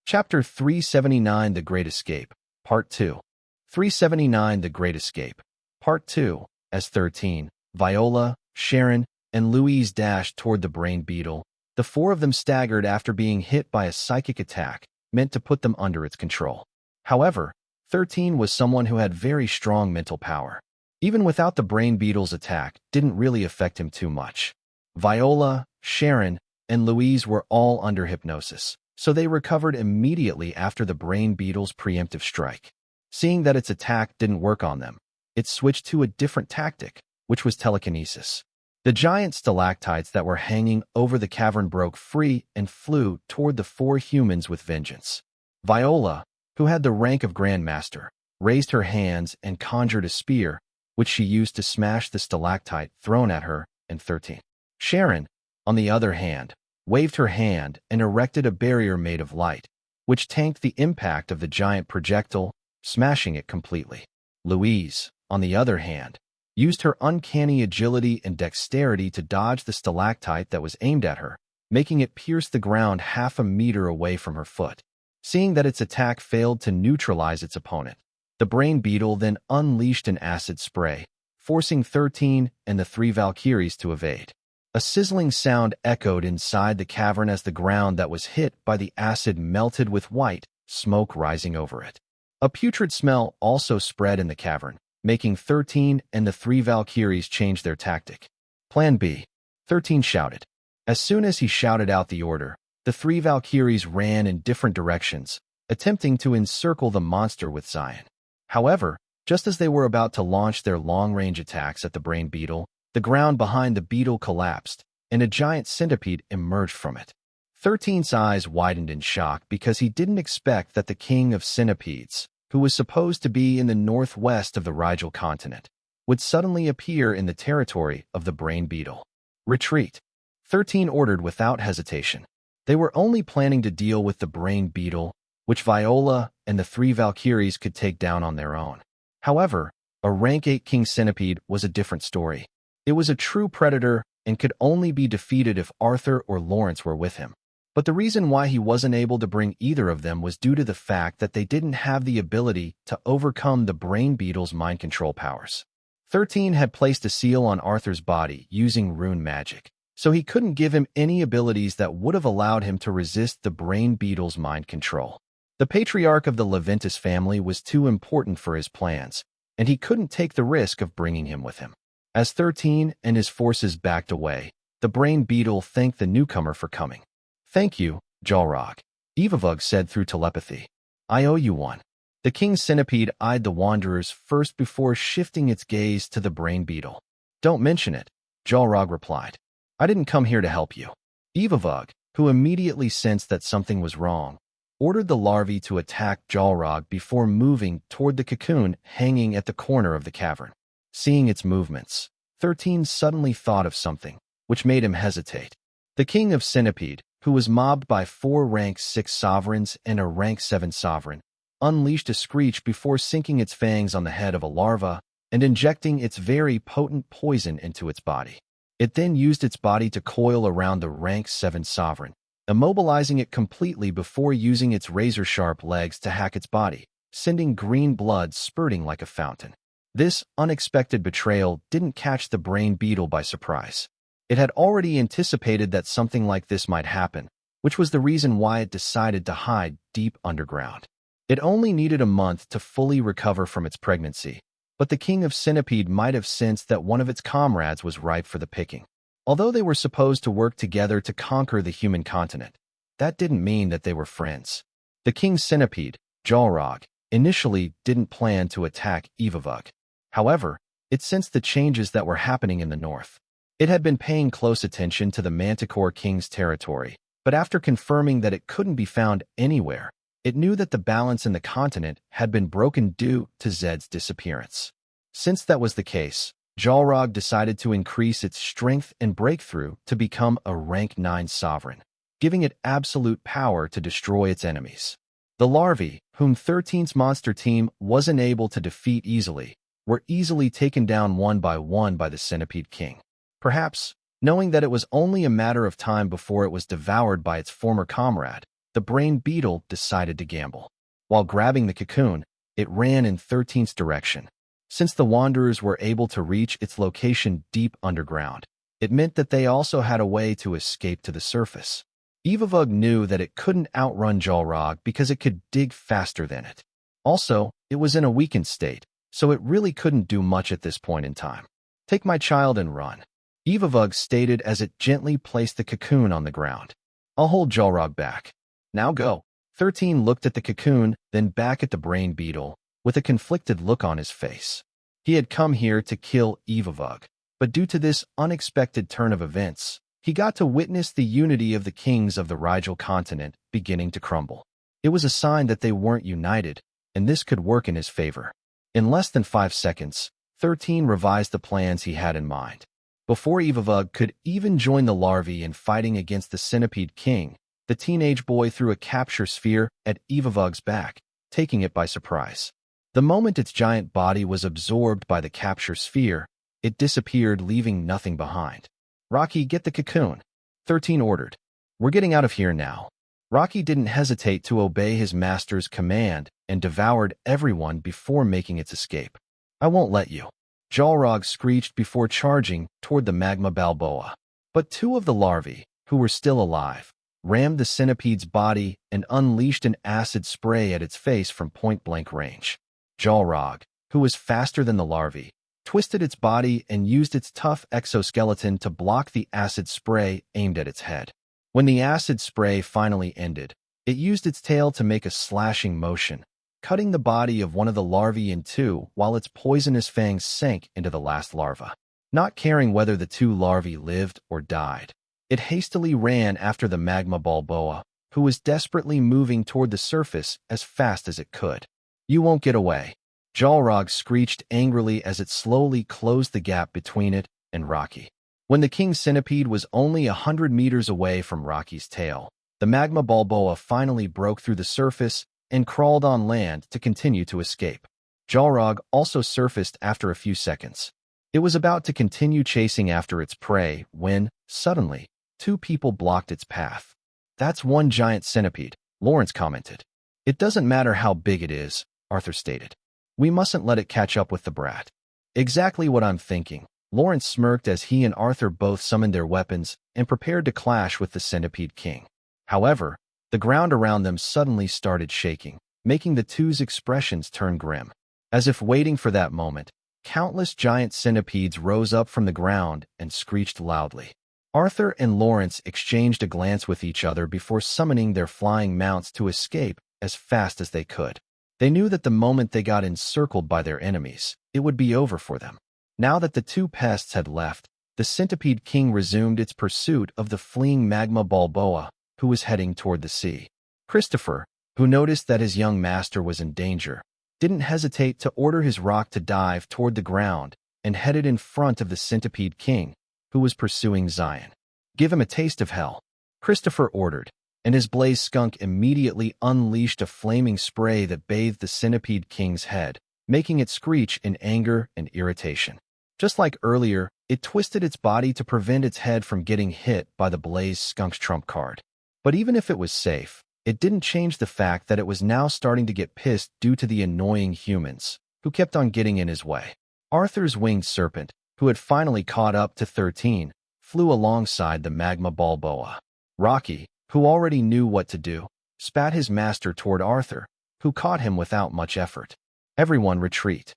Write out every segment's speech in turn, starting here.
Chapter 379 The Great Escape, Part 2. 379 The Great Escape, Part 2. As 13, Viola, Sharon, and Louise dashed toward the brain beetle, the four of them staggered after being hit by a psychic attack meant to put them under its control. However, 13 was someone who had very strong mental power. Even without the brain beetle's attack, didn't really affect him too much. Viola, Sharon, and Louise were all under hypnosis, so they recovered immediately after the brain beetle's preemptive strike. Seeing that its attack didn't work on them, it switched to a different tactic, which was telekinesis. The giant stalactites that were hanging over the cavern broke free and flew toward the four humans with vengeance. Viola, who had the rank of Grand Master, raised her hands and conjured a spear, which she used to smash the stalactite thrown at her, and 13. Sharon, on the other hand, waved her hand and erected a barrier made of light, which tanked the impact of the giant projectile, smashing it completely. Louise, on the other hand, used her uncanny agility and dexterity to dodge the stalactite that was aimed at her, making it pierce the ground half a meter away from her foot. Seeing that its attack failed to neutralize its opponent, the brain beetle then unleashed an acid spray, forcing 13 and the three Valkyries to evade. A sizzling sound echoed inside the cavern as the ground that was hit by the acid melted with white smoke rising over it. A putrid smell also spread in the cavern, making 13 and the three Valkyries change their tactic. Plan B, 13 shouted. As soon as he shouted out the order, the three Valkyries ran in different directions, attempting to encircle the monster with Xylen. However, just as they were about to launch their long-range attacks at the brain beetle, the ground behind the beetle collapsed, and a giant centipede emerged from it. 13's eyes widened in shock because he didn't expect that the king of centipedes, who was supposed to be in the northwest of the Rigel continent, would suddenly appear in the territory of the brain beetle. Retreat, 13 ordered without hesitation. They were only planning to deal with the brain beetle, which Viola and the three Valkyries could take down on their own. However, a rank 8 king centipede was a different story. It was a true predator and could only be defeated if Arthur or Lawrence were with him. But the reason why he wasn't able to bring either of them was due to the fact that they didn't have the ability to overcome the brain beetle's mind control powers. 13 had placed a seal on Arthur's body using rune magic, so he couldn't give him any abilities that would have allowed him to resist the brain beetle's mind control. The patriarch of the Leventus family was too important for his plans, and he couldn't take the risk of bringing him with him. As 13 and his forces backed away, the brain beetle thanked the newcomer for coming. "Thank you, Jalrog," Evavug said through telepathy. "I owe you one." The king centipede eyed the wanderers first before shifting its gaze to the brain beetle. "Don't mention it," Jalrog replied. "I didn't come here to help you." Evavug, who immediately sensed that something was wrong, ordered the larvae to attack Jalrog before moving toward the cocoon hanging at the corner of the cavern. Seeing its movements, 13 suddenly thought of something, which made him hesitate. The king of centipede, who was mobbed by 4 rank 6 sovereigns and a rank 7 sovereign, unleashed a screech before sinking its fangs on the head of a larva and injecting its very potent poison into its body. It then used its body to coil around the rank 7 sovereign, immobilizing it completely before using its razor-sharp legs to hack its body, sending green blood spurting like a fountain. This unexpected betrayal didn't catch the brain beetle by surprise. It had already anticipated that something like this might happen, which was the reason why it decided to hide deep underground. It only needed a month to fully recover from its pregnancy, but the king of centipede might have sensed that one of its comrades was ripe for the picking. Although they were supposed to work together to conquer the human continent, that didn't mean that they were friends. The king centipede, Jalrog, initially didn't plan to attack Evavug. However, it sensed the changes that were happening in the north. It had been paying close attention to the Manticore King's territory, but after confirming that it couldn't be found anywhere, it knew that the balance in the continent had been broken due to Zed's disappearance. Since that was the case, Jalrog decided to increase its strength and breakthrough to become a rank 9 sovereign, giving it absolute power to destroy its enemies. The larvae, whom 13's monster team wasn't able to defeat easily, were easily taken down one by the Centipede King. Perhaps, knowing that it was only a matter of time before it was devoured by its former comrade, the brain beetle decided to gamble. While grabbing the cocoon, it ran in 13's direction. Since the Wanderers were able to reach its location deep underground, it meant that they also had a way to escape to the surface. Evavug knew that it couldn't outrun Xylen because it could dig faster than it. Also, it was in a weakened state, so it really couldn't do much at this point in time. "Take my child and run," Evavug stated as it gently placed the cocoon on the ground. "I'll hold Xylen back. Now go." 13 looked at the cocoon, then back at the brain beetle, with a conflicted look on his face. He had come here to kill Evavug, but due to this unexpected turn of events, he got to witness the unity of the kings of the Rigel continent beginning to crumble. It was a sign that they weren't united, and this could work in his favor. In less than 5 seconds, 13 revised the plans he had in mind. Before Evavug could even join the larvae in fighting against the Centipede King, the teenage boy threw a capture sphere at Evavug's back, taking it by surprise. The moment its giant body was absorbed by the capture sphere, it disappeared, leaving nothing behind. "Rocky, get the cocoon," 13 ordered. "We're getting out of here now." Rocky didn't hesitate to obey his master's command and devoured everyone before making its escape. "I won't let you," Xylen screeched before charging toward the magma Balboa. But 2 of the larvae, who were still alive, rammed the centipede's body and unleashed an acid spray at its face from point-blank range. Xylen, who was faster than the larvae, twisted its body and used its tough exoskeleton to block the acid spray aimed at its head. When the acid spray finally ended, it used its tail to make a slashing motion, cutting the body of one of the larvae in 2 while its poisonous fangs sank into the last larva. Not caring whether the 2 larvae lived or died, it hastily ran after the magma Balboa, who was desperately moving toward the surface as fast as it could. "You won't get away," Xylen screeched angrily as it slowly closed the gap between it and Rocky. When the king centipede was only 100 meters away from Rocky's tail, the magma Balboa finally broke through the surface and crawled on land to continue to escape. Xylen also surfaced after a few seconds. It was about to continue chasing after its prey when, suddenly, 2 people blocked its path. "That's one giant centipede," Lawrence commented. "It doesn't matter how big it is," Arthur stated. "We mustn't let it catch up with the brat." "Exactly what I'm thinking," Lawrence smirked as he and Arthur both summoned their weapons and prepared to clash with the Centipede King. However, the ground around them suddenly started shaking, making the 2's expressions turn grim. As if waiting for that moment, countless giant centipedes rose up from the ground and screeched loudly. Arthur and Lawrence exchanged a glance with each other before summoning their flying mounts to escape as fast as they could. They knew that the moment they got encircled by their enemies, it would be over for them. Now that the 2 pests had left, the Centipede King resumed its pursuit of the fleeing magma Balboa, who was heading toward the sea. Christopher, who noticed that his young master was in danger, didn't hesitate to order his rock to dive toward the ground and headed in front of the Centipede King, who was pursuing Xylen. "Give him a taste of hell," Christopher ordered, and his blaze skunk immediately unleashed a flaming spray that bathed the Centipede King's head, making it screech in anger and irritation. Just like earlier, it twisted its body to prevent its head from getting hit by the blaze skunk's trump card. But even if it was safe, it didn't change the fact that it was now starting to get pissed due to the annoying humans, who kept on getting in his way. Arthur's winged serpent, who had finally caught up to 13, flew alongside the magma Balboa. Rocky, who already knew what to do, spat his master toward Arthur, who caught him without much effort. "Everyone retreat,"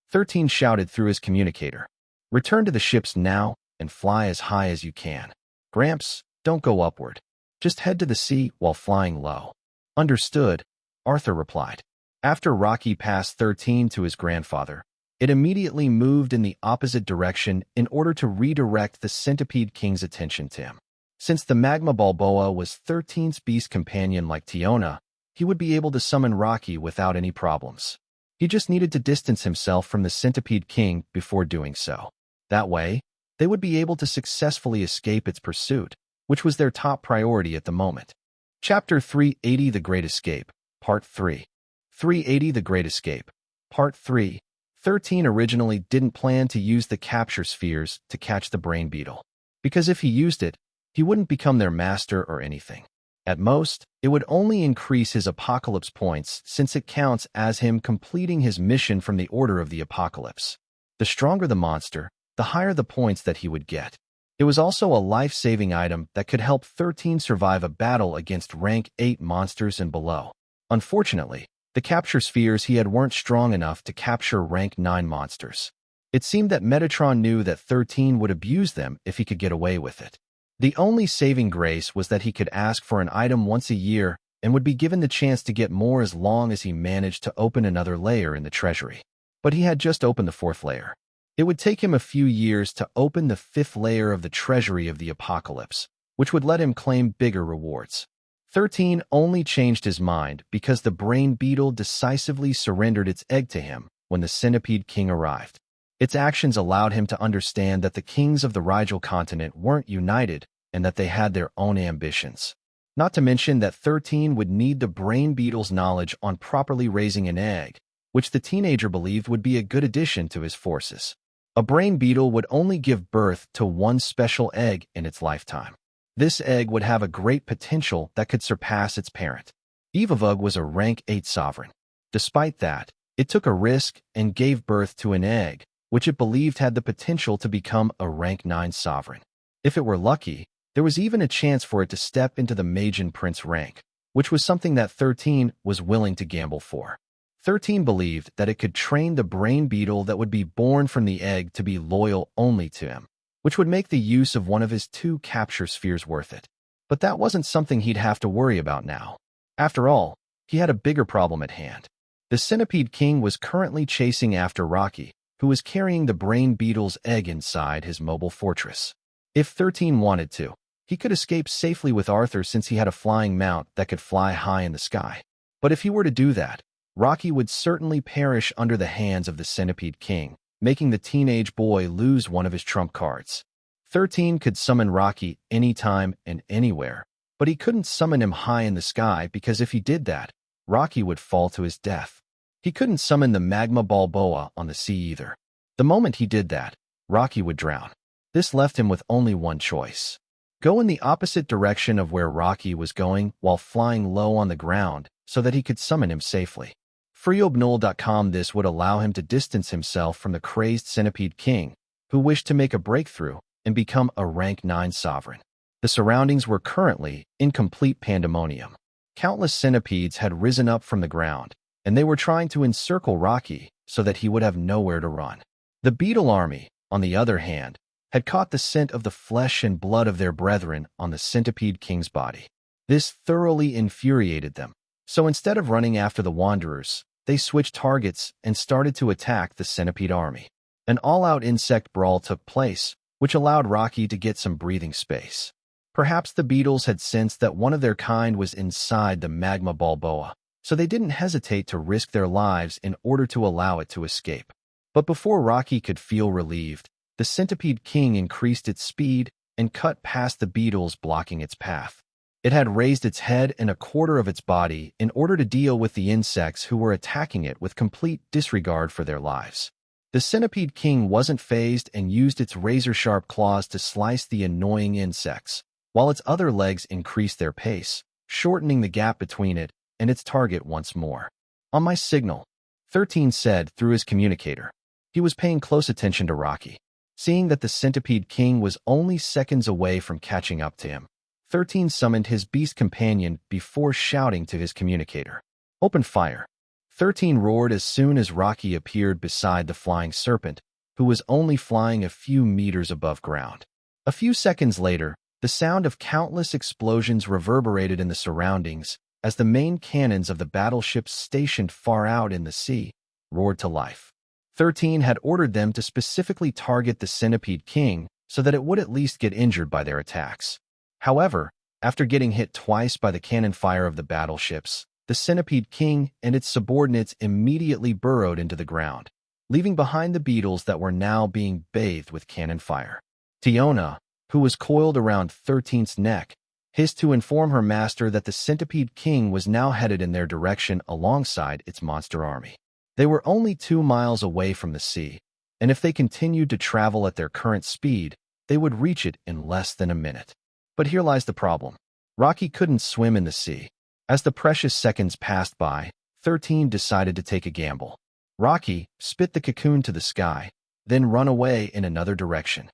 13 shouted through his communicator. "Return to the ships now and fly as high as you can. Gramps, don't go upward. Just head to the sea while flying low." "Understood," Arthur replied. After Rocky passed 13 to his grandfather, it immediately moved in the opposite direction in order to redirect the Centipede King's attention to him. Since the magma Balboa was 13's beast companion like Tiona, he would be able to summon Rocky without any problems. He just needed to distance himself from the Centipede King before doing so. That way, they would be able to successfully escape its pursuit, which was their top priority at the moment. Chapter 380 The Great Escape, Part 3. 380 The Great Escape, Part 3. 13 originally didn't plan to use the capture spheres to catch the brain beetle, because if he used it, he wouldn't become their master or anything. At most, it would only increase his Apocalypse points since it counts as him completing his mission from the Order of the Apocalypse. The stronger the monster, the higher the points that he would get. It was also a life-saving item that could help 13 survive a battle against rank 8 monsters and below. Unfortunately, the capture spheres he had weren't strong enough to capture rank 9 monsters. It seemed that Metatron knew that 13 would abuse them if he could get away with it. The only saving grace was that he could ask for an item once a year and would be given the chance to get more as long as he managed to open another layer in the treasury. But he had just opened the 4th layer. It would take him a few years to open the 5th layer of the treasury of the Apocalypse, which would let him claim bigger rewards. 13 only changed his mind because the brain beetle decisively surrendered its egg to him when the Centipede King arrived. Its actions allowed him to understand that the kings of the Rigel continent weren't united and that they had their own ambitions. Not to mention that 13 would need the brain beetle's knowledge on properly raising an egg, which the teenager believed would be a good addition to his forces. A brain beetle would only give birth to one special egg in its lifetime. This egg would have a great potential that could surpass its parent. Evavug was a rank 8 sovereign. Despite that, it took a risk and gave birth to an egg, which it believed had the potential to become a rank 9 sovereign. If it were lucky, there was even a chance for it to step into the Magian Prince rank, which was something that 13 was willing to gamble for. 13 believed that it could train the brain beetle that would be born from the egg to be loyal only to him, which would make the use of one of his 2 capture spheres worth it. But that wasn't something he'd have to worry about now. After all, he had a bigger problem at hand. The Centipede King was currently chasing after Rocky, who was carrying the brain beetle's egg inside his mobile fortress. If 13 wanted to, he could escape safely with Arthur since he had a flying mount that could fly high in the sky. But if he were to do that, Rocky would certainly perish under the hands of the Centipede King, making the teenage boy lose one of his trump cards. 13 could summon Rocky anytime and anywhere, but he couldn't summon him high in the sky because if he did that, Rocky would fall to his death. He couldn't summon the Magma Balboa on the sea either. The moment he did that, Rocky would drown. This left him with only one choice. Go in the opposite direction of where Rocky was going while flying low on the ground so that he could summon him safely. FreeObnull.com. This would allow him to distance himself from the crazed Centipede King, who wished to make a breakthrough and become a rank 9 sovereign. The surroundings were currently in complete pandemonium. Countless centipedes had risen up from the ground, and they were trying to encircle Rocky so that he would have nowhere to run. The beetle army, on the other hand, had caught the scent of the flesh and blood of their brethren on the Centipede King's body. This thoroughly infuriated them, so instead of running after the Wanderers, they switched targets and started to attack the Centipede army. An all-out insect brawl took place, which allowed Rocky to get some breathing space. Perhaps the beetles had sensed that one of their kind was inside the Magma Balboa, so they didn't hesitate to risk their lives in order to allow it to escape. But before Rocky could feel relieved, the Centipede King increased its speed and cut past the beetles blocking its path. It had raised its head and a quarter of its body in order to deal with the insects who were attacking it with complete disregard for their lives. The Centipede King wasn't fazed and used its razor-sharp claws to slice the annoying insects, while its other legs increased their pace, shortening the gap between it and its target once more. "On my signal," 13 said through his communicator. He was paying close attention to Rocky. Seeing that the Centipede King was only seconds away from catching up to him, 13 summoned his beast companion before shouting to his communicator. "Open fire." 13 roared as soon as Rocky appeared beside the flying serpent, who was only flying a few meters above ground. A few seconds later, the sound of countless explosions reverberated in the surroundings as the main cannons of the battleships stationed far out in the sea roared to life. 13 had ordered them to specifically target the Centipede King so that it would at least get injured by their attacks. However, after getting hit twice by the cannon fire of the battleships, the Centipede King and its subordinates immediately burrowed into the ground, leaving behind the beetles that were now being bathed with cannon fire. Tiona, who was coiled around 13's neck, hissed to inform her master that the Centipede King was now headed in their direction alongside its monster army. They were only 2 miles away from the sea, and if they continued to travel at their current speed, they would reach it in less than a minute. But here lies the problem. Rocky couldn't swim in the sea. As the precious seconds passed by, 13 decided to take a gamble. Rocky spit the cocoon to the sky, then run away in another direction.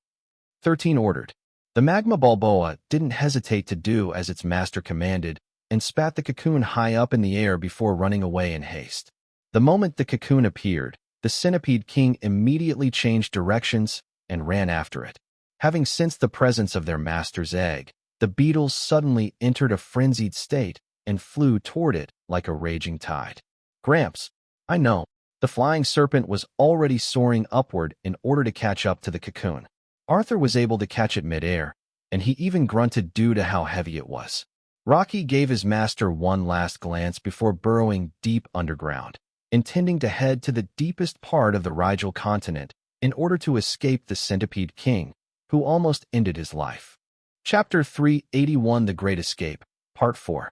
13 ordered. The magma balboa didn't hesitate to do as its master commanded and spat the cocoon high up in the air before running away in haste. The moment the cocoon appeared, the Centipede King immediately changed directions and ran after it. Having sensed the presence of their master's egg, the beetles suddenly entered a frenzied state and flew toward it like a raging tide. Gramps, I know. The flying serpent was already soaring upward in order to catch up to the cocoon. Arthur was able to catch it midair, and he even grunted due to how heavy it was. Rocky gave his master one last glance before burrowing deep underground, intending to head to the deepest part of the Rigel continent in order to escape the Centipede King, who almost ended his life. Chapter 381 The Great Escape, Part 4.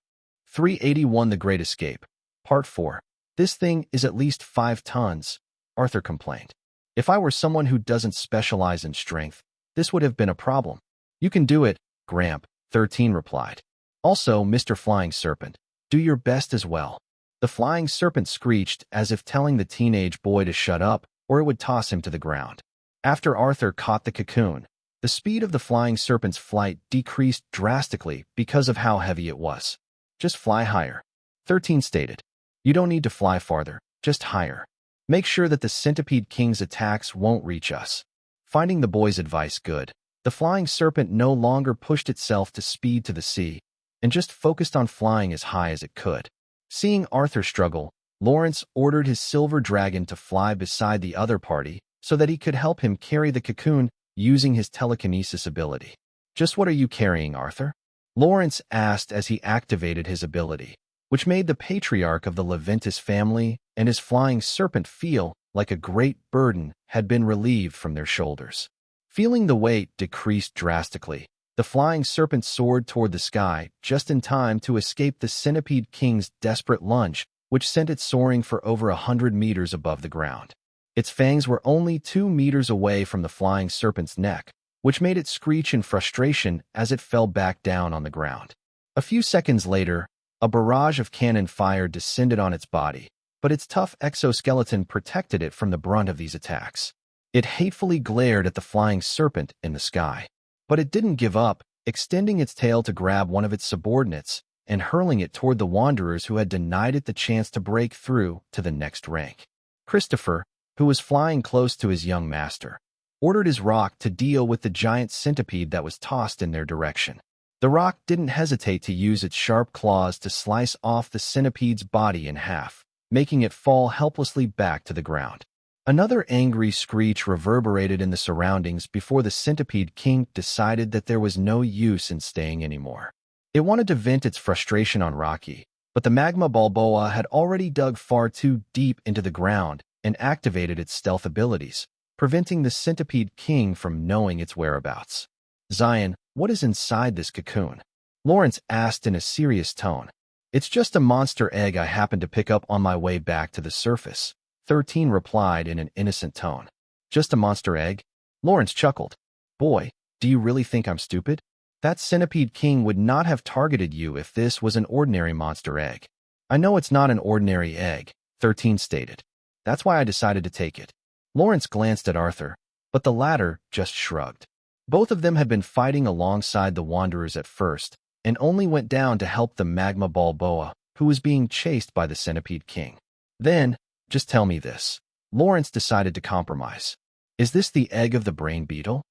381 The Great Escape, Part 4. This thing is at least 5 tons, Arthur complained. If I were someone who doesn't specialize in strength, this would have been a problem. You can do it, Gramp, 13 replied. Also, Mr. Flying Serpent, do your best as well. The flying serpent screeched as if telling the teenage boy to shut up or it would toss him to the ground. After Arthur caught the cocoon, the speed of the flying serpent's flight decreased drastically because of how heavy it was. Just fly higher, 13 stated. You don't need to fly farther, just higher. Make sure that the Centipede King's attacks won't reach us. Finding the boy's advice good, the flying serpent no longer pushed itself to speed to the sea and just focused on flying as high as it could. Seeing Arthur struggle, Lawrence ordered his silver dragon to fly beside the other party so that he could help him carry the cocoon using his telekinesis ability. Just what are you carrying, Arthur? Lawrence asked as he activated his ability, which made the patriarch of the Leventis family and his flying serpent feel like a great burden had been relieved from their shoulders. Feeling the weight decreased drastically, the flying serpent soared toward the sky just in time to escape the Centipede King's desperate lunge, which sent it soaring for over 100 meters above the ground. Its fangs were only 2 meters away from the flying serpent's neck, which made it screech in frustration as it fell back down on the ground. A few seconds later, a barrage of cannon fire descended on its body, but its tough exoskeleton protected it from the brunt of these attacks. It hatefully glared at the flying serpent in the sky, but it didn't give up, extending its tail to grab one of its subordinates and hurling it toward the wanderers who had denied it the chance to break through to the next rank. Christopher, who was flying close to his young master, ordered his rock to deal with the giant centipede that was tossed in their direction. The rock didn't hesitate to use its sharp claws to slice off the centipede's body in half, making it fall helplessly back to the ground. Another angry screech reverberated in the surroundings before the Centipede King decided that there was no use in staying anymore. It wanted to vent its frustration on Rocky, but the magma balboa had already dug far too deep into the ground and activated its stealth abilities, preventing the Centipede King from knowing its whereabouts. Xylen, what is inside this cocoon? Lawrence asked in a serious tone. It's just a monster egg I happened to pick up on my way back to the surface, 13 replied in an innocent tone. Just a monster egg? Lawrence chuckled. Boy, do you really think I'm stupid? That Centipede King would not have targeted you if this was an ordinary monster egg. I know it's not an ordinary egg, 13 stated. That's why I decided to take it. Lawrence glanced at Arthur, but the latter just shrugged. Both of them had been fighting alongside the Wanderers at first, and only went down to help the magma balboa, who was being chased by the Centipede King. Then, just tell me this. Lawrence decided to compromise. Is this the egg of the brain beetle?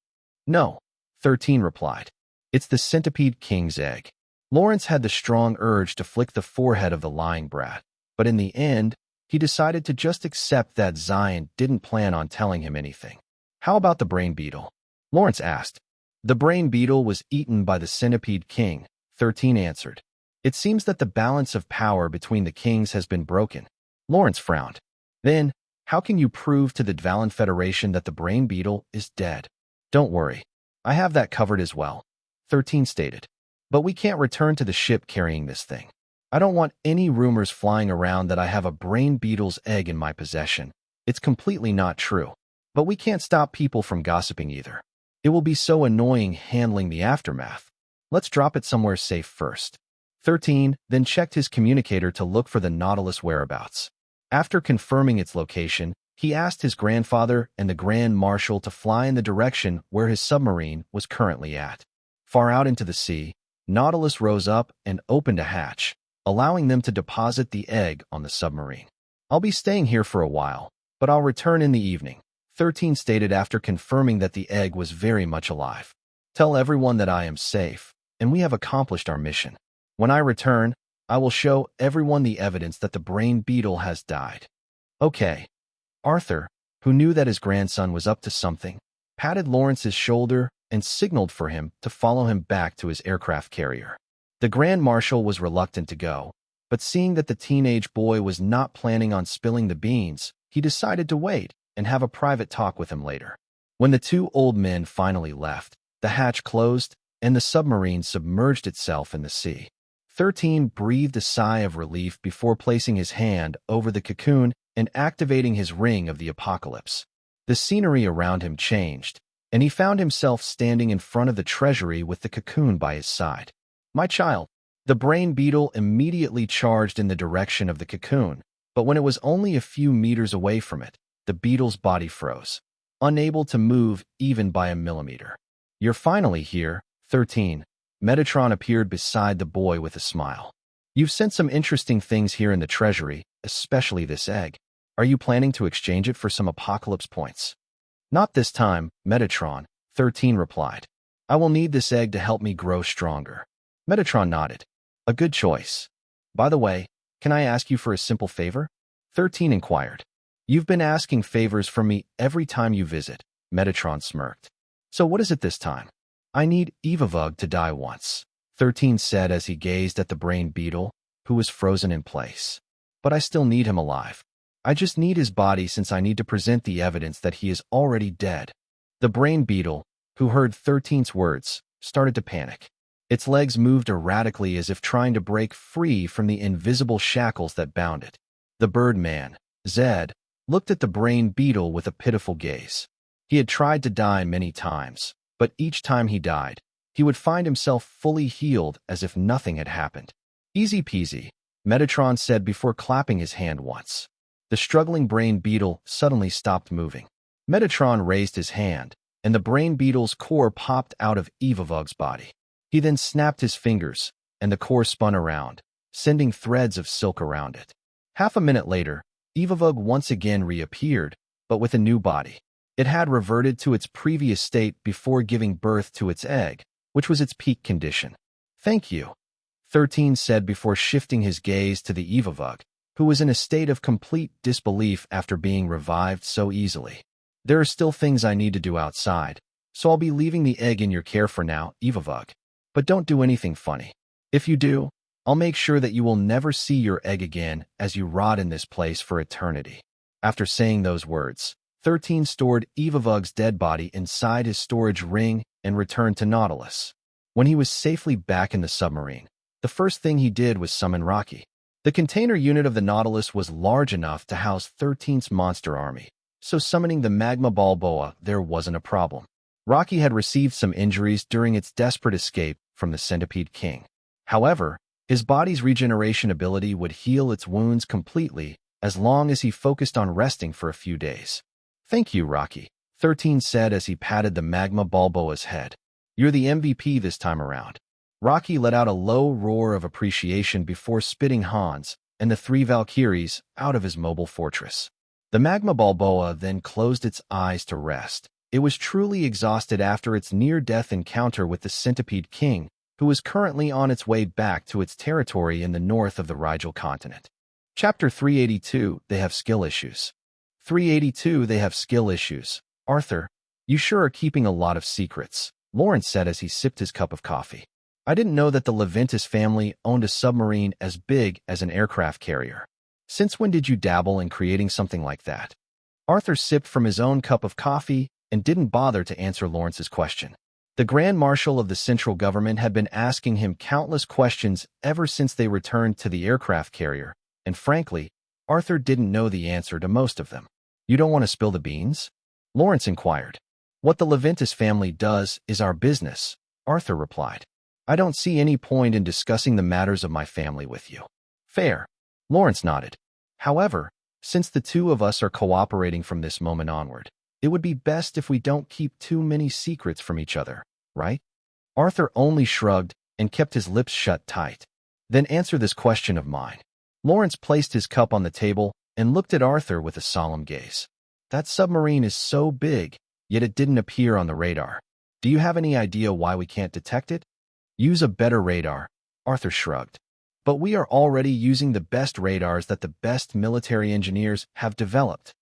No, 13 replied. It's the Centipede King's egg. Lawrence had the strong urge to flick the forehead of the lying brat, but in the end, he decided to just accept that Xylen didn't plan on telling him anything. How about the brain beetle? Lawrence asked. The brain beetle was eaten by the Centipede King, 13 answered. It seems that the balance of power between the kings has been broken. Lawrence frowned. Then, how can you prove to the Dvalin Federation that the brain beetle is dead? Don't worry. I have that covered as well, 13 stated. But we can't return to the ship carrying this thing. I don't want any rumors flying around that I have a brain beetle's egg in my possession. It's completely not true. But we can't stop people from gossiping either. It will be so annoying handling the aftermath. Let's drop it somewhere safe first. 13 then checked his communicator to look for the Nautilus whereabouts. After confirming its location, he asked his grandfather and the Grand Marshal to fly in the direction where his submarine was currently at. Far out into the sea, Nautilus rose up and opened a hatch, allowing them to deposit the egg on the submarine. I'll be staying here for a while, but I'll return in the evening, 13 stated after confirming that the egg was very much alive. Tell everyone that I am safe, and we have accomplished our mission. When I return, I will show everyone the evidence that the brain beetle has died. Okay. Arthur, who knew that his grandson was up to something, patted Lawrence's shoulder and signaled for him to follow him back to his aircraft carrier. The Grand Marshal was reluctant to go, but seeing that the teenage boy was not planning on spilling the beans, he decided to wait and have a private talk with him later. When the two old men finally left, the hatch closed and the submarine submerged itself in the sea. 13 breathed a sigh of relief before placing his hand over the cocoon and activating his ring of the apocalypse. The scenery around him changed, and he found himself standing in front of the treasury with the cocoon by his side. My child. The brain beetle immediately charged in the direction of the cocoon, but when it was only a few meters away from it, the beetle's body froze, unable to move even by a millimeter. You're finally here, 13. Metatron appeared beside the boy with a smile. You've sent some interesting things here in the treasury, especially this egg. Are you planning to exchange it for some apocalypse points? Not this time, Metatron, 13 replied. I will need this egg to help me grow stronger. Metatron nodded. A good choice. By the way, can I ask you for a simple favor? 13 inquired. You've been asking favors from me every time you visit, Metatron smirked. So what is it this time? I need Evavug to die once, 13 said as he gazed at the brain beetle, who was frozen in place. But I still need him alive. I just need his body since I need to present the evidence that he is already dead. The brain beetle, who heard 13's words, started to panic. Its legs moved erratically as if trying to break free from the invisible shackles that bound it. The Birdman, Zed, looked at the brain beetle with a pitiful gaze. He had tried to die many times, but each time he died, he would find himself fully healed as if nothing had happened. Easy peasy, Metatron said before clapping his hand once. The struggling brain beetle suddenly stopped moving. Metatron raised his hand, and the brain beetle's core popped out of Evavug's body. He then snapped his fingers, and the core spun around, sending threads of silk around it. Half a minute later, Evavug once again reappeared, but with a new body. It had reverted to its previous state before giving birth to its egg, which was its peak condition. Thank you, 13 said before shifting his gaze to the Evavug, who was in a state of complete disbelief after being revived so easily. There are still things I need to do outside, so I'll be leaving the egg in your care for now, Evavug. But don't do anything funny. If you do, I'll make sure that you will never see your egg again as you rot in this place for eternity. After saying those words, 13 stored Evavug's dead body inside his storage ring and returned to Nautilus. When he was safely back in the submarine, the first thing he did was summon Rocky. The container unit of the Nautilus was large enough to house 13's monster army, so summoning the magma Balboa there wasn't a problem. Rocky had received some injuries during its desperate escape from the Centipede King. However, his body's regeneration ability would heal its wounds completely as long as he focused on resting for a few days. Thank you, Rocky, 13 said as he patted the magma Balboa's head. You're the MVP this time around. Rocky let out a low roar of appreciation before spitting Hans and the three Valkyries out of his mobile fortress. The magma Balboa then closed its eyes to rest. It was truly exhausted after its near-death encounter with the Centipede King, who was currently on its way back to its territory in the north of the Rigel continent. Chapter 382, They Have Skill Issues. 382, They Have Skill Issues. Arthur, you sure are keeping a lot of secrets, Lawrence said as he sipped his cup of coffee. I didn't know that the Leventis family owned a submarine as big as an aircraft carrier. Since when did you dabble in creating something like that? Arthur sipped from his own cup of coffee and didn't bother to answer Lawrence's question. The Grand Marshal of the central government had been asking him countless questions ever since they returned to the aircraft carrier, and frankly, Arthur didn't know the answer to most of them. You don't want to spill the beans? Lawrence inquired. What the Leventis family does is our business, Arthur replied. I don't see any point in discussing the matters of my family with you. Fair. Lawrence nodded. However, since the two of us are cooperating from this moment onward, it would be best if we don't keep too many secrets from each other, right? Arthur only shrugged and kept his lips shut tight. Then answer this question of mine. Lawrence placed his cup on the table and looked at Arthur with a solemn gaze. That submarine is so big, yet it didn't appear on the radar. Do you have any idea why we can't detect it? Use a better radar, Arthur shrugged. But we are already using the best radars that the best military engineers have developed.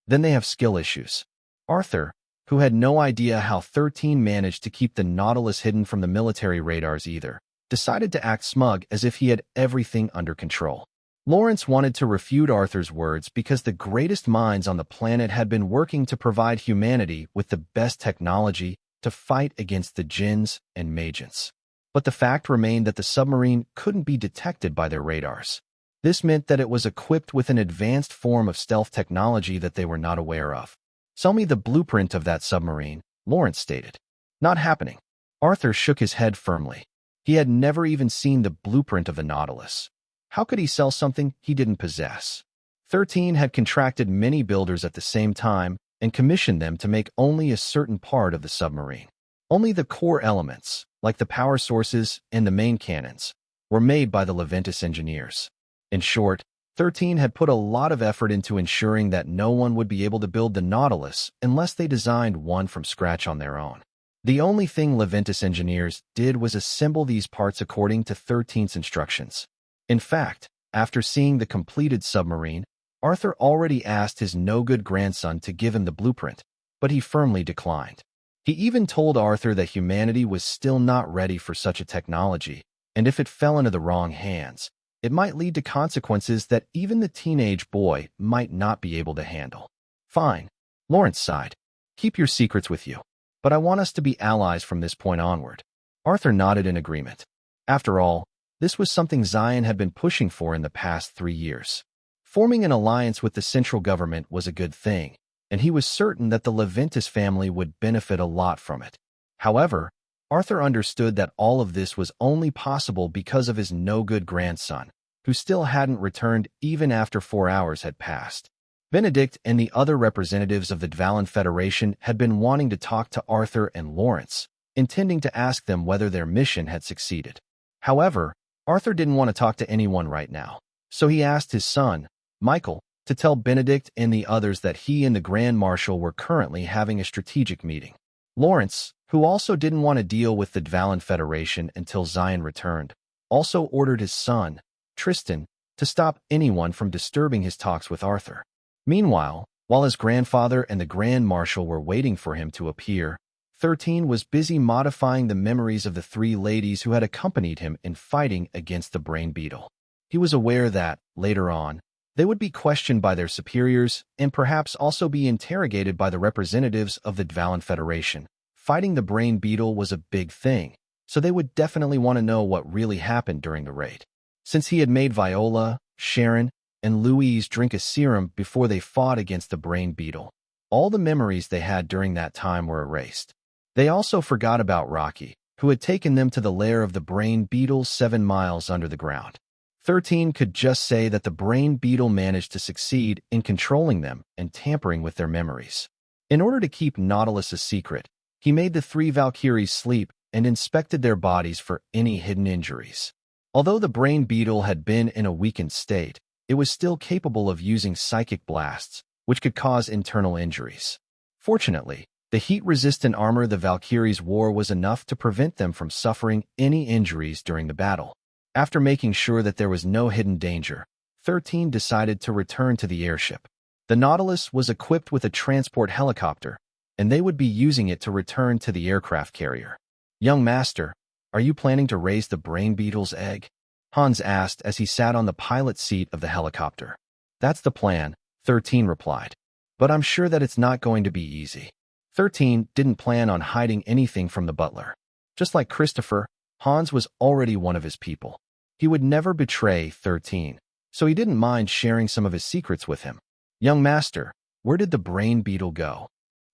Then they have skill issues. Arthur, who had no idea how 13 managed to keep the Nautilus hidden from the military radars either, decided to act smug as if he had everything under control. Lawrence wanted to refute Arthur's words because the greatest minds on the planet had been working to provide humanity with the best technology to fight against the jinns and magians. But the fact remained that the submarine couldn't be detected by their radars. This meant that it was equipped with an advanced form of stealth technology that they were not aware of. Sell me the blueprint of that submarine, Lawrence stated. Not happening. Arthur shook his head firmly. He had never even seen the blueprint of the Nautilus. How could he sell something he didn't possess? 13 had contracted many builders at the same time and commissioned them to make only a certain part of the submarine. Only the core elements, like the power sources and the main cannons, were made by the Leventis engineers. In short, 13 had put a lot of effort into ensuring that no one would be able to build the Nautilus unless they designed one from scratch on their own. The only thing Leventis engineers did was assemble these parts according to 13's instructions. In fact, after seeing the completed submarine, Arthur already asked his no-good grandson to give him the blueprint, but he firmly declined. He even told Arthur that humanity was still not ready for such a technology, and if it fell into the wrong hands, it might lead to consequences that even the teenage boy might not be able to handle. Fine, Lawrence sighed. Keep your secrets with you, but I want us to be allies from this point onward. Arthur nodded in agreement. After all, this was something Xylen had been pushing for in the past 3 years. Forming an alliance with the central government was a good thing, and he was certain that the Leventis family would benefit a lot from it. However, Arthur understood that all of this was only possible because of his no-good grandson, who still hadn't returned even after 4 hours had passed. Benedict and the other representatives of the Xylen Federation had been wanting to talk to Arthur and Lawrence, intending to ask them whether their mission had succeeded. However, Arthur didn't want to talk to anyone right now, so he asked his son, Michael, to tell Benedict and the others that he and the Grand Marshal were currently having a strategic meeting. Lawrence, who also didn't want to deal with the Xylen Federation until Xylen returned, also ordered his son, Tristan, to stop anyone from disturbing his talks with Arthur. Meanwhile, while his grandfather and the Grand Marshal were waiting for him to appear, 13 was busy modifying the memories of the 3 ladies who had accompanied him in fighting against the brain beetle. He was aware that, later on, they would be questioned by their superiors and perhaps also be interrogated by the representatives of the Xylen Federation. Fighting the brain beetle was a big thing, so they would definitely want to know what really happened during the raid. Since he had made Viola, Sharon, and Louise drink a serum before they fought against the brain beetle, all the memories they had during that time were erased. They also forgot about Rocky, who had taken them to the lair of the brain beetle 7 miles under the ground. 13 could just say that the brain beetle managed to succeed in controlling them and tampering with their memories. In order to keep Nautilus a secret, he made the 3 Valkyries sleep and inspected their bodies for any hidden injuries. Although the brain beetle had been in a weakened state, it was still capable of using psychic blasts, which could cause internal injuries. Fortunately, the heat-resistant armor the Valkyries wore was enough to prevent them from suffering any injuries during the battle. After making sure that there was no hidden danger, 13 decided to return to the airship. The Nautilus was equipped with a transport helicopter, and they would be using it to return to the aircraft carrier. Young master, are you planning to raise the brain beetle's egg? Hans asked as he sat on the pilot seat of the helicopter. That's the plan, 13 replied. But I'm sure that it's not going to be easy. 13 didn't plan on hiding anything from the butler. Just like Christopher, Hans was already one of his people. He would never betray 13, so he didn't mind sharing some of his secrets with him. Young master, where did the brain beetle go?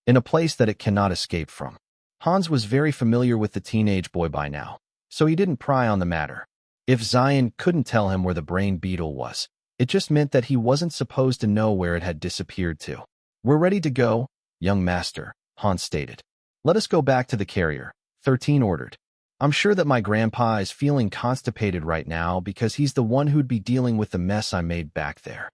In a place that it cannot escape from. Hans was very familiar with the teenage boy by now. so he didn't pry on the matter. If Xylen couldn't tell him where the brain beetle was, it just meant that he wasn't supposed to know where it had disappeared to. "We're ready to go, young master," Hans stated. "Let us go back to the carrier," 13 ordered. "I'm sure that my grandpa is feeling constipated right now because he's the one who'd be dealing with the mess I made back there."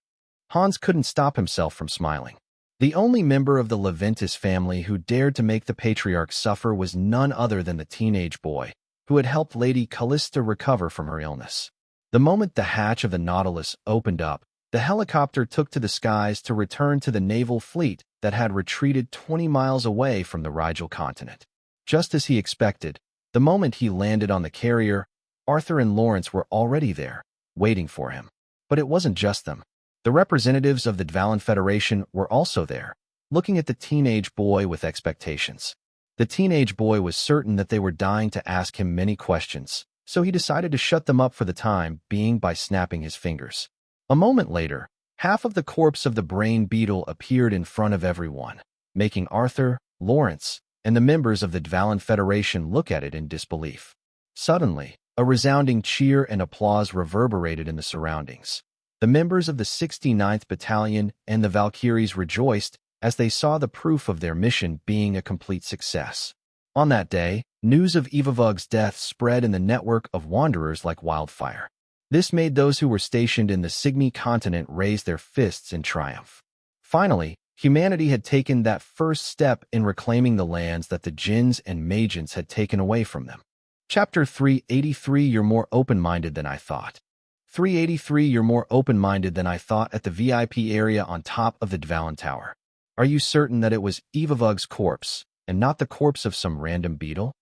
Hans couldn't stop himself from smiling. The only member of the Leventis family who dared to make the patriarch suffer was none other than the teenage boy who had helped Lady Callista recover from her illness. The moment the hatch of the Nautilus opened up, the helicopter took to the skies to return to the naval fleet that had retreated 20 miles away from the Rigel continent. Just as he expected, the moment he landed on the carrier, Arthur and Lawrence were already there, waiting for him. But it wasn't just them. The representatives of the Xylen Federation were also there, looking at the teenage boy with expectations. The teenage boy was certain that they were dying to ask him many questions, so he decided to shut them up for the time being by snapping his fingers. A moment later, half of the corpse of the brain beetle appeared in front of everyone, making Arthur, Lawrence, and the members of the Xylen Federation look at it in disbelief. Suddenly, a resounding cheer and applause reverberated in the surroundings. The members of the 69th Battalion and the Valkyries rejoiced as they saw the proof of their mission being a complete success. On that day, news of Evavug's death spread in the network of wanderers like wildfire. This made those who were stationed in the Signy continent raise their fists in triumph. Finally, humanity had taken that first step in reclaiming the lands that the Djinns and Magians had taken away from them. Chapter 383. You're more open-minded than I thought. 383. You're more open-minded than I thought. At the VIP area on top of the Xylen Tower. Are you certain that it was Evavug's corpse, and not the corpse of some random beetle?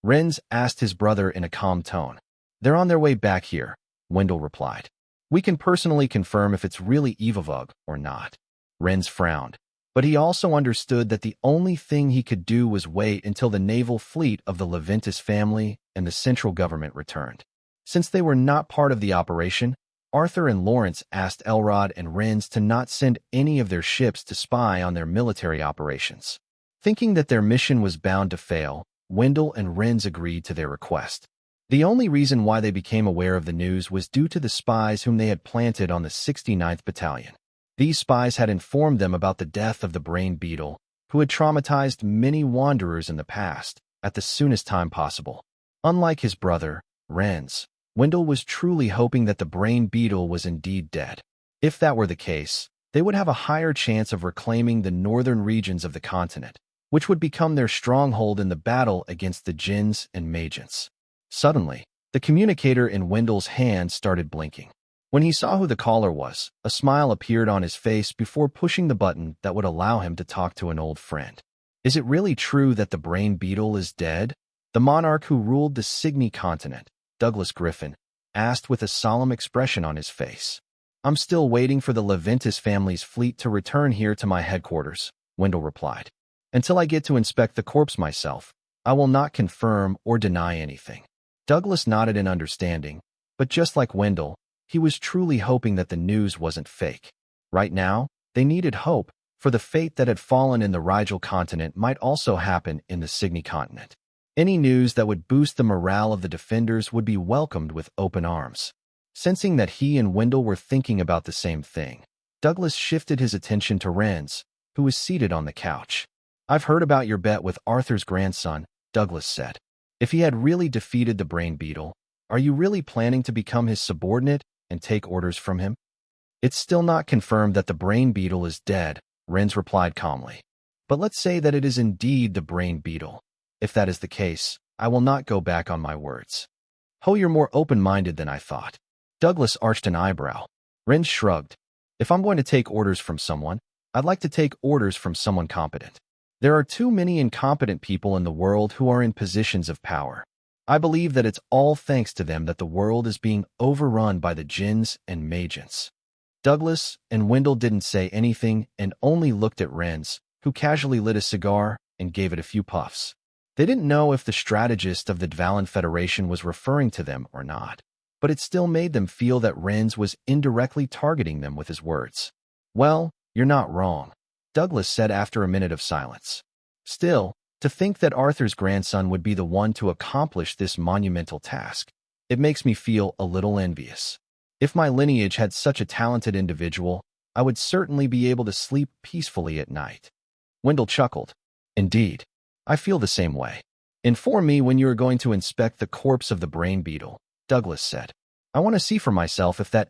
Renz asked his brother in a calm tone. "They're on their way back here," Wendell replied. "We can personally confirm if it's really Evavug or not." Renz frowned, but he also understood that the only thing he could do was wait until the naval fleet of the Leventis family and the central government returned. Since they were not part of the operation, Arthur and Lawrence asked Elrod and Renz to not send any of their ships to spy on their military operations. Thinking that their mission was bound to fail, Wendell and Renz agreed to their request. The only reason why they became aware of the news was due to the spies whom they had planted on the 69th Battalion. These spies had informed them about the death of the brain beetle, who had traumatized many wanderers in the past, at the soonest time possible. Unlike his brother, Renz, Wendell was truly hoping that the brain beetle was indeed dead. If that were the case, they would have a higher chance of reclaiming the northern regions of the continent, which would become their stronghold in the battle against the Djinns and Magians. Suddenly, the communicator in Wendell's hand started blinking. When he saw who the caller was, a smile appeared on his face before pushing the button that would allow him to talk to an old friend. "Is it really true that the brain beetle is dead?" The monarch who ruled the Signy continent, Douglas Griffin, asked with a solemn expression on his face. "I'm still waiting for the Leventis family's fleet to return here to my headquarters," Wendell replied. "Until I get to inspect the corpse myself, I will not confirm or deny anything." Douglas nodded in understanding, but just like Wendell, he was truly hoping that the news wasn't fake. Right now, they needed hope, for the fate that had fallen in the Rigel continent might also happen in the Signy continent. Any news that would boost the morale of the defenders would be welcomed with open arms. Sensing that he and Wendell were thinking about the same thing, Douglas shifted his attention to Renz, who was seated on the couch. "I've heard about your bet with Arthur's grandson," Douglas said. "If he had really defeated the brain beetle, are you really planning to become his subordinate and take orders from him?" "It's still not confirmed that the brain beetle is dead," Renz replied calmly. "But let's say that it is indeed the brain beetle. If that is the case, I will not go back on my words." "Oh, you're more open-minded than I thought." Douglas arched an eyebrow. Renz shrugged. "If I'm going to take orders from someone, I'd like to take orders from someone competent. There are too many incompetent people in the world who are in positions of power. I believe that it's all thanks to them that the world is being overrun by the Djinns and Magians." Douglas and Wendell didn't say anything and only looked at Renz, who casually lit a cigar and gave it a few puffs. They didn't know if the strategist of the Xylen Federation was referring to them or not, but it still made them feel that Renz was indirectly targeting them with his words. "Well, you're not wrong," Douglas said after a minute of silence. "Still, To think that Arthur's grandson would be the one to accomplish this monumental task, it makes me feel a little envious. If my lineage had such a talented individual, I would certainly be able to sleep peacefully at night. Wendell chuckled. Indeed, I feel the same way. Inform me when you are going to inspect the corpse of the brain beetle, Douglas said. I want to see for myself if that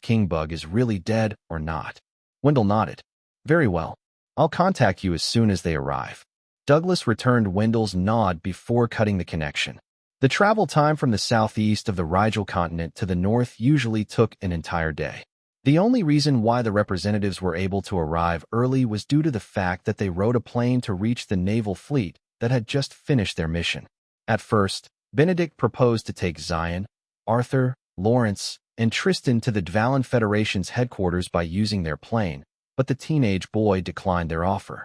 King bug is really dead or not. Wendell nodded. Very well. I'll contact you as soon as they arrive. Douglas returned Wendell's nod before cutting the connection. The travel time from the southeast of the Rigel continent to the north usually took an entire day. The only reason why the representatives were able to arrive early was due to the fact that they rode a plane to reach the naval fleet that had just finished their mission. At first, Benedict proposed to take Xylen, Arthur, Lawrence, and Tristan to the Xylen Federation's headquarters by using their plane, but the teenage boy declined their offer.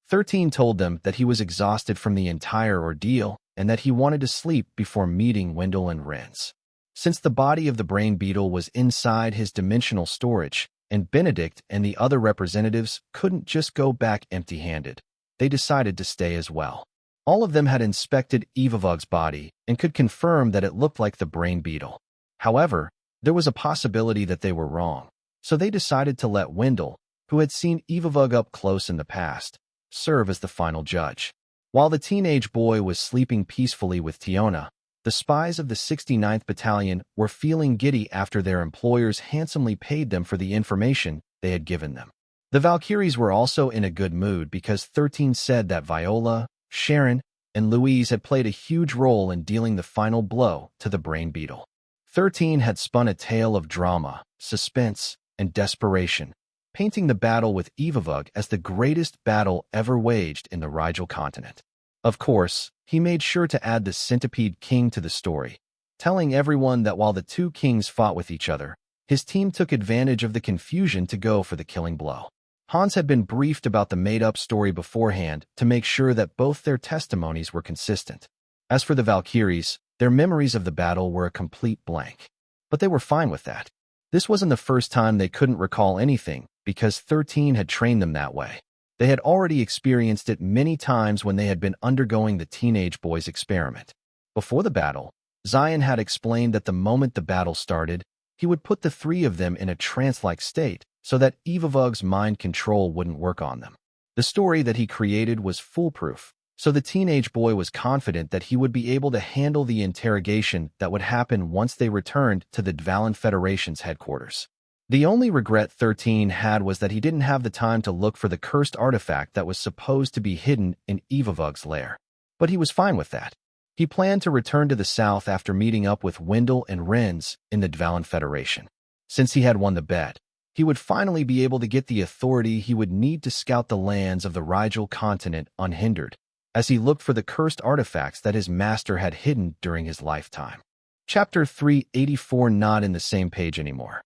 13 told them that he was exhausted from the entire ordeal and that he wanted to sleep before meeting Wendell and Renz. Since the body of the brain beetle was inside his dimensional storage, and Benedict and the other representatives couldn't just go back empty-handed, they decided to stay as well. All of them had inspected Evavug's body and could confirm that it looked like the brain beetle. However, there was a possibility that they were wrong, so they decided to let Wendell, who had seen Evavug up close in the past, serve as the final judge. While the teenage boy was sleeping peacefully with Tiona, the spies of the 69th Battalion were feeling giddy after their employers handsomely paid them for the information they had given them. The Valkyries were also in a good mood because 13 said that Viola, Sharon, and Louise had played a huge role in dealing the final blow to the brain beetle. 13 had spun a tale of drama, suspense, and desperation, painting the battle with Evavug as the greatest battle ever waged in the Rigel continent. Of course, he made sure to add the Centipede King to the story, telling everyone that while the two kings fought with each other, his team took advantage of the confusion to go for the killing blow. Hans had been briefed about the made-up story beforehand to make sure that both their testimonies were consistent. As for the Valkyries, their memories of the battle were a complete blank. But they were fine with that. This wasn't the first time they couldn't recall anything, because 13 had trained them that way. They had already experienced it many times when they had been undergoing the teenage boy's experiment. Before the battle, Xylen had explained that the moment the battle started, he would put the three of them in a trance-like state so that Evavug's mind control wouldn't work on them. The story that he created was foolproof, so the teenage boy was confident that he would be able to handle the interrogation that would happen once they returned to the Xylen Federation's headquarters. The only regret 13 had was that he didn't have the time to look for the cursed artifact that was supposed to be hidden in Evavug's lair. But he was fine with that. He planned to return to the south after meeting up with Wendell and Renz in the Xylen Federation. Since he had won the bet, he would finally be able to get the authority he would need to scout the lands of the Rigel continent unhindered, as he looked for the cursed artifacts that his master had hidden during his lifetime. Chapter 384. Not in the same page anymore.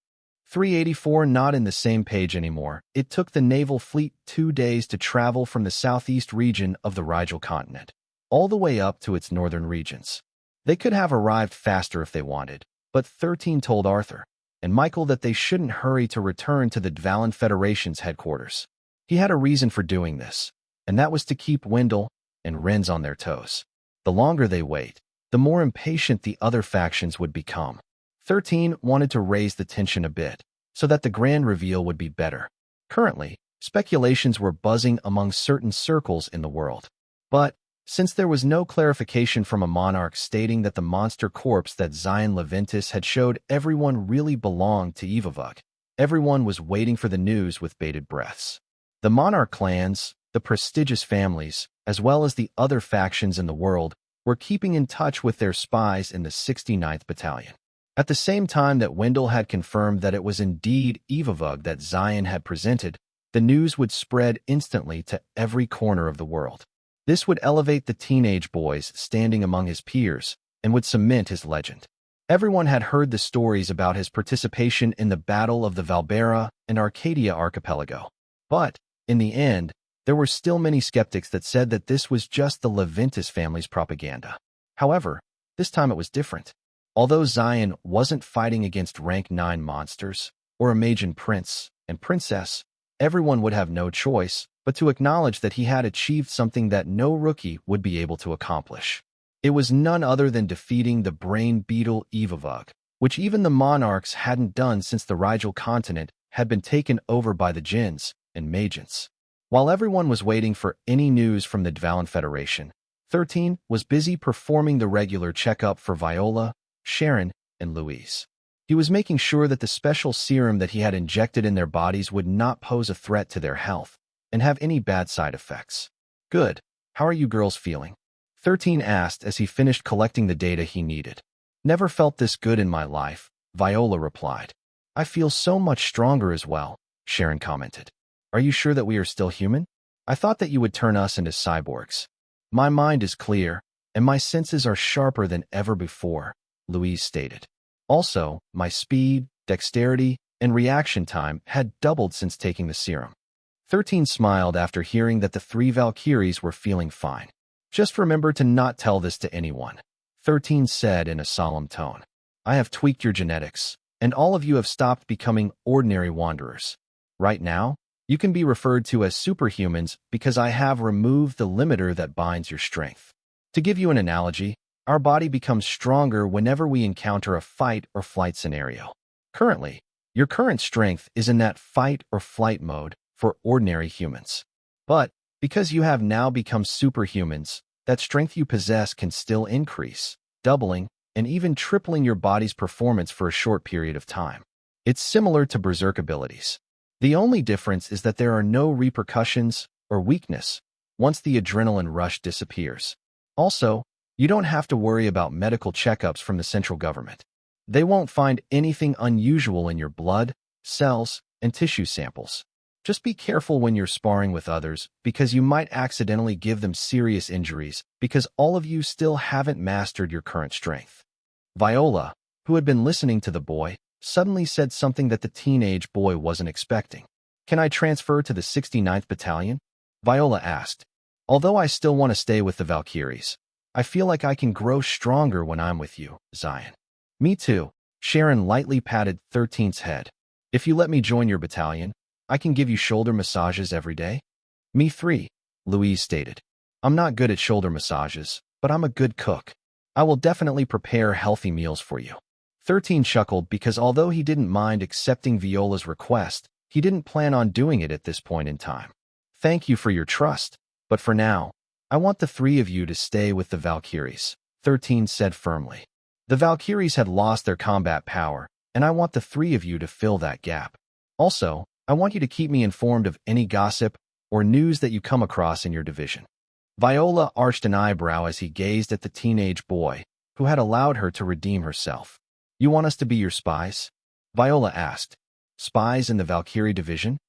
384. Not in the same page anymore. It took the naval fleet 2 days to travel from the southeast region of the Rigel continent, all the way up to its northern regions. They could have arrived faster if they wanted, but 13 told Arthur and Michael that they shouldn't hurry to return to the Xylen Federation's headquarters. He had a reason for doing this, and that was to keep Wendell and Renz on their toes. The longer they wait, the more impatient the other factions would become. 13 wanted to raise the tension a bit, so that the grand reveal would be better. Currently, speculations were buzzing among certain circles in the world. But, since there was no clarification from a monarch stating that the monster corpse that Xylen Leventis had showed everyone really belonged to Evavug, everyone was waiting for the news with bated breaths. The monarch clans, the prestigious families, as well as the other factions in the world, were keeping in touch with their spies in the 69th Battalion. At the same time that Wendell had confirmed that it was indeed Evavug that Xylen had presented, the news would spread instantly to every corner of the world. This would elevate the teenage boys standing among his peers and would cement his legend. Everyone had heard the stories about his participation in the Battle of the Valbera and Arcadia archipelago. But, in the end, there were still many skeptics that said that this was just the Leventis family's propaganda. However, this time it was different. Although Xylen wasn't fighting against rank 9 monsters, or a Magian prince and princess, everyone would have no choice but to acknowledge that he had achieved something that no rookie would be able to accomplish. It was none other than defeating the brain beetle Evavug, which even the monarchs hadn't done since the Rigel continent had been taken over by the Jinns and Magians. While everyone was waiting for any news from the Dvalin Federation, 13 was busy performing the regular checkup for Viola, Sharon, and Louise. He was making sure that the special serum that he had injected in their bodies would not pose a threat to their health and have any bad side effects. Good. How are you girls feeling? 13 asked as he finished collecting the data he needed. Never felt this good in my life, Viola replied. I feel so much stronger as well, Sharon commented. Are you sure that we are still human? I thought that you would turn us into cyborgs. My mind is clear, and my senses are sharper than ever before, Louise stated. Also, my speed, dexterity, and reaction time had doubled since taking the serum. 13 smiled after hearing that the three Valkyries were feeling fine. Just remember to not tell this to anyone, 13 said in a solemn tone. I have tweaked your genetics, and all of you have stopped becoming ordinary wanderers. Right now, you can be referred to as superhumans because I have removed the limiter that binds your strength. To give you an analogy, our body becomes stronger whenever we encounter a fight or flight scenario. Currently, your current strength is in that fight or flight mode for ordinary humans. But because you have now become superhumans, that strength you possess can still increase, doubling, and even tripling your body's performance for a short period of time. It's similar to berserk abilities. The only difference is that there are no repercussions or weakness once the adrenaline rush disappears. Also, you don't have to worry about medical checkups from the central government. They won't find anything unusual in your blood, cells, and tissue samples. Just be careful when you're sparring with others because you might accidentally give them serious injuries because all of you still haven't mastered your current strength. Viola, who had been listening to the boy, suddenly said something that the teenage boy wasn't expecting. Can I transfer to the 69th Battalion? Viola asked. Although I still want to stay with the Valkyries, I feel like I can grow stronger when I'm with you, Xylen. Me too. Sharon lightly patted 13's head. If you let me join your battalion, I can give you shoulder massages every day. Me three, Louise stated. I'm not good at shoulder massages, but I'm a good cook. I will definitely prepare healthy meals for you. 13 chuckled because although he didn't mind accepting Viola's request, he didn't plan on doing it at this point in time. Thank you for your trust, but for now, I want the three of you to stay with the Valkyries, 13 said firmly. The Valkyries had lost their combat power, and I want the three of you to fill that gap. Also, I want you to keep me informed of any gossip or news that you come across in your division. Viola arched an eyebrow as he gazed at the teenage boy, who had allowed her to redeem herself. You want us to be your spies? Viola asked. Spies in the Valkyrie division?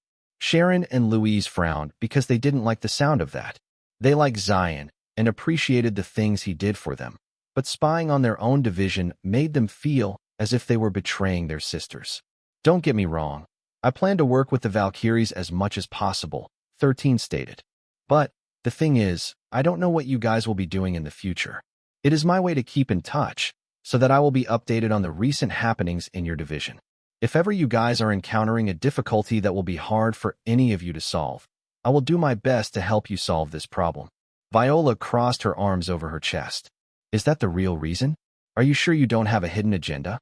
Sharon and Louise frowned because they didn't like the sound of that. They liked Xylen and appreciated the things he did for them, but spying on their own division made them feel as if they were betraying their sisters. Don't get me wrong. I plan to work with the Valkyries as much as possible, 13 stated. But the thing is, I don't know what you guys will be doing in the future. It is my way to keep in touch, so that I will be updated on the recent happenings in your division. If ever you guys are encountering a difficulty that will be hard for any of you to solve, I will do my best to help you solve this problem. Viola crossed her arms over her chest. Is that the real reason? Are you sure you don't have a hidden agenda?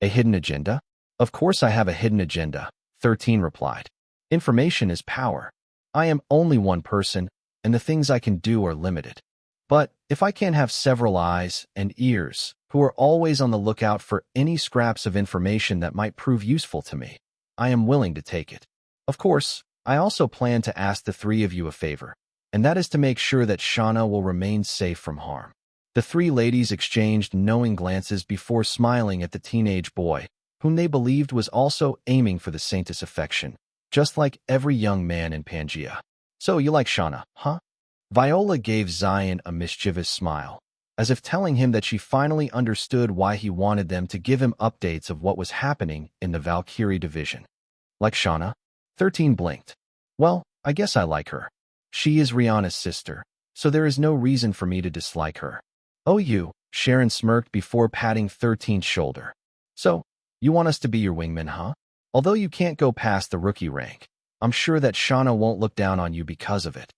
A hidden agenda? Of course I have a hidden agenda, 13 replied. Information is power. I am only one person, and the things I can do are limited. But if I can have several eyes and ears who are always on the lookout for any scraps of information that might prove useful to me, I am willing to take it. Of course, I also plan to ask the three of you a favor, and that is to make sure that Shauna will remain safe from harm. The three ladies exchanged knowing glances before smiling at the teenage boy, whom they believed was also aiming for the Saintess affection, just like every young man in Pangea. So you like Shauna, huh? Viola gave Xylen a mischievous smile, as if telling him that she finally understood why he wanted them to give him updates of what was happening in the Valkyrie division. Like Shauna? 13 blinked. Well, I guess I like her. She is Rihanna's sister, so there is no reason for me to dislike her. Oh you, Sharon smirked before patting 13's shoulder. So, you want us to be your wingmen, huh? Although you can't go past the rookie rank, I'm sure that Shauna won't look down on you because of it.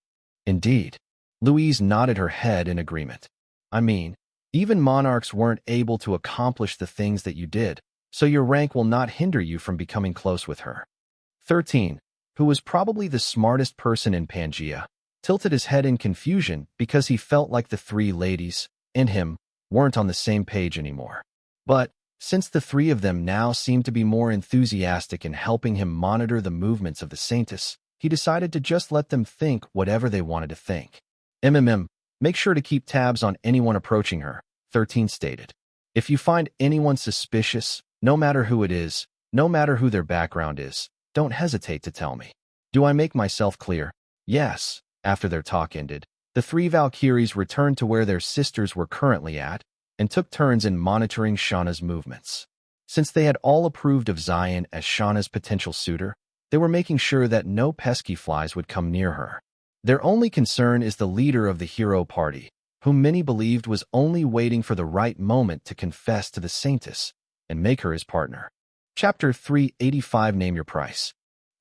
Indeed. Louise nodded her head in agreement. I mean, even monarchs weren't able to accomplish the things that you did, so your rank will not hinder you from becoming close with her. 13, who was probably the smartest person in Pangaea, tilted his head in confusion because he felt like the three ladies, and him, weren't on the same page anymore. But, since the three of them now seemed to be more enthusiastic in helping him monitor the movements of the Saintess, he decided to just let them think whatever they wanted to think. Make sure to keep tabs on anyone approaching her, 13 stated. If you find anyone suspicious, no matter who it is, no matter who their background is, don't hesitate to tell me. Do I make myself clear? Yes. After their talk ended, the three Valkyries returned to where their sisters were currently at and took turns in monitoring Shauna's movements. Since they had all approved of Xylen as Shauna's potential suitor, they were making sure that no pesky flies would come near her. Their only concern is the leader of the hero party, whom many believed was only waiting for the right moment to confess to the Saintess and make her his partner. Chapter 385 Name Your Price.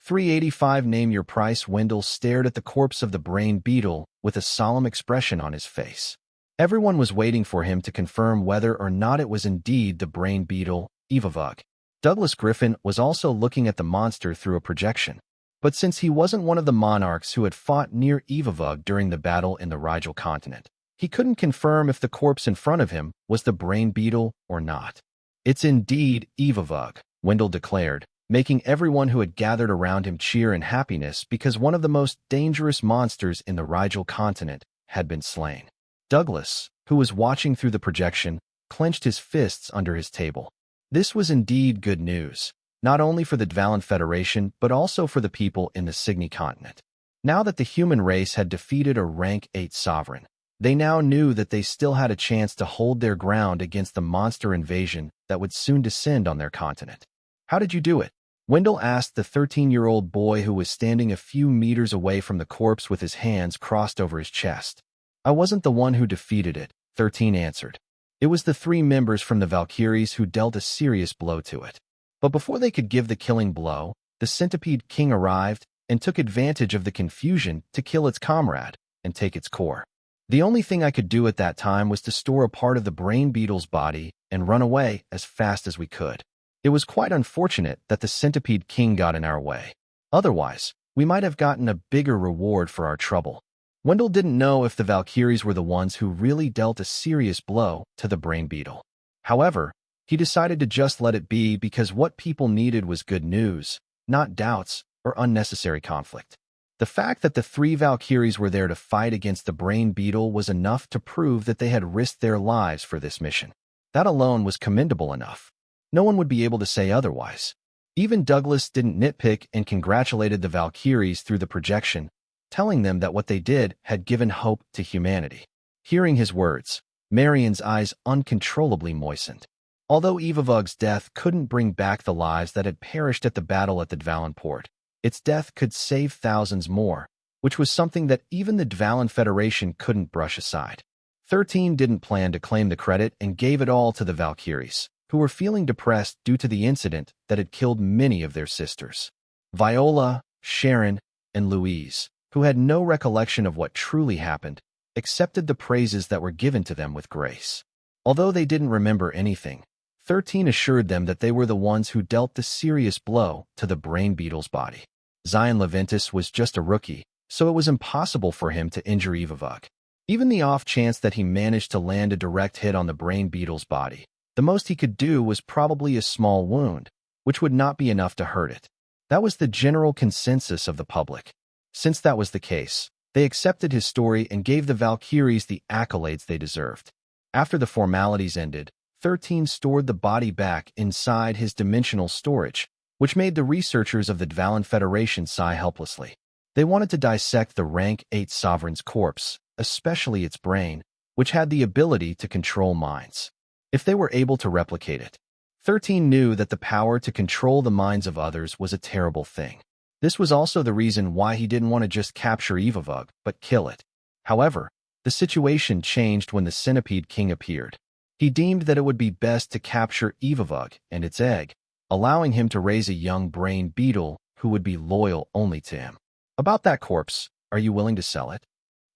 385 Name Your Price. Wendell stared at the corpse of the brain beetle with a solemn expression on his face. Everyone was waiting for him to confirm whether or not it was indeed the brain beetle, Evavug. Douglas Griffin was also looking at the monster through a projection. But since he wasn't one of the monarchs who had fought near Evavug during the battle in the Rigel continent, he couldn't confirm if the corpse in front of him was the brain beetle or not. It's indeed Evavug, Wendell declared, making everyone who had gathered around him cheer in happiness because one of the most dangerous monsters in the Rigel continent had been slain. Douglas, who was watching through the projection, clenched his fists under his table. This was indeed good news, not only for the Dvalin Federation but also for the people in the Signy continent. Now that the human race had defeated a rank 8 sovereign, they now knew that they still had a chance to hold their ground against the monster invasion that would soon descend on their continent. How did you do it? Wendell asked the 13-year-old boy who was standing a few meters away from the corpse with his hands crossed over his chest. I wasn't the one who defeated it, 13 answered. It was the three members from the Valkyries who dealt a serious blow to it. But before they could give the killing blow, the Centipede King arrived and took advantage of the confusion to kill its comrade and take its core. The only thing I could do at that time was to store a part of the brain beetle's body and run away as fast as we could. It was quite unfortunate that the Centipede King got in our way. Otherwise, we might have gotten a bigger reward for our trouble. Wendell didn't know if the Valkyries were the ones who really dealt a serious blow to the brain beetle. However, he decided to just let it be because what people needed was good news, not doubts or unnecessary conflict. The fact that the three Valkyries were there to fight against the brain beetle was enough to prove that they had risked their lives for this mission. That alone was commendable enough. No one would be able to say otherwise. Even Douglas didn't nitpick and congratulated the Valkyries through the projection, telling them that what they did had given hope to humanity. Hearing his words, Marion's eyes uncontrollably moistened. Although Evavug's death couldn't bring back the lives that had perished at the battle at the Dvalin port, its death could save thousands more, which was something that even the Dvalin Federation couldn't brush aside. 13 didn't plan to claim the credit and gave it all to the Valkyries, who were feeling depressed due to the incident that had killed many of their sisters. Viola, Sharon, and Louise, who had no recollection of what truly happened, accepted the praises that were given to them with grace. Although they didn't remember anything, 13 assured them that they were the ones who dealt the serious blow to the brain beetle's body. Xylen Leventus was just a rookie, so it was impossible for him to injure Evavug. Even the off chance that he managed to land a direct hit on the brain beetle's body, the most he could do was probably a small wound, which would not be enough to hurt it. That was the general consensus of the public. Since that was the case, they accepted his story and gave the Valkyries the accolades they deserved. After the formalities ended, 13 stored the body back inside his dimensional storage, which made the researchers of the Dvalin Federation sigh helplessly. They wanted to dissect the rank 8 sovereign's corpse, especially its brain, which had the ability to control minds. If they were able to replicate it, 13 knew that the power to control the minds of others was a terrible thing. This was also the reason why he didn't want to just capture Evavug, but kill it. However, the situation changed when the Centipede King appeared. He deemed that it would be best to capture Evavug and its egg, allowing him to raise a young brain beetle who would be loyal only to him. About that corpse, are you willing to sell it?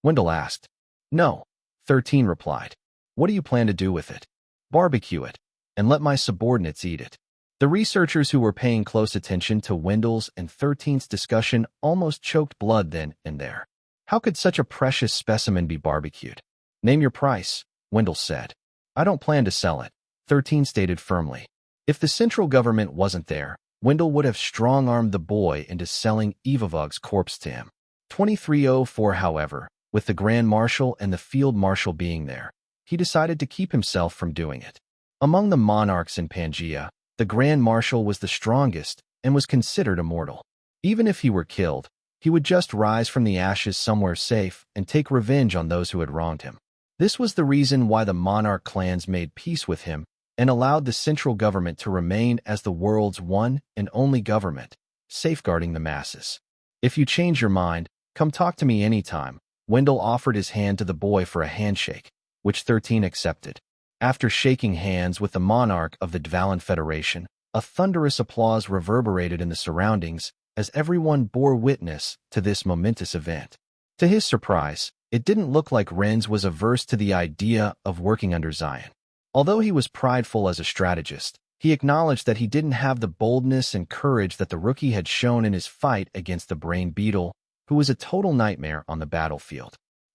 Wendell asked. No, 13 replied. What do you plan to do with it? Barbecue it, and let my subordinates eat it. The researchers who were paying close attention to Wendell's and 13's discussion almost choked blood then and there. How could such a precious specimen be barbecued? Name your price, Wendell said. I don't plan to sell it, 13 stated firmly. If the central government wasn't there, Wendell would have strong-armed the boy into selling Evavug's corpse to him. 2304, however, with the Grand Marshal and the Field Marshal being there, he decided to keep himself from doing it. Among the monarchs in Pangaea, the Grand Marshal was the strongest and was considered immortal. Even if he were killed, he would just rise from the ashes somewhere safe and take revenge on those who had wronged him. This was the reason why the monarch clans made peace with him and allowed the central government to remain as the world's one and only government, safeguarding the masses. If you change your mind, come talk to me anytime. Wendell offered his hand to the boy for a handshake, which 13 accepted. After shaking hands with the monarch of the Xylen Federation, a thunderous applause reverberated in the surroundings as everyone bore witness to this momentous event. To his surprise, it didn't look like Renz was averse to the idea of working under Xylen. Although he was prideful as a strategist, he acknowledged that he didn't have the boldness and courage that the rookie had shown in his fight against the brain beetle, who was a total nightmare on the battlefield.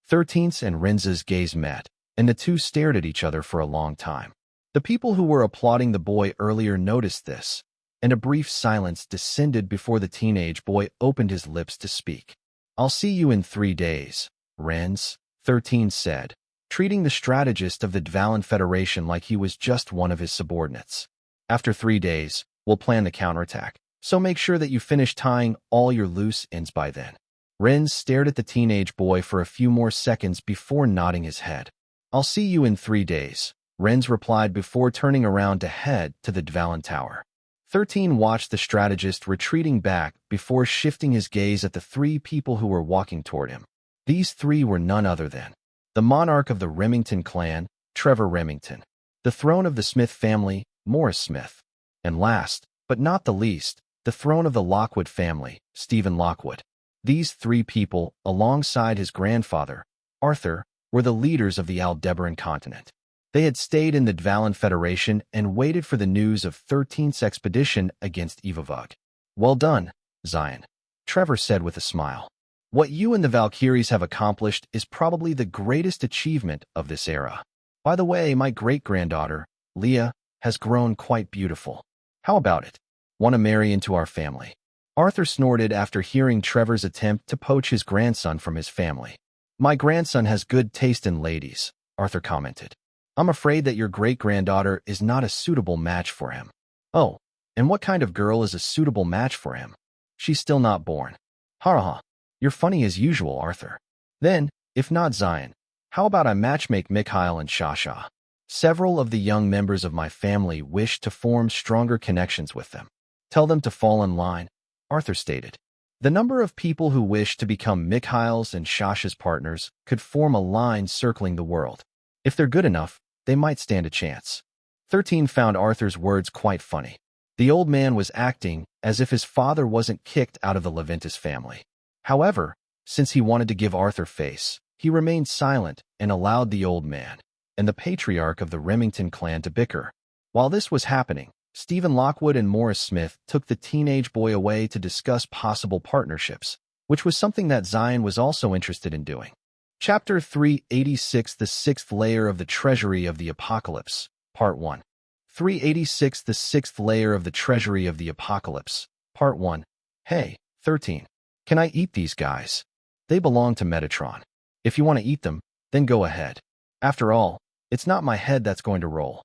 13's and Renz's gaze met, and the two stared at each other for a long time. The people who were applauding the boy earlier noticed this, and a brief silence descended before the teenage boy opened his lips to speak. I'll see you in 3 days, Renz, 13 said, treating the strategist of the Xylen Federation like he was just one of his subordinates. After 3 days, we'll plan the counterattack, so make sure that you finish tying all your loose ends by then. Renz stared at the teenage boy for a few more seconds before nodding his head. I'll see you in 3 days, Renz replied before turning around to head to the Xylen Tower. 13 watched the strategist retreating back before shifting his gaze at the 3 people who were walking toward him. These 3 were none other than the monarch of the Remington clan, Trevor Remington, the throne of the Smith family, Morris Smith, and last, but not the least, the throne of the Lockwood family, Stephen Lockwood. These 3 people, alongside his grandfather, Arthur, were the leaders of the Aldebaran continent. They had stayed in the Xylen Federation and waited for the news of 13's expedition against Evavug. Well done, Xylen, Trevor said with a smile. What you and the Valkyries have accomplished is probably the greatest achievement of this era. By the way, my great-granddaughter, Leah, has grown quite beautiful. How about it? Want to marry into our family? Arthur snorted after hearing Trevor's attempt to poach his grandson from his family. My grandson has good taste in ladies, Arthur commented. I'm afraid that your great-granddaughter is not a suitable match for him. Oh, and what kind of girl is a suitable match for him? She's still not born. Ha. You're funny as usual, Arthur. Then, if not Xylen, how about I matchmake Mikhail and Shasha? Several of the young members of my family wish to form stronger connections with them. Tell them to fall in line, Arthur stated. The number of people who wish to become Mikhail's and Shasha's partners could form a line circling the world. If they're good enough, they might stand a chance. 13 found Arthur's words quite funny. The old man was acting as if his father wasn't kicked out of the Leventis family. However, since he wanted to give Arthur face, he remained silent and allowed the old man and the patriarch of the Remington clan to bicker. While this was happening, Stephen Lockwood and Morris Smith took the teenage boy away to discuss possible partnerships, which was something that Xylen was also interested in doing. Chapter 386, The Sixth Layer of the Treasury of the Apocalypse, Part 1. 386, The Sixth Layer of the Treasury of the Apocalypse, Part 1. Hey, 13. Can I eat these guys? They belong to Metatron. If you want to eat them, then go ahead. After all, it's not my head that's going to roll.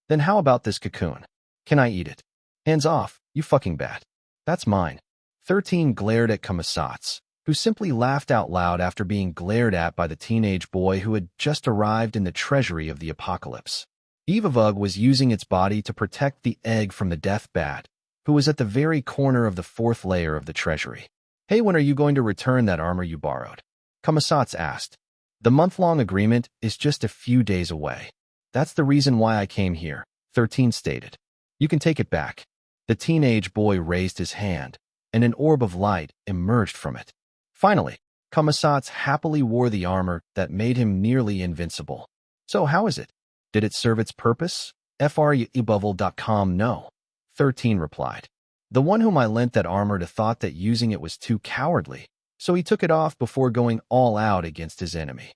Then how about this cocoon? Can I eat it? Hands off, you fucking bat. That's mine. 13 glared at Kamasats, who simply laughed out loud after being glared at by the teenage boy who had just arrived in the treasury of the apocalypse. Evavug was using its body to protect the egg from the death bat, who was at the very corner of the 4th layer of the treasury. Hey, when are you going to return that armor you borrowed? Kamasats asked. The month-long agreement is just a few days away. That's the reason why I came here, 13 stated. You can take it back. The teenage boy raised his hand, and an orb of light emerged from it. Finally, Kamisats happily wore the armor that made him nearly invincible. So how is it? Did it serve its purpose? FREBubble.com No. 13 replied. The one whom I lent that armor to thought that using it was too cowardly, so he took it off before going all out against his enemy.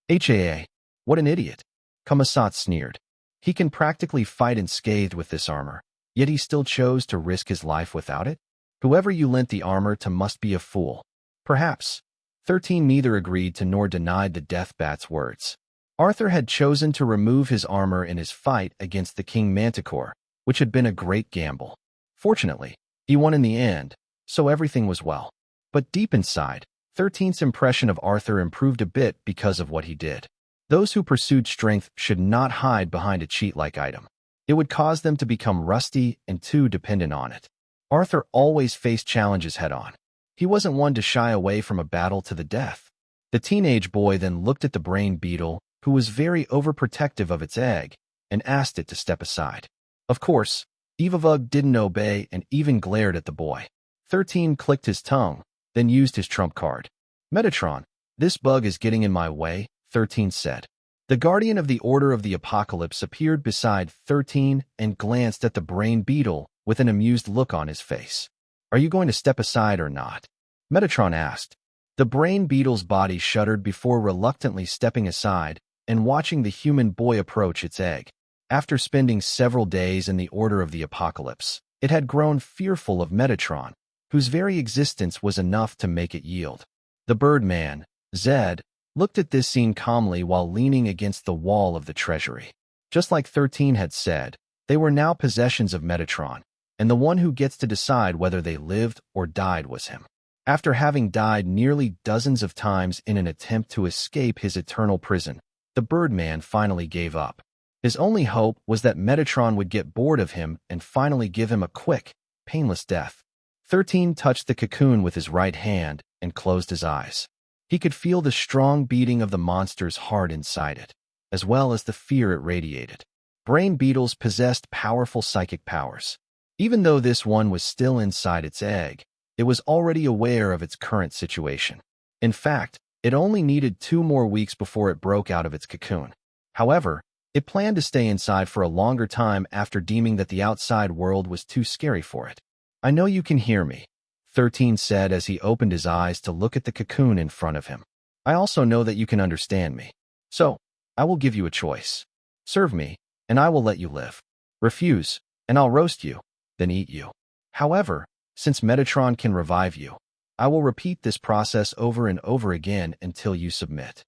HAA, what an idiot. Kamisats sneered. He can practically fight unscathed with this armor, yet he still chose to risk his life without it? Whoever you lent the armor to must be a fool. Perhaps. 13 neither agreed to nor denied the Deathbat's words. Arthur had chosen to remove his armor in his fight against the King Manticore, which had been a great gamble. Fortunately, he won in the end, so everything was well. But deep inside, 13's impression of Arthur improved a bit because of what he did. Those who pursued strength should not hide behind a cheat-like item. It would cause them to become rusty and too dependent on it. Arthur always faced challenges head-on. He wasn't one to shy away from a battle to the death. The teenage boy then looked at the brain beetle, who was very overprotective of its egg, and asked it to step aside. Of course, Evavug didn't obey and even glared at the boy. 13 clicked his tongue, then used his trump card. Metatron, this bug is getting in my way, 13 said. The guardian of the Order of the Apocalypse appeared beside 13 and glanced at the brain beetle with an amused look on his face. Are you going to step aside or not? Metatron asked. The brain beetle's body shuddered before reluctantly stepping aside and watching the human boy approach its egg. After spending several days in the Order of the Apocalypse, it had grown fearful of Metatron, whose very existence was enough to make it yield. The Birdman, Zed, looked at this scene calmly while leaning against the wall of the treasury. Just like 13 had said, they were now possessions of Metatron, and the one who gets to decide whether they lived or died was him. After having died nearly dozens of times in an attempt to escape his eternal prison, the Birdman finally gave up. His only hope was that Metatron would get bored of him and finally give him a quick, painless death. 13 touched the cocoon with his right hand and closed his eyes. He could feel the strong beating of the monster's heart inside it, as well as the fear it radiated. Brain beetles possessed powerful psychic powers. Even though this one was still inside its egg, it was already aware of its current situation. In fact, it only needed 2 more weeks before it broke out of its cocoon. However, it planned to stay inside for a longer time after deeming that the outside world was too scary for it. I know you can hear me, 13 said as he opened his eyes to look at the cocoon in front of him. I also know that you can understand me. So, I will give you a choice. Serve me, and I will let you live. Refuse, and I'll roast you, then eat you. However, since Metatron can revive you, I will repeat this process over and over again until you submit.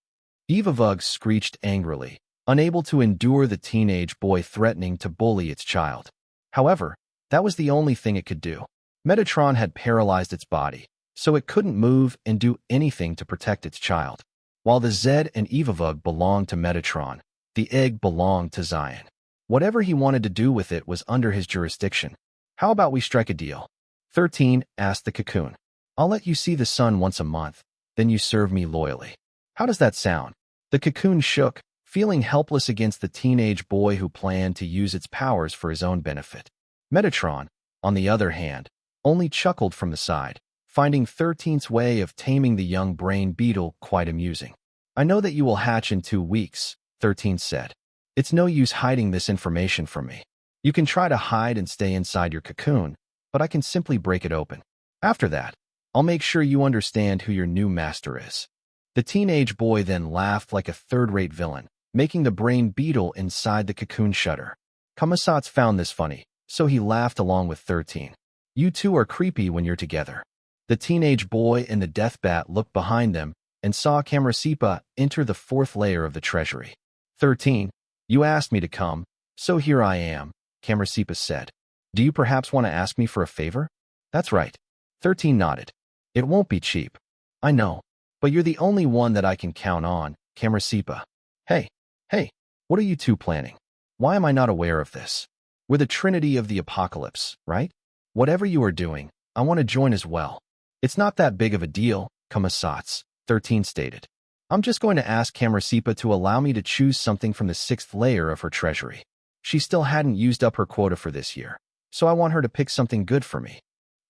Evavug screeched angrily, unable to endure the teenage boy threatening to bully its child. However, that was the only thing it could do. Metatron had paralyzed its body, so it couldn't move and do anything to protect its child. While the Zed and Evavug belonged to Metatron, the egg belonged to Xylen. Whatever he wanted to do with it was under his jurisdiction. How about we strike a deal? 13 asked the cocoon. I'll let you see the sun once a month, then you serve me loyally. How does that sound? The cocoon shook, feeling helpless against the teenage boy who planned to use its powers for his own benefit. Metatron, on the other hand, only chuckled from the side, finding 13's way of taming the young brain beetle quite amusing. I know that you will hatch in 2 weeks, 13 said. It's no use hiding this information from me. You can try to hide and stay inside your cocoon, but I can simply break it open. After that, I'll make sure you understand who your new master is. The teenage boy then laughed like a third-rate villain, making the brain beetle inside the cocoon shudder. Kamisats found this funny, so he laughed along with 13. You two are creepy when you're together. The teenage boy and the Deathbat looked behind them and saw Camarasipa enter the 4th layer of the treasury. 13. You asked me to come, so here I am, Camarasipa said. Do you perhaps want to ask me for a favor? That's right. 13 nodded. It won't be cheap. I know, but you're the only one that I can count on, Camarasipa. Hey, what are you two planning? Why am I not aware of this? We're the Trinity of the Apocalypse, right? Whatever you are doing, I want to join as well. It's not that big of a deal, Kamisats, 13 stated. I'm just going to ask Camarasipa to allow me to choose something from the 6th layer of her treasury. She still hadn't used up her quota for this year, so I want her to pick something good for me.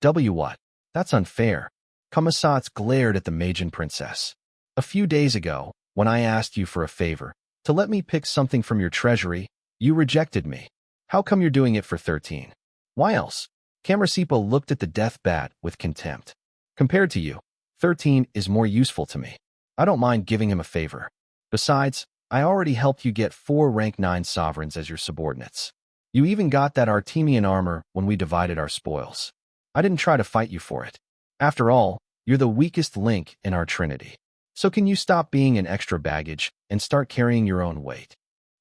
What? That's unfair. Kamasats glared at the Magian princess. A few days ago, when I asked you for a favor, to let me pick something from your treasury, you rejected me. How come you're doing it for 13? Why else? Camarasipa looked at the death bat with contempt. Compared to you, 13 is more useful to me. I don't mind giving him a favor. Besides, I already helped you get 4 rank 9 sovereigns as your subordinates. You even got that Artemian armor when we divided our spoils. I didn't try to fight you for it. After all, you're the weakest link in our trinity. So can you stop being an extra baggage and start carrying your own weight?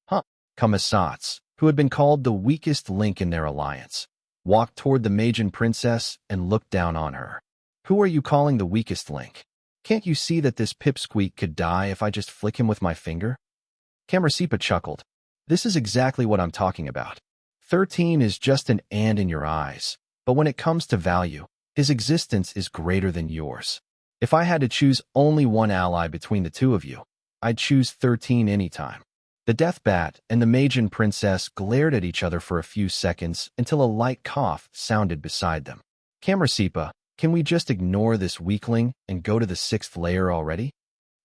Huh? Kamasats, who had been called the weakest link in their alliance, walked toward the Magian princess and looked down on her. Who are you calling the weakest link? Can't you see that this pipsqueak could die if I just flick him with my finger? Camarasipa chuckled. This is exactly what I'm talking about. 13 is just an ant in your eyes, but when it comes to value, his existence is greater than yours. If I had to choose only one ally between the two of you, I'd choose 13 anytime. The death bat and the Magian princess glared at each other for a few seconds until a light cough sounded beside them. Camarasipa, can we just ignore this weakling and go to the 6th layer already?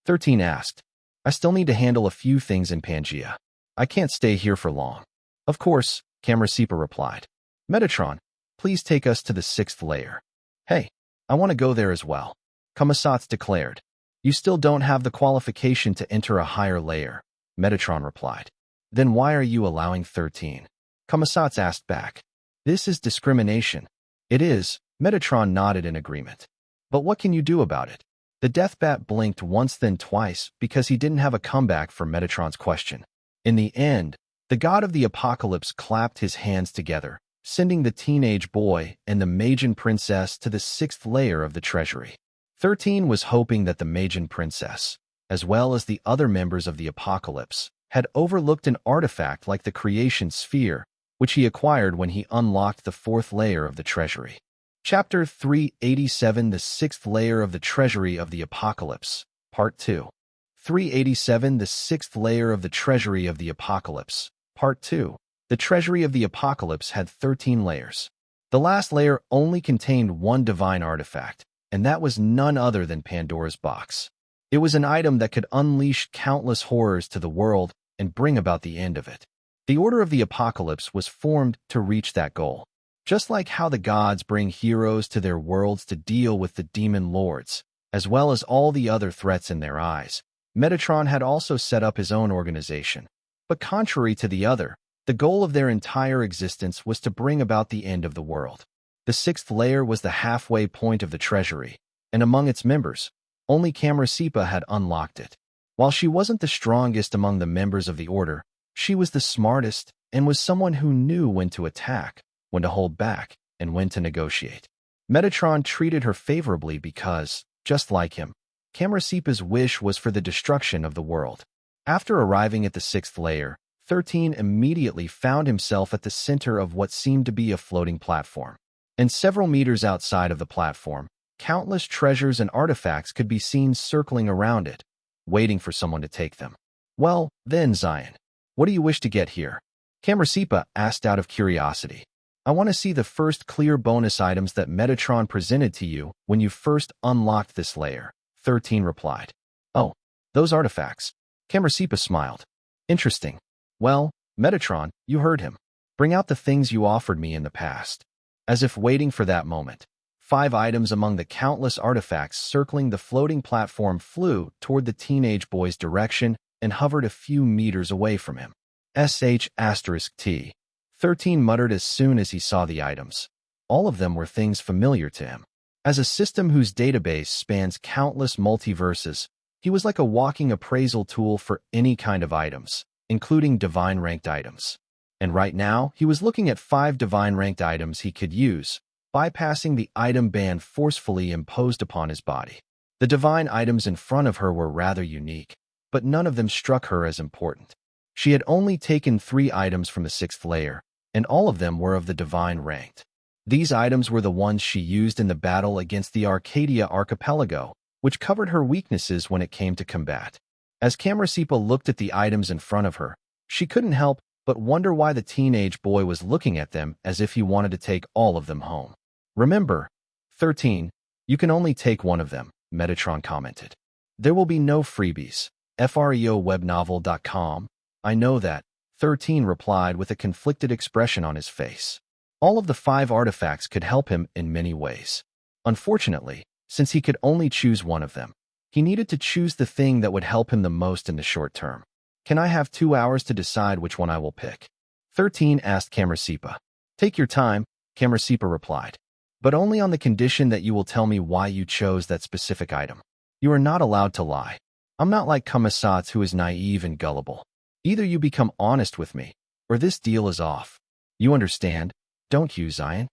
13 asked. I still need to handle a few things in Pangaea. I can't stay here for long. Of course, Camarasipa replied. Metatron, please take us to the 6th layer. Hey, I want to go there as well. Kamasats declared. You still don't have the qualification to enter a higher layer, Metatron replied. Then why are you allowing 13? Kamasats asked back. This is discrimination. It is, Metatron nodded in agreement. But what can you do about it? The deathbat blinked once then twice because he didn't have a comeback for Metatron's question. In the end, the god of the apocalypse clapped his hands together, sending the teenage boy and the Magian princess to the 6th layer of the treasury. 13 was hoping that the Magian princess, as well as the other members of the apocalypse, had overlooked an artifact like the creation sphere, which he acquired when he unlocked the 4th layer of the treasury. Chapter 387, the 6th layer of the treasury of the apocalypse, Part 2. 387, the 6th layer of the treasury of the apocalypse, Part 2. The treasury of the apocalypse had 13 layers. The last layer only contained one divine artifact, and that was none other than Pandora's box. It was an item that could unleash countless horrors to the world and bring about the end of it. The Order of the Apocalypse was formed to reach that goal. Just like how the gods bring heroes to their worlds to deal with the demon lords, as well as all the other threats in their eyes, Metatron had also set up his own organization. But contrary to the other, the goal of their entire existence was to bring about the end of the world. The 6th layer was the halfway point of the treasury, and among its members, only Camarasipa had unlocked it. While she wasn't the strongest among the members of the order, she was the smartest and was someone who knew when to attack, when to hold back, and when to negotiate. Metatron treated her favorably because, just like him, Camarasipa's wish was for the destruction of the world. After arriving at the 6th layer, 13 immediately found himself at the center of what seemed to be a floating platform. And several meters outside of the platform, countless treasures and artifacts could be seen circling around it, waiting for someone to take them. Well, then, Xylen, what do you wish to get here? Camarasipa asked out of curiosity. I want to see the first clear bonus items that Metatron presented to you when you first unlocked this layer, 13 replied. Oh, those artifacts. Camarasipa smiled. Interesting. Well, Metatron, you heard him. Bring out the things you offered me in the past. As if waiting for that moment, 5 items among the countless artifacts circling the floating platform flew toward the teenage boy's direction and hovered a few meters away from him. *T. 13 muttered as soon as he saw the items. All of them were things familiar to him. As a system whose database spans countless multiverses, he was like a walking appraisal tool for any kind of items, including divine-ranked items. And right now, he was looking at 5 divine-ranked items he could use, bypassing the item ban forcefully imposed upon his body. The divine items in front of her were rather unique, but none of them struck her as important. She had only taken 3 items from the 6th layer, and all of them were of the divine ranked. These items were the ones she used in the battle against the Arcadia archipelago, which covered her weaknesses when it came to combat. As Camarasipa looked at the items in front of her, she couldn't help but wonder why the teenage boy was looking at them as if he wanted to take all of them home. Remember, 13. You can only take one of them, Metatron commented. There will be no freebies. FREOWebnovel.com. I know that, 13 replied with a conflicted expression on his face. All of the 5 artifacts could help him in many ways. Unfortunately, since he could only choose one of them, he needed to choose the thing that would help him the most in the short term. Can I have 2 hours to decide which one I will pick? 13 asked Camersepa. Take your time, Camersepa replied. But only on the condition that you will tell me why you chose that specific item. You are not allowed to lie. I'm not like Kumasatsu, who is naive and gullible. Either you become honest with me, or this deal is off. You understand, don't you, Xylen?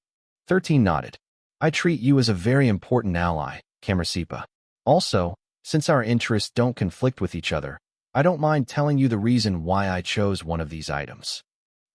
13 nodded. I treat you as a very important ally, Camersepa. Also, since our interests don't conflict with each other, I don't mind telling you the reason why I chose one of these items.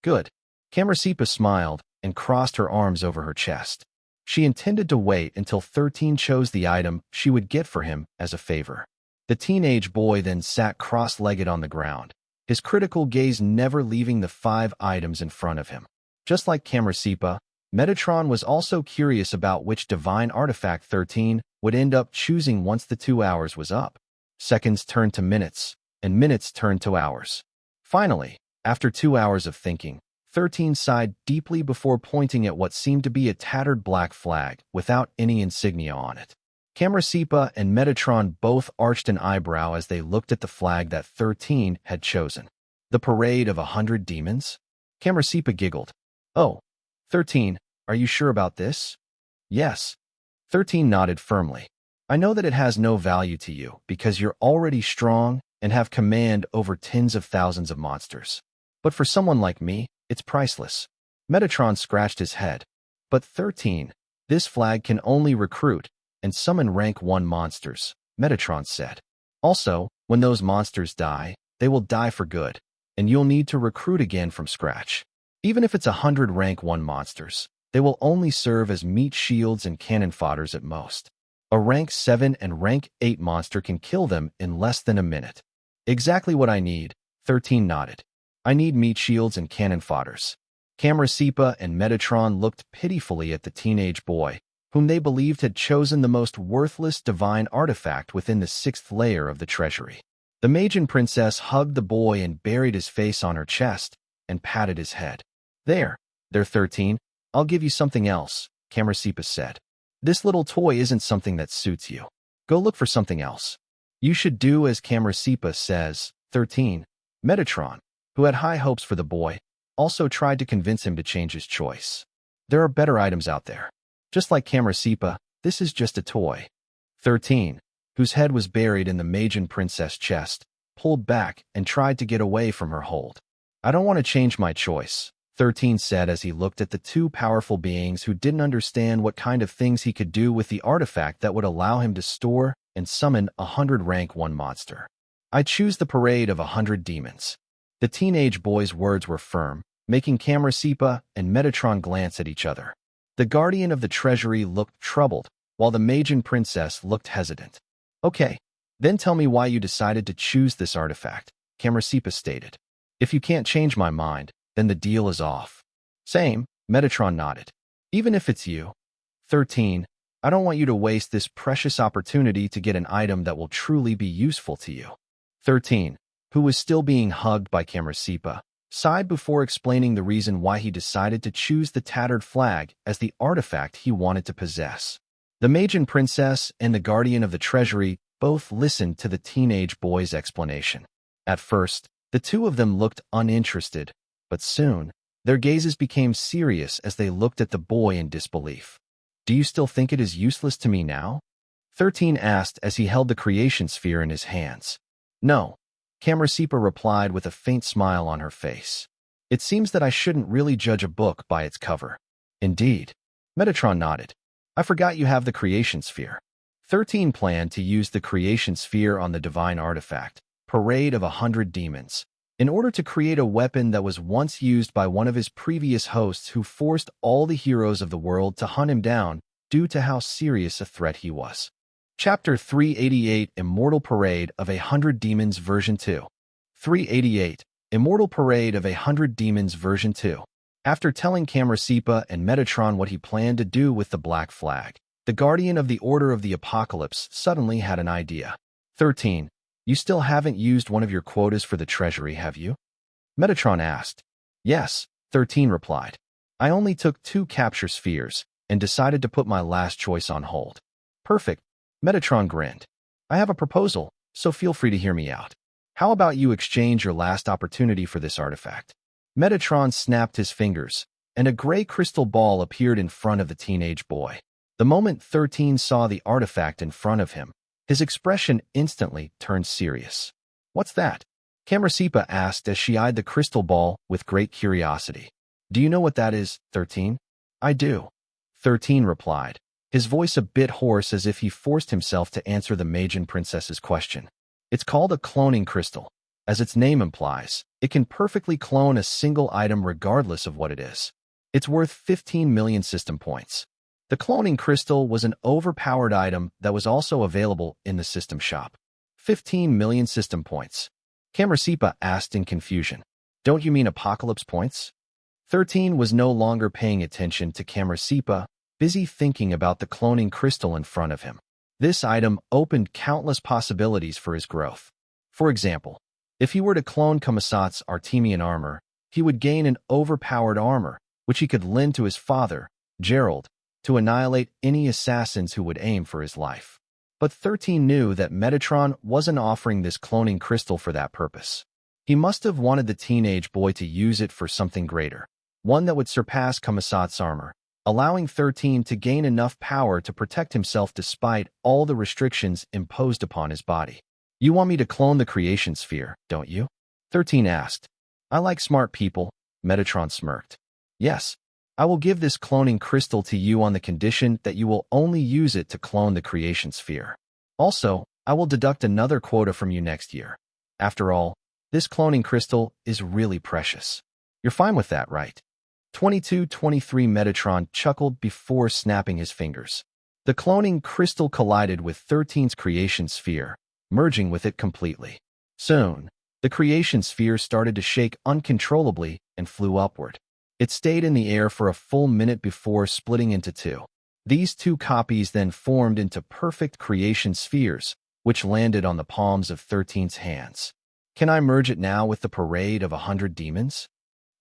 Good. Camersepa smiled and crossed her arms over her chest. She intended to wait until 13 chose the item she would get for him as a favor. The teenage boy then sat cross-legged on the ground, his critical gaze never leaving the 5 items in front of him. Just like Camersepa, Metatron was also curious about which divine artifact 13 would end up choosing once the 2 hours was up. Seconds turned to minutes, and minutes turned to hours. Finally, after 2 hours of thinking, 13 sighed deeply before pointing at what seemed to be a tattered black flag without any insignia on it. Camersepa and Metatron both arched an eyebrow as they looked at the flag that 13 had chosen. The Parade of 100 Demons? Camersepa giggled. Oh, 13, are you sure about this? Yes. 13 nodded firmly. I know that it has no value to you because you're already strong and have command over tens of thousands of monsters. But for someone like me, it's priceless. Metatron scratched his head. But 13, this flag can only recruit and summon rank 1 monsters, Metatron said. Also, when those monsters die, they will die for good, and you'll need to recruit again from scratch. Even if it's 100 rank 1 monsters, they will only serve as meat shields and cannon fodders at most. A rank 7 and rank 8 monster can kill them in less than a minute. Exactly what I need, 13 nodded. I need meat shields and cannon fodders. Camersepa and Metatron looked pitifully at the teenage boy, whom they believed had chosen the most worthless divine artifact within the 6th layer of the treasury. The Magian princess hugged the boy and buried his face on her chest and patted his head. There, 13, I'll give you something else, Camersepa said. This little toy isn't something that suits you. Go look for something else. You should do as Camersepa says, 13. Metatron, who had high hopes for the boy, also tried to convince him to change his choice. There are better items out there. Just like Camersepa, this is just a toy. 13, whose head was buried in the Magian princess chest, pulled back and tried to get away from her hold. I don't want to change my choice, 13 said as he looked at the 2 powerful beings who didn't understand what kind of things he could do with the artifact that would allow him to store and summon 100 rank 1 monster. I choose the Parade of 100 Demons. The teenage boy's words were firm, making Camersepa and Metatron glance at each other. The guardian of the treasury looked troubled, while the Magian princess looked hesitant. Okay, then tell me why you decided to choose this artifact, Camersepa stated. If you can't change my mind, then the deal is off. Same, Metatron nodded. Even if it's you. 13, I don't want you to waste this precious opportunity to get an item that will truly be useful to you. 13, who was still being hugged by Camersepa, sighed before explaining the reason why he decided to choose the tattered flag as the artifact he wanted to possess. The Magian princess and the guardian of the treasury both listened to the teenage boy's explanation. At first, the 2 of them looked uninterested, but soon, their gazes became serious as they looked at the boy in disbelief. Do you still think it is useless to me now? 13 asked as he held the creation sphere in his hands. No, Camersepa replied with a faint smile on her face. It seems that I shouldn't really judge a book by its cover. Indeed. Metatron nodded. I forgot you have the creation sphere. 13 planned to use the creation sphere on the divine artifact, Parade of 100 Demons, in order to create a weapon that was once used by one of his previous hosts who forced all the heroes of the world to hunt him down due to how serious a threat he was. Chapter 388 Immortal Parade of 100 Demons Version 2 388 Immortal Parade of 100 Demons Version 2 After telling Camersepa and Metatron what he planned to do with the black flag, The guardian of the Order of the Apocalypse suddenly had an idea. 13. You still haven't used one of your quotas for the treasury, have you? Metatron asked. Yes, 13 replied. I only took 2 capture spheres and decided to put my last choice on hold. Perfect, Metatron grinned. I have a proposal, so feel free to hear me out. How about you exchange your last opportunity for this artifact? Metatron snapped his fingers, and a gray crystal ball appeared in front of the teenage boy. The moment 13 saw the artifact in front of him, his expression instantly turned serious. What's that? Camerasipa asked as she eyed the crystal ball with great curiosity. Do you know what that is, 13? I do. 13 replied, his voice a bit hoarse as if he forced himself to answer the Magian princess's question. It's called a cloning crystal. As its name implies, it can perfectly clone a single item regardless of what it is. It's worth 15 million system points. The cloning crystal was an overpowered item that was also available in the system shop. 15 million system points. Camerasipa asked in confusion. Don't you mean apocalypse points? 13 was no longer paying attention to Camerasipa, busy thinking about the cloning crystal in front of him. This item opened countless possibilities for his growth. For example, if he were to clone Kamasat's Artemian armor, he would gain an overpowered armor, which he could lend to his father, Gerald, to annihilate any assassins who would aim for his life. But 13 knew that Metatron wasn't offering this cloning crystal for that purpose. He must have wanted the teenage boy to use it for something greater, one that would surpass Kamasat's armor, allowing 13 to gain enough power to protect himself despite all the restrictions imposed upon his body. You want me to clone the creation sphere, don't you? 13 asked. I like smart people, Metatron smirked. Yes, I will give this cloning crystal to you on the condition that you will only use it to clone the creation sphere. Also, I will deduct another quota from you next year. After all, this cloning crystal is really precious. You're fine with that, right? 22-23 Metatron chuckled before snapping his fingers. The cloning crystal collided with 13's creation sphere, merging with it completely. Soon, the creation sphere started to shake uncontrollably and flew upward. It stayed in the air for a full minute before splitting into 2. These 2 copies then formed into perfect creation spheres, which landed on the palms of 13's hands. Can I merge it now with the parade of 100 demons?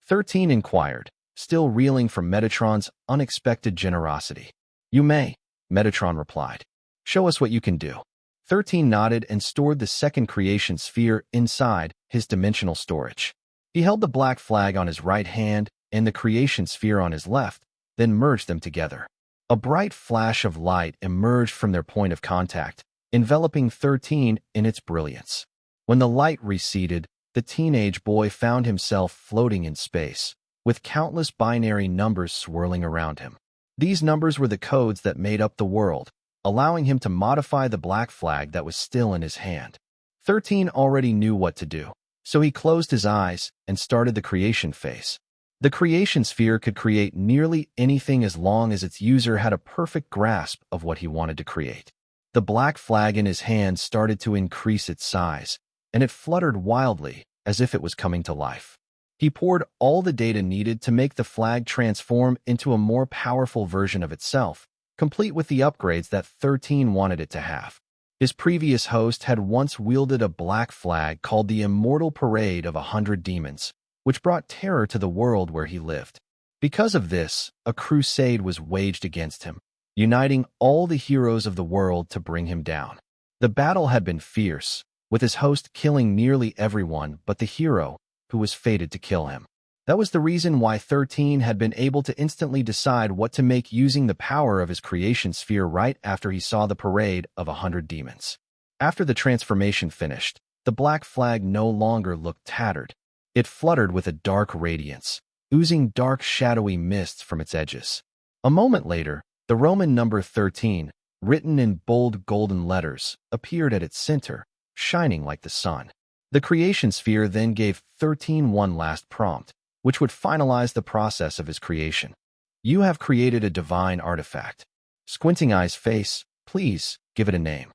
13 inquired, still reeling from Metatron's unexpected generosity. You may, Metatron replied. Show us what you can do. 13 nodded and stored the second creation sphere inside his dimensional storage. He held the black flag on his right hand and the creation sphere on his left, then merged them together. A bright flash of light emerged from their point of contact, enveloping 13 in its brilliance. When the light receded, the teenage boy found himself floating in space, with countless binary numbers swirling around him. These numbers were the codes that made up the world, allowing him to modify the black flag that was still in his hand. 13 already knew what to do, so he closed his eyes and started the creation phase. The creation sphere could create nearly anything as long as its user had a perfect grasp of what he wanted to create. The black flag in his hand started to increase its size, and it fluttered wildly as if it was coming to life. He poured all the data needed to make the flag transform into a more powerful version of itself, complete with the upgrades that 13 wanted it to have. His previous host had once wielded a black flag called the Immortal Parade of 100 Demons, which brought terror to the world where he lived. Because of this, a crusade was waged against him, uniting all the heroes of the world to bring him down. The battle had been fierce, with his host killing nearly everyone but the hero, who was fated to kill him. That was the reason why 13 had been able to instantly decide what to make using the power of his creation sphere right after he saw the parade of 100 demons. After the transformation finished, the black flag no longer looked tattered. It fluttered with a dark radiance, oozing dark shadowy mists from its edges. A moment later, the Roman number 13, written in bold golden letters, appeared at its center, shining like the sun. The creation sphere then gave 13 one last prompt, which would finalize the process of his creation. You have created a divine artifact. Squinting Eye's face, please give it a name.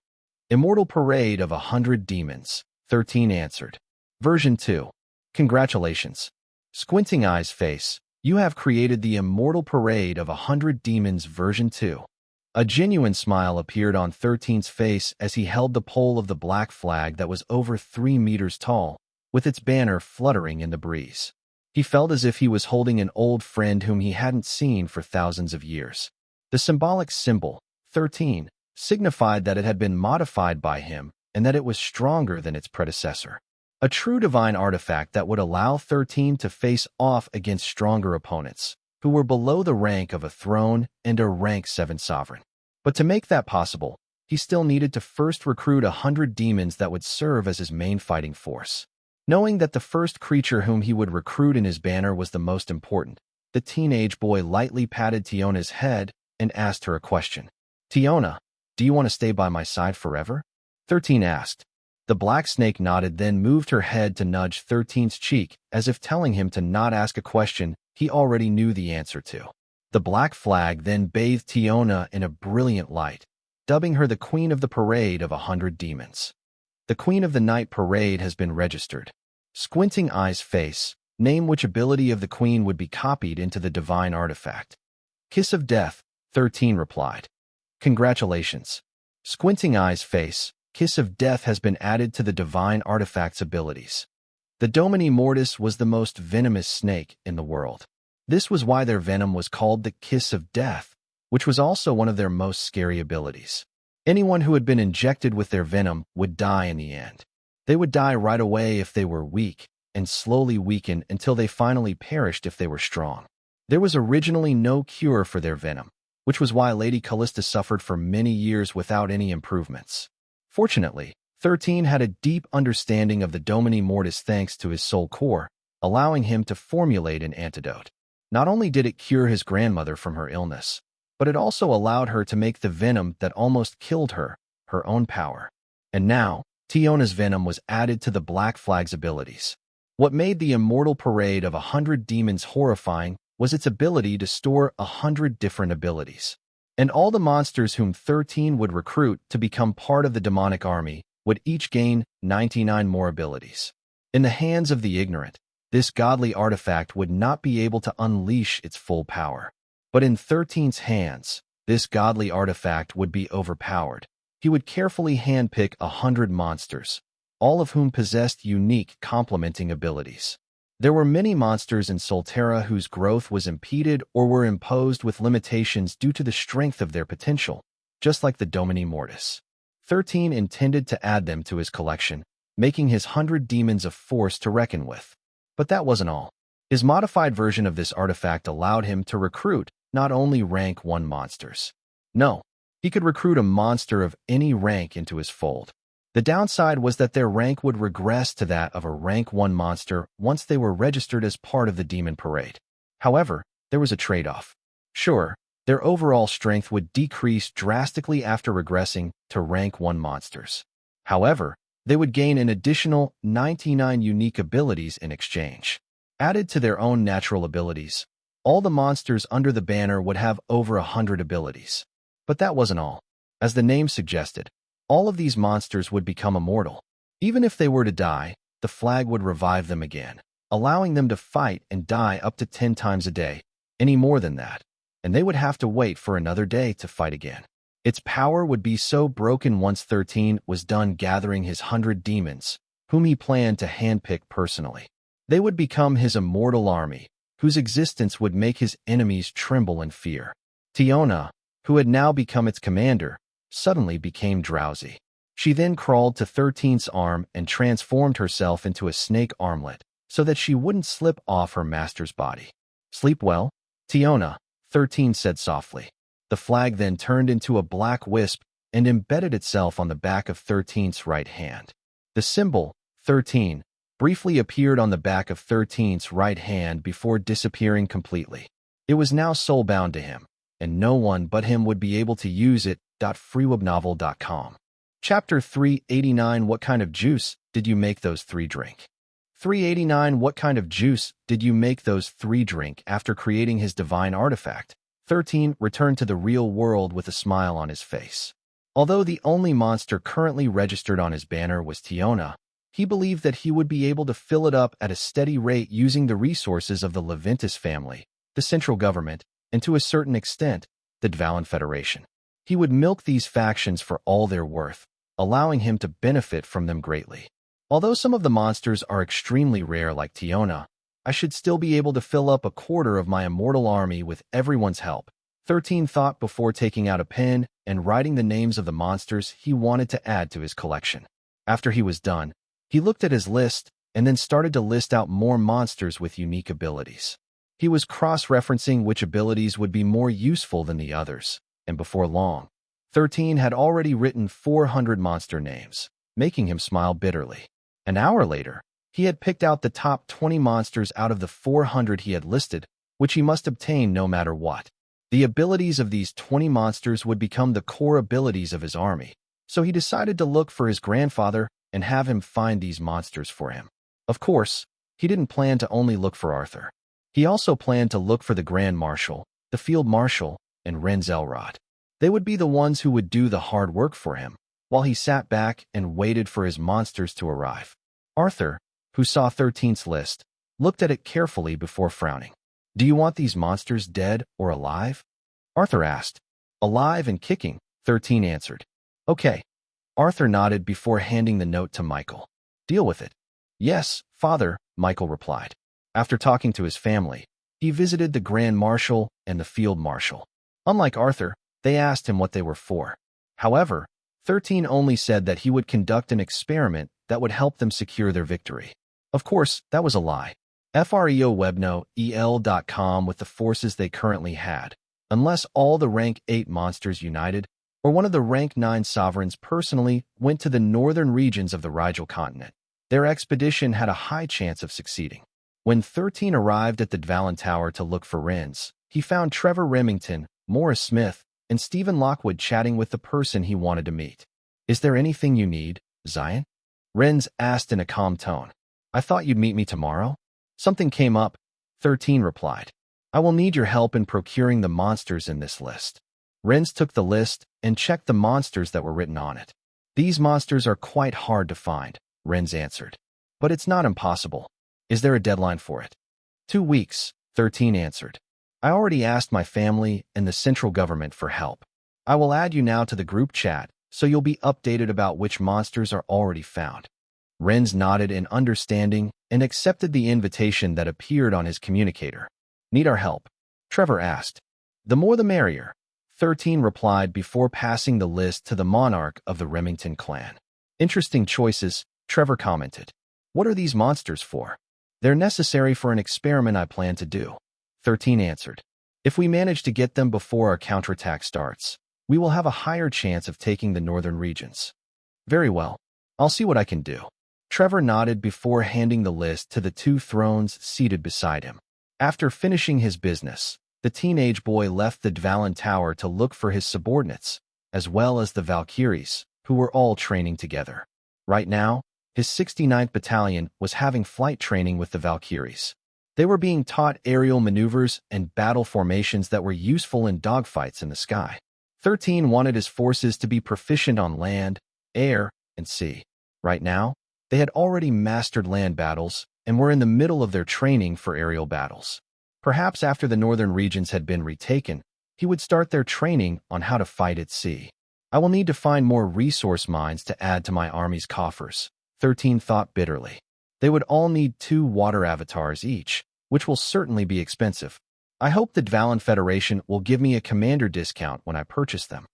Immortal Parade of 100 Demons, 13 answered. Version 2. Congratulations. Squinting Eye's face, you have created the Immortal Parade of 100 Demons version 2. A genuine smile appeared on 13's face as he held the pole of the black flag that was over 3 meters tall, with its banner fluttering in the breeze. He felt as if he was holding an old friend whom he hadn't seen for thousands of years. The symbolic symbol, 13, signified that it had been modified by him and that it was stronger than its predecessor. A true divine artifact that would allow 13 to face off against stronger opponents, who were below the rank of a throne and a rank 7 sovereign. But to make that possible, he still needed to first recruit 100 demons that would serve as his main fighting force. Knowing that the first creature whom he would recruit in his banner was the most important, the teenage boy lightly patted Tiona's head and asked her a question. "Tiona, do you want to stay by my side forever?" 13 asked. The black snake nodded, then moved her head to nudge 13's cheek, as if telling him to not ask a question he already knew the answer to. The black flag then bathed Tiona in a brilliant light, dubbing her the Queen of the Parade of 100 Demons. The Queen of the Night Parade has been registered. Squinting Eye's face, name which ability of the Queen would be copied into the divine artifact. Kiss of Death, 13 replied. Congratulations. Squinting Eye's face, Kiss of Death has been added to the divine artifact's abilities. The Domini Mortis was the most venomous snake in the world. This was why their venom was called the Kiss of Death, which was also one of their most scary abilities. Anyone who had been injected with their venom would die in the end. They would die right away if they were weak, and slowly weaken until they finally perished if they were strong. There was originally no cure for their venom, which was why Lady Callista suffered for many years without any improvements. Fortunately, 13 had a deep understanding of the Domini Mortis thanks to his soul core, allowing him to formulate an antidote. Not only did it cure his grandmother from her illness, but it also allowed her to make the venom that almost killed her, her own power. And now, Tiona's venom was added to the Black Flag's abilities. What made the immortal parade of 100 demons horrifying was its ability to store 100 different abilities. And all the monsters whom 13 would recruit to become part of the demonic army would each gain 99 more abilities. In the hands of the ignorant, this godly artifact would not be able to unleash its full power. But in 13's hands, this godly artifact would be overpowered. He would carefully handpick 100 monsters, all of whom possessed unique complementing abilities. There were many monsters in Solterra whose growth was impeded or were imposed with limitations due to the strength of their potential, just like the Domini Mortis. 13 intended to add them to his collection, making his 100 demons a force to reckon with. But that wasn't all. His modified version of this artifact allowed him to recruit not only rank 1 monsters. No, he could recruit a monster of any rank into his fold. The downside was that their rank would regress to that of a rank 1 monster once they were registered as part of the demon parade. However, there was a trade-off. Sure, their overall strength would decrease drastically after regressing to rank 1 monsters. However, they would gain an additional 99 unique abilities in exchange. Added to their own natural abilities, all the monsters under the banner would have over 100 abilities. But that wasn't all. As the name suggested, all of these monsters would become immortal. Even if they were to die, the flag would revive them again, allowing them to fight and die up to 10 times a day, any more than that, and they would have to wait for another day to fight again. Its power would be so broken once 13 was done gathering his 100 demons, whom he planned to handpick personally. They would become his immortal army, whose existence would make his enemies tremble in fear. Tiona, who had now become its commander, suddenly became drowsy. She then crawled to 13's arm and transformed herself into a snake armlet so that she wouldn't slip off her master's body. "Sleep well, Tiona," 13 said softly. The flag then turned into a black wisp and embedded itself on the back of 13's right hand. The symbol, 13, briefly appeared on the back of 13's right hand before disappearing completely. It was now soul-bound to him, and no one but him would be able to use it. freewebnovel.com. Chapter 389. What kind of juice did you make those 3 drink? 389. What kind of juice did you make those 3 drink after creating his divine artifact? 13 returned to the real world with a smile on his face. Although the only monster currently registered on his banner was Tiona, he believed that he would be able to fill it up at a steady rate using the resources of the Leventus family, the central government, and to a certain extent, the Dvalan Federation. He would milk these factions for all they're worth, allowing him to benefit from them greatly. Although some of the monsters are extremely rare like Tiona, I should still be able to fill up a quarter of my immortal army with everyone's help. 13 thought before taking out a pen and writing the names of the monsters he wanted to add to his collection. After he was done, he looked at his list and then started to list out more monsters with unique abilities. He was cross-referencing which abilities would be more useful than the others, and before long, 13 had already written 400 monster names, making him smile bitterly. An hour later, he had picked out the top 20 monsters out of the 400 he had listed, which he must obtain no matter what. The abilities of these 20 monsters would become the core abilities of his army, so he decided to look for his grandfather and have him find these monsters for him. Of course, he didn't plan to only look for Arthur. He also planned to look for the Grand Marshal, the Field Marshal, and Renz Elrod. They would be the ones who would do the hard work for him, while he sat back and waited for his monsters to arrive. Arthur, who saw 13's list, looked at it carefully before frowning. "Do you want these monsters dead or alive?" Arthur asked. "Alive and kicking," 13 answered. "Okay." Arthur nodded before handing the note to Michael. "Deal with it." "Yes, father," Michael replied. After talking to his family, he visited the Grand Marshal and the Field Marshal. Unlike Arthur, they asked him what they were for. However, 13 only said that he would conduct an experiment that would help them secure their victory. Of course, that was a lie. FREOWebno.el.com with the forces they currently had, unless all the rank 8 monsters united, or one of the rank 9 sovereigns personally went to the northern regions of the Rigel continent. Their expedition had a high chance of succeeding. When 13 arrived at the Dvalin Tower to look for Renz, he found Trevor Remington, Morris Smith, and Stephen Lockwood chatting with the person he wanted to meet. "Is there anything you need, Xylen?" Renz asked in a calm tone. "I thought you'd meet me tomorrow." "Something came up," 13 replied. "I will need your help in procuring the monsters in this list." Renz took the list and checked the monsters that were written on it. "These monsters are quite hard to find," Renz answered. "But it's not impossible. Is there a deadline for it?" 2 weeks, 13 answered. "I already asked my family and the central government for help. I will add you now to the group chat, so you'll be updated about which monsters are already found." Renz nodded in understanding and accepted the invitation that appeared on his communicator. "Need our help?" Trevor asked. "The more the merrier," 13 replied before passing the list to the monarch of the Remington clan. "Interesting choices," Trevor commented. "What are these monsters for?" "They're necessary for an experiment I plan to do," 13 answered. "If we manage to get them before our counterattack starts, we will have a higher chance of taking the northern regions." "Very well. I'll see what I can do." Trevor nodded before handing the list to the 2 thrones seated beside him. After finishing his business, the teenage boy left the Dvalin Tower to look for his subordinates, as well as the Valkyries, who were all training together. Right now, his 69th Battalion was having flight training with the Valkyries. They were being taught aerial maneuvers and battle formations that were useful in dogfights in the sky. 13 wanted his forces to be proficient on land, air, and sea. Right now, they had already mastered land battles and were in the middle of their training for aerial battles. Perhaps after the northern regions had been retaken, he would start their training on how to fight at sea. "I will need to find more resource mines to add to my army's coffers," 13 thought bitterly. "They would all need 2 water avatars each, which will certainly be expensive. I hope the Dvalin Federation will give me a commander discount when I purchase them."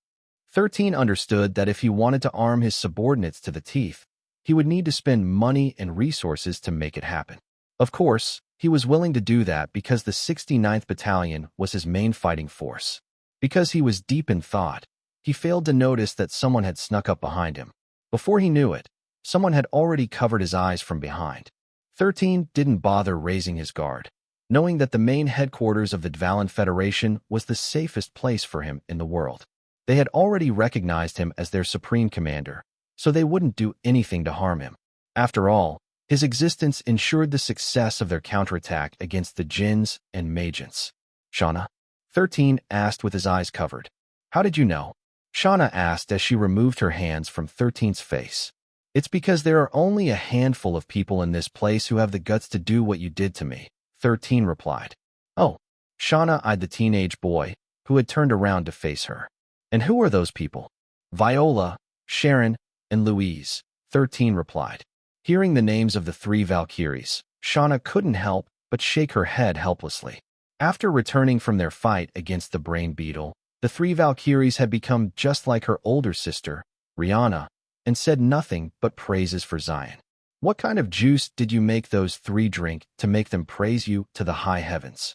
13 understood that if he wanted to arm his subordinates to the teeth, he would need to spend money and resources to make it happen. Of course, he was willing to do that because the 69th Battalion was his main fighting force. Because he was deep in thought, he failed to notice that someone had snuck up behind him. Before he knew it, someone had already covered his eyes from behind. 13 didn't bother raising his guard, knowing that the main headquarters of the Dvalin Federation was the safest place for him in the world. They had already recognized him as their supreme commander, so they wouldn't do anything to harm him. After all, his existence ensured the success of their counterattack against the Jinns and Magians. "Shauna?" 13 asked with his eyes covered. "How did you know?" Shauna asked as she removed her hands from 13's face. "It's because there are only a handful of people in this place who have the guts to do what you did to me," 13 replied. "Oh." Shauna eyed the teenage boy, who had turned around to face her. And who are those people? Viola, Sharon, and Louise, 13 replied. Hearing the names of the three Valkyries, Shauna couldn't help but shake her head helplessly. After returning from their fight against the brain beetle, the three Valkyries had become just like her older sister, Rihanna, and said nothing but praises for Xylen. What kind of juice did you make those three drink to make them praise you to the high heavens?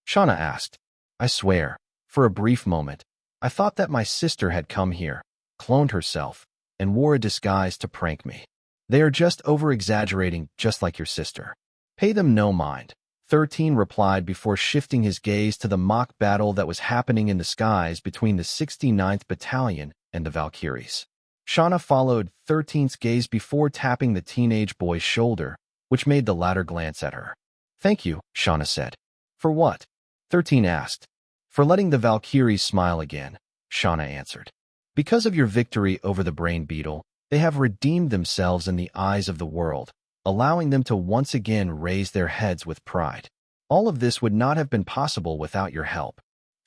Shauna asked. I swear, for a brief moment, I thought that my sister had come here, cloned herself, and wore a disguise to prank me. They are just over-exaggerating, just like your sister. Pay them no mind, 13 replied before shifting his gaze to the mock battle that was happening in the skies between the 69th Battalion and the Valkyries. Shauna followed 13's gaze before tapping the teenage boy's shoulder, which made the latter glance at her. Thank you, Shauna said. For what? 13 asked. For letting the Valkyries smile again, Shauna answered. Because of your victory over the brain beetle, they have redeemed themselves in the eyes of the world, allowing them to once again raise their heads with pride. All of this would not have been possible without your help.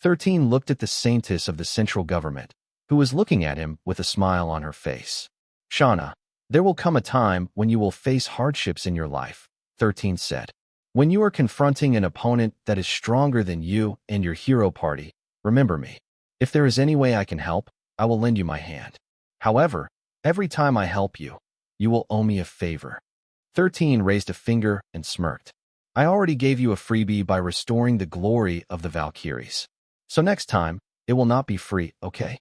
13 looked at the saintess of the central government, who was looking at him with a smile on her face. Shauna, there will come a time when you will face hardships in your life, 13 said. When you are confronting an opponent that is stronger than you and your hero party, remember me. If there is any way I can help, I will lend you my hand. However, every time I help you, you will owe me a favor. 13 raised a finger and smirked. I already gave you a freebie by restoring the glory of the Valkyries. So next time, it will not be free, okay?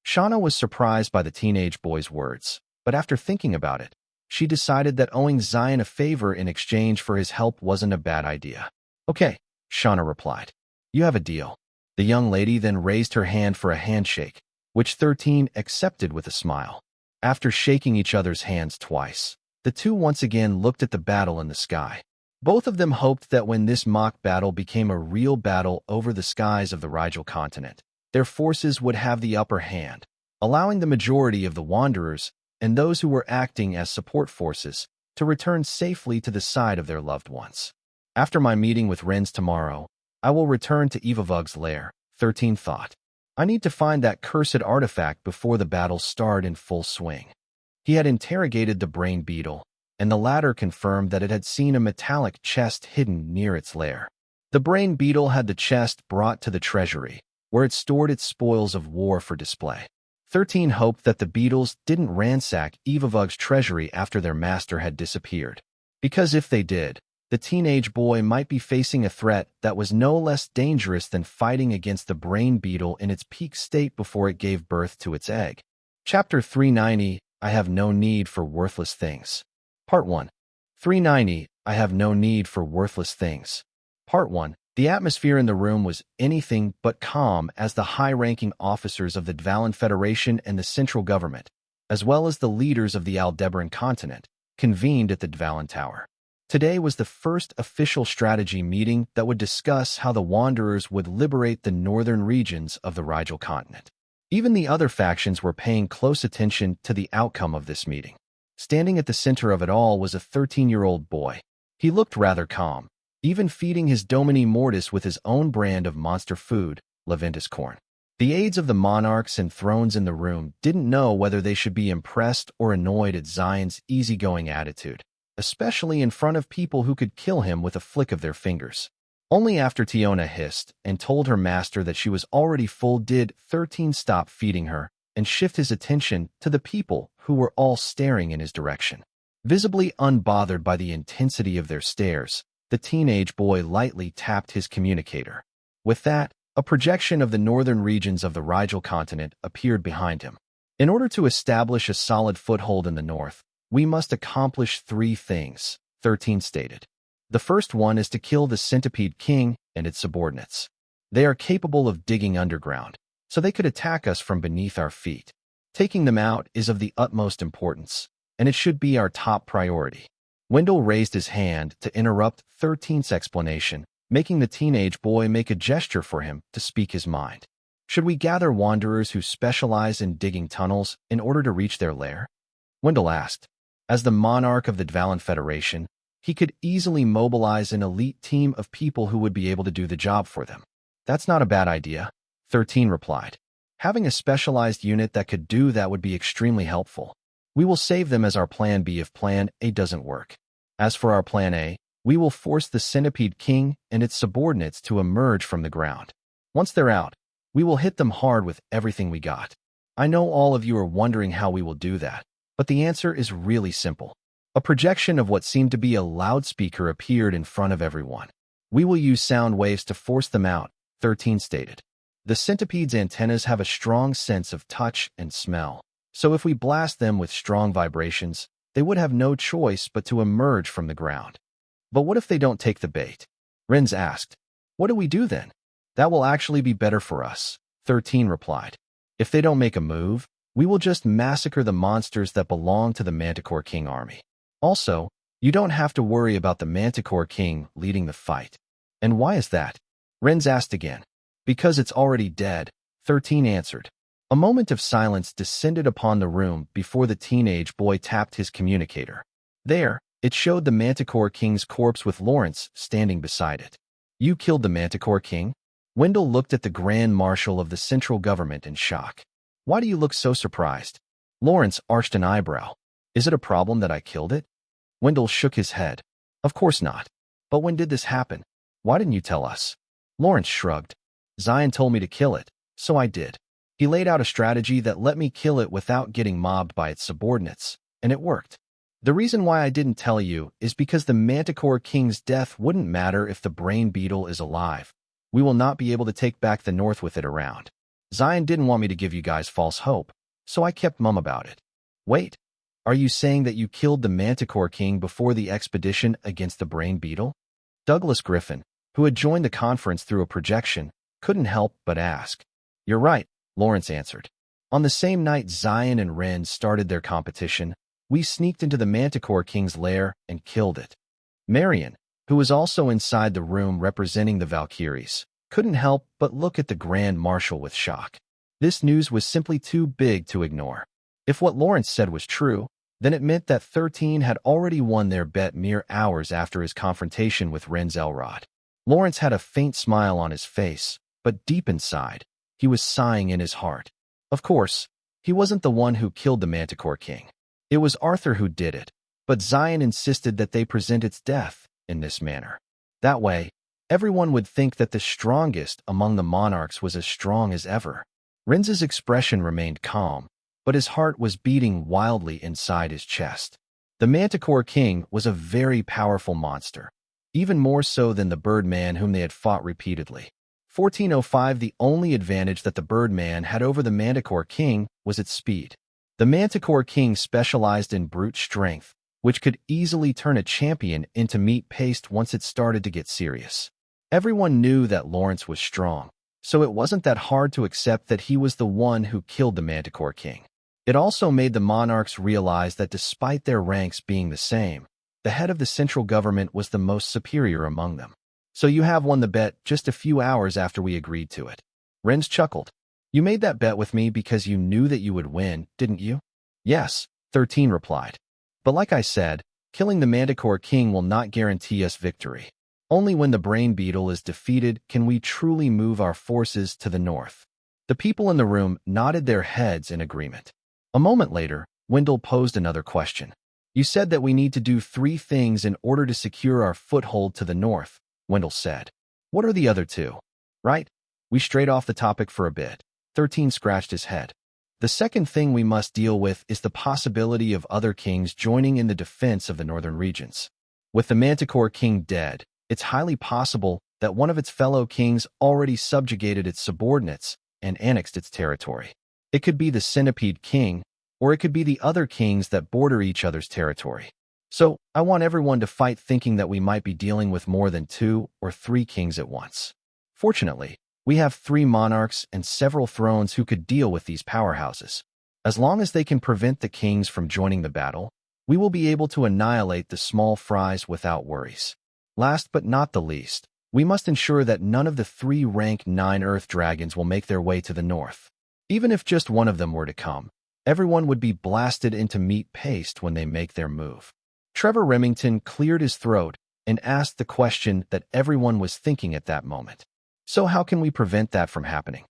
Shauna was surprised by the teenage boy's words, but after thinking about it, she decided that owing Xylen a favor in exchange for his help wasn't a bad idea. Okay, Shauna replied. You have a deal. The young lady then raised her hand for a handshake, which 13 accepted with a smile. After shaking each other's hands twice, the two once again looked at the battle in the sky. Both of them hoped that when this mock battle became a real battle over the skies of the Rigel continent, their forces would have the upper hand, allowing the majority of the Wanderers and those who were acting as support forces to return safely to the side of their loved ones. After my meeting with Renz tomorrow, I will return to Evavug's lair, 13 thought. I need to find that cursed artifact before the battle started in full swing. He had interrogated the brain beetle, and the latter confirmed that it had seen a metallic chest hidden near its lair. The brain beetle had the chest brought to the treasury, where it stored its spoils of war for display. 13 hoped that the beetles didn't ransack Evavug's treasury after their master had disappeared, because if they did, the teenage boy might be facing a threat that was no less dangerous than fighting against the brain beetle in its peak state before it gave birth to its egg. Chapter 390, I have no need for worthless things. Part 1. 390, I have no need for worthless things. Part 1. The atmosphere in the room was anything but calm as the high-ranking officers of the Dvalin Federation and the central government, as well as the leaders of the Aldebaran continent, convened at the Dvalin Tower. Today was the first official strategy meeting that would discuss how the Wanderers would liberate the northern regions of the Rigel continent. Even the other factions were paying close attention to the outcome of this meeting. Standing at the center of it all was a 13-year-old boy. He looked rather calm, even feeding his Domini Mortis with his own brand of monster food, Leventus corn. The aides of the monarchs and thrones in the room didn't know whether they should be impressed or annoyed at Xylen's easygoing attitude, especially in front of people who could kill him with a flick of their fingers. Only after Tiona hissed and told her master that she was already full did 13 stop feeding her and shift his attention to the people who were all staring in his direction. Visibly unbothered by the intensity of their stares, the teenage boy lightly tapped his communicator. With that, a projection of the northern regions of the Rigel continent appeared behind him. In order to establish a solid foothold in the north, we must accomplish 3 things, 13 stated. The first one is to kill the Centipede King and its subordinates. They are capable of digging underground, so they could attack us from beneath our feet. Taking them out is of the utmost importance, and it should be our top priority. Wendell raised his hand to interrupt 13's explanation, making the teenage boy make a gesture for him to speak his mind. Should we gather Wanderers who specialize in digging tunnels in order to reach their lair? Wendell asked. As the monarch of the Dvalin Federation, he could easily mobilize an elite team of people who would be able to do the job for them. That's not a bad idea, 13 replied. Having a specialized unit that could do that would be extremely helpful. We will save them as our plan B if plan A doesn't work. As for our plan A, we will force the Centipede King and its subordinates to emerge from the ground. Once they're out, we will hit them hard with everything we got. I know all of you are wondering how we will do that, but the answer is really simple. A projection of what seemed to be a loudspeaker appeared in front of everyone. We will use sound waves to force them out, 13 stated. The centipede's antennas have a strong sense of touch and smell, so if we blast them with strong vibrations, they would have no choice but to emerge from the ground. But what if they don't take the bait? Renz asked. What do we do then? That will actually be better for us, 13 replied. If they don't make a move, we will just massacre the monsters that belong to the Manticore King army. Also, you don't have to worry about the Manticore King leading the fight. And why is that? Renz asked again. Because it's already dead, 13 answered. A moment of silence descended upon the room before the teenage boy tapped his communicator. There, it showed the Manticore King's corpse with Lawrence standing beside it. You killed the Manticore King? Wendell looked at the Grand Marshal of the central government in shock. Why do you look so surprised? Lawrence arched an eyebrow. Is it a problem that I killed it? Wendell shook his head. Of course not. But when did this happen? Why didn't you tell us? Lawrence shrugged. Xylen told me to kill it, so I did. He laid out a strategy that let me kill it without getting mobbed by its subordinates, and it worked. The reason why I didn't tell you is because the Manticore King's death wouldn't matter if the brain beetle is alive. We will not be able to take back the North with it around. Xylen didn't want me to give you guys false hope, so I kept mum about it. Wait, are you saying that you killed the Manticore King before the expedition against the brain beetle? Douglas Griffin, who had joined the conference through a projection, couldn't help but ask. You're right, Lawrence answered. On the same night Xylen and Ren started their competition, we sneaked into the Manticore King's lair and killed it. Marion, who was also inside the room representing the Valkyries, couldn't help but look at the Grand Marshal with shock. This news was simply too big to ignore. If what Lawrence said was true, then it meant that 13 had already won their bet mere hours after his confrontation with Renz Elrod. Lawrence had a faint smile on his face, but deep inside, he was sighing in his heart. Of course, he wasn't the one who killed the Manticore King. It was Arthur who did it, but Xylen insisted that they present its death in this manner. That way, everyone would think that the strongest among the monarchs was as strong as ever. Renz's expression remained calm, but his heart was beating wildly inside his chest. The Manticore King was a very powerful monster, even more so than the Birdman whom they had fought repeatedly. 1405 The only advantage that the Birdman had over the Manticore King was its speed. The Manticore King specialized in brute strength, which could easily turn a champion into meat paste once it started to get serious. Everyone knew that Lawrence was strong, so it wasn't that hard to accept that he was the one who killed the Manticore King. It also made the monarchs realize that despite their ranks being the same, the head of the central government was the most superior among them. So you have won the bet just a few hours after we agreed to it. Renz chuckled. You made that bet with me because you knew that you would win, didn't you? Yes, 13 replied. But like I said, killing the Manticore King will not guarantee us victory. Only when the brain beetle is defeated can we truly move our forces to the north. The people in the room nodded their heads in agreement. A moment later, Wendell posed another question. You said that we need to do 3 things in order to secure our foothold to the north, Wendell said. What are the other 2? Right? We strayed off the topic for a bit. 13 scratched his head. The second thing we must deal with is the possibility of other kings joining in the defense of the northern regions. With the Manticore King dead, it's highly possible that one of its fellow kings already subjugated its subordinates and annexed its territory. It could be the Centipede King, or it could be the other kings that border each other's territory. So, I want everyone to fight thinking that we might be dealing with more than 2 or 3 kings at once. Fortunately, we have 3 monarchs and several thrones who could deal with these powerhouses. As long as they can prevent the kings from joining the battle, we will be able to annihilate the small fries without worries. Last but not the least, we must ensure that none of the 3 rank 9 Earth Dragons will make their way to the north. Even if just one of them were to come, everyone would be blasted into meat paste when they make their move. Trevor Remington cleared his throat and asked the question that everyone was thinking at that moment. So how can we prevent that from happening?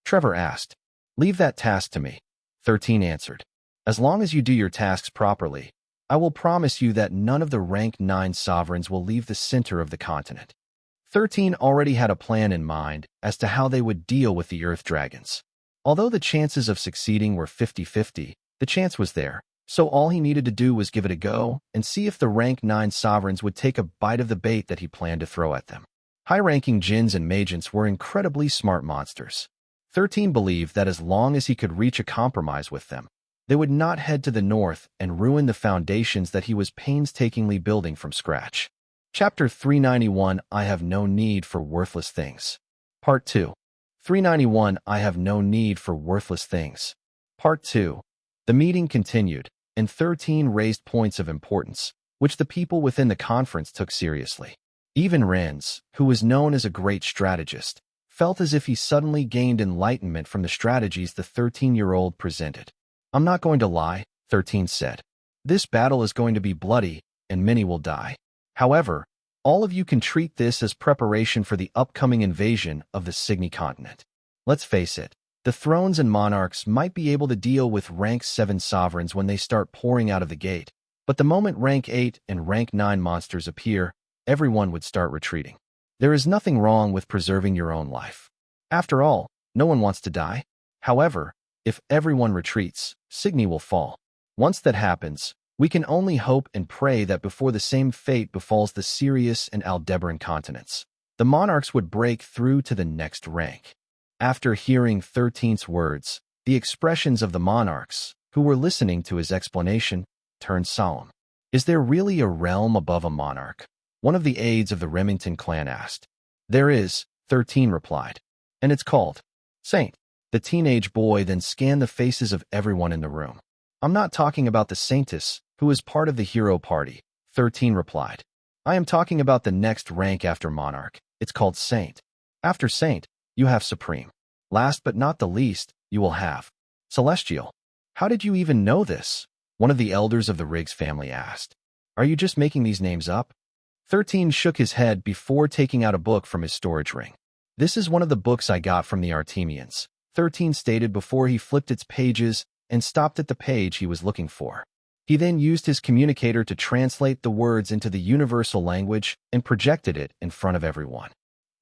Trevor asked. Leave that task to me, 13 answered. As long as you do your tasks properly, I will promise you that none of the rank 9 sovereigns will leave the center of the continent. 13 already had a plan in mind as to how they would deal with the Earth Dragons. Although the chances of succeeding were 50-50, the chance was there, so all he needed to do was give it a go and see if the rank 9 sovereigns would take a bite of the bait that he planned to throw at them. High-ranking djinns and magents were incredibly smart monsters. 13 believed that as long as he could reach a compromise with them, they would not head to the north and ruin the foundations that he was painstakingly building from scratch. Chapter 391, I Have No Need for Worthless Things. Part 2. 391, I Have No Need for Worthless Things. Part 2. The meeting continued, and 13 raised points of importance, which the people within the conference took seriously. Even Renz, who was known as a great strategist, felt as if he suddenly gained enlightenment from the strategies the 13-year-old presented. I'm not going to lie, 13 said. This battle is going to be bloody, and many will die. However, all of you can treat this as preparation for the upcoming invasion of the Signy continent. Let's face it, the thrones and monarchs might be able to deal with rank 7 sovereigns when they start pouring out of the gate, but the moment rank 8 and rank 9 monsters appear, everyone would start retreating. There is nothing wrong with preserving your own life. After all, no one wants to die. However, if everyone retreats, Signy will fall. Once that happens, we can only hope and pray that before the same fate befalls the Sirius and Aldebaran continents, the monarchs would break through to the next rank. After hearing 13's words, the expressions of the monarchs, who were listening to his explanation, turned solemn. Is there really a realm above a monarch? One of the aides of the Remington clan asked. There is, 13 replied. And it's called Saint. The teenage boy then scanned the faces of everyone in the room. I'm not talking about the Saintess, who is part of the hero party, 13 replied. I am talking about the next rank after monarch. It's called Saint. After Saint, you have Supreme. Last but not the least, you will have Celestial. How did you even know this? One of the elders of the Riggs family asked. Are you just making these names up? 13 shook his head before taking out a book from his storage ring. This is one of the books I got from the Artemians, 13 stated before he flipped its pages and stopped at the page he was looking for. He then used his communicator to translate the words into the universal language and projected it in front of everyone.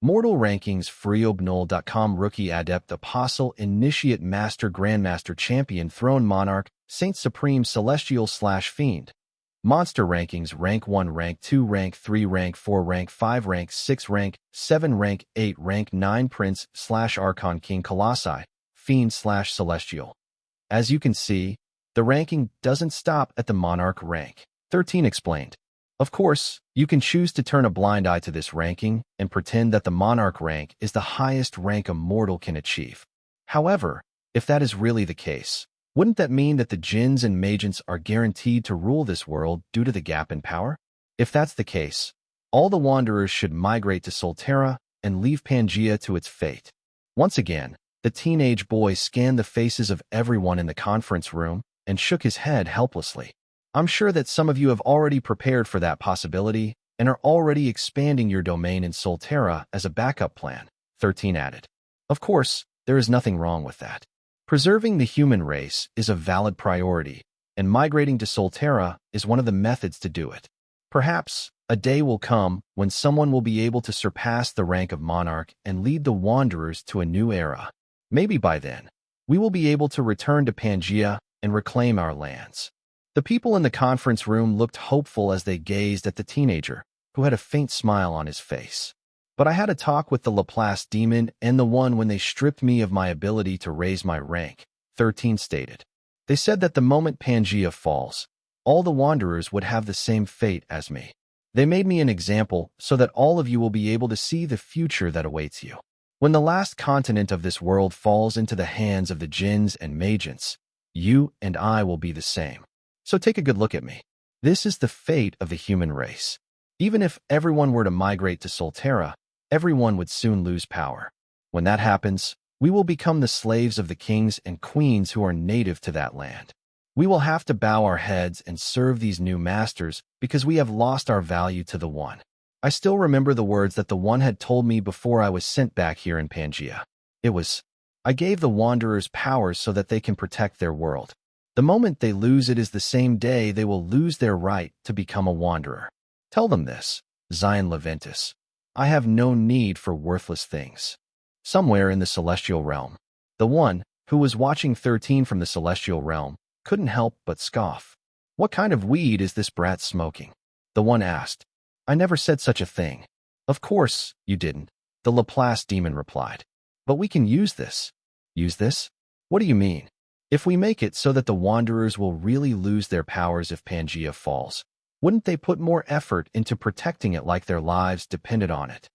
Mortal Rankings freeobnol.com Rookie Adept Apostle Initiate Master Grandmaster Champion Throne Monarch Saint Supreme Celestial / Fiend. Monster Rankings Rank 1 Rank 2 Rank 3 Rank 4 Rank 5 Rank 6 Rank 7 Rank 8 Rank 9 Prince / Archon King Colossi Fiend / Celestial. As you can see, the ranking doesn't stop at the Monarch rank, 13 explained. Of course, you can choose to turn a blind eye to this ranking and pretend that the Monarch rank is the highest rank a mortal can achieve. However, if that is really the case, wouldn't that mean that the djinns and magents are guaranteed to rule this world due to the gap in power? If that's the case, all the Wanderers should migrate to Solterra and leave Pangea to its fate. Once again, the teenage boy scanned the faces of everyone in the conference room and shook his head helplessly. I'm sure that some of you have already prepared for that possibility and are already expanding your domain in Solterra as a backup plan, 13 added. Of course, there is nothing wrong with that. Preserving the human race is a valid priority, and migrating to Solterra is one of the methods to do it. Perhaps a day will come when someone will be able to surpass the rank of monarch and lead the Wanderers to a new era. Maybe by then, we will be able to return to Pangea and reclaim our lands. The people in the conference room looked hopeful as they gazed at the teenager, who had a faint smile on his face. But I had a talk with the Laplace demon and the one when they stripped me of my ability to raise my rank, 13 stated. They said that the moment Pangea falls, all the Wanderers would have the same fate as me. They made me an example so that all of you will be able to see the future that awaits you. When the last continent of this world falls into the hands of the djinns and magents, you and I will be the same. So take a good look at me. This is the fate of the human race. Even if everyone were to migrate to Solterra, everyone would soon lose power. When that happens, we will become the slaves of the kings and queens who are native to that land. We will have to bow our heads and serve these new masters because we have lost our value to the One. I still remember the words that the One had told me before I was sent back here in Pangea. It was, I gave the Wanderers powers so that they can protect their world. The moment they lose it is the same day they will lose their right to become a Wanderer. Tell them this, Xylen Leventus. I have no need for worthless things. Somewhere in the celestial realm, the one who was watching 13 from the celestial realm couldn't help but scoff. What kind of weed is this brat smoking? The one asked. I never said such a thing. Of course, you didn't, the Laplace demon replied. But we can use this. Use this? What do you mean? If we make it so that the Wanderers will really lose their powers if Pangea falls, wouldn't they put more effort into protecting it like their lives depended on it?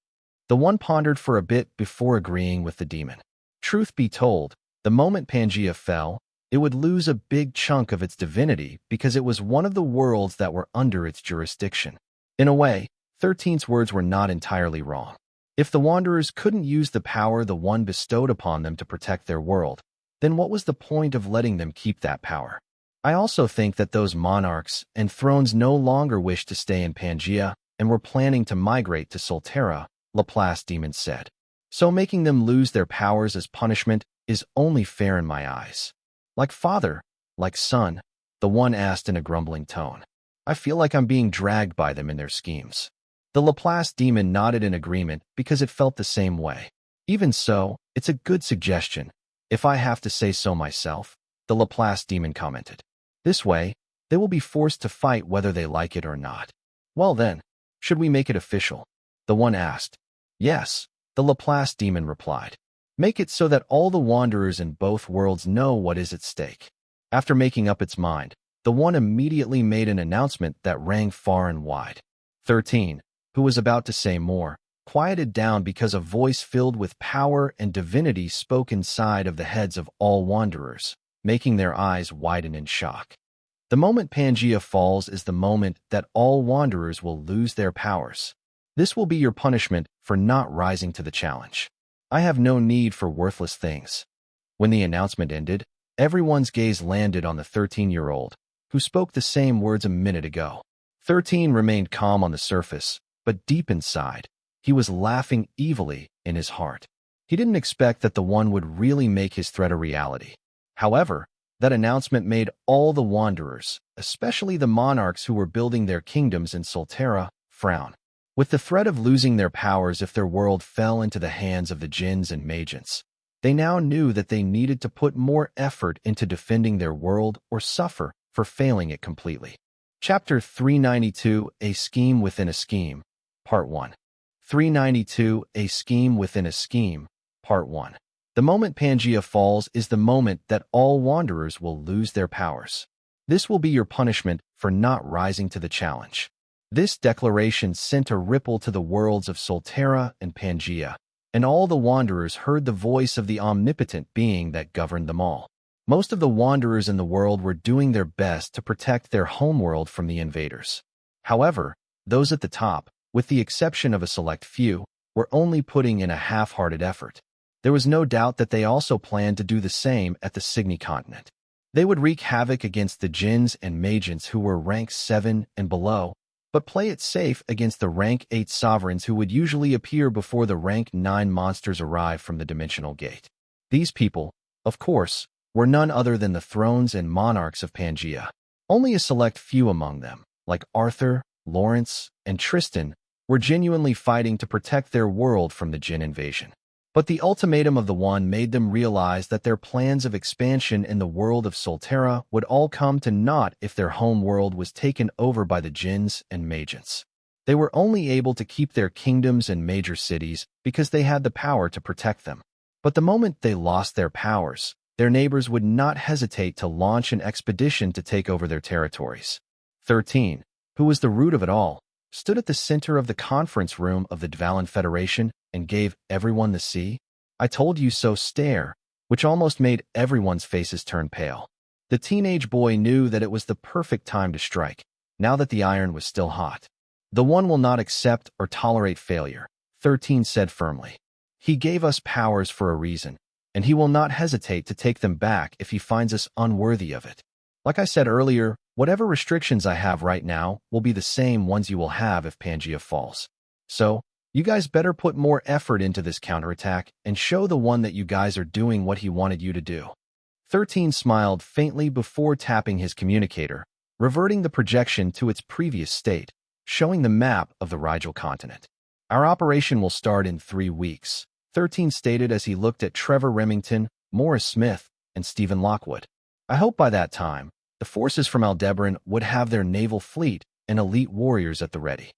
The one pondered for a bit before agreeing with the demon. Truth be told, the moment Pangea fell, it would lose a big chunk of its divinity because it was one of the worlds that were under its jurisdiction. In a way, 13's words were not entirely wrong. If the Wanderers couldn't use the power the One bestowed upon them to protect their world, then what was the point of letting them keep that power? I also think that those monarchs and thrones no longer wished to stay in Pangea and were planning to migrate to Solterra, Laplace Demon said. So making them lose their powers as punishment is only fair in my eyes. Like father, like son, the one asked in a grumbling tone. I feel like I'm being dragged by them in their schemes. The Laplace demon nodded in agreement because it felt the same way. Even so, it's a good suggestion, if I have to say so myself, the Laplace demon commented. This way, they will be forced to fight whether they like it or not. Well then, should we make it official? The one asked. Yes, the Laplace demon replied. Make it so that all the Wanderers in both worlds know what is at stake. After making up its mind, the one immediately made an announcement that rang far and wide. 13, who was about to say more, quieted down because a voice filled with power and divinity spoke inside of the heads of all Wanderers, making their eyes widen in shock. The moment Pangea falls is the moment that all Wanderers will lose their powers. This will be your punishment for not rising to the challenge. I have no need for worthless things. When the announcement ended, everyone's gaze landed on the 13-year-old, who spoke the same words a minute ago. 13 remained calm on the surface, but deep inside, he was laughing evilly in his heart. He didn't expect that the one would really make his threat a reality. However, that announcement made all the Wanderers, especially the monarchs who were building their kingdoms in Solterra, frown. With the threat of losing their powers if their world fell into the hands of the jinns and magents, they now knew that they needed to put more effort into defending their world or suffer for failing it completely. Chapter 392, A Scheme Within a Scheme, Part 1. 392, A Scheme Within a Scheme, Part 1. The moment Pangea falls is the moment that all Wanderers will lose their powers. This will be your punishment for not rising to the challenge. This declaration sent a ripple to the worlds of Solterra and Pangea, and all the Wanderers heard the voice of the omnipotent being that governed them all. Most of the Wanderers in the world were doing their best to protect their homeworld from the invaders. However, those at the top, with the exception of a select few, were only putting in a half-hearted effort. There was no doubt that they also planned to do the same at the Cygni continent. They would wreak havoc against the jinns and magents who were rank 7 and below, but play it safe against the rank 8 sovereigns who would usually appear before the rank 9 monsters arrive from the dimensional gate. These people, of course, were none other than the thrones and monarchs of Pangea. Only a select few among them, like Arthur, Lawrence, and Tristan, were genuinely fighting to protect their world from the Jinn invasion. But the ultimatum of the One made them realize that their plans of expansion in the world of Solterra would all come to naught if their home world was taken over by the Jinns and Magents. They were only able to keep their kingdoms and major cities because they had the power to protect them. But the moment they lost their powers, their neighbors would not hesitate to launch an expedition to take over their territories. 13, who was the root of it all, stood at the center of the conference room of the Dvalan Federation and gave everyone the "see, I told you so" stare, which almost made everyone's faces turn pale. The teenage boy knew that it was the perfect time to strike, now that the iron was still hot. The One will not accept or tolerate failure, 13 said firmly. He gave us powers for a reason, and he will not hesitate to take them back if he finds us unworthy of it. Like I said earlier, whatever restrictions I have right now will be the same ones you will have if Pangea falls. So, You guys better put more effort into this counterattack and show the one that you guys are doing what he wanted you to do. 13 smiled faintly before tapping his communicator, reverting the projection to its previous state, showing the map of the Rigel continent. Our operation will start in 3 weeks, 13 stated as he looked at Trevor Remington, Morris Smith, and Stephen Lockwood. I hope by that time, the forces from Aldebaran would have their naval fleet and elite warriors at the ready.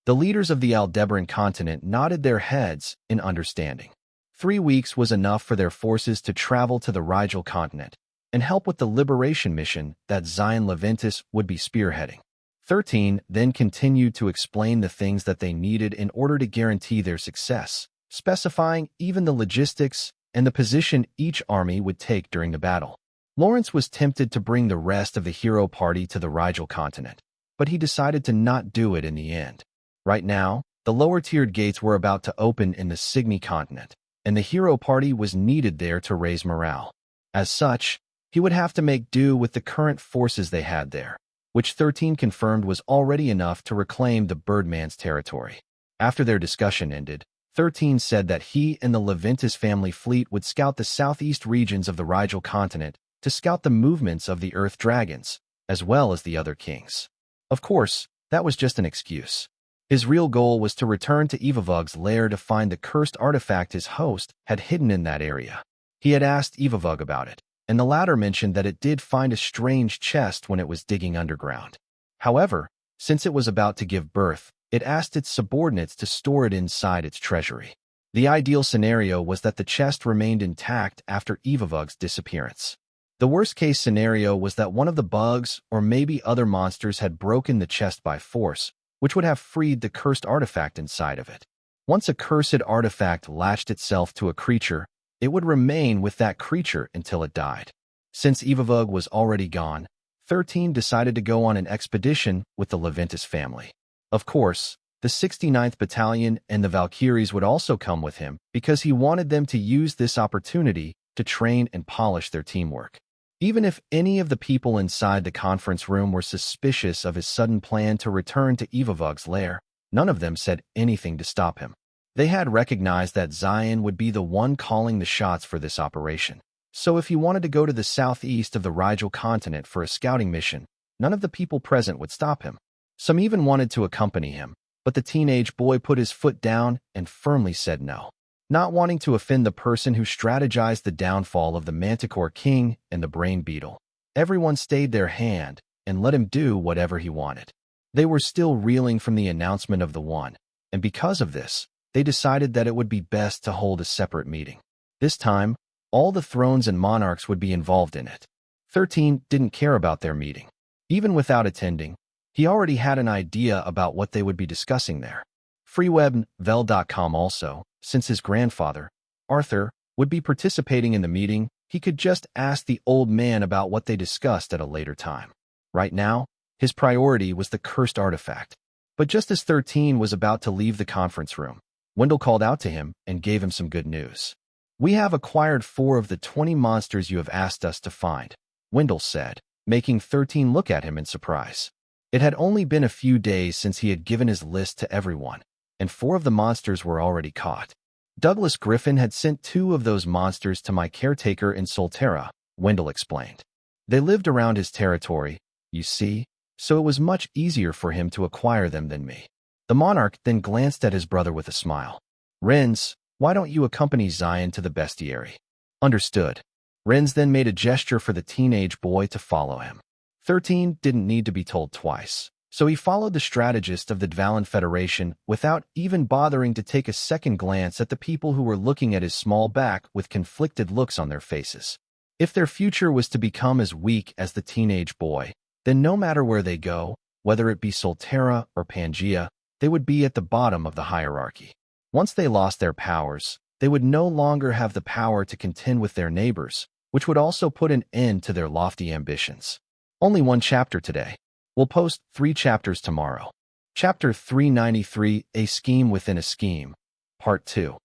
The leaders of the Aldebaran continent nodded their heads in understanding. 3 weeks was enough for their forces to travel to the Rigel continent and help with the liberation mission that Xylen Leventis would be spearheading. 13 then continued to explain the things that they needed in order to guarantee their success, specifying even the logistics and the position each army would take during the battle. Lawrence was tempted to bring the rest of the hero party to the Rigel continent, but he decided to not do it in the end. Right now, the lower-tiered gates were about to open in the Sigmi continent, and the hero party was needed there to raise morale. As such, he would have to make do with the current forces they had there, which 13 confirmed was already enough to reclaim the Birdman's territory. After their discussion ended, 13 said that he and the Leventis family fleet would scout the southeast regions of the Rigel continent to scout the movements of the Earth Dragons, as well as the other kings. Of course, that was just an excuse. His real goal was to return to Evavug's lair to find the cursed artifact his host had hidden in that area. He had asked Evavug about it, and the latter mentioned that it did find a strange chest when it was digging underground. However, since it was about to give birth, it asked its subordinates to store it inside its treasury. The ideal scenario was that the chest remained intact after Evavug's disappearance. The worst-case scenario was that one of the bugs or maybe other monsters had broken the chest by force, which would have freed the cursed artifact inside of it. Once a cursed artifact latched itself to a creature, it would remain with that creature until it died. Since Evavug was already gone, 13 decided to go on an expedition with the Leventis family. Of course, the 69th Battalion and the Valkyries would also come with him because he wanted them to use this opportunity to train and polish their teamwork. Even if any of the people inside the conference room were suspicious of his sudden plan to return to Evavug's lair, none of them said anything to stop him. They had recognized that Xylen would be the one calling the shots for this operation. So if he wanted to go to the southeast of the Rigel continent for a scouting mission, none of the people present would stop him. Some even wanted to accompany him, but the teenage boy put his foot down and firmly said no. Not wanting to offend the person who strategized the downfall of the Manticore King and the Brain Beetle, everyone stayed their hand and let him do whatever he wanted. They were still reeling from the announcement of the one, and because of this, they decided that it would be best to hold a separate meeting. This time, all the thrones and monarchs would be involved in it. 13 didn't care about their meeting. Even without attending, he already had an idea about what they would be discussing there. FreeWebNovel.com also, since his grandfather, Arthur, would be participating in the meeting, he could just ask the old man about what they discussed at a later time. Right now, his priority was the cursed artifact. But just as 13 was about to leave the conference room, Wendell called out to him and gave him some good news. "We have acquired 4 of the 20 monsters you have asked us to find," Wendell said, making 13 look at him in surprise. It had only been a few days since he had given his list to everyone, and 4 of the monsters were already caught. Douglas Griffin had sent 2 of those monsters to my caretaker in Solterra, Wendell explained. They lived around his territory, you see, so it was much easier for him to acquire them than me. The monarch then glanced at his brother with a smile. "Renz, why don't you accompany Xylen to the bestiary?" "Understood." Renz then made a gesture for the teenage boy to follow him. 13 didn't need to be told twice, so he followed the strategist of the Dvalin Federation without even bothering to take a second glance at the people who were looking at his small back with conflicted looks on their faces. If their future was to become as weak as the teenage boy, then no matter where they go, whether it be Solterra or Pangea, they would be at the bottom of the hierarchy. Once they lost their powers, they would no longer have the power to contend with their neighbors, which would also put an end to their lofty ambitions. Only 1 chapter today. We'll post 3 chapters tomorrow. Chapter 393, A Scheme Within a Scheme, Part 2.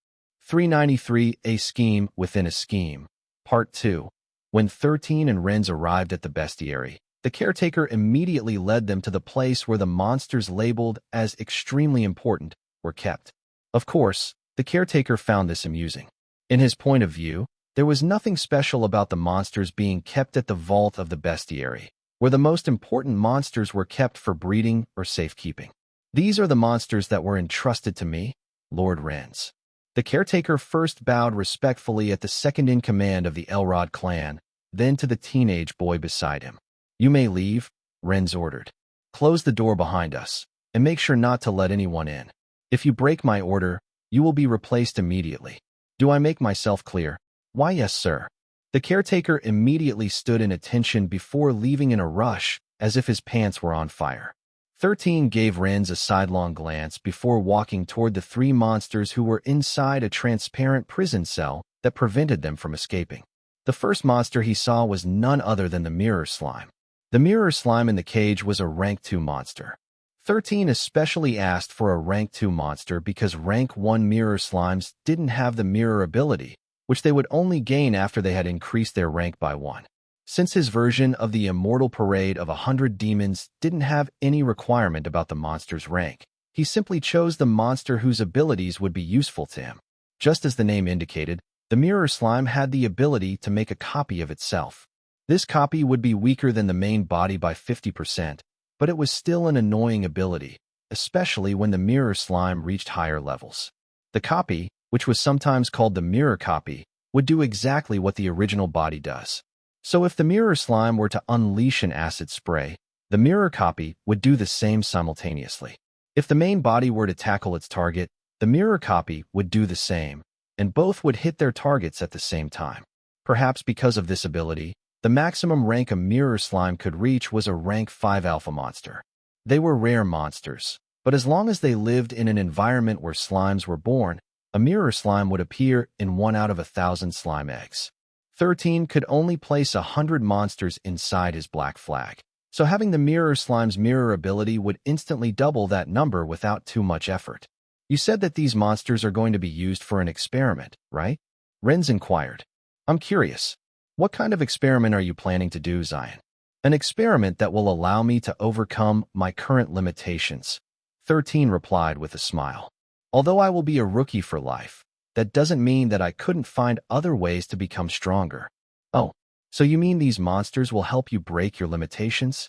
393, A Scheme Within a Scheme, Part 2. When 13 and Renz arrived at the bestiary, the caretaker immediately led them to the place where the monsters labeled as extremely important were kept. Of course, the caretaker found this amusing. In his point of view, there was nothing special about the monsters being kept at the vault of the bestiary, where the most important monsters were kept for breeding or safekeeping. These are the monsters that were entrusted to me, Lord Renz. The caretaker first bowed respectfully at the second-in-command of the Elrod clan, then to the teenage boy beside him. You may leave, Renz ordered. Close the door behind us, and make sure not to let anyone in. If you break my order, you will be replaced immediately. Do I make myself clear? Why, yes, sir. The caretaker immediately stood in attention before leaving in a rush, as if his pants were on fire. 13 gave Renz a sidelong glance before walking toward the three monsters who were inside a transparent prison cell that prevented them from escaping. The first monster he saw was none other than the mirror slime. The mirror slime in the cage was a rank 2 monster. 13 especially asked for a rank 2 monster because rank 1 mirror slimes didn't have the mirror ability, which they would only gain after they had increased their rank by 1. Since his version of the immortal parade of 100 demons didn't have any requirement about the monster's rank, he simply chose the monster whose abilities would be useful to him. Just as the name indicated, the mirror slime had the ability to make a copy of itself. This copy would be weaker than the main body by 50%, but it was still an annoying ability, especially when the mirror slime reached higher levels. The copy, which was sometimes called the mirror copy, would do exactly what the original body does. So if the mirror slime were to unleash an acid spray, the mirror copy would do the same simultaneously. If the main body were to tackle its target, the mirror copy would do the same, and both would hit their targets at the same time. Perhaps because of this ability, the maximum rank a mirror slime could reach was a rank 5 alpha monster. They were rare monsters, but as long as they lived in an environment where slimes were born, a mirror slime would appear in 1 out of 1,000 slime eggs. 13 could only place 100 monsters inside his black flag, so having the mirror slime's mirror ability would instantly double that number without too much effort. You said that these monsters are going to be used for an experiment, right? Renz inquired. I'm curious. What kind of experiment are you planning to do, Xylen? An experiment that will allow me to overcome my current limitations, 13 replied with a smile. Although I will be a rookie for life, that doesn't mean that I couldn't find other ways to become stronger. Oh, so you mean these monsters will help you break your limitations?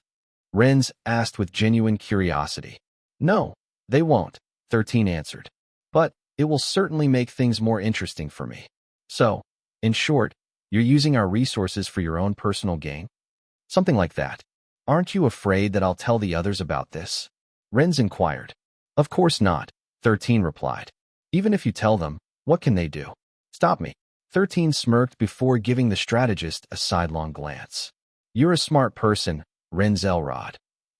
Renz asked with genuine curiosity. No, they won't, 13 answered. But it will certainly make things more interesting for me. So, in short, you're using our resources for your own personal gain? Something like that. Aren't you afraid that I'll tell the others about this? Renz inquired. Of course not, 13 replied. Even if you tell them, what can they do? Stop me. 13 smirked before giving the strategist a sidelong glance. You're a smart person, Renz Elrod,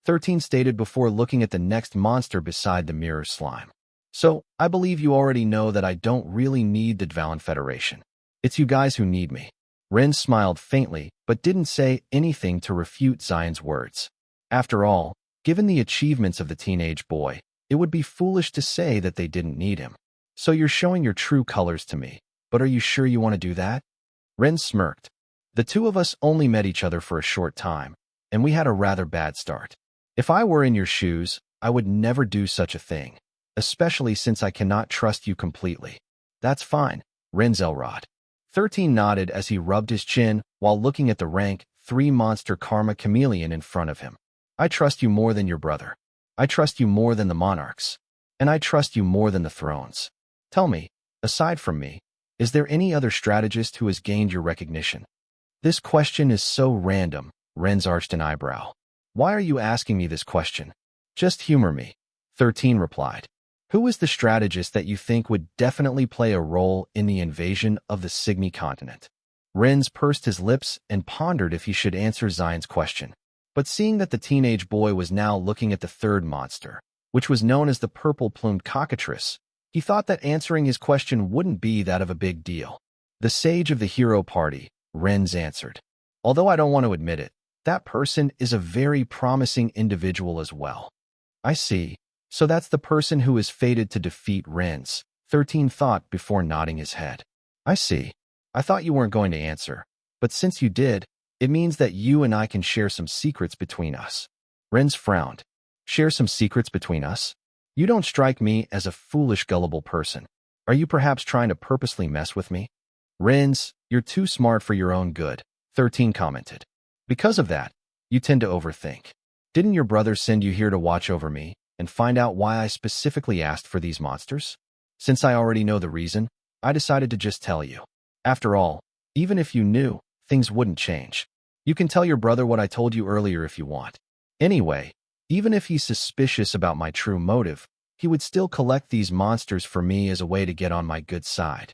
13 stated before looking at the next monster beside the mirror slime. So, I believe you already know that I don't really need the Xylen Federation. It's you guys who need me. Renz smiled faintly, but didn't say anything to refute Xylen's words. After all, given the achievements of the teenage boy, it would be foolish to say that they didn't need him. So you're showing your true colors to me, but are you sure you want to do that? Renz smirked. The two of us only met each other for a short time, and we had a rather bad start. If I were in your shoes, I would never do such a thing, especially since I cannot trust you completely. That's fine, Renz Elrod. 13 nodded as he rubbed his chin while looking at the rank 3 monster Karma Chameleon in front of him. I trust you more than your brother. I trust you more than the monarchs. And I trust you more than the thrones. Tell me, aside from me, is there any other strategist who has gained your recognition? This question is so random, Renz arched an eyebrow. Why are you asking me this question? Just humor me, 13 replied. Who is the strategist that you think would definitely play a role in the invasion of the Sigmi continent? Renz pursed his lips and pondered if he should answer Xylen's question. But seeing that the teenage boy was now looking at the third monster, which was known as the purple-plumed cockatrice, he thought that answering his question wouldn't be that of a big deal. The sage of the hero party, Renz answered. Although I don't want to admit it, that person is a very promising individual as well. I see. So that's the person who is fated to defeat Renz, 13 thought before nodding his head. I see. I thought you weren't going to answer, but since you did, it means that you and I can share some secrets between us. Renz frowned. Share some secrets between us? You don't strike me as a foolish, gullible person. Are you perhaps trying to purposely mess with me? Renz, you're too smart for your own good, 13 commented. Because of that, you tend to overthink. Didn't your brother send you here to watch over me and find out why I specifically asked for these monsters? Since I already know the reason, I decided to just tell you. After all, even if you knew, things wouldn't change. You can tell your brother what I told you earlier if you want. Anyway, even if he's suspicious about my true motive, he would still collect these monsters for me as a way to get on my good side.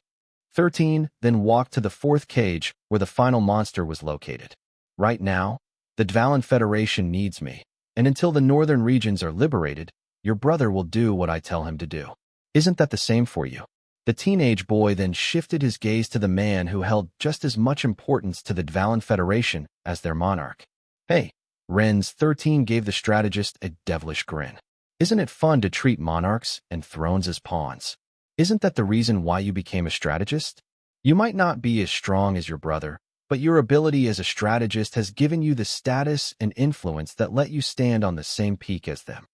13 then walked to the fourth cage where the final monster was located. Right now, the Xylen Federation needs me, and until the northern regions are liberated, your brother will do what I tell him to do. Isn't that the same for you? The teenage boy then shifted his gaze to the man who held just as much importance to the Xylen Federation as their monarch. Hey, Renz, 13 gave the strategist a devilish grin. Isn't it fun to treat monarchs and thrones as pawns? Isn't that the reason why you became a strategist? You might not be as strong as your brother, but your ability as a strategist has given you the status and influence that let you stand on the same peak as them.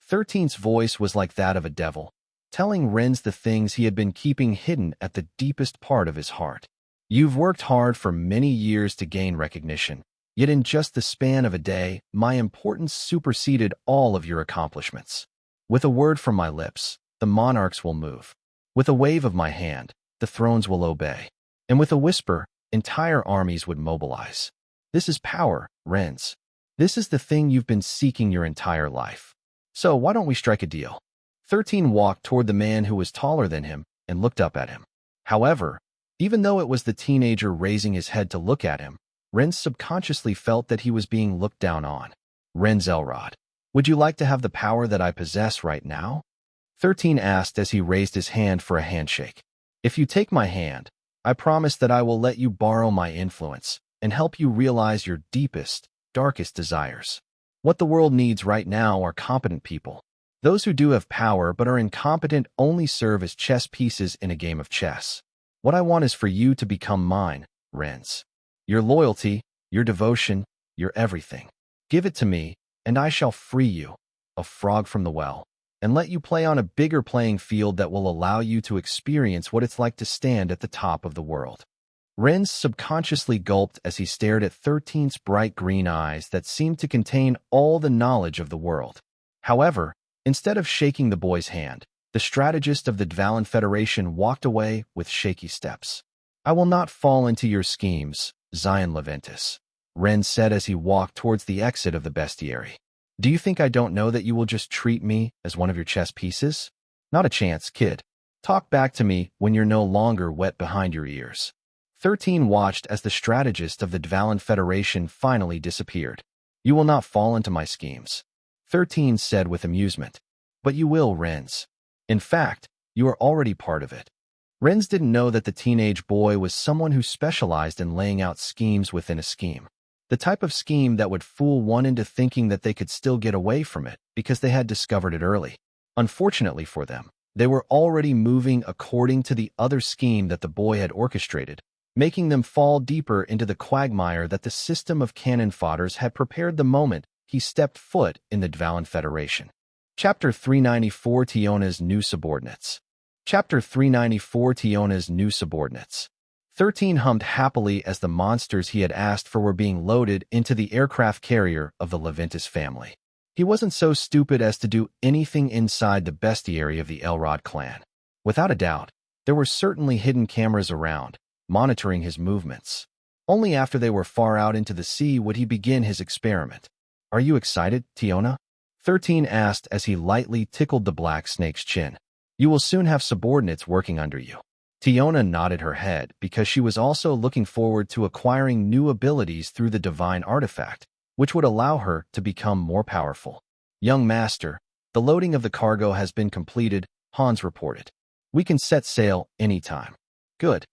13's voice was like that of a devil, telling Renz the things he had been keeping hidden at the deepest part of his heart. You've worked hard for many years to gain recognition, yet in just the span of a day, my importance superseded all of your accomplishments. With a word from my lips, the monarchs will move. With a wave of my hand, the thrones will obey. And with a whisper, entire armies would mobilize. This is power, Renz. This is the thing you've been seeking your entire life. So why don't we strike a deal? 13 walked toward the man who was taller than him and looked up at him. However, even though it was the teenager raising his head to look at him, Renz subconsciously felt that he was being looked down on. Renz Elrod, would you like to have the power that I possess right now? 13 asked as he raised his hand for a handshake. If you take my hand, I promise that I will let you borrow my influence and help you realize your deepest, darkest desires. What the world needs right now are competent people. Those who do have power but are incompetent only serve as chess pieces in a game of chess. What I want is for you to become mine, Renz. Your loyalty, your devotion, your everything. Give it to me, and I shall free you, a frog from the well, and let you play on a bigger playing field that will allow you to experience what it's like to stand at the top of the world. Renz subconsciously gulped as he stared at 13's bright green eyes that seemed to contain all the knowledge of the world. However, instead of shaking the boy's hand, the strategist of the Xylen Federation walked away with shaky steps. I will not fall into your schemes, Xylen Leventis, Renz said as he walked towards the exit of the bestiary. Do you think I don't know that you will just treat me as one of your chess pieces? Not a chance, kid. Talk back to me when you're no longer wet behind your ears. 13 watched as the strategist of the Xylen Federation finally disappeared. You will not fall into my schemes, 13 said with amusement. But you will, Renz. In fact, you are already part of it. Renz didn't know that the teenage boy was someone who specialized in laying out schemes within a scheme. The type of scheme that would fool one into thinking that they could still get away from it because they had discovered it early. Unfortunately for them, they were already moving according to the other scheme that the boy had orchestrated, making them fall deeper into the quagmire that the system of cannon fodders had prepared the moment he stepped foot in the Xylen Federation. Chapter 394 Tiona's New Subordinates. Chapter 394 Tiona's New Subordinates. 13 hummed happily as the monsters he had asked for were being loaded into the aircraft carrier of the Leventis family. He wasn't so stupid as to do anything inside the bestiary of the Elrod clan. Without a doubt, there were certainly hidden cameras around, monitoring his movements. Only after they were far out into the sea would he begin his experiment. Are you excited, Tiona? 13 asked as he lightly tickled the black snake's chin. You will soon have subordinates working under you. Tiona nodded her head because she was also looking forward to acquiring new abilities through the divine artifact, which would allow her to become more powerful. Young master, the loading of the cargo has been completed, Hans reported. We can set sail anytime. Good.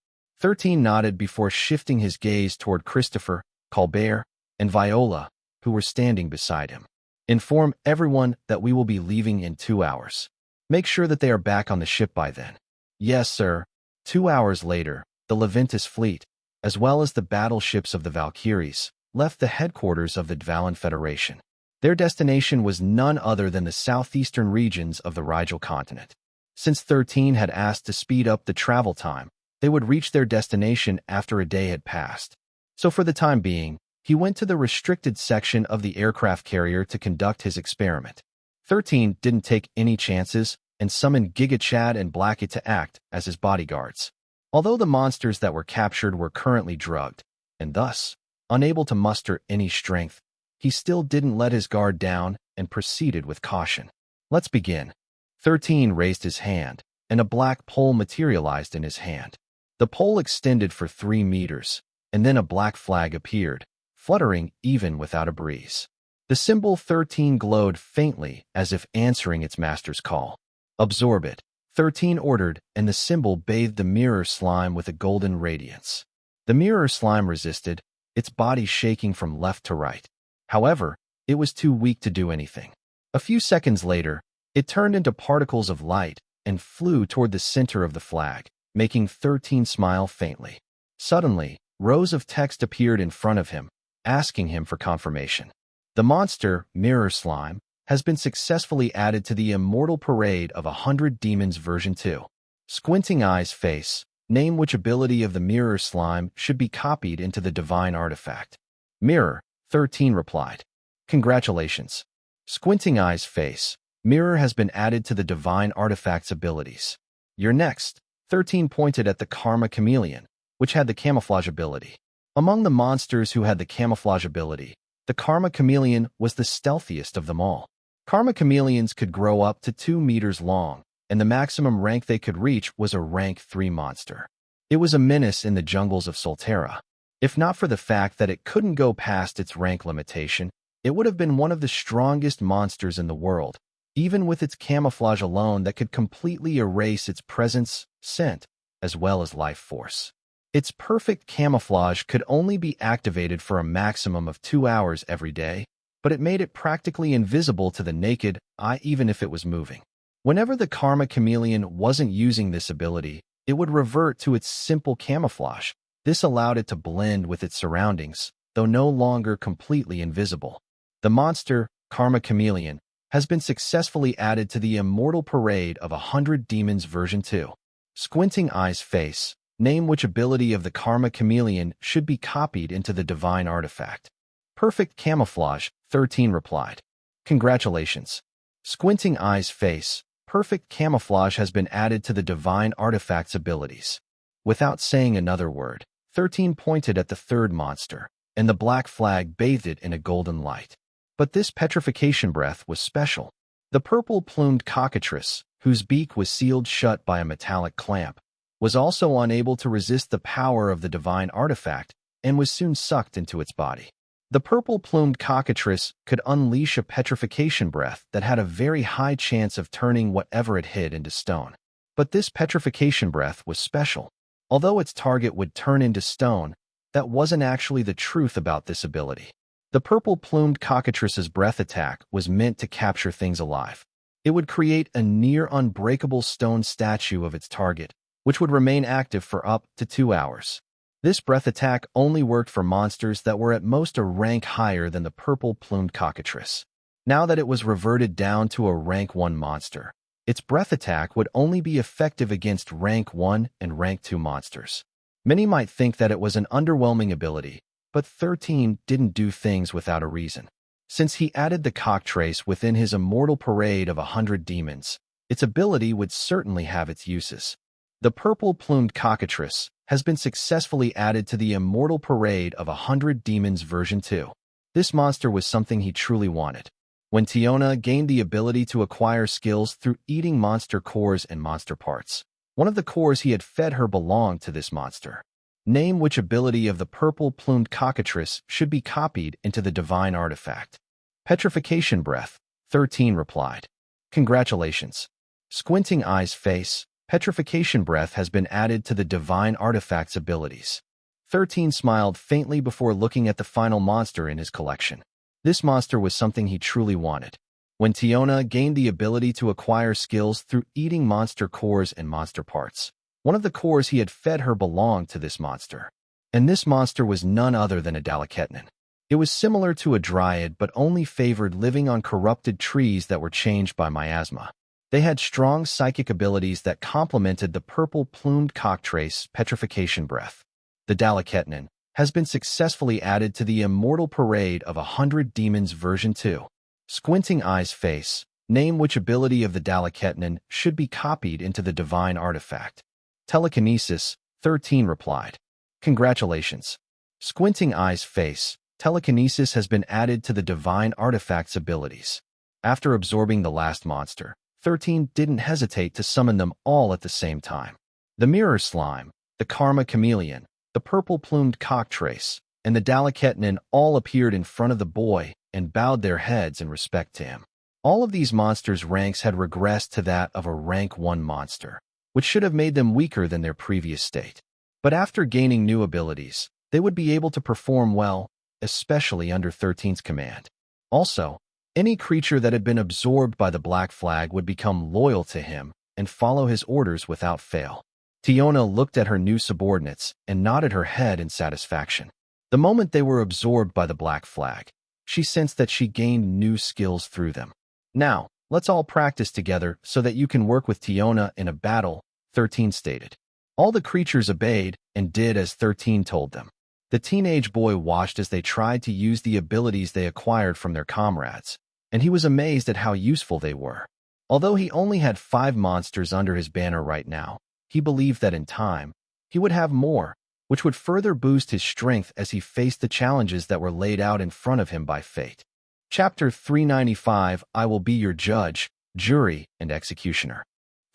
13 nodded before shifting his gaze toward Christopher, Colbert, and Viola, who were standing beside him. Inform everyone that we will be leaving in 2 hours. Make sure that they are back on the ship by then. Yes, sir. 2 hours later, the Leventis fleet, as well as the battleships of the Valkyries, left the headquarters of the Xylen Federation. Their destination was none other than the southeastern regions of the Rigel continent. Since 13 had asked to speed up the travel time, they would reach their destination after a day had passed. So for the time being, he went to the restricted section of the aircraft carrier to conduct his experiment. 13 didn't take any chances and summoned Giga Chad and Blackett to act as his bodyguards. Although the monsters that were captured were currently drugged, and thus unable to muster any strength, he still didn't let his guard down and proceeded with caution. Let's begin. 13 raised his hand, and a black pole materialized in his hand. The pole extended for 3 meters, and then a black flag appeared, fluttering even without a breeze. The symbol 13 glowed faintly as if answering its master's call. Absorb it, 13 ordered, and the symbol bathed the mirror slime with a golden radiance. The mirror slime resisted, its body shaking from left to right. However, it was too weak to do anything. A few seconds later, it turned into particles of light and flew toward the center of the flag, making 13 smile faintly. Suddenly, rows of text appeared in front of him, asking him for confirmation. The monster, Mirror Slime, has been successfully added to the Immortal Parade of 100 Demons version 2. Squinting Eyes Face, name which ability of the Mirror Slime should be copied into the Divine Artifact. Mirror, 13 replied. Congratulations. Squinting Eyes Face, Mirror has been added to the Divine Artifact's abilities. You're next. 13 pointed at the Karma Chameleon, which had the camouflage ability. Among the monsters who had the camouflage ability, the Karma Chameleon was the stealthiest of them all. Karma Chameleons could grow up to 2 meters long, and the maximum rank they could reach was a rank 3 monster. It was a menace in the jungles of Solterra. If not for the fact that it couldn't go past its rank limitation, it would have been one of the strongest monsters in the world, even with its camouflage alone that could completely erase its presence, scent, as well as life force. Its perfect camouflage could only be activated for a maximum of 2 hours every day, but it made it practically invisible to the naked eye even if it was moving. Whenever the Karma Chameleon wasn't using this ability, it would revert to its simple camouflage. This allowed it to blend with its surroundings, though no longer completely invisible. The monster, Karma Chameleon, has been successfully added to the Immortal Parade of 100 Demons version 2. Squinting Eyes Face, name which ability of the Karma Chameleon should be copied into the Divine Artifact. Perfect Camouflage, 13 replied. Congratulations. Squinting Eyes Face, Perfect Camouflage has been added to the Divine Artifact's abilities. Without saying another word, 13 pointed at the third monster, and the black flag bathed it in a golden light. But this petrification breath was special. The purple-plumed cockatrice, whose beak was sealed shut by a metallic clamp, was also unable to resist the power of the Divine Artifact and was soon sucked into its body. The purple-plumed cockatrice could unleash a petrification breath that had a very high chance of turning whatever it hit into stone. But this petrification breath was special. Although its target would turn into stone, that wasn't actually the truth about this ability. The purple-plumed cockatrice's breath attack was meant to capture things alive. It would create a near-unbreakable stone statue of its target, which would remain active for up to 2 hours. This breath attack only worked for monsters that were at most a rank higher than the purple-plumed cockatrice. Now that it was reverted down to a rank 1 monster, its breath attack would only be effective against rank 1 and rank 2 monsters. Many might think that it was an underwhelming ability, but 13 didn't do things without a reason. Since he added the cocktrace within his Immortal Parade of 100 Demons, its ability would certainly have its uses. The purple-plumed cockatrice has been successfully added to the Immortal Parade of 100 Demons version 2. This monster was something he truly wanted. When Tiona gained the ability to acquire skills through eating monster cores and monster parts, one of the cores he had fed her belonged to this monster. Name which ability of the purple-plumed cockatrice should be copied into the Divine Artifact. Petrification Breath, 13 replied. Congratulations. Squinting Eyes Face, Petrification Breath has been added to the Divine Artifact's abilities. 13 smiled faintly before looking at the final monster in his collection. This monster was something he truly wanted. When Tiona gained the ability to acquire skills through eating monster cores and monster parts, one of the cores he had fed her belonged to this monster. And this monster was none other than a Daleketnan. It was similar to a dryad but only favored living on corrupted trees that were changed by miasma. They had strong psychic abilities that complemented the purple-plumed cocktrace petrification breath. The Daleketnin has been successfully added to the Immortal Parade of 100 Demons version 2. Squinting Eyes Face, name which ability of the Daleketnin should be copied into the divine artifact. Telekinesis, 13 replied. Congratulations. Squinting Eyes Face, telekinesis has been added to the divine artifact's abilities. After absorbing the last monster, 13 didn't hesitate to summon them all at the same time. The Mirror Slime, the Karma Chameleon, the purple-plumed cocktrace, and the Daleketnin all appeared in front of the boy and bowed their heads in respect to him. All of these monsters' ranks had regressed to that of a rank 1 monster, which should have made them weaker than their previous state. But after gaining new abilities, they would be able to perform well, especially under 13's command. Also, any creature that had been absorbed by the Black Flag would become loyal to him and follow his orders without fail. Tiona looked at her new subordinates and nodded her head in satisfaction. The moment they were absorbed by the Black Flag, she sensed that she gained new skills through them. Now, let's all practice together so that you can work with Tiona in a battle, 13 stated. All the creatures obeyed and did as 13 told them. The teenage boy watched as they tried to use the abilities they acquired from their comrades, and he was amazed at how useful they were. Although he only had 5 monsters under his banner right now, he believed that in time, he would have more, which would further boost his strength as he faced the challenges that were laid out in front of him by fate. Chapter 395, I Will Be Your Judge, Jury, and Executioner.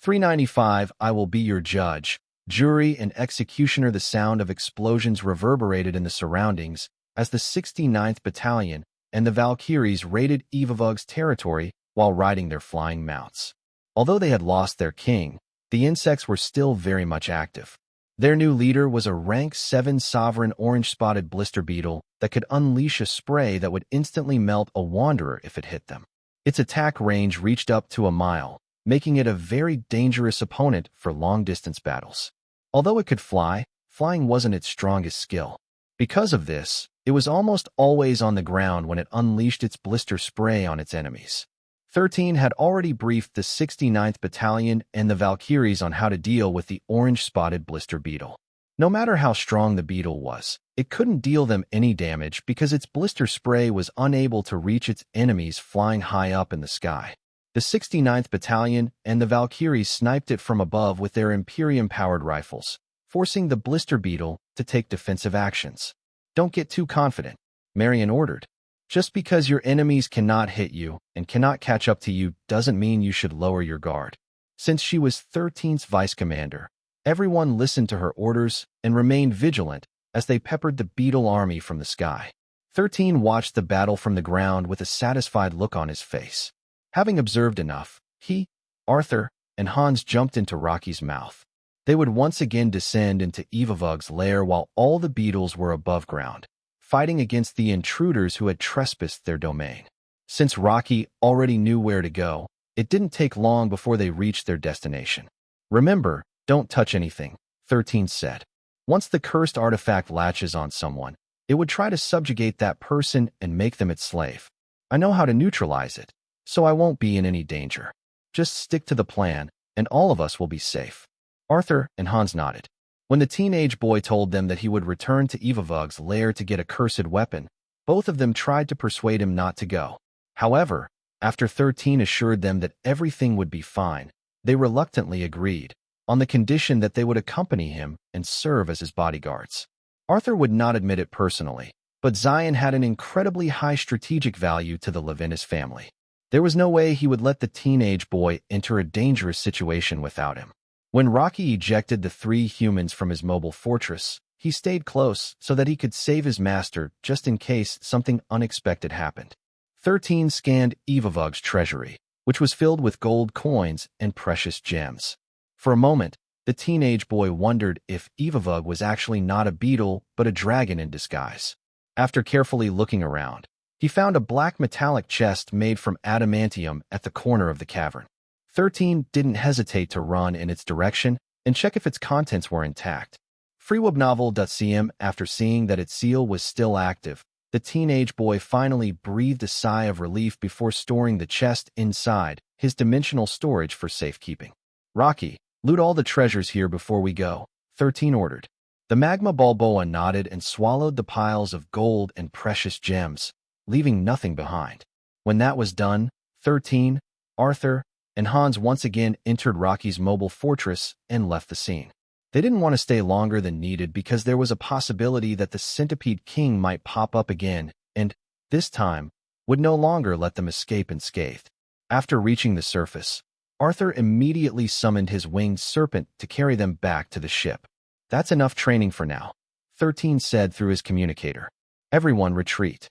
395, I Will Be Your Judge, Jury, and Executioner. The sound of explosions reverberated in the surroundings as the 69th Battalion and the Valkyries raided Evavug's territory while riding their flying mounts. Although they had lost their king, the insects were still very much active. Their new leader was a rank 7 sovereign orange-spotted blister beetle that could unleash a spray that would instantly melt a wanderer if it hit them. Its attack range reached up to a mile, making it a very dangerous opponent for long-distance battles. Although it could fly, flying wasn't its strongest skill. Because of this, it was almost always on the ground when it unleashed its blister spray on its enemies. 13 had already briefed the 69th Battalion and the Valkyries on how to deal with the orange-spotted blister beetle. No matter how strong the beetle was, it couldn't deal them any damage because its blister spray was unable to reach its enemies flying high up in the sky. The 69th Battalion and the Valkyries sniped it from above with their Imperium-powered rifles, forcing the blister beetle to take defensive actions. Don't get too confident, Marion ordered. Just because your enemies cannot hit you and cannot catch up to you doesn't mean you should lower your guard. Since she was 13's vice commander, everyone listened to her orders and remained vigilant as they peppered the beetle army from the sky. 13 watched the battle from the ground with a satisfied look on his face. Having observed enough, he, Arthur, and Hans jumped into Rocky's mouth. They would once again descend into Evavug's lair while all the beetles were above ground, fighting against the intruders who had trespassed their domain. Since Rocky already knew where to go, it didn't take long before they reached their destination. Remember, don't touch anything, 13 said. Once the cursed artifact latches on someone, it would try to subjugate that person and make them its slave. I know how to neutralize it, so I won't be in any danger. Just stick to the plan, and all of us will be safe. Arthur and Hans nodded. When the teenage boy told them that he would return to Evavug's lair to get a cursed weapon, both of them tried to persuade him not to go. However, after 13 assured them that everything would be fine, they reluctantly agreed, on the condition that they would accompany him and serve as his bodyguards. Arthur would not admit it personally, but Xylen had an incredibly high strategic value to the Levinas family. There was no way he would let the teenage boy enter a dangerous situation without him. When Rocky ejected the 3 humans from his mobile fortress, he stayed close so that he could save his master just in case something unexpected happened. 13 scanned Evavug's treasury, which was filled with gold coins and precious gems. For a moment, the teenage boy wondered if Evavug was actually not a beetle but a dragon in disguise. After carefully looking around, he found a black metallic chest made from adamantium at the corner of the cavern. 13 didn't hesitate to run in its direction and check if its contents were intact. Freewebnovel.cm, after seeing that its seal was still active, The teenage boy finally breathed a sigh of relief before storing the chest inside his dimensional storage for safekeeping. Rocky, loot all the treasures here before we go, 13 ordered. The magma Balboa nodded and swallowed the piles of gold and precious gems, leaving nothing behind. When that was done, 13, Arthur, and Hans once again entered Rocky's mobile fortress and left the scene. They didn't want to stay longer than needed because there was a possibility that the Centipede King might pop up again and, this time, would no longer let them escape unscathed. After reaching the surface, Arthur immediately summoned his winged serpent to carry them back to the ship. That's enough training for now, 13 said through his communicator. Everyone retreat.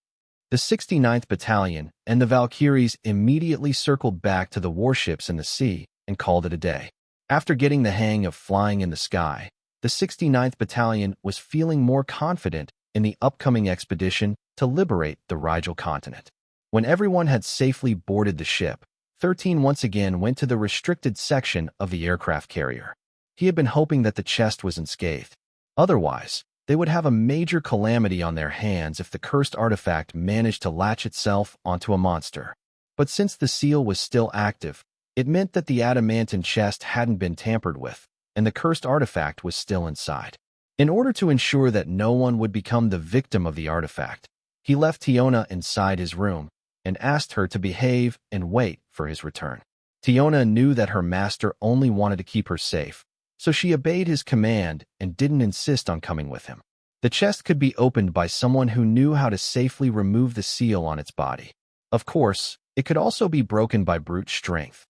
The 69th Battalion and the Valkyries immediately circled back to the warships in the sea and called it a day. After getting the hang of flying in the sky, the 69th Battalion was feeling more confident in the upcoming expedition to liberate the Rigel continent. When everyone had safely boarded the ship, 13 once again went to the restricted section of the aircraft carrier. He had been hoping that the chest was unscathed. Otherwise, they would have a major calamity on their hands if the cursed artifact managed to latch itself onto a monster. But since the seal was still active, it meant that the adamantine chest hadn't been tampered with, and the cursed artifact was still inside. In order to ensure that no one would become the victim of the artifact, he left Tiona inside his room and asked her to behave and wait for his return. Tiona knew that her master only wanted to keep her safe, so she obeyed his command and didn't insist on coming with him. The chest could be opened by someone who knew how to safely remove the seal on its body. Of course, it could also be broken by brute strength.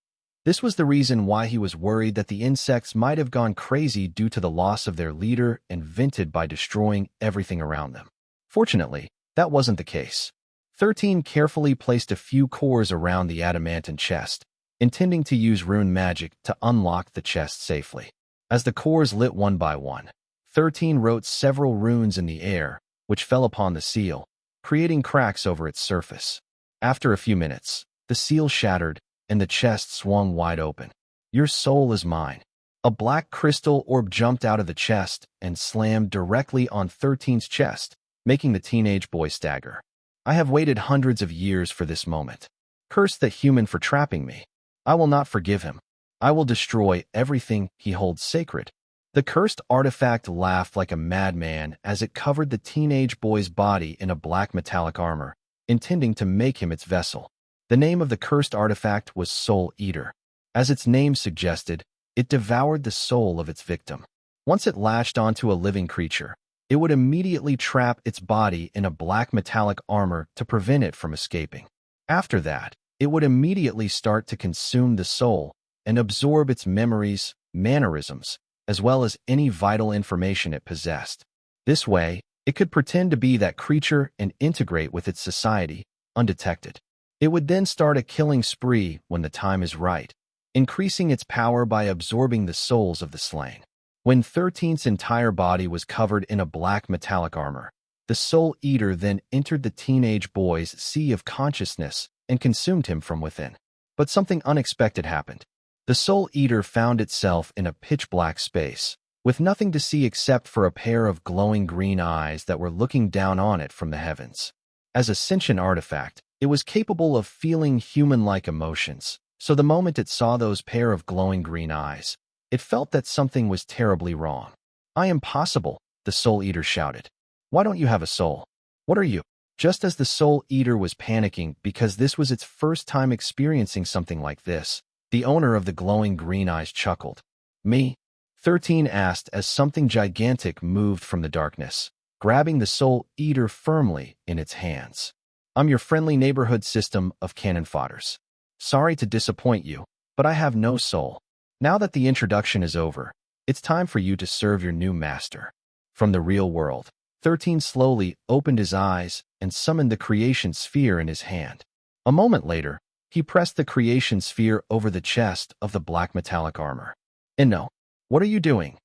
This was the reason why he was worried that the insects might have gone crazy due to the loss of their leader and vented by destroying everything around them. Fortunately, that wasn't the case. 13 carefully placed a few cores around the adamantine chest, intending to use rune magic to unlock the chest safely. As the cores lit one by one, 13 wrote several runes in the air, which fell upon the seal, creating cracks over its surface. After a few minutes, the seal shattered, and the chest swung wide open. Your soul is mine. A black crystal orb jumped out of the chest and slammed directly on 13's chest, making the teenage boy stagger. I have waited hundreds of years for this moment. Curse the human for trapping me. I will not forgive him. I will destroy everything he holds sacred. The cursed artifact laughed like a madman as it covered the teenage boy's body in a black metallic armor, intending to make him its vessel. The name of the cursed artifact was Soul Eater. As its name suggested, it devoured the soul of its victim. Once it latched onto a living creature, it would immediately trap its body in a black metallic armor to prevent it from escaping. After that, it would immediately start to consume the soul and absorb its memories, mannerisms, as well as any vital information it possessed. This way, it could pretend to be that creature and integrate with its society, undetected. It would then start a killing spree when the time is right, increasing its power by absorbing the souls of the slain. When 13's entire body was covered in a black metallic armor, the Soul Eater then entered the teenage boy's sea of consciousness and consumed him from within. But something unexpected happened. The Soul Eater found itself in a pitch-black space, with nothing to see except for a pair of glowing green eyes that were looking down on it from the heavens. As a sentient artifact, it was capable of feeling human-like emotions, so the moment it saw those pair of glowing green eyes, it felt that something was terribly wrong. I am possible, the Soul Eater shouted. Why don't you have a soul? What are you? Just as the Soul Eater was panicking because this was its first time experiencing something like this, the owner of the glowing green eyes chuckled. Me? 13 asked as something gigantic moved from the darkness, grabbing the Soul Eater firmly in its hands. I'm your friendly neighborhood system of cannon fodders. Sorry to disappoint you, but I have no soul. Now that the introduction is over, it's time for you to serve your new master. From the real world, 13 slowly opened his eyes and summoned the creation sphere in his hand. A moment later, he pressed the creation sphere over the chest of the black metallic armor. Inno, what are you doing?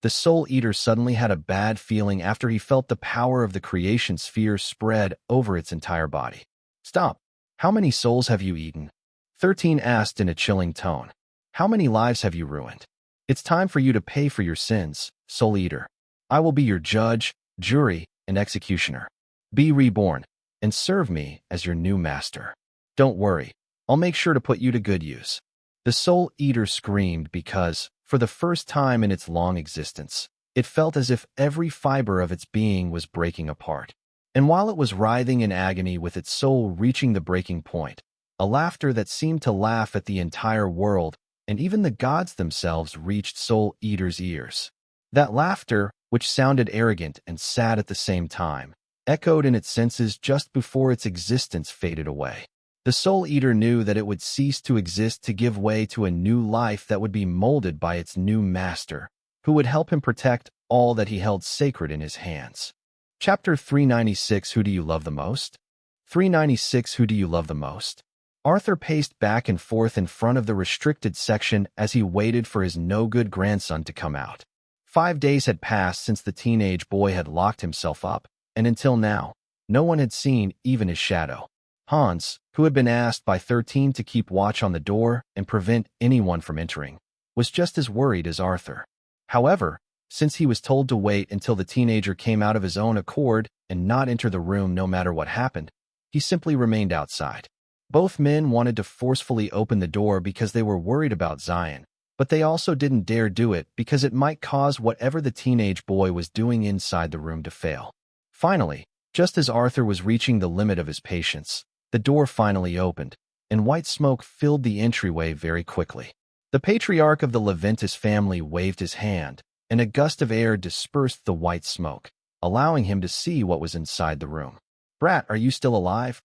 The Soul Eater suddenly had a bad feeling after he felt the power of the creation sphere spread over its entire body. Stop. How many souls have you eaten? 13 asked in a chilling tone. How many lives have you ruined? It's time for you to pay for your sins, Soul Eater. I will be your judge, jury, and executioner. Be reborn, and serve me as your new master. Don't worry, I'll make sure to put you to good use." The Soul Eater screamed because, for the first time in its long existence, it felt as if every fiber of its being was breaking apart. And while it was writhing in agony with its soul reaching the breaking point, a laughter that seemed to laugh at the entire world and even the gods themselves reached Soul Eater's ears. That laughter, which sounded arrogant and sad at the same time, echoed in its senses just before its existence faded away. The Soul Eater knew that it would cease to exist to give way to a new life that would be molded by its new master, who would help him protect all that he held sacred in his hands. Chapter 396. Who do you love the most? 396. Who do you love the most? Arthur paced back and forth in front of the restricted section as he waited for his no-good grandson to come out. 5 days had passed since the teenage boy had locked himself up, and until now, no one had seen even his shadow. Hans, who had been asked by 13 to keep watch on the door and prevent anyone from entering, was just as worried as Arthur. However, since he was told to wait until the teenager came out of his own accord and not enter the room no matter what happened, he simply remained outside. Both men wanted to forcefully open the door because they were worried about Xylen, but they also didn't dare do it because it might cause whatever the teenage boy was doing inside the room to fail. Finally, just as Arthur was reaching the limit of his patience, the door finally opened, and white smoke filled the entryway very quickly. The patriarch of the Leventis family waved his hand, and a gust of air dispersed the white smoke, allowing him to see what was inside the room. "Brat, are you still alive?"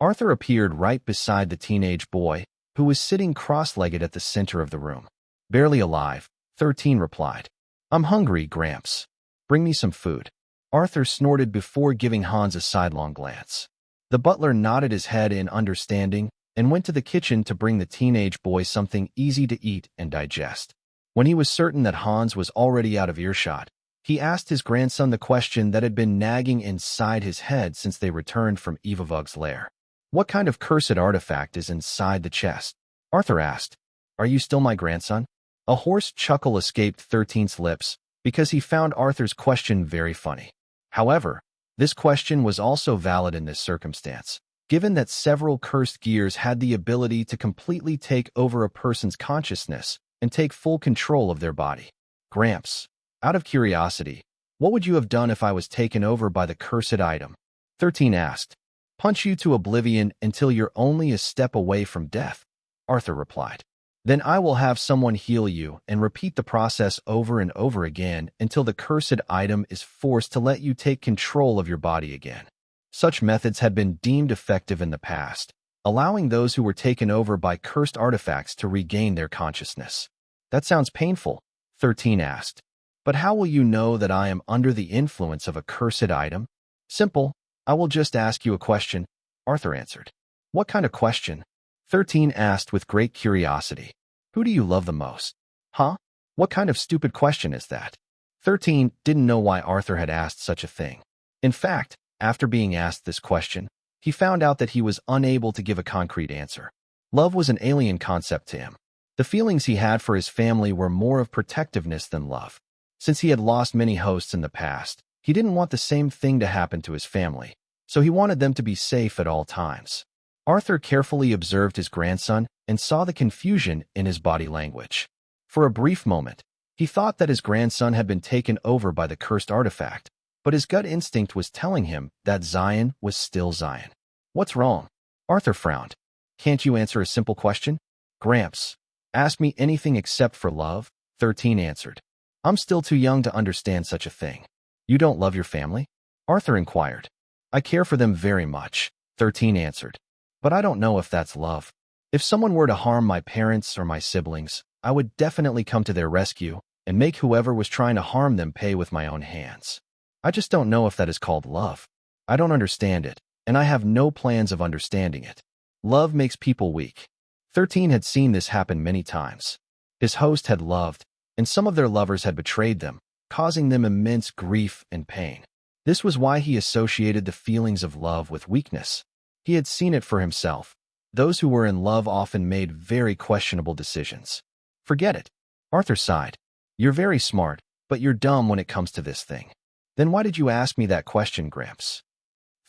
Arthur appeared right beside the teenage boy, who was sitting cross-legged at the center of the room. "Barely alive," 13 replied. "I'm hungry, Gramps. Bring me some food." Arthur snorted before giving Hans a sidelong glance. The butler nodded his head in understanding and went to the kitchen to bring the teenage boy something easy to eat and digest. When he was certain that Hans was already out of earshot, he asked his grandson the question that had been nagging inside his head since they returned from Evavug's lair. "What kind of cursed artifact is inside the chest?" Arthur asked. "Are you still my grandson?" A hoarse chuckle escaped 13's lips because he found Arthur's question very funny. However, this question was also valid in this circumstance, given that several cursed gears had the ability to completely take over a person's consciousness and take full control of their body. "Gramps, out of curiosity, what would you have done if I was taken over by the cursed item?" 13 asked. "Punch you to oblivion until you're only a step away from death," Arthur replied. "Then I will have someone heal you and repeat the process over and over again until the cursed item is forced to let you take control of your body again." Such methods had been deemed effective in the past, allowing those who were taken over by cursed artifacts to regain their consciousness. "That sounds painful," 13 asked. "But how will you know that I am under the influence of a cursed item?" "Simple. I will just ask you a question," Arthur answered. "What kind of question?" 13 asked with great curiosity. "Who do you love the most?" "Huh? What kind of stupid question is that?" 13 didn't know why Arthur had asked such a thing. In fact, after being asked this question, he found out that he was unable to give a concrete answer. Love was an alien concept to him. The feelings he had for his family were more of protectiveness than love. Since he had lost many hosts in the past, he didn't want the same thing to happen to his family, so he wanted them to be safe at all times. Arthur carefully observed his grandson and saw the confusion in his body language. For a brief moment, he thought that his grandson had been taken over by the cursed artifact, but his gut instinct was telling him that Xylen was still Xylen. "What's wrong?" Arthur frowned. "Can't you answer a simple question?" "Gramps, ask me anything except for love," 13 answered. "I'm still too young to understand such a thing." "You don't love your family?" Arthur inquired. "I care for them very much," 13 answered. "But I don't know if that's love. If someone were to harm my parents or my siblings, I would definitely come to their rescue and make whoever was trying to harm them pay with my own hands. I just don't know if that is called love. I don't understand it, and I have no plans of understanding it. Love makes people weak." 13 had seen this happen many times. His host had loved, and some of their lovers had betrayed them, causing them immense grief and pain. This was why he associated the feelings of love with weakness. He had seen it for himself. Those who were in love often made very questionable decisions. "Forget it," Arthur sighed. "You're very smart, but you're dumb when it comes to this thing." "Then why did you ask me that question, Gramps?"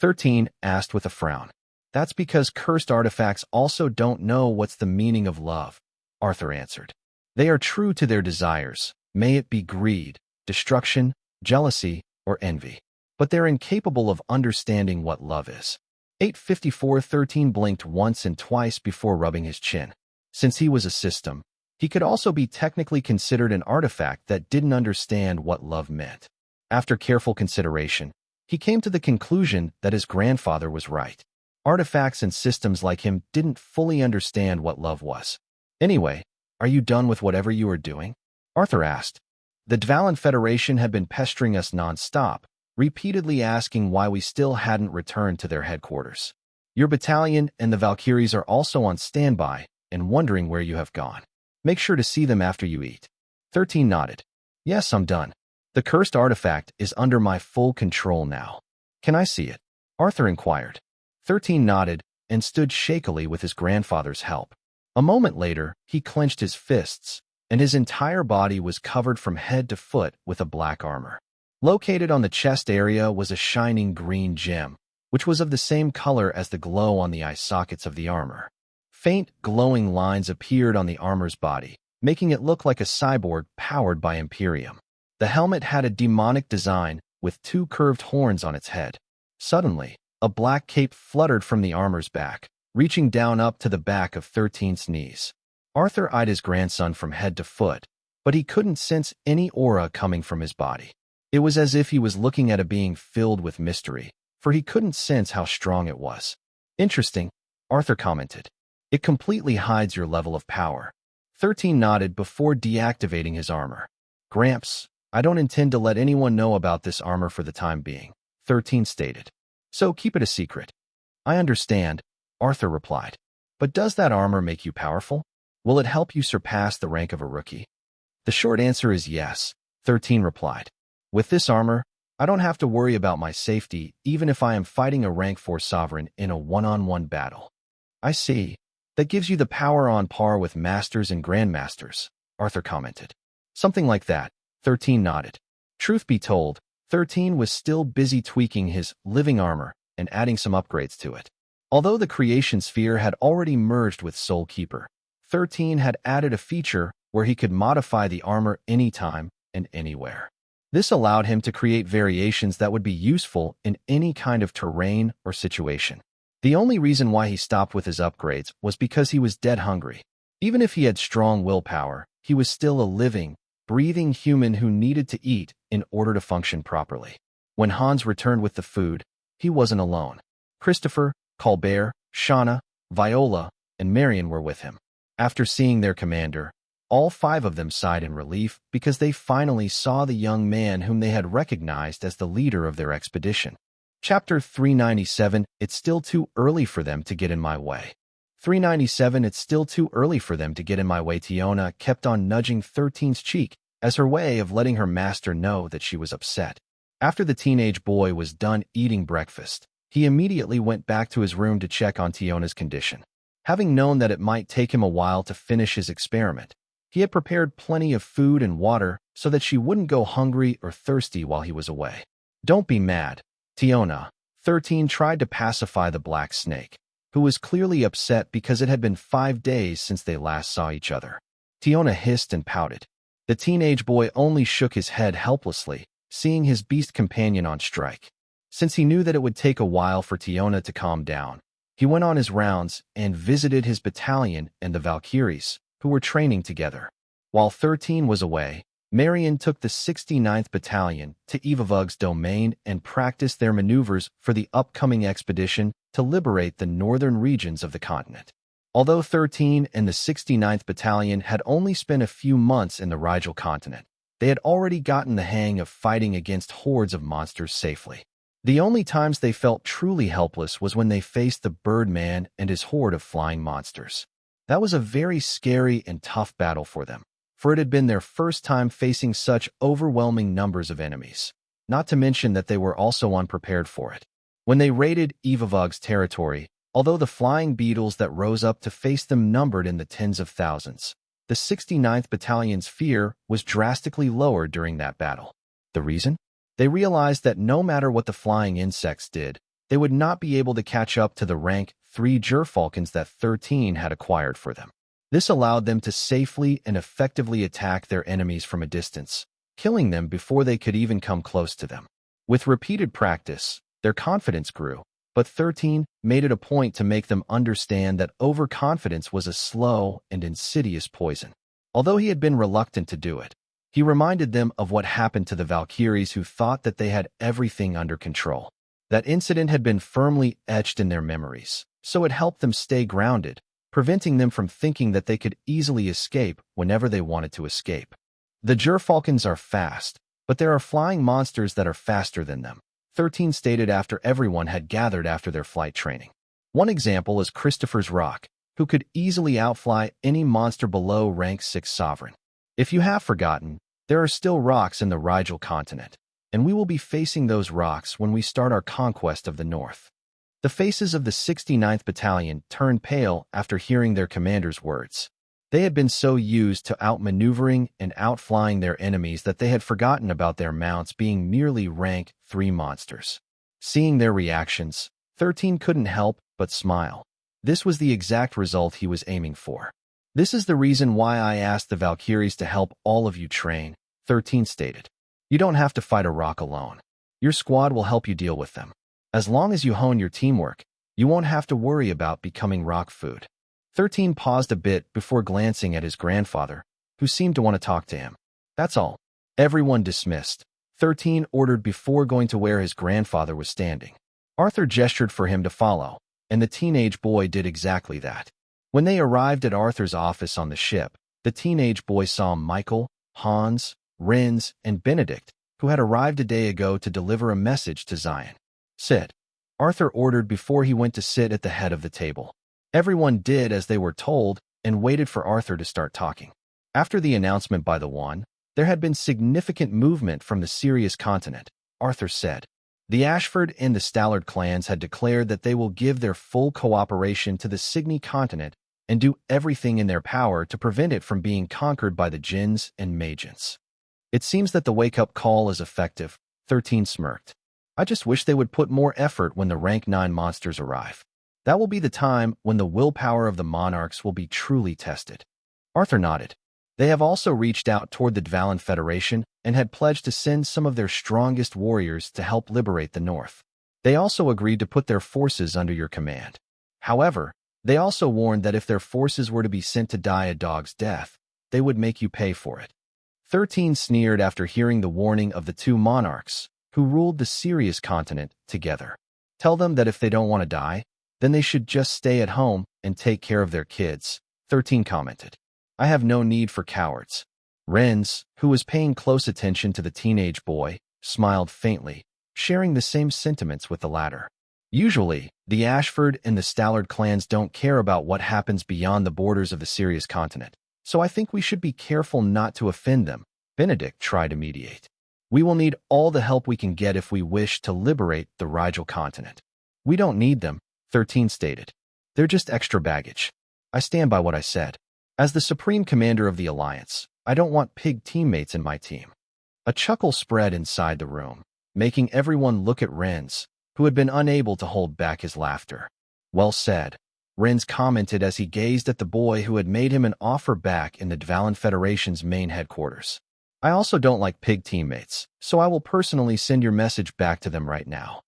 13 asked with a frown. That's because cursed artifacts also don't know what's the meaning of love, Arthur answered. They are true to their desires, may it be greed, destruction, jealousy, or envy. But they're incapable of understanding what love is. 854-13 blinked once and twice before rubbing his chin. Since he was a system, he could also be technically considered an artifact that didn't understand what love meant. After careful consideration, he came to the conclusion that his grandfather was right. Artifacts and systems like him didn't fully understand what love was. Anyway, are you done with whatever you are doing? Arthur asked. The Dvalin Federation had been pestering us non-stop, repeatedly asking why we still hadn't returned to their headquarters. Your battalion and the Valkyries are also on standby and wondering where you have gone. Make sure to see them after you eat. 13 nodded. Yes, I'm done. The cursed artifact is under my full control now. Can I see it? Arthur inquired. 13 nodded and stood shakily with his grandfather's help. A moment later, he clenched his fists, and his entire body was covered from head to foot with a black armor. Located on the chest area was a shining green gem, which was of the same color as the glow on the eye sockets of the armor. Faint, glowing lines appeared on the armor's body, making it look like a cyborg powered by Imperium. The helmet had a demonic design with 2 curved horns on its head. Suddenly, a black cape fluttered from the armor's back, reaching down up to the back of 13's knees. Arthur eyed his grandson from head to foot, but he couldn't sense any aura coming from his body. It was as if he was looking at a being filled with mystery, for he couldn't sense how strong it was. Interesting, Arthur commented. It completely hides your level of power. 13 nodded before deactivating his armor. Gramps, I don't intend to let anyone know about this armor for the time being, 13 stated. So keep it a secret. I understand, Arthur replied. But does that armor make you powerful? Will it help you surpass the rank of a rookie? The short answer is yes, 13 replied. With this armor, I don't have to worry about my safety even if I am fighting a rank 4 sovereign in a one-on-one battle. I see. That gives you the power on par with masters and grandmasters, Arthur commented. Something like that, 13 nodded. Truth be told, 13 was still busy tweaking his living armor and adding some upgrades to it. Although the creation sphere had already merged with Soul Keeper, 13 had added a feature where he could modify the armor anytime and anywhere. This allowed him to create variations that would be useful in any kind of terrain or situation. The only reason why he stopped with his upgrades was because he was dead hungry. Even if he had strong willpower, he was still a living, breathing human who needed to eat in order to function properly. When Hans returned with the food, he wasn't alone. Christopher, Colbert, Shauna, Viola, and Marion were with him. After seeing their commander, all 5 of them sighed in relief because they finally saw the young man whom they had recognized as the leader of their expedition. Chapter 397, It's still too early for them to get in my way. 397, It's still too early for them to get in my way. Tiona kept on nudging 13's cheek as her way of letting her master know that she was upset. After the teenage boy was done eating breakfast, he immediately went back to his room to check on Tiona's condition. Having known that it might take him a while to finish his experiment, he had prepared plenty of food and water so that she wouldn't go hungry or thirsty while he was away. Don't be mad, Tiona, 13 tried to pacify the black snake, who was clearly upset because it had been 5 days since they last saw each other. Tiona hissed and pouted. The teenage boy only shook his head helplessly, seeing his beast companion on strike. Since he knew that it would take a while for Tiona to calm down, he went on his rounds and visited his battalion and the Valkyries, who were training together. While 13 was away, Marion took the 69th Battalion to Evavug's domain and practiced their maneuvers for the upcoming expedition to liberate the northern regions of the continent. Although 13 and the 69th Battalion had only spent a few months in the Rigel continent, they had already gotten the hang of fighting against hordes of monsters safely. The only times they felt truly helpless was when they faced the Birdman and his horde of flying monsters. That was a very scary and tough battle for them, for it had been their first time facing such overwhelming numbers of enemies, not to mention that they were also unprepared for it. When they raided Evavug's territory, although the flying beetles that rose up to face them numbered in the tens of thousands, the 69th Battalion's fear was drastically lowered during that battle. The reason? They realized that no matter what the flying insects did, they would not be able to catch up to the rank 3 Gerfalcons that 13 had acquired for them. This allowed them to safely and effectively attack their enemies from a distance, killing them before they could even come close to them. With repeated practice, their confidence grew, but 13 made it a point to make them understand that overconfidence was a slow and insidious poison. Although he had been reluctant to do it, he reminded them of what happened to the Valkyries who thought that they had everything under control. That incident had been firmly etched in their memories, so it helped them stay grounded, preventing them from thinking that they could easily escape whenever they wanted to escape. The Gerfalcons are fast, but there are flying monsters that are faster than them, 13 stated after everyone had gathered after their flight training. One example is Christopher's Rock, who could easily outfly any monster below rank 6 Sovereign. If you have forgotten, there are still rocks in the Rigel continent, and we will be facing those rocks when we start our conquest of the North. The faces of the 69th Battalion turned pale after hearing their commander's words. They had been so used to outmaneuvering and outflying their enemies that they had forgotten about their mounts being merely rank 3 monsters. Seeing their reactions, 13 couldn't help but smile. This was the exact result he was aiming for. This is the reason why I asked the Valkyries to help all of you train, 13 stated. You don't have to fight a rock alone. Your squad will help you deal with them. As long as you hone your teamwork, you won't have to worry about becoming rock food. 13 paused a bit before glancing at his grandfather, who seemed to want to talk to him. That's all. Everyone dismissed. 13 ordered before going to where his grandfather was standing. Arthur gestured for him to follow, and the teenage boy did exactly that. When they arrived at Arthur's office on the ship, the teenage boy saw Michael, Hans, Renz, and Benedict, who had arrived a day ago to deliver a message to Xylen. Sit. Arthur ordered before he went to sit at the head of the table. Everyone did as they were told and waited for Arthur to start talking. After the announcement by the One, there had been significant movement from the Sirius continent, Arthur said. The Ashford and the Stallard clans had declared that they will give their full cooperation to the Cygni continent and do everything in their power to prevent it from being conquered by the Djinns and Magians. It seems that the wake-up call is effective, 13 smirked. I just wish they would put more effort when the rank 9 monsters arrive. That will be the time when the willpower of the monarchs will be truly tested. Arthur nodded. They have also reached out toward the Dvalin Federation and had pledged to send some of their strongest warriors to help liberate the North. They also agreed to put their forces under your command. However, they also warned that if their forces were to be sent to die a dog's death, they would make you pay for it. 13 sneered after hearing the warning of the 2 monarchs who ruled the Sirius continent together. Tell them that if they don't want to die, then they should just stay at home and take care of their kids, 13 commented. I have no need for cowards. Renz, who was paying close attention to the teenage boy, smiled faintly, sharing the same sentiments with the latter. Usually, the Ashford and the Stallard clans don't care about what happens beyond the borders of the Sirius continent, so I think we should be careful not to offend them, Benedict tried to mediate. We will need all the help we can get if we wish to liberate the Rigel continent. We don't need them, 13 stated. They're just extra baggage. I stand by what I said. As the Supreme Commander of the Alliance, I don't want pig teammates in my team. A chuckle spread inside the room, making everyone look at Renz, who had been unable to hold back his laughter. Well said, Renz commented as he gazed at the boy who had made him an offer back in the Dvalin Federation's main headquarters. I also don't like pig teammates, so I will personally send your message back to them right now.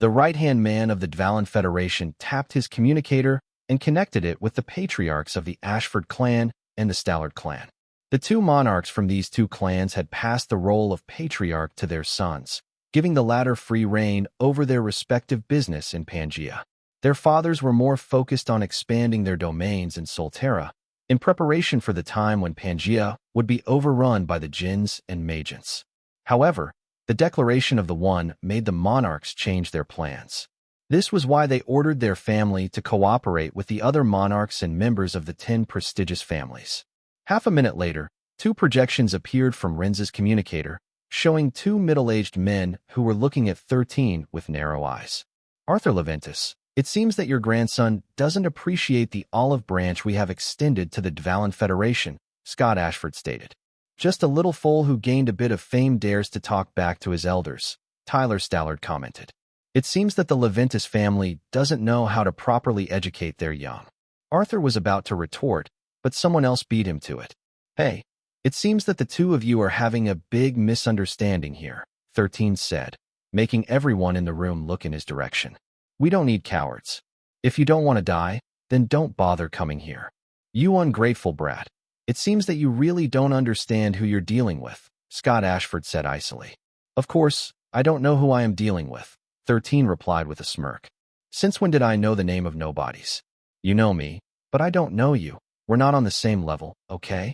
The right-hand man of the Dvalin Federation tapped his communicator and connected it with the patriarchs of the Ashford clan and the Stallard clan. The 2 monarchs from these 2 clans had passed the role of patriarch to their sons, giving the latter free reign over their respective business in Pangaea. Their fathers were more focused on expanding their domains in Solterra, in preparation for the time when Pangaea would be overrun by the Djinns and Magians. However, the declaration of the One made the monarchs change their plans. This was why they ordered their family to cooperate with the other monarchs and members of the 10 prestigious families. Half a minute later, 2 projections appeared from Renz's communicator, showing 2 middle-aged men who were looking at 13 with narrow eyes. Arthur Leventis, it seems that your grandson doesn't appreciate the olive branch we have extended to the Dvalin Federation, Scott Ashford stated. Just a little foal who gained a bit of fame dares to talk back to his elders, Tyler Stallard commented. It seems that the Leventis family doesn't know how to properly educate their young. Arthur was about to retort, but someone else beat him to it. Hey, it seems that the two of you are having a big misunderstanding here, 13 said, making everyone in the room look in his direction. We don't need cowards. If you don't want to die, then don't bother coming here. You ungrateful brat. It seems that you really don't understand who you're dealing with, Scott Ashford said icily. Of course, I don't know who I am dealing with, 13 replied with a smirk. Since when did I know the name of nobodies? You know me, but I don't know you. We're not on the same level, okay?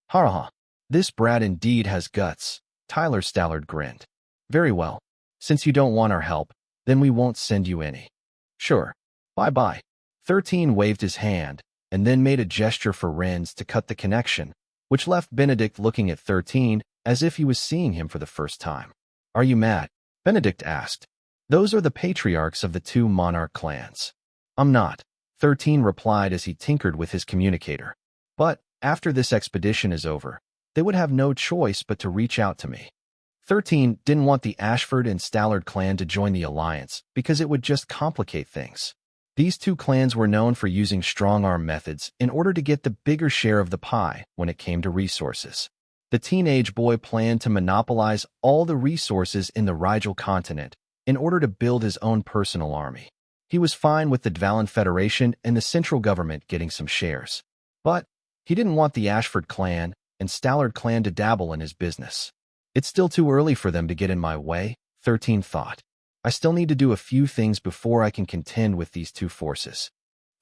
Ha ha. This brat indeed has guts, Tyler Stallard grinned. Very well. Since you don't want our help, then we won't send you any. Sure. Bye-bye. 13 waved his hand, and then made a gesture for Renz to cut the connection, which left Benedict looking at 13 as if he was seeing him for the first time. Are you mad? Benedict asked. Those are the patriarchs of the two monarch clans. I'm not, 13 replied as he tinkered with his communicator. But, after this expedition is over, they would have no choice but to reach out to me. 13 didn't want the Ashford and Stallard clan to join the alliance because it would just complicate things. These two clans were known for using strong-arm methods in order to get the bigger share of the pie when it came to resources. The teenage boy planned to monopolize all the resources in the Rigel continent in order to build his own personal army. He was fine with the Dvalin Federation and the central government getting some shares. But he didn't want the Ashford clan and Stallard clan to dabble in his business. It's still too early for them to get in my way, 13 thought. I still need to do a few things before I can contend with these two forces.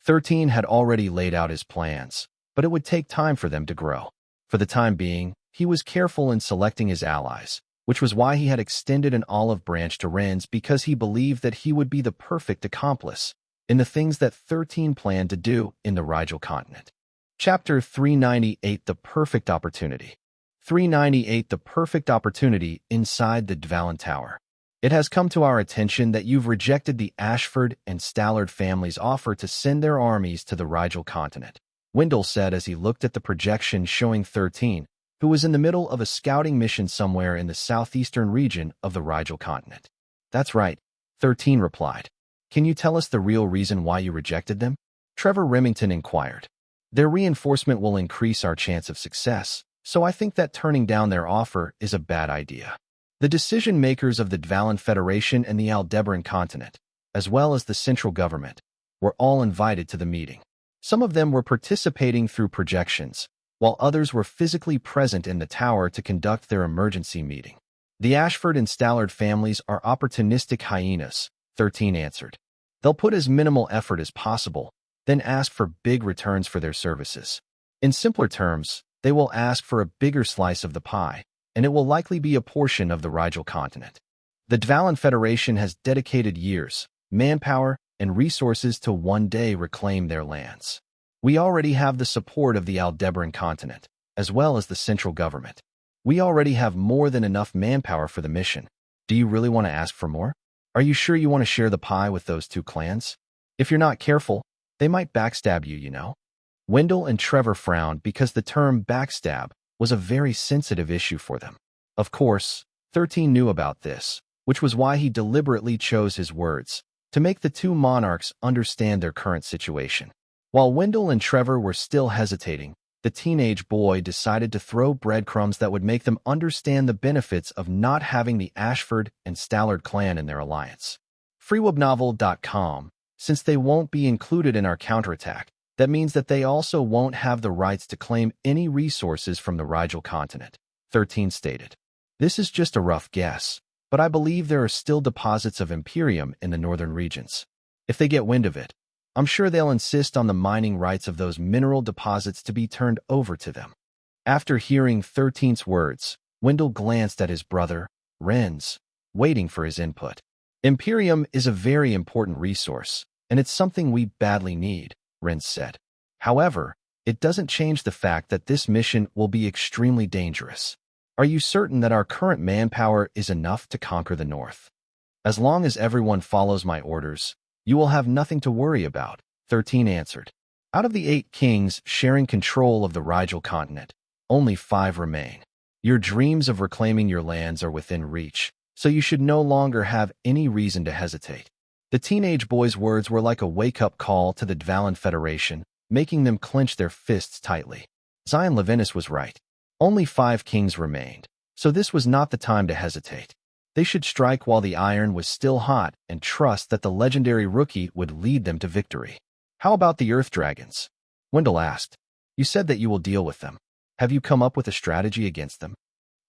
13 had already laid out his plans, but it would take time for them to grow. For the time being, he was careful in selecting his allies, which was why he had extended an olive branch to Renz because he believed that he would be the perfect accomplice in the things that 13 planned to do in the Rigel continent. Chapter 398 The Perfect Opportunity 398 The Perfect Opportunity Inside the Dvalin Tower. It has come to our attention that you've rejected the Ashford and Stallard family's offer to send their armies to the Rigel continent, Wendell said as he looked at the projection showing 13, who was in the middle of a scouting mission somewhere in the southeastern region of the Rigel continent. That's right, 13 replied. Can you tell us the real reason why you rejected them? Trevor Remington inquired. Their reinforcement will increase our chance of success, so I think that turning down their offer is a bad idea. The decision-makers of the Dvalin Federation and the Aldebaran continent, as well as the central government, were all invited to the meeting. Some of them were participating through projections, while others were physically present in the tower to conduct their emergency meeting. The Ashford and Stallard families are opportunistic hyenas, 13 answered. They'll put as minimal effort as possible, then ask for big returns for their services. In simpler terms, they will ask for a bigger slice of the pie, and it will likely be a portion of the Rigel continent. The Dvalin Federation has dedicated years, manpower, and resources to one day reclaim their lands. We already have the support of the Aldebaran continent, as well as the central government. We already have more than enough manpower for the mission. Do you really want to ask for more? Are you sure you want to share the pie with those two clans? If you're not careful, they might backstab you, you know. Wendell and Trevor frowned because the term backstab was a very sensitive issue for them. Of course, 13 knew about this, which was why he deliberately chose his words, to make the two monarchs understand their current situation. While Wendell and Trevor were still hesitating, the teenage boy decided to throw breadcrumbs that would make them understand the benefits of not having the Ashford and Stallard clan in their alliance. FreeWebNovel.com. Since they won't be included in our counterattack, that means that they also won't have the rights to claim any resources from the Rigel continent, 13 stated. This is just a rough guess, but I believe there are still deposits of Imperium in the northern regions. If they get wind of it, I'm sure they'll insist on the mining rights of those mineral deposits to be turned over to them. After hearing 13's words, Wendell glanced at his brother, Renz, waiting for his input. Imperium is a very important resource, and it's something we badly need, Renz said. However, it doesn't change the fact that this mission will be extremely dangerous. Are you certain that our current manpower is enough to conquer the north? As long as everyone follows my orders, you will have nothing to worry about, 13 answered. Out of the 8 kings sharing control of the Rigel continent, only 5 remain. Your dreams of reclaiming your lands are within reach, so you should no longer have any reason to hesitate. The teenage boy's words were like a wake-up call to the Xylen Federation, making them clench their fists tightly. Xylen was right. Only 5 kings remained, so this was not the time to hesitate. They should strike while the iron was still hot and trust that the legendary rookie would lead them to victory. How about the Earth Dragons? Wendell asked. You said that you will deal with them. Have you come up with a strategy against them?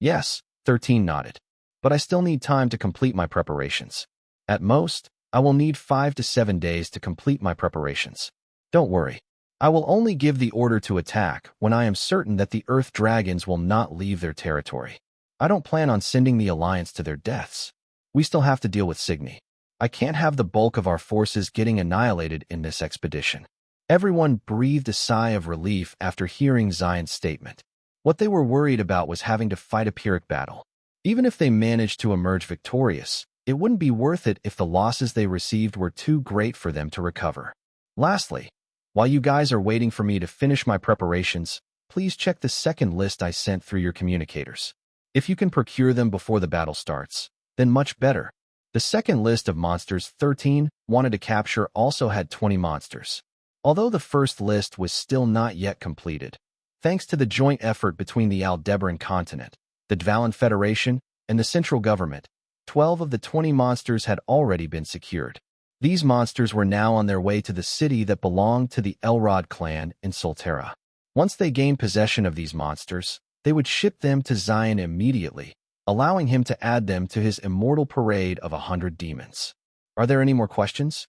Yes, 13 nodded. But I still need time to complete my preparations. At most, I will need 5 to 7 days to complete my preparations. Don't worry. I will only give the order to attack when I am certain that the Earth Dragons will not leave their territory. I don't plan on sending the Alliance to their deaths. We still have to deal with Signy. I can't have the bulk of our forces getting annihilated in this expedition. Everyone breathed a sigh of relief after hearing Xylen's statement. What they were worried about was having to fight a Pyrrhic battle. Even if they managed to emerge victorious, it wouldn't be worth it if the losses they received were too great for them to recover. Lastly, while you guys are waiting for me to finish my preparations, please check the second list I sent through your communicators. If you can procure them before the battle starts, then much better. The second list of monsters 13 wanted to capture also had 20 monsters. Although the first list was still not yet completed, thanks to the joint effort between the Aldebaran continent, the Xylen Federation, and the central government, 12 of the 20 monsters had already been secured. These monsters were now on their way to the city that belonged to the Elrod clan in Solterra. Once they gained possession of these monsters, they would ship them to Xylen immediately, allowing him to add them to his immortal parade of 100 demons. Are there any more questions?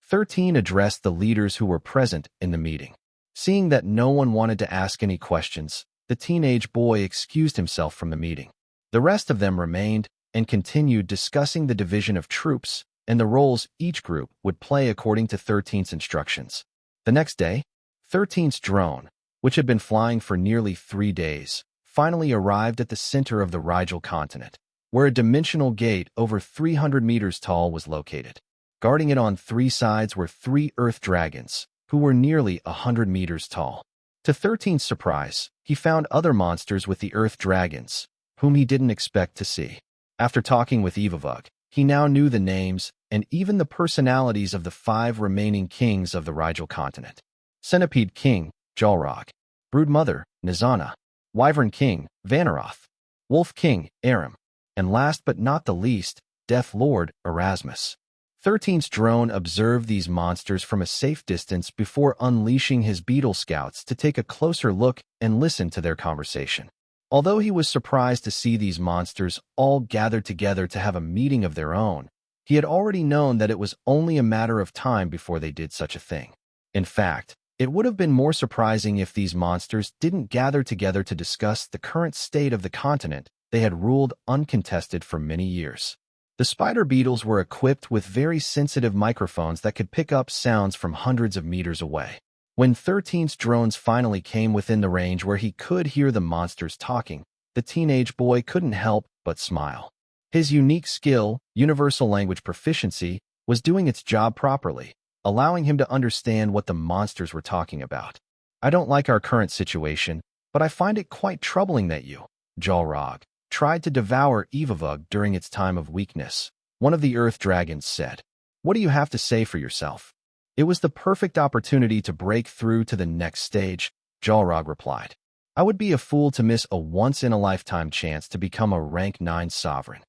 13 addressed the leaders who were present in the meeting. Seeing that no one wanted to ask any questions, the teenage boy excused himself from the meeting. The rest of them remained and continued discussing the division of troops and the roles each group would play according to 13's instructions. The next day, 13's drone, which had been flying for nearly 3 days, finally arrived at the center of the Rigel continent, where a dimensional gate over 300 meters tall was located. Guarding it on 3 sides were 3 Earth Dragons, who were nearly 100 meters tall. To 13's surprise, he found other monsters with the Earth Dragons, whom he didn't expect to see. After talking with Evavug, he now knew the names and even the personalities of the 5 remaining kings of the Rigel continent. Centipede King, Xylen. Brood Mother, Nizana. Wyvern King, Vanaroth. Wolf King, Aram. And last but not the least, Death Lord, Erasmus. 13's drone observed these monsters from a safe distance before unleashing his beetle scouts to take a closer look and listen to their conversation. Although he was surprised to see these monsters all gathered together to have a meeting of their own, he had already known that it was only a matter of time before they did such a thing. In fact, it would have been more surprising if these monsters didn't gather together to discuss the current state of the continent they had ruled uncontested for many years. The spider beetles were equipped with very sensitive microphones that could pick up sounds from hundreds of meters away. When 13's drones finally came within the range where he could hear the monsters talking, the teenage boy couldn't help but smile. His unique skill, universal language proficiency, was doing its job properly, allowing him to understand what the monsters were talking about. I don't like our current situation, but I find it quite troubling that you, Xylen, tried to devour Evavug during its time of weakness, one of the Earth Dragons said. What do you have to say for yourself? It was the perfect opportunity to break through to the next stage, Xylen replied. I would be a fool to miss a once-in-a-lifetime chance to become a rank 9 sovereign.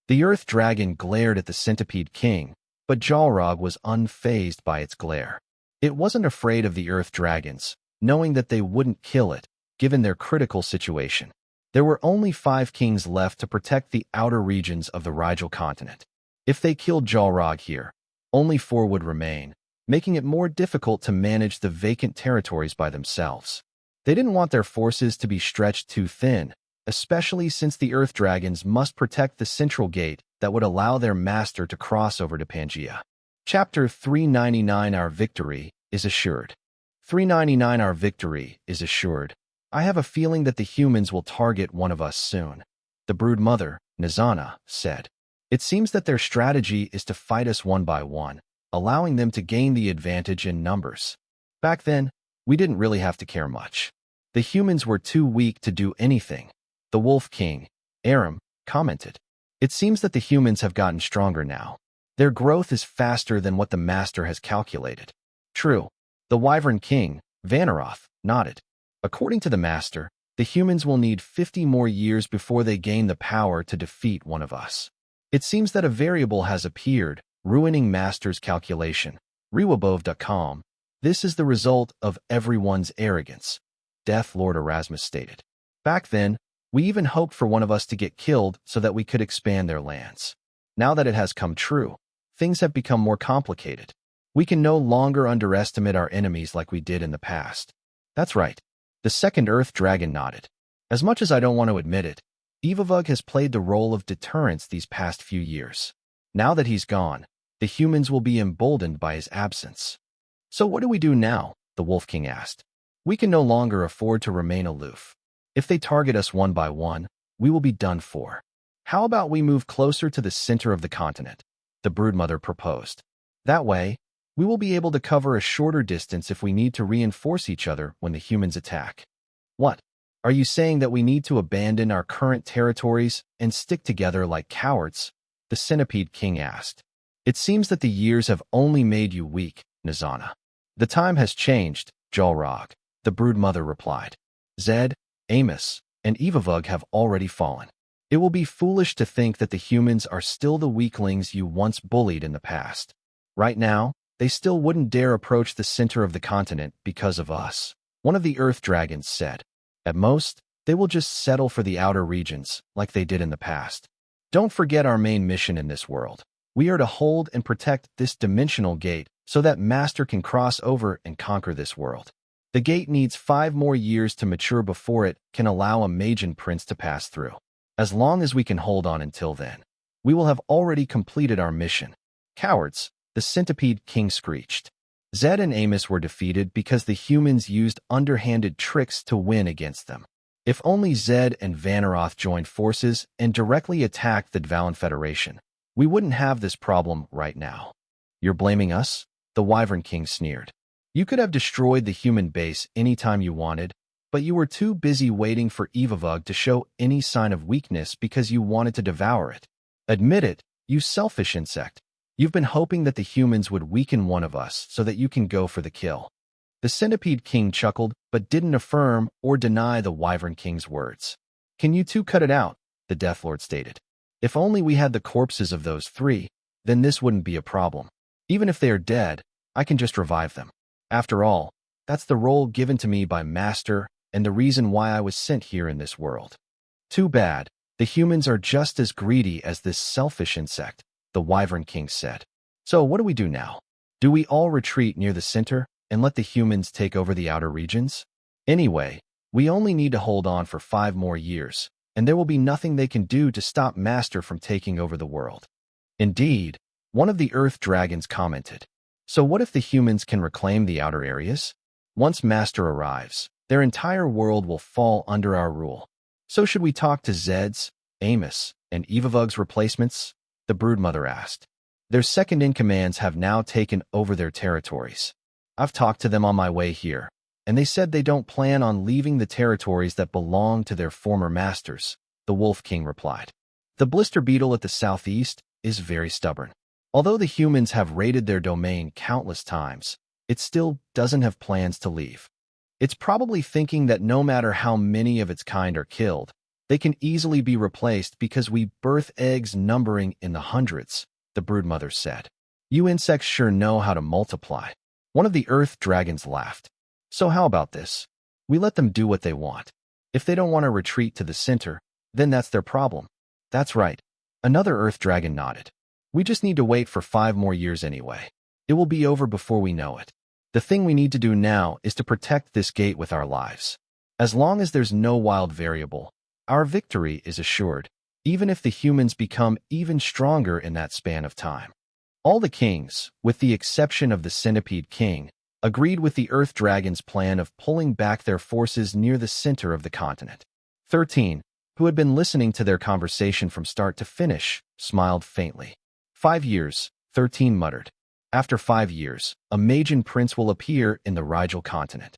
The Earth Dragon glared at the Centipede King, but Xylen was unfazed by its glare. It wasn't afraid of the Earth Dragons, knowing that they wouldn't kill it, given their critical situation. There were only 5 kings left to protect the outer regions of the Rigel continent. If they killed Xylen here, only 4 would remain, making it more difficult to manage the vacant territories by themselves. They didn't want their forces to be stretched too thin, especially since the Earth Dragons must protect the central gate that would allow their master to cross over to Pangaea. Chapter 399 Our victory is assured. 399 Our victory is assured. I have a feeling that the humans will target one of us soon. The brood mother, Nizana, said. It seems that their strategy is to fight us one by one, allowing them to gain the advantage in numbers. Back then, we didn't really have to care much. The humans were too weak to do anything, the Wolf King, Aram, commented. It seems that the humans have gotten stronger now. Their growth is faster than what the Master has calculated. True. The Wyvern King, Vanaroth, nodded. According to the Master, the humans will need 50 more years before they gain the power to defeat one of us. It seems that a variable has appeared, ruining Master's calculation. Rewabove.com. This is the result of everyone's arrogance, Death Lord Erasmus stated. Back then, we even hoped for one of us to get killed so that we could expand their lands. Now that it has come true, things have become more complicated. We can no longer underestimate our enemies like we did in the past. That's right. The second Earth Dragon nodded. As much as I don't want to admit it, Evavug has played the role of deterrence these past few years. Now that he's gone, the humans will be emboldened by his absence. So what do we do now? The Wolf King asked. We can no longer afford to remain aloof. If they target us one by one, we will be done for. How about we move closer to the center of the continent? The Broodmother proposed. That way, we will be able to cover a shorter distance if we need to reinforce each other when the humans attack. What? Are you saying that we need to abandon our current territories and stick together like cowards? The Centipede King asked. It seems that the years have only made you weak, Nizana. The time has changed, Jalrog, the Broodmother replied. Zed, Amos, and Evavug have already fallen. It will be foolish to think that the humans are still the weaklings you once bullied in the past. Right now, they still wouldn't dare approach the center of the continent because of us, one of the Earth Dragons said. At most, they will just settle for the outer regions, like they did in the past. Don't forget our main mission in this world. We are to hold and protect this dimensional gate so that Master can cross over and conquer this world. The gate needs 5 more years to mature before it can allow a Magian Prince to pass through. As long as we can hold on until then, we will have already completed our mission. Cowards, the Centipede King screeched. Zed and Amos were defeated because the humans used underhanded tricks to win against them. If only Zed and Vanaroth joined forces and directly attacked the Dvalin Federation, we wouldn't have this problem right now. You're blaming us? The Wyvern King sneered. You could have destroyed the human base anytime you wanted, but you were too busy waiting for Evavug to show any sign of weakness because you wanted to devour it. Admit it, you selfish insect. You've been hoping that the humans would weaken one of us so that you can go for the kill. The Centipede King chuckled but didn't affirm or deny the Wyvern King's words. Can you two cut it out? The Death Lord stated. If only we had the corpses of those 3, then this wouldn't be a problem. Even if they are dead, I can just revive them. After all, that's the role given to me by Master and the reason why I was sent here in this world. Too bad, the humans are just as greedy as this selfish insect, the Wyvern King said. So what do we do now? Do we all retreat near the center and let the humans take over the outer regions? Anyway, we only need to hold on for 5 more years, and there will be nothing they can do to stop Master from taking over the world. Indeed, one of the Earth Dragons commented. So what if the humans can reclaim the outer areas? Once Master arrives, their entire world will fall under our rule. So should we talk to Zed's, Amos, and Evavug's replacements? The Broodmother asked. Their second-in-commands have now taken over their territories. I've talked to them on my way here, and they said they don't plan on leaving the territories that belong to their former masters, the Wolf King replied. The blister beetle at the southeast is very stubborn. Although the humans have raided their domain countless times, it still doesn't have plans to leave. It's probably thinking that no matter how many of its kind are killed, they can easily be replaced because we birth eggs numbering in the hundreds, the Broodmother said. You insects sure know how to multiply. One of the Earth Dragons laughed. So how about this? We let them do what they want. If they don't want to retreat to the center, then that's their problem. That's right. Another Earth Dragon nodded. We just need to wait for 5 more years anyway. It will be over before we know it. The thing we need to do now is to protect this gate with our lives. As long as there's no wild variable, our victory is assured, even if the humans become even stronger in that span of time. All the kings, with the exception of the Centipede King, agreed with the Earth Dragon's plan of pulling back their forces near the center of the continent. 13, who had been listening to their conversation from start to finish, smiled faintly. 5 years, 13 muttered. After 5 years, a Magian Prince will appear in the Rigel continent.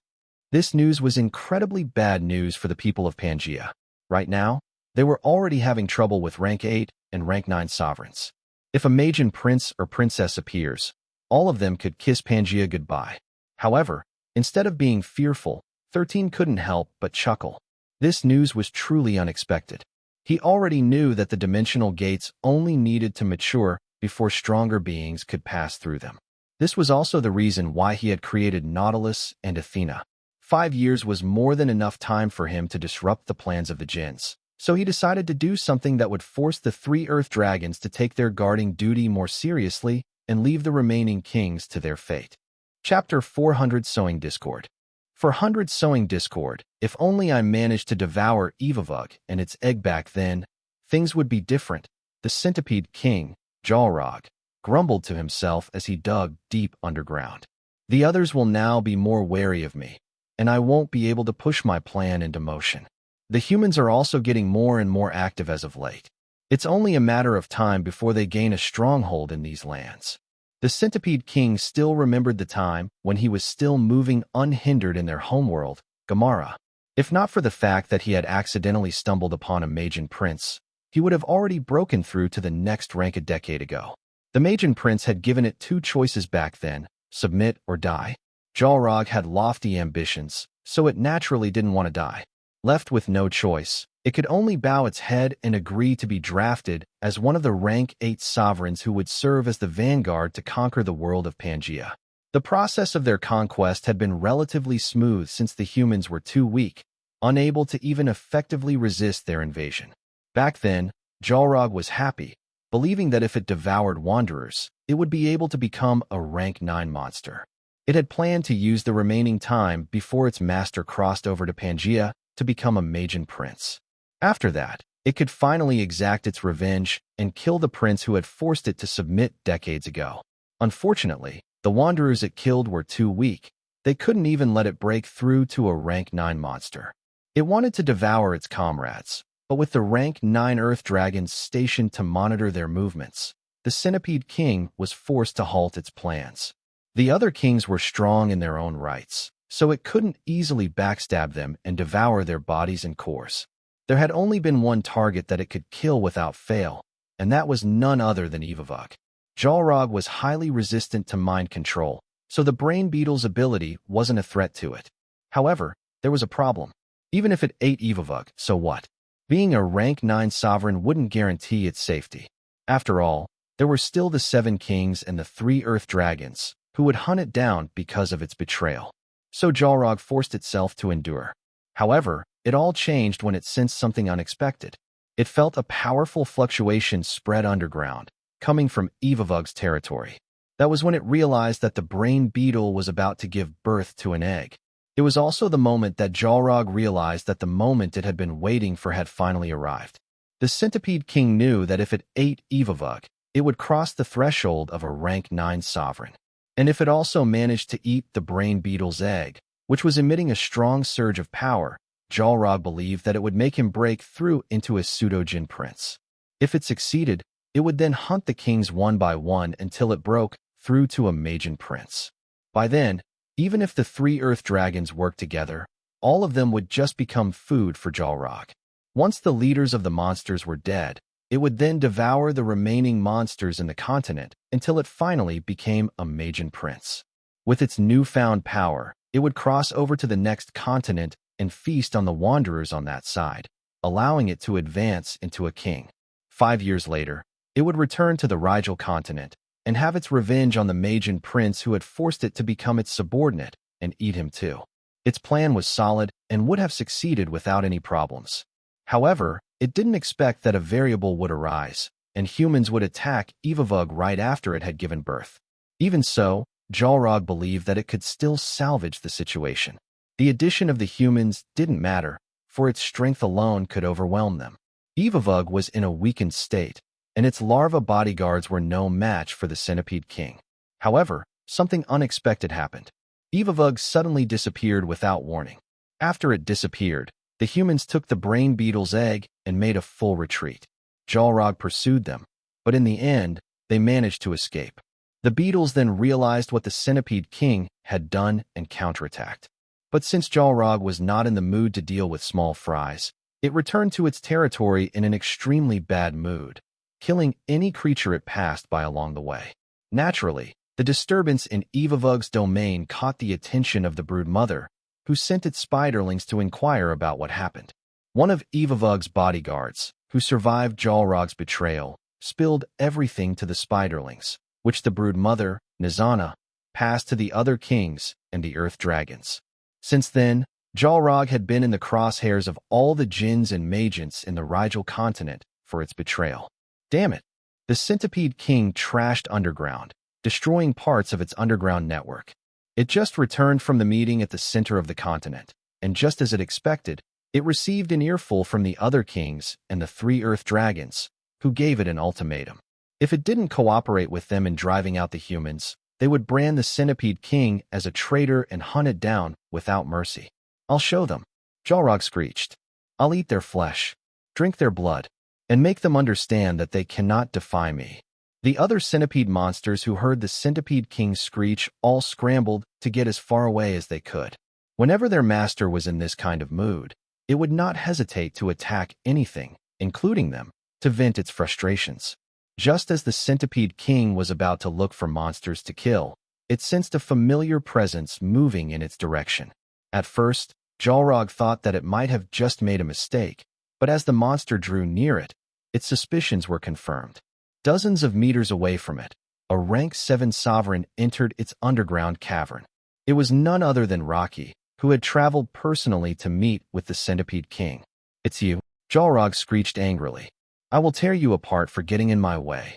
This news was incredibly bad news for the people of Pangaea. Right now, They were already having trouble with rank 8 and rank 9 sovereigns. If a Magian prince or princess appears, all of them could kiss Pangaea goodbye. However, instead of being fearful, 13 couldn't help but chuckle. This news was truly unexpected. He already knew that the dimensional gates only needed to mature before stronger beings could pass through them. This was also the reason why he had created Nautilus and Athena. 5 years was more than enough time for him to disrupt the plans of the Jinns, so he decided to do something that would force the 3 Earth Dragons to take their guarding duty more seriously and leave the remaining kings to their fate. Chapter 400 Sowing Discord. For 100 Sowing Discord, if only I managed to devour Evavug and its egg back then, things would be different. The Centipede King, Xylen, grumbled to himself as he dug deep underground. The others will now be more wary of me, and I won't be able to push my plan into motion. The humans are also getting more and more active as of late. It's only a matter of time before they gain a stronghold in these lands. The Centipede King still remembered the time when he was still moving unhindered in their homeworld, Gamara. If not for the fact that he had accidentally stumbled upon a Magian prince, he would have already broken through to the next rank a decade ago. The Magian prince had given it 2 choices back then, submit or die. Xylen had lofty ambitions, so it naturally didn't want to die. Left with no choice, it could only bow its head and agree to be drafted as one of the rank 8 sovereigns who would serve as the vanguard to conquer the world of Pangaea. The process of their conquest had been relatively smooth since the humans were too weak, unable to even effectively resist their invasion. Back then, Xylen was happy, believing that if it devoured wanderers, it would be able to become a rank 9 monster. It had planned to use the remaining time before its master crossed over to Pangaea to become a Magian prince. After that, it could finally exact its revenge and kill the prince who had forced it to submit decades ago. Unfortunately, the wanderers it killed were too weak. They couldn't even let it break through to a rank 9 monster. It wanted to devour its comrades, but with the rank 9 Earth Dragons stationed to monitor their movements, the Centipede King was forced to halt its plans. The other kings were strong in their own rights, so it couldn't easily backstab them and devour their bodies and cores. There had only been one target that it could kill without fail, and that was none other than Evavug. Xylen was highly resistant to mind control, so the brain beetle's ability wasn't a threat to it. However, there was a problem. Even if it ate Evavug, so what? Being a rank 9 sovereign wouldn't guarantee its safety. After all, there were still the 7 kings and the 3 Earth Dragons, who would hunt it down because of its betrayal. So Xylen forced itself to endure. However, it all changed when it sensed something unexpected. It felt a powerful fluctuation spread underground, coming from Evavug's territory. That was when it realized that the brain beetle was about to give birth to an egg. It was also the moment that Xylen realized that the moment it had been waiting for had finally arrived. The Centipede King knew that if it ate Evavug, it would cross the threshold of a rank 9 sovereign. And if it also managed to eat the brain beetle's egg, which was emitting a strong surge of power, Xylen believed that it would make him break through into a pseudo-Jinn prince. If it succeeded, it would then hunt the kings one by one until it broke through to a Magian prince. By then, even if the 3 Earth Dragons worked together, all of them would just become food for Xylen. Once the leaders of the monsters were dead, it would then devour the remaining monsters in the continent until it finally became a Magian prince. With its newfound power, it would cross over to the next continent and feast on the wanderers on that side, allowing it to advance into a king. 5 years later, it would return to the Rigel continent and have its revenge on the Magian prince who had forced it to become its subordinate and eat him too. Its plan was solid and would have succeeded without any problems. However, it didn't expect that a variable would arise, and humans would attack Evavug right after it had given birth. Even so, Xylen believed that it could still salvage the situation. The addition of the humans didn't matter, for its strength alone could overwhelm them. Evavug was in a weakened state, and its larva bodyguards were no match for the Centipede King. However, something unexpected happened. Evavug suddenly disappeared without warning. After it disappeared, the humans took the brain beetle's egg and made a full retreat. Xylen pursued them, but in the end, they managed to escape. The beetles then realized what the Centipede King had done and counterattacked. But since Xylen was not in the mood to deal with small fries, It returned to its territory in an extremely bad mood, killing any creature it passed by along the way. Naturally, the disturbance in Evavug's domain caught the attention of the brood mother, who sent its spiderlings to inquire about what happened. One of Evavug's bodyguards, who survived Xylrog's betrayal, spilled everything to the spiderlings, which the brood mother, Nizana, passed to the other kings and the earth dragons. Since then, Xylrog had been in the crosshairs of all the jinns and magents in the Rigel continent for its betrayal. Damn it! The Centipede King trashed underground, destroying parts of its underground network. It just returned from the meeting at the center of the continent, and just as it expected, it received an earful from the other kings and the 3 earth dragons, who gave it an ultimatum. If it didn't cooperate with them in driving out the humans, they would brand the Centipede King as a traitor and hunt it down without mercy. I'll show them, Xylrog screeched. I'll eat their flesh, drink their blood, and make them understand that they cannot defy me. The other centipede monsters who heard the Centipede King's screech all scrambled to get as far away as they could. Whenever their master was in this kind of mood, it would not hesitate to attack anything, including them, to vent its frustrations. Just as the Centipede King was about to look for monsters to kill, it sensed a familiar presence moving in its direction. At first, Xylrog thought that it might have just made a mistake, but as the monster drew near it, its suspicions were confirmed. Dozens of meters away from it, a rank 7 sovereign entered its underground cavern. It was none other than Rocky, who had traveled personally to meet with the Centipede King. It's you, Xylrog screeched angrily. I will tear you apart for getting in my way.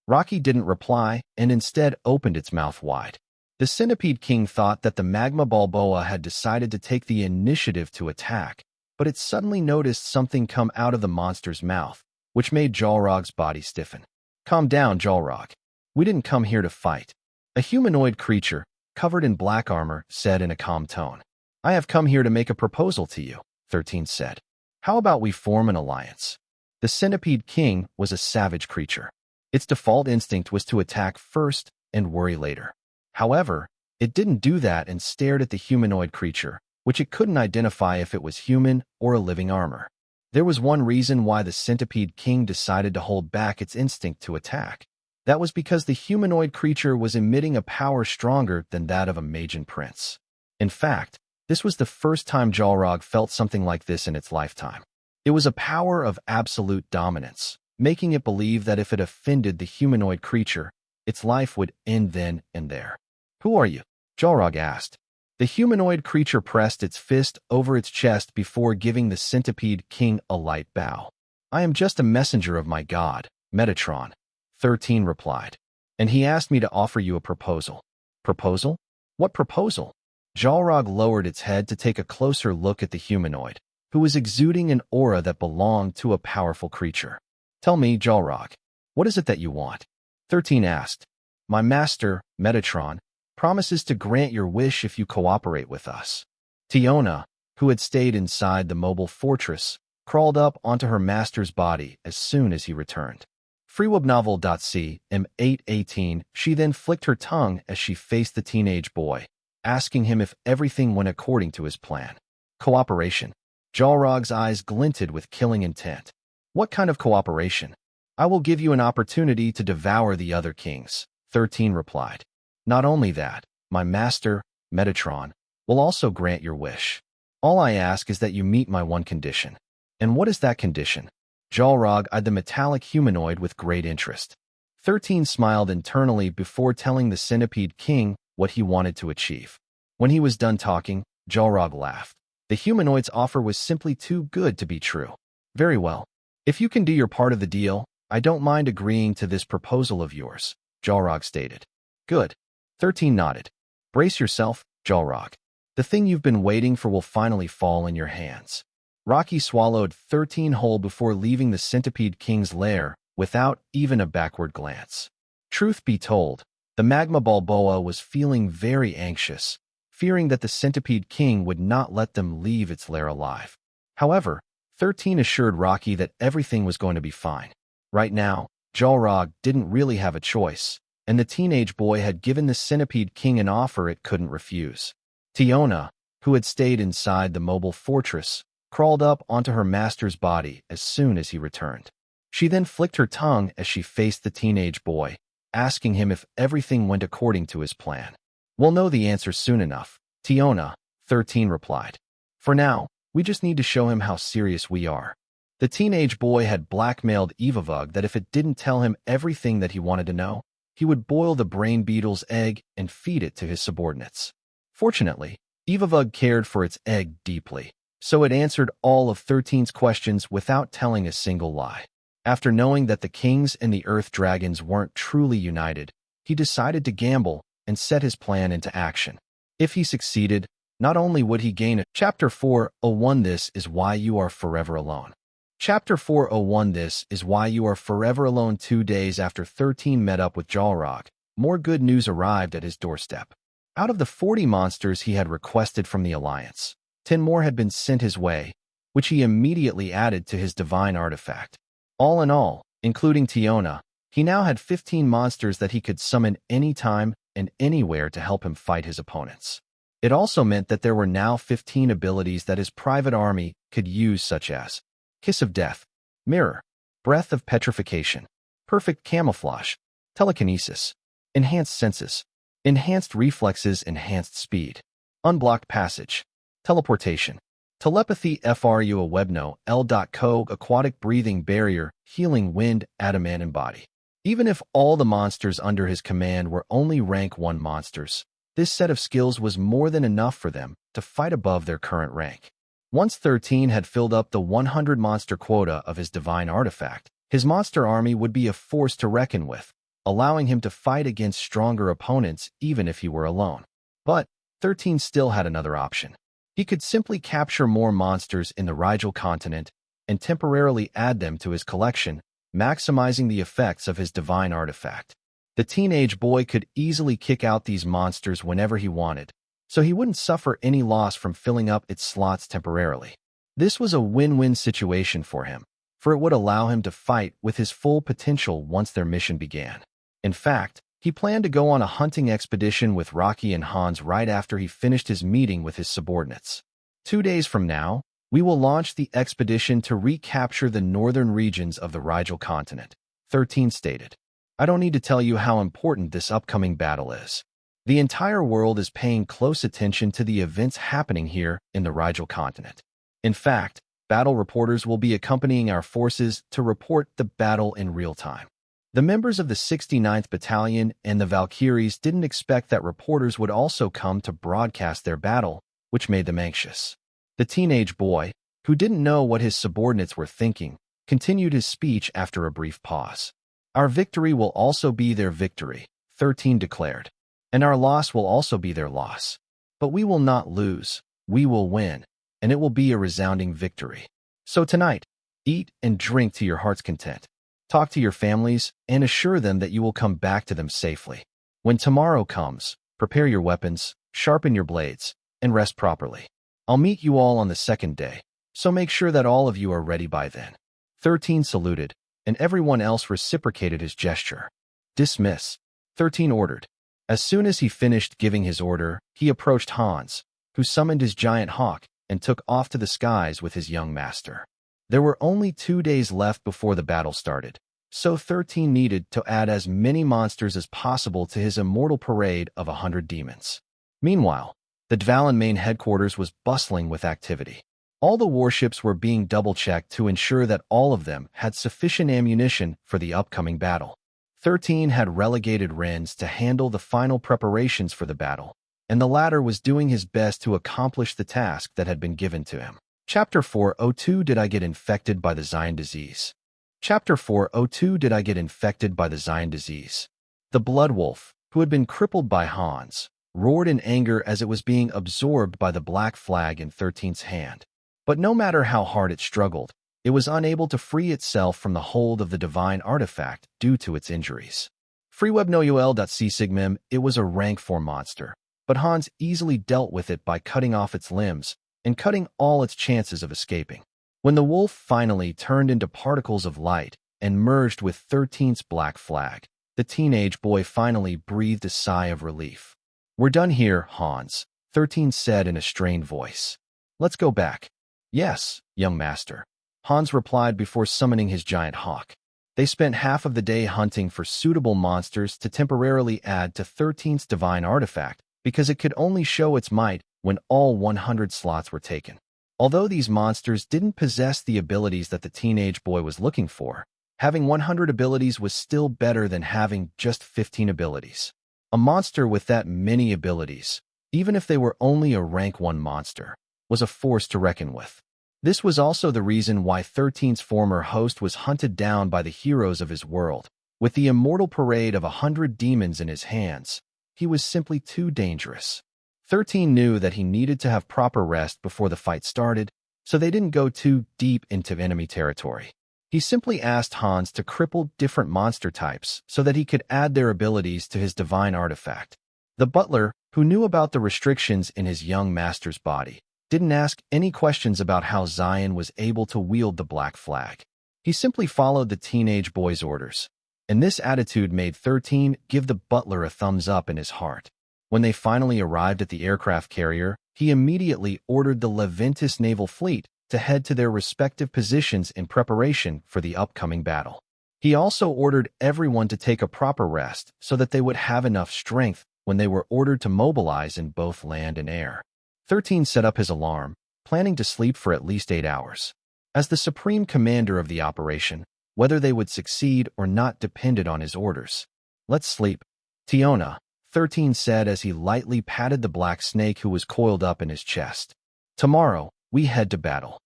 Rocky didn't reply and instead opened its mouth wide. The Centipede King thought that the Magma Balboa had decided to take the initiative to attack, but it suddenly noticed something come out of the monster's mouth, which made Xylrog's body stiffen. Calm down, Xylrog. We didn't come here to fight. A humanoid creature, covered in black armor, said in a calm tone. I have come here to make a proposal to you, 13 said. How about we form an alliance? The Centipede King was a savage creature. Its default instinct was to attack first and worry later. However, it didn't do that and stared at the humanoid creature, which it couldn't identify if it was human or a living armor. There was one reason why the Centipede King decided to hold back its instinct to attack. That was because the humanoid creature was emitting a power stronger than that of a Magian prince. In fact, this was the first time Xylrog felt something like this in its lifetime. It was a power of absolute dominance, making it believe that if it offended the humanoid creature, its life would end then and there. Who are you? Xylrog asked. The humanoid creature pressed its fist over its chest before giving the Centipede King a light bow. I am just a messenger of my god, Metatron, 13 replied. And he asked me to offer you a proposal. Proposal? What proposal? Xylrog lowered its head to take a closer look at the humanoid, who was exuding an aura that belonged to a powerful creature. Tell me, Xylrog, what is it that you want? 13 asked. My master, Metatron, promises to grant your wish if you cooperate with us. Tiona, who had stayed inside the mobile fortress, crawled up onto her master's body as soon as he returned. Freewebnovel.c M818, she then flicked her tongue as she faced the teenage boy, asking him if everything went according to his plan. Cooperation. Xylrog's eyes glinted with killing intent. What kind of cooperation? I will give you an opportunity to devour the other kings, 13 replied. Not only that, my master, Metatron, will also grant your wish. All I ask is that you meet my one condition. And what is that condition? Xylrog eyed the metallic humanoid with great interest. 13 smiled internally before telling the Centipede King what he wanted to achieve. When he was done talking, Xylrog laughed. The humanoid's offer was simply too good to be true. Very well. If you can do your part of the deal, I don't mind agreeing to this proposal of yours, Xylrog stated. Good. 13 nodded. Brace yourself, Xylrog. The thing you've been waiting for will finally fall in your hands. Rocky swallowed 13 whole before leaving the Centipede King's lair without even a backward glance. Truth be told, the Magma Balboa was feeling very anxious, fearing that the Centipede King would not let them leave its lair alive. However, 13 assured Rocky that everything was going to be fine. Right now, Xylrog didn't really have a choice, and the teenage boy had given the Centipede King an offer it couldn't refuse. Tiona, who had stayed inside the mobile fortress, crawled up onto her master's body as soon as he returned. She then flicked her tongue as she faced the teenage boy, asking him if everything went according to his plan. "We'll know the answer soon enough," Tiona, 13, replied. "For now, we just need to show him how serious we are." The teenage boy had blackmailed Evavug that if it didn't tell him everything that he wanted to know, he would boil the brain beetle's egg and feed it to his subordinates. Fortunately, Evavug cared for its egg deeply, so it answered all of 13's questions without telling a single lie. After knowing that the kings and the earth dragons weren't truly united, he decided to gamble and set his plan into action. If he succeeded, not only would he gain a Chapter 401 This is why you are forever alone. Chapter 401 This is why you are forever alone. 2 days after 13 met up with Jalrog, more good news arrived at his doorstep. Out of the 40 monsters he had requested from the Alliance, 10 more had been sent his way, which he immediately added to his divine artifact. All in all, including Tiona, he now had 15 monsters that he could summon anytime and anywhere to help him fight his opponents. It also meant that there were now 15 abilities that his private army could use, such as Kiss of Death, Mirror, Breath of Petrification, Perfect Camouflage, Telekinesis, Enhanced Senses, Enhanced Reflexes, Enhanced Speed, Unblocked Passage, Teleportation, Telepathy, FRU, a Webno, L.Co, Aquatic Breathing Barrier, Healing Wind, Adamant, and Body. Even if all the monsters under his command were only rank 1 monsters, this set of skills was more than enough for them to fight above their current rank. Once 13 had filled up the 100 monster quota of his divine artifact, his monster army would be a force to reckon with, allowing him to fight against stronger opponents even if he were alone. But 13 still had another option. He could simply capture more monsters in the Rigel continent and temporarily add them to his collection, maximizing the effects of his divine artifact. The teenage boy could easily kick out these monsters whenever he wanted, so he wouldn't suffer any loss from filling up its slots temporarily. This was a win-win situation for him, for it would allow him to fight with his full potential once their mission began. In fact, he planned to go on a hunting expedition with Rocky and Hans right after he finished his meeting with his subordinates. 2 days from now, we will launch the expedition to recapture the northern regions of the Rigel continent, 13 stated. I don't need to tell you how important this upcoming battle is. The entire world is paying close attention to the events happening here in the Rigel continent. In fact, battle reporters will be accompanying our forces to report the battle in real time. The members of the 69th Battalion and the Valkyries didn't expect that reporters would also come to broadcast their battle, which made them anxious. The teenage boy, who didn't know what his subordinates were thinking, continued his speech after a brief pause. Our victory will also be their victory, 13 declared. And our loss will also be their loss. But we will not lose, we will win, and it will be a resounding victory. So tonight, eat and drink to your heart's content. Talk to your families and assure them that you will come back to them safely. When tomorrow comes, prepare your weapons, sharpen your blades, and rest properly. I'll meet you all on the second day, so make sure that all of you are ready by then. 13 saluted, and everyone else reciprocated his gesture. Dismiss, 13 ordered. As soon as he finished giving his order, he approached Hans, who summoned his giant hawk and took off to the skies with his young master. There were only 2 days left before the battle started, so 13 needed to add as many monsters as possible to his immortal parade of 100 demons. Meanwhile, the Dvalin main headquarters was bustling with activity. All the warships were being double-checked to ensure that all of them had sufficient ammunition for the upcoming battle. 13 had relegated Renz to handle the final preparations for the battle, and the latter was doing his best to accomplish the task that had been given to him. Chapter 402 Did I get infected by the Xylen disease? Chapter 402 Did I get infected by the Xylen disease? The blood wolf, who had been crippled by Hans, roared in anger as it was being absorbed by the black flag in 13's hand. But no matter how hard it struggled, it was unable to free itself from the hold of the divine artifact due to its injuries. FreeWebNoUL.c Sigmem, it was a rank 4 monster, but Hans easily dealt with it by cutting off its limbs and cutting all its chances of escaping. When the wolf finally turned into particles of light and merged with 13's black flag, the teenage boy finally breathed a sigh of relief. We're done here, Hans, 13 said in a strained voice. Let's go back. Yes, young master, Hans replied before summoning his giant hawk. They spent half of the day hunting for suitable monsters to temporarily add to 13's divine artifact, because it could only show its might when all 100 slots were taken. Although these monsters didn't possess the abilities that the teenage boy was looking for, having 100 abilities was still better than having just 15 abilities. A monster with that many abilities, even if they were only a rank 1 monster, was a force to reckon with. This was also the reason why 13's former host was hunted down by the heroes of his world. With the immortal parade of 100 demons in his hands, he was simply too dangerous. 13 knew that he needed to have proper rest before the fight started, so they didn't go too deep into enemy territory. He simply asked Hans to cripple different monster types so that he could add their abilities to his divine artifact. The butler, who knew about the restrictions in his young master's body, didn't ask any questions about how Xylen was able to wield the black flag. He simply followed the teenage boy's orders, and this attitude made 13 give the butler a thumbs up in his heart. When they finally arrived at the aircraft carrier, he immediately ordered the Leventis naval fleet to head to their respective positions in preparation for the upcoming battle. He also ordered everyone to take a proper rest so that they would have enough strength when they were ordered to mobilize in both land and air. 13 set up his alarm, planning to sleep for at least 8 hours. As the supreme commander of the operation, whether they would succeed or not depended on his orders. Let's sleep, Tiona, 13 said as he lightly patted the black snake who was coiled up in his chest. Tomorrow, we head to battle.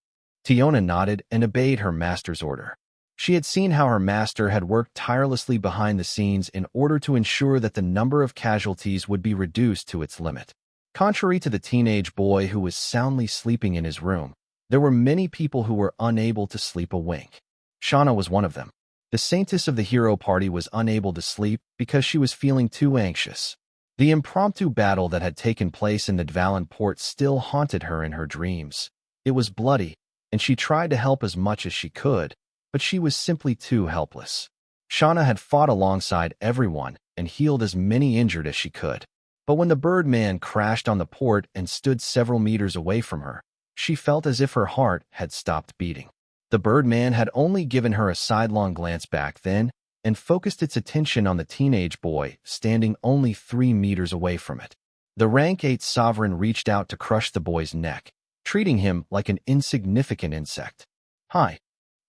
Tiona nodded and obeyed her master's order. She had seen how her master had worked tirelessly behind the scenes in order to ensure that the number of casualties would be reduced to its limit. Contrary to the teenage boy who was soundly sleeping in his room, there were many people who were unable to sleep a wink. Shauna was one of them. The saintess of the hero party was unable to sleep because she was feeling too anxious. The impromptu battle that had taken place in the Xylen port still haunted her in her dreams. It was bloody, and she tried to help as much as she could, but she was simply too helpless. Shauna had fought alongside everyone and healed as many injured as she could. But when the Birdman crashed on the port and stood several meters away from her, she felt as if her heart had stopped beating. The Birdman had only given her a sidelong glance back then and focused its attention on the teenage boy standing only 3 meters away from it. The rank 8 sovereign reached out to crush the boy's neck, treating him like an insignificant insect. Hi.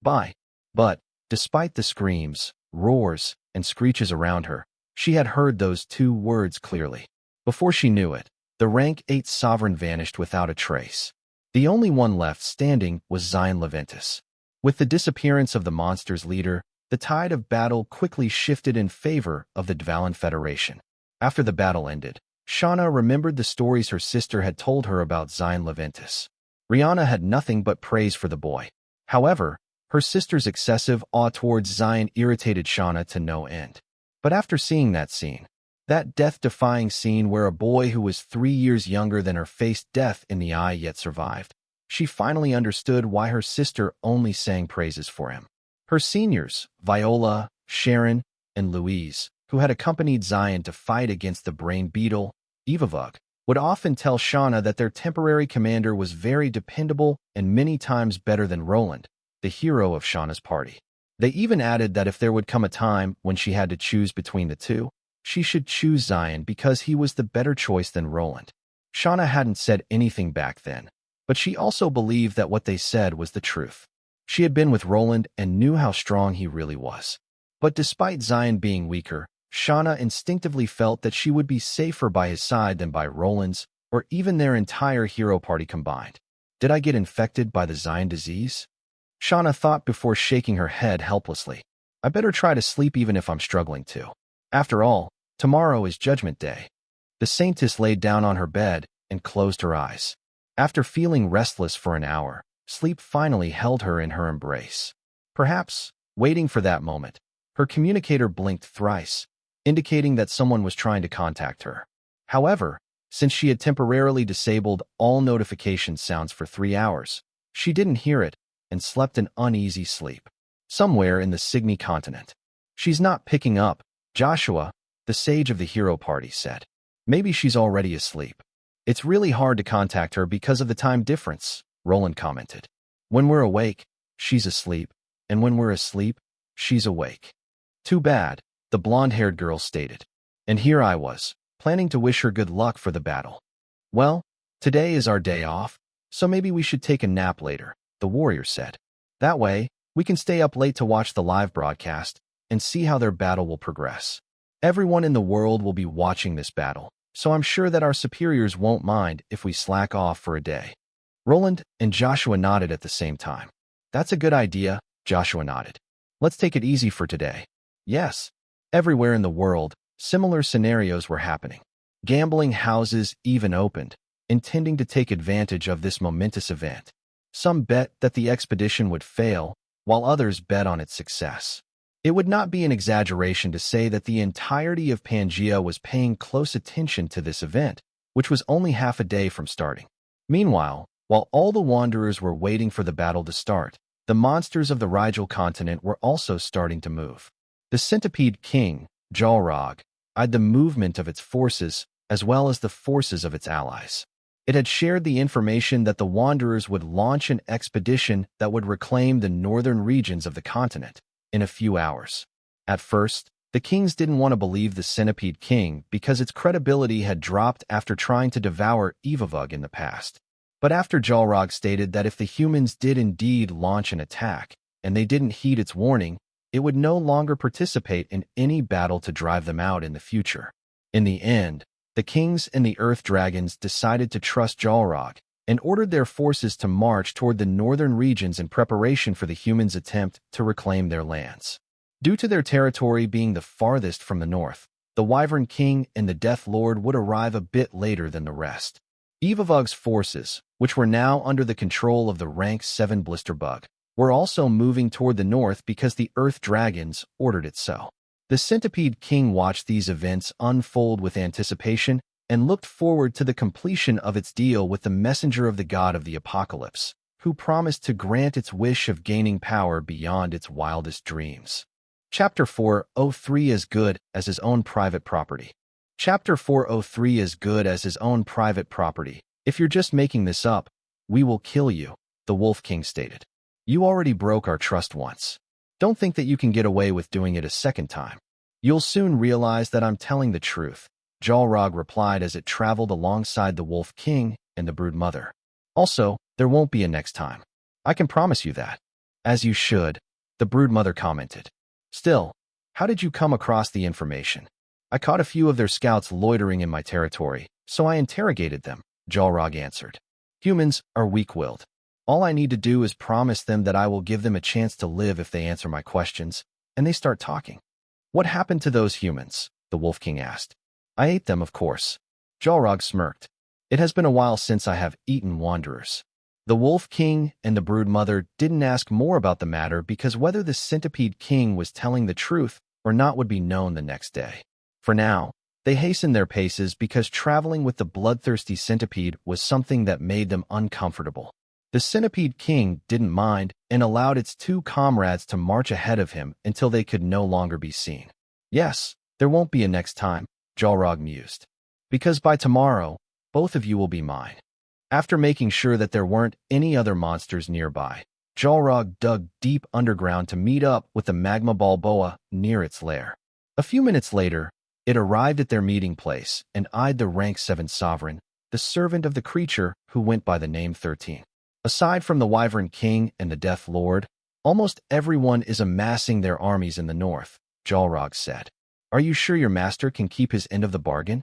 Bye. But, despite the screams, roars, and screeches around her, she had heard those 2 words clearly. Before she knew it, the rank 8 sovereign vanished without a trace. The only one left standing was Xylen Leventis. With the disappearance of the monster's leader, the tide of battle quickly shifted in favor of the Xylen Federation. After the battle ended, Shauna remembered the stories her sister had told her about Xylen Leventis. Rihanna had nothing but praise for the boy. However, her sister's excessive awe towards Xylen irritated Shauna to no end. But after seeing that scene, that death-defying scene where a boy who was 3 years younger than her faced death in the eye yet survived, she finally understood why her sister only sang praises for him. Her seniors, Viola, Sharon, and Louise, who had accompanied Xylen to fight against the brain beetle, Evavug, would often tell Shauna that their temporary commander was very dependable and many times better than Roland, the hero of Shauna's party. They even added that if there would come a time when she had to choose between the two, she should choose Xylen because he was the better choice than Roland. Shauna hadn't said anything back then, but she also believed that what they said was the truth. She had been with Roland and knew how strong he really was. But despite Xylen being weaker, Shauna instinctively felt that she would be safer by his side than by Roland's, or even their entire hero party combined. Did I get infected by the Xylen disease? Shauna thought before shaking her head helplessly. I better try to sleep even if I'm struggling to. After all, tomorrow is Judgment Day. The saintess laid down on her bed and closed her eyes. After feeling restless for an hour, sleep finally held her in her embrace. Perhaps, waiting for that moment, her communicator blinked thrice, indicating that someone was trying to contact her. However, since she had temporarily disabled all notification sounds for 3 hours, she didn't hear it and slept an uneasy sleep. Somewhere in the Signy continent. She's not picking up, Joshua, the sage of the hero party, said. Maybe she's already asleep. It's really hard to contact her because of the time difference, Roland commented. When we're awake, she's asleep, and when we're asleep, she's awake. Too bad, the blonde-haired girl stated. And here I was, planning to wish her good luck for the battle. Well, today is our day off, so maybe we should take a nap later, the warrior said. That way, we can stay up late to watch the live broadcast and see how their battle will progress. Everyone in the world will be watching this battle, so I'm sure that our superiors won't mind if we slack off for a day. Roland and Joshua nodded at the same time. That's a good idea, Joshua nodded. Let's take it easy for today. Yes. Everywhere in the world, similar scenarios were happening. Gambling houses even opened, intending to take advantage of this momentous event. Some bet that the expedition would fail, while others bet on its success. It would not be an exaggeration to say that the entirety of Pangaea was paying close attention to this event, which was only half a day from starting. Meanwhile, while all the wanderers were waiting for the battle to start, the monsters of the Rigel continent were also starting to move. The Centipede King, Xylen, eyed the movement of its forces as well as the forces of its allies. It had shared the information that the wanderers would launch an expedition that would reclaim the northern regions of the continent in a few hours. At first, the kings didn't want to believe the Centipede King because its credibility had dropped after trying to devour Evavug in the past. But after Xylen stated that if the humans did indeed launch an attack, and they didn't heed its warning, it would no longer participate in any battle to drive them out in the future. In the end, the kings and the Earth Dragons decided to trust Xylen and ordered their forces to march toward the northern regions in preparation for the humans' attempt to reclaim their lands. Due to their territory being the farthest from the north, the Wyvern King and the Death Lord would arrive a bit later than the rest. Evavug's forces, which were now under the control of the Rank 7 Blisterbug, were also moving toward the north because the Earth Dragons ordered it so. The Centipede King watched these events unfold with anticipation and looked forward to the completion of its deal with the messenger of the god of the apocalypse, who promised to grant its wish of gaining power beyond its wildest dreams. Chapter 403 As good as his own private property. Chapter 403 As good as his own private property. If you're just making this up, we will kill you, the Wolf King stated. You already broke our trust once. Don't think that you can get away with doing it a second time. You'll soon realize that I'm telling the truth, Xylen replied as it traveled alongside the Wolf King and the Brood Mother. Also, there won't be a next time. I can promise you that. As you should, the Brood Mother commented. Still, how did you come across the information? I caught a few of their scouts loitering in my territory, so I interrogated them, Xylen answered. Humans are weak-willed. All I need to do is promise them that I will give them a chance to live if they answer my questions, and they start talking. What happened to those humans? The Wolf King asked. I ate them, of course. Xylen smirked. It has been a while since I have eaten wanderers. The Wolf King and the Brood Mother didn't ask more about the matter because whether the Centipede King was telling the truth or not would be known the next day. For now, they hastened their paces because traveling with the bloodthirsty centipede was something that made them uncomfortable. The Centipede King didn't mind and allowed its two comrades to march ahead of him until they could no longer be seen. Yes, there won't be a next time, Xylen mused. Because by tomorrow, both of you will be mine. After making sure that there weren't any other monsters nearby, Xylen dug deep underground to meet up with the magma balboa near its lair. A few minutes later, it arrived at their meeting place and eyed the Rank 7 Sovereign, the servant of the creature who went by the name 13. Aside from the Wyvern King and the Death Lord, almost everyone is amassing their armies in the north, Xylen said. Are you sure your master can keep his end of the bargain?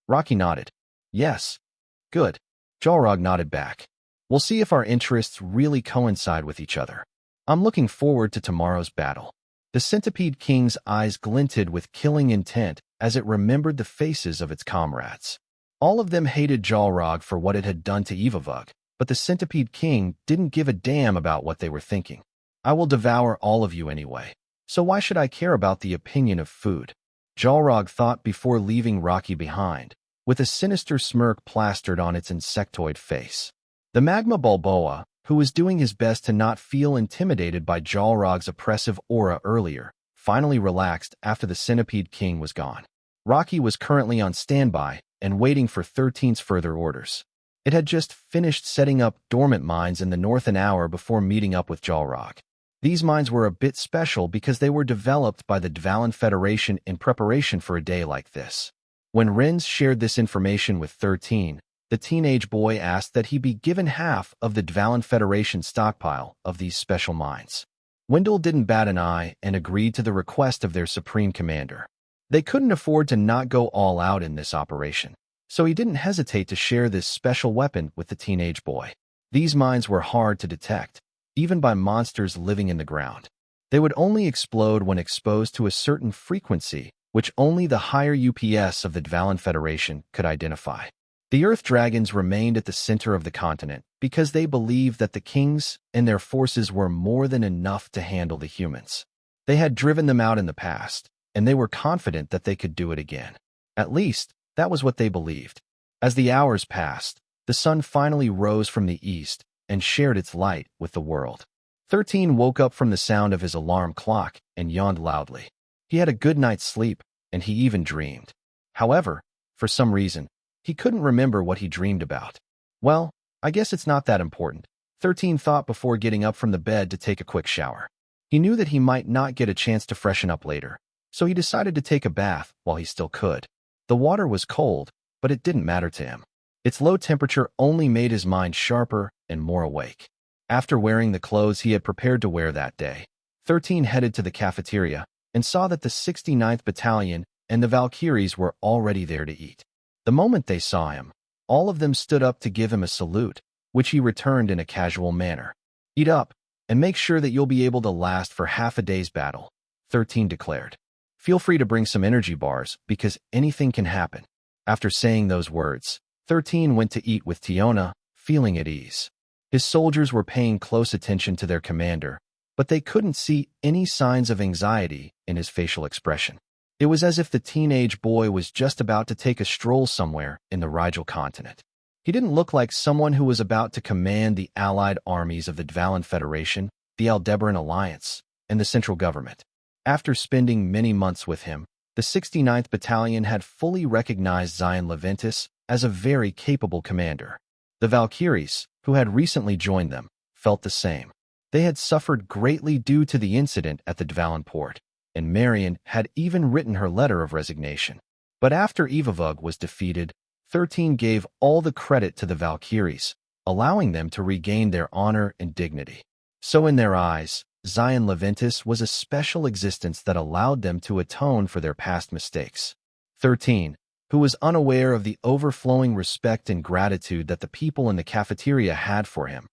Rocky nodded. Yes. Good. Xylen nodded back. We'll see if our interests really coincide with each other. I'm looking forward to tomorrow's battle. The Centipede King's eyes glinted with killing intent as it remembered the faces of its comrades. All of them hated Xylen for what it had done to Evavug, but the Centipede King didn't give a damn about what they were thinking. I will devour all of you anyway, so why should I care about the opinion of food? Xylen thought before leaving Rocky behind, with a sinister smirk plastered on its insectoid face. The Magma Balboa, who was doing his best to not feel intimidated by Xylen's oppressive aura earlier, finally relaxed after the Centipede King was gone. Rocky was currently on standby and waiting for 13's further orders. It had just finished setting up dormant mines in the north an hour before meeting up with Jalrog. These mines were a bit special because they were developed by the Dvalin Federation in preparation for a day like this. When Renz shared this information with 13, the teenage boy asked that he be given half of the Dvalin Federation stockpile of these special mines. Wendell didn't bat an eye and agreed to the request of their supreme commander. They couldn't afford to not go all out in this operation, so he didn't hesitate to share this special weapon with the teenage boy. These mines were hard to detect, even by monsters living in the ground. They would only explode when exposed to a certain frequency, which only the higher UPS of the Dvalin Federation could identify. The Earth Dragons remained at the center of the continent because they believed that the kings and their forces were more than enough to handle the humans. They had driven them out in the past, and they were confident that they could do it again. At least, that was what they believed. As the hours passed, the sun finally rose from the east and shared its light with the world. 13 woke up from the sound of his alarm clock and yawned loudly. He had a good night's sleep, and he even dreamed. However, for some reason, he couldn't remember what he dreamed about. Well, I guess it's not that important, 13 thought before getting up from the bed to take a quick shower. He knew that he might not get a chance to freshen up later, so he decided to take a bath while he still could. The water was cold, but it didn't matter to him. Its low temperature only made his mind sharper and more awake. After wearing the clothes he had prepared to wear that day, 13 headed to the cafeteria and saw that the 69th Battalion and the Valkyries were already there to eat. The moment they saw him, all of them stood up to give him a salute, which he returned in a casual manner. "Eat up, and make sure that you'll be able to last for half a day's battle," 13 declared. "Feel free to bring some energy bars, because anything can happen." After saying those words, 13 went to eat with Tiona, feeling at ease. His soldiers were paying close attention to their commander, but they couldn't see any signs of anxiety in his facial expression. It was as if the teenage boy was just about to take a stroll somewhere in the Rigel continent. He didn't look like someone who was about to command the allied armies of the Dvalin Federation, the Aldebaran Alliance, and the central government. After spending many months with him, the 69th Battalion had fully recognized Xylen Leventis as a very capable commander. The Valkyries, who had recently joined them, felt the same. They had suffered greatly due to the incident at the Dvalin port, and Marion had even written her letter of resignation. But after Ivavug was defeated, 13 gave all the credit to the Valkyries, allowing them to regain their honor and dignity. So in their eyes, Xylen Leventis was a special existence that allowed them to atone for their past mistakes. 13, who was unaware of the overflowing respect and gratitude that the people in the cafeteria had for him,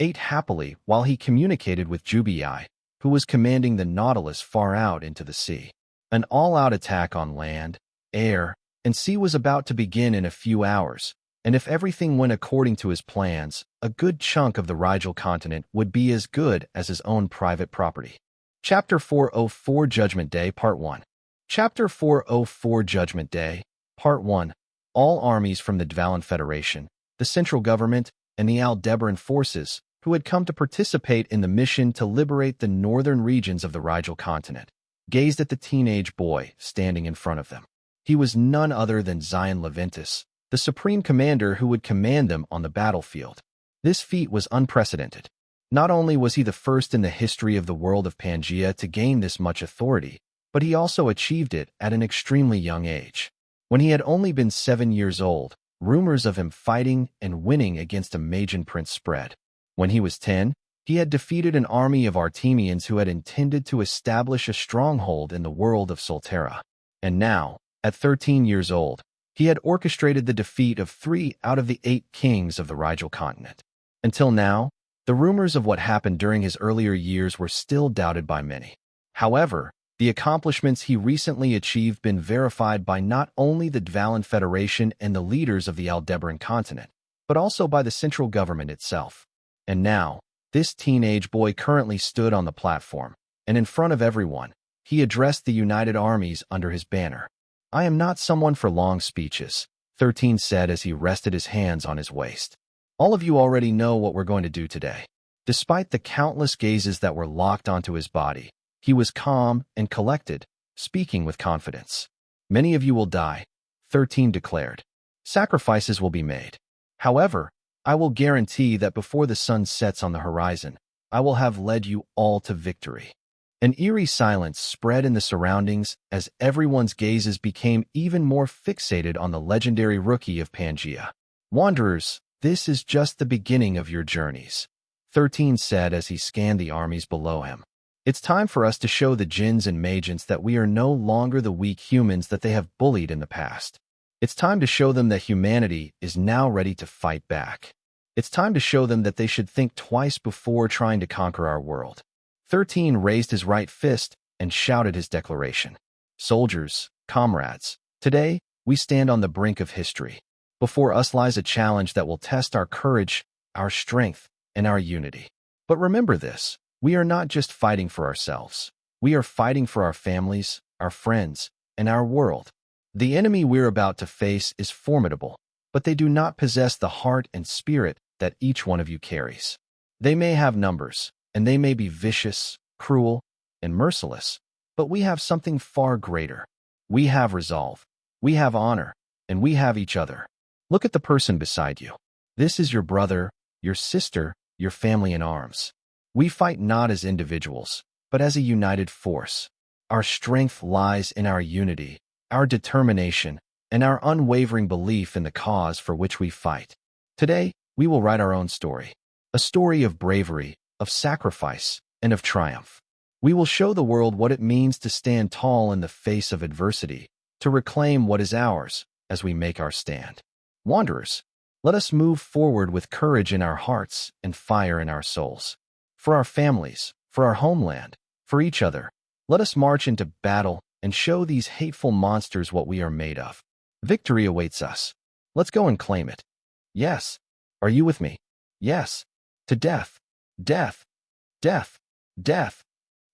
ate happily while he communicated with Jubii, who was commanding the Nautilus far out into the sea. An all-out attack on land, air, and sea was about to begin in a few hours, and if everything went according to his plans, a good chunk of the Rigel continent would be as good as his own private property. Chapter 404 Judgment Day Part 1. Chapter 404 Judgment Day Part 1. All armies from the Dvalin Federation, the central government, and the Aldebaran forces, who had come to participate in the mission to liberate the northern regions of the Rigel continent, gazed at the teenage boy standing in front of them. He was none other than Xylen Leventis, the supreme commander who would command them on the battlefield. This feat was unprecedented. Not only was he the first in the history of the world of Pangaea to gain this much authority, but he also achieved it at an extremely young age. When he had only been 7 years old, rumors of him fighting and winning against a Magian prince spread. When he was 10, he had defeated an army of Artemians who had intended to establish a stronghold in the world of Solterra. And now, at 13 years old, he had orchestrated the defeat of 3 out of the 8 kings of the Rigel continent. Until now, the rumors of what happened during his earlier years were still doubted by many. However, the accomplishments he recently achieved been verified by not only the Dvalin Federation and the leaders of the Aldebaran continent, but also by the central government itself. And now, this teenage boy currently stood on the platform, and in front of everyone, he addressed the united armies under his banner. "I am not someone for long speeches," 13 said as he rested his hands on his waist. "All of you already know what we're going to do today." Despite the countless gazes that were locked onto his body, he was calm and collected, speaking with confidence. "Many of you will die," 13 declared. "Sacrifices will be made. However, I will guarantee that before the sun sets on the horizon, I will have led you all to victory." An eerie silence spread in the surroundings as everyone's gazes became even more fixated on the legendary rookie of Pangaea. "Wanderers, this is just the beginning of your journeys," 13 said as he scanned the armies below him. "It's time for us to show the Jinns and Magians that we are no longer the weak humans that they have bullied in the past. It's time to show them that humanity is now ready to fight back. It's time to show them that they should think twice before trying to conquer our world." 13 raised his right fist and shouted his declaration. "Soldiers, comrades, today we stand on the brink of history. Before us lies a challenge that will test our courage, our strength, and our unity. But remember this, we are not just fighting for ourselves. We are fighting for our families, our friends, and our world. The enemy we're about to face is formidable, but they do not possess the heart and spirit that each one of you carries. They may have numbers, and they may be vicious, cruel, and merciless, but we have something far greater. We have resolve, we have honor, and we have each other. Look at the person beside you. This is your brother, your sister, your family in arms. We fight not as individuals, but as a united force. Our strength lies in our unity, our determination, and our unwavering belief in the cause for which we fight. Today, we will write our own story, a story of bravery, of sacrifice, and of triumph. We will show the world what it means to stand tall in the face of adversity, to reclaim what is ours as we make our stand. Wanderers, let us move forward with courage in our hearts and fire in our souls. For our families, for our homeland, for each other, let us march into battle and show these hateful monsters what we are made of. Victory awaits us. Let's go and claim it. Yes. Are you with me? Yes. To death. Death. Death. Death.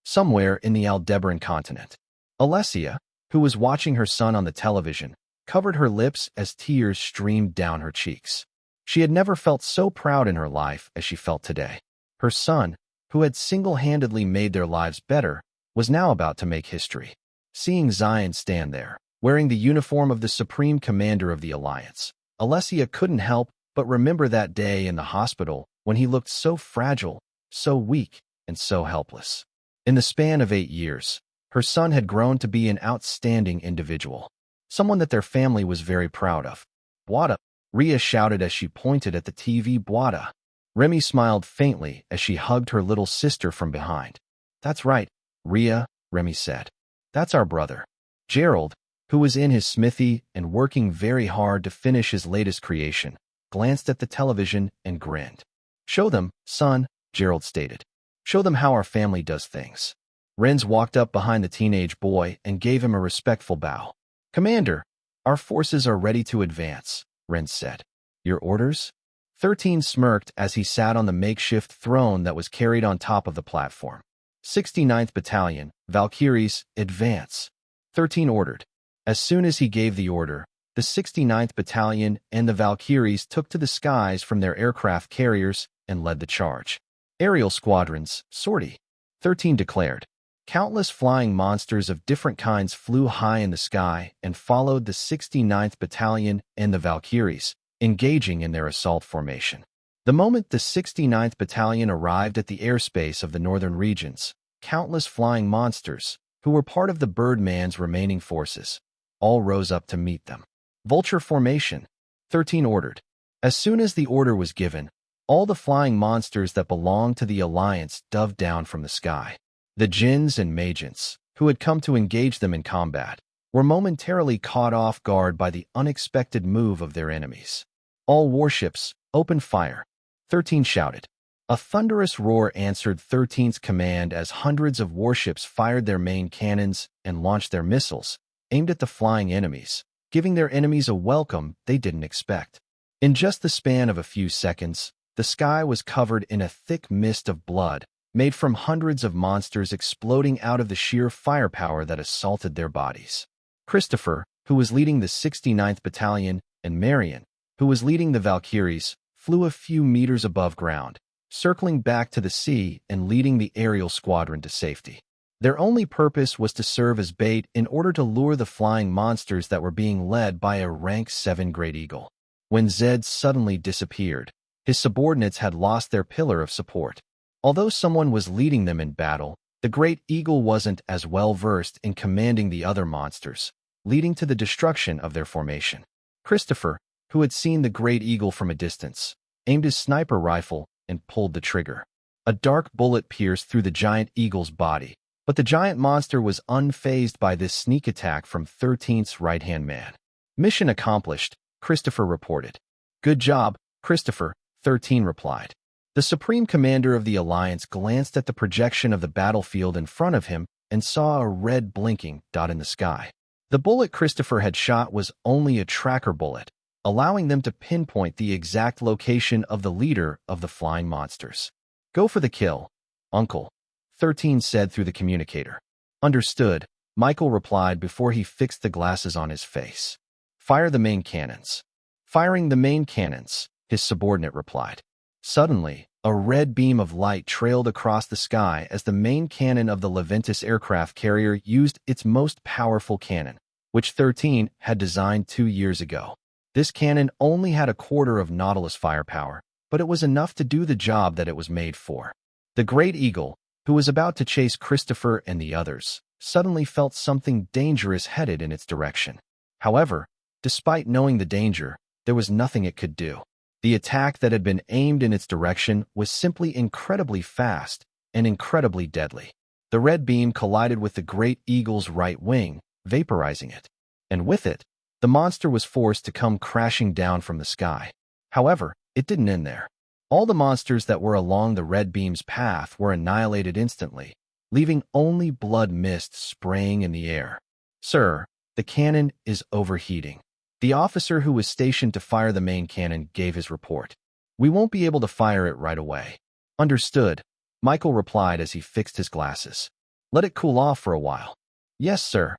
Somewhere in the Aldebaran continent, Alessia, who was watching her son on the television, covered her lips as tears streamed down her cheeks. She had never felt so proud in her life as she felt today. Her son, who had single-handedly made their lives better, was now about to make history. Seeing Xylen stand there, wearing the uniform of the Supreme Commander of the Alliance, Alessia couldn't help but remember that day in the hospital when he looked so fragile, so weak, and so helpless. In the span of 8 years, her son had grown to be an outstanding individual, someone that their family was very proud of. "Bwada," Rhea shouted as she pointed at the TV. "Bwada." Remy smiled faintly as she hugged her little sister from behind. "That's right, Rhea," Remy said. "That's our brother." Gerald, who was in his smithy and working very hard to finish his latest creation, glanced at the television and grinned. "Show them, son," Gerald stated. "Show them how our family does things." Renz walked up behind the teenage boy and gave him a respectful bow. "Commander, our forces are ready to advance," Renz said. "Your orders?" 13 smirked as he sat on the makeshift throne that was carried on top of the platform. 69th Battalion, Valkyries, advance," 13 ordered. As soon as he gave the order, the 69th Battalion and the Valkyries took to the skies from their aircraft carriers and led the charge. "Aerial squadrons, sortie," 13 declared. Countless flying monsters of different kinds flew high in the sky and followed the 69th Battalion and the Valkyries, engaging in their assault formation. The moment the 69th Battalion arrived at the airspace of the northern regions, countless flying monsters, who were part of the Birdman's remaining forces, all rose up to meet them. "Vulture formation," 13 ordered. As soon as the order was given, all the flying monsters that belonged to the Alliance dove down from the sky. The Jinns and Magians, who had come to engage them in combat, were momentarily caught off guard by the unexpected move of their enemies. "All warships, open fire," 13 shouted. A thunderous roar answered 13's command as hundreds of warships fired their main cannons and launched their missiles, aimed at the flying enemies, giving their enemies a welcome they didn't expect. In just the span of a few seconds, the sky was covered in a thick mist of blood, made from hundreds of monsters exploding out of the sheer firepower that assaulted their bodies. Christopher, who was leading the 69th Battalion, and Marion, who was leading the Valkyries, flew a few meters above ground, circling back to the sea and leading the aerial squadron to safety. Their only purpose was to serve as bait in order to lure the flying monsters that were being led by a rank 7 Great Eagle. When Zed suddenly disappeared, His subordinates had lost their pillar of support. Although someone was leading them in battle, the great eagle wasn't as well versed in commanding the other monsters, leading to the destruction of their formation. Christopher, who had seen the great eagle from a distance, aimed his sniper rifle and pulled the trigger. A dark bullet pierced through the giant eagle's body, but the giant monster was unfazed by this sneak attack from 13th's right-hand man. Mission accomplished, Christopher reported. Good job, Christopher, 13 replied. The Supreme Commander of the Alliance glanced at the projection of the battlefield in front of him and saw a red blinking dot in the sky. The bullet Christopher had shot was only a tracker bullet, allowing them to pinpoint the exact location of the leader of the flying monsters. Go for the kill, Uncle, 13 said through the communicator. Understood, Michael replied before he fixed the glasses on his face. Fire the main cannons. Firing the main cannons, his subordinate replied. Suddenly, a red beam of light trailed across the sky as the main cannon of the Leventus aircraft carrier used its most powerful cannon, which 13 had designed 2 years ago. This cannon only had a quarter of Nautilus firepower, but it was enough to do the job that it was made for. The Great Eagle, who was about to chase Christopher and the others, suddenly felt something dangerous headed in its direction. However, despite knowing the danger, there was nothing it could do. The attack that had been aimed in its direction was simply incredibly fast and incredibly deadly. The red beam collided with the Great Eagle's right wing, vaporizing it. And with it, the monster was forced to come crashing down from the sky. However, it didn't end there. All the monsters that were along the red beam's path were annihilated instantly, leaving only blood mist spraying in the air. Sir, the cannon is overheating. The officer who was stationed to fire the main cannon gave his report. We won't be able to fire it right away. Understood, Michael replied as he fixed his glasses. Let it cool off for a while. Yes, sir.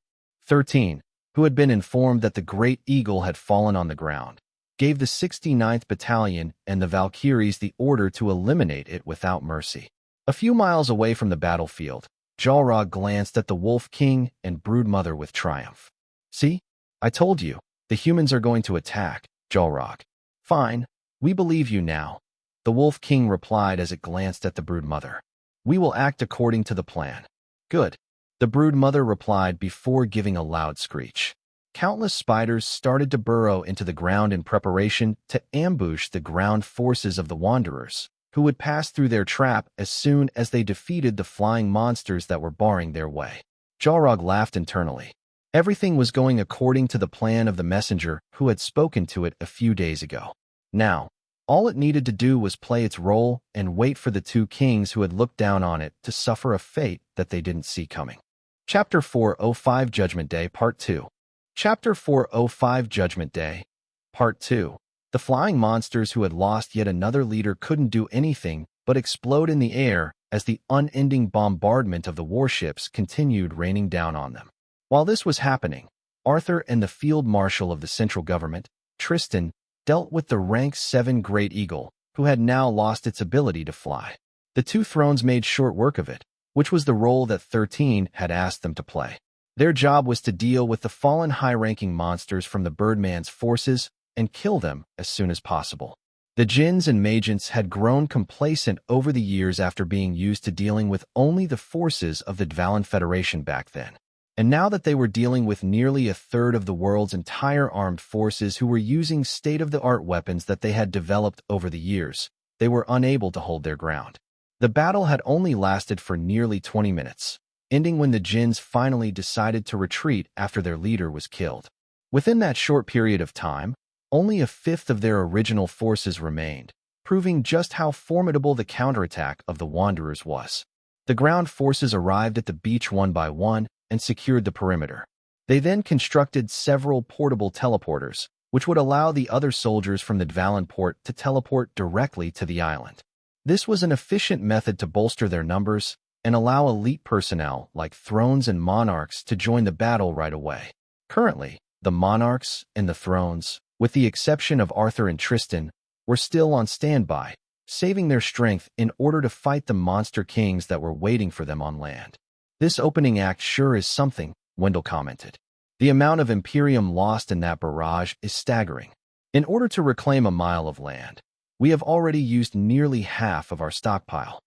13, who had been informed that the Great Eagle had fallen on the ground, gave the 69th Battalion and the Valkyries the order to eliminate it without mercy. A few miles away from the battlefield, Jalrog glanced at the Wolf King and Broodmother with triumph. See? I told you. The humans are going to attack, Jalrog. Fine, we believe you now, the Wolf King replied as it glanced at the Broodmother. We will act according to the plan. Good, the Broodmother replied before giving a loud screech. Countless spiders started to burrow into the ground in preparation to ambush the ground forces of the Wanderers, who would pass through their trap as soon as they defeated the flying monsters that were barring their way. Jalrog laughed internally. Everything was going according to the plan of the messenger who had spoken to it a few days ago. Now, all it needed to do was play its role and wait for the two kings who had looked down on it to suffer a fate that they didn't see coming. Chapter 405 Judgment Day Part 2. Chapter 405 Judgment Day Part 2. The flying monsters who had lost yet another leader couldn't do anything but explode in the air as the unending bombardment of the warships continued raining down on them. While this was happening, Arthur and the Field Marshal of the central government, Tristan, dealt with the rank 7 Great Eagle, who had now lost its ability to fly. The two thrones made short work of it, which was the role that 13 had asked them to play. Their job was to deal with the fallen high-ranking monsters from the Birdman's forces and kill them as soon as possible. The Djinns and Magents had grown complacent over the years after being used to dealing with only the forces of the Dvalan Federation back then. And now that they were dealing with nearly a third of the world's entire armed forces who were using state-of-the-art weapons that they had developed over the years, they were unable to hold their ground. The battle had only lasted for nearly 20 minutes, ending when the Djinns finally decided to retreat after their leader was killed. Within that short period of time, only a fifth of their original forces remained, proving just how formidable the counterattack of the Wanderers was. The ground forces arrived at the beach one by one and secured the perimeter. They then constructed several portable teleporters, which would allow the other soldiers from the Dvalan port to teleport directly to the island. This was an efficient method to bolster their numbers and allow elite personnel like Thrones and Monarchs to join the battle right away. Currently, the Monarchs and the Thrones, with the exception of Arthur and Tristan, were still on standby, saving their strength in order to fight the monster kings that were waiting for them on land. This opening act sure is something, Wendell commented. The amount of Imperium lost in that barrage is staggering. In order to reclaim a mile of land, We have already used nearly half of our stockpile.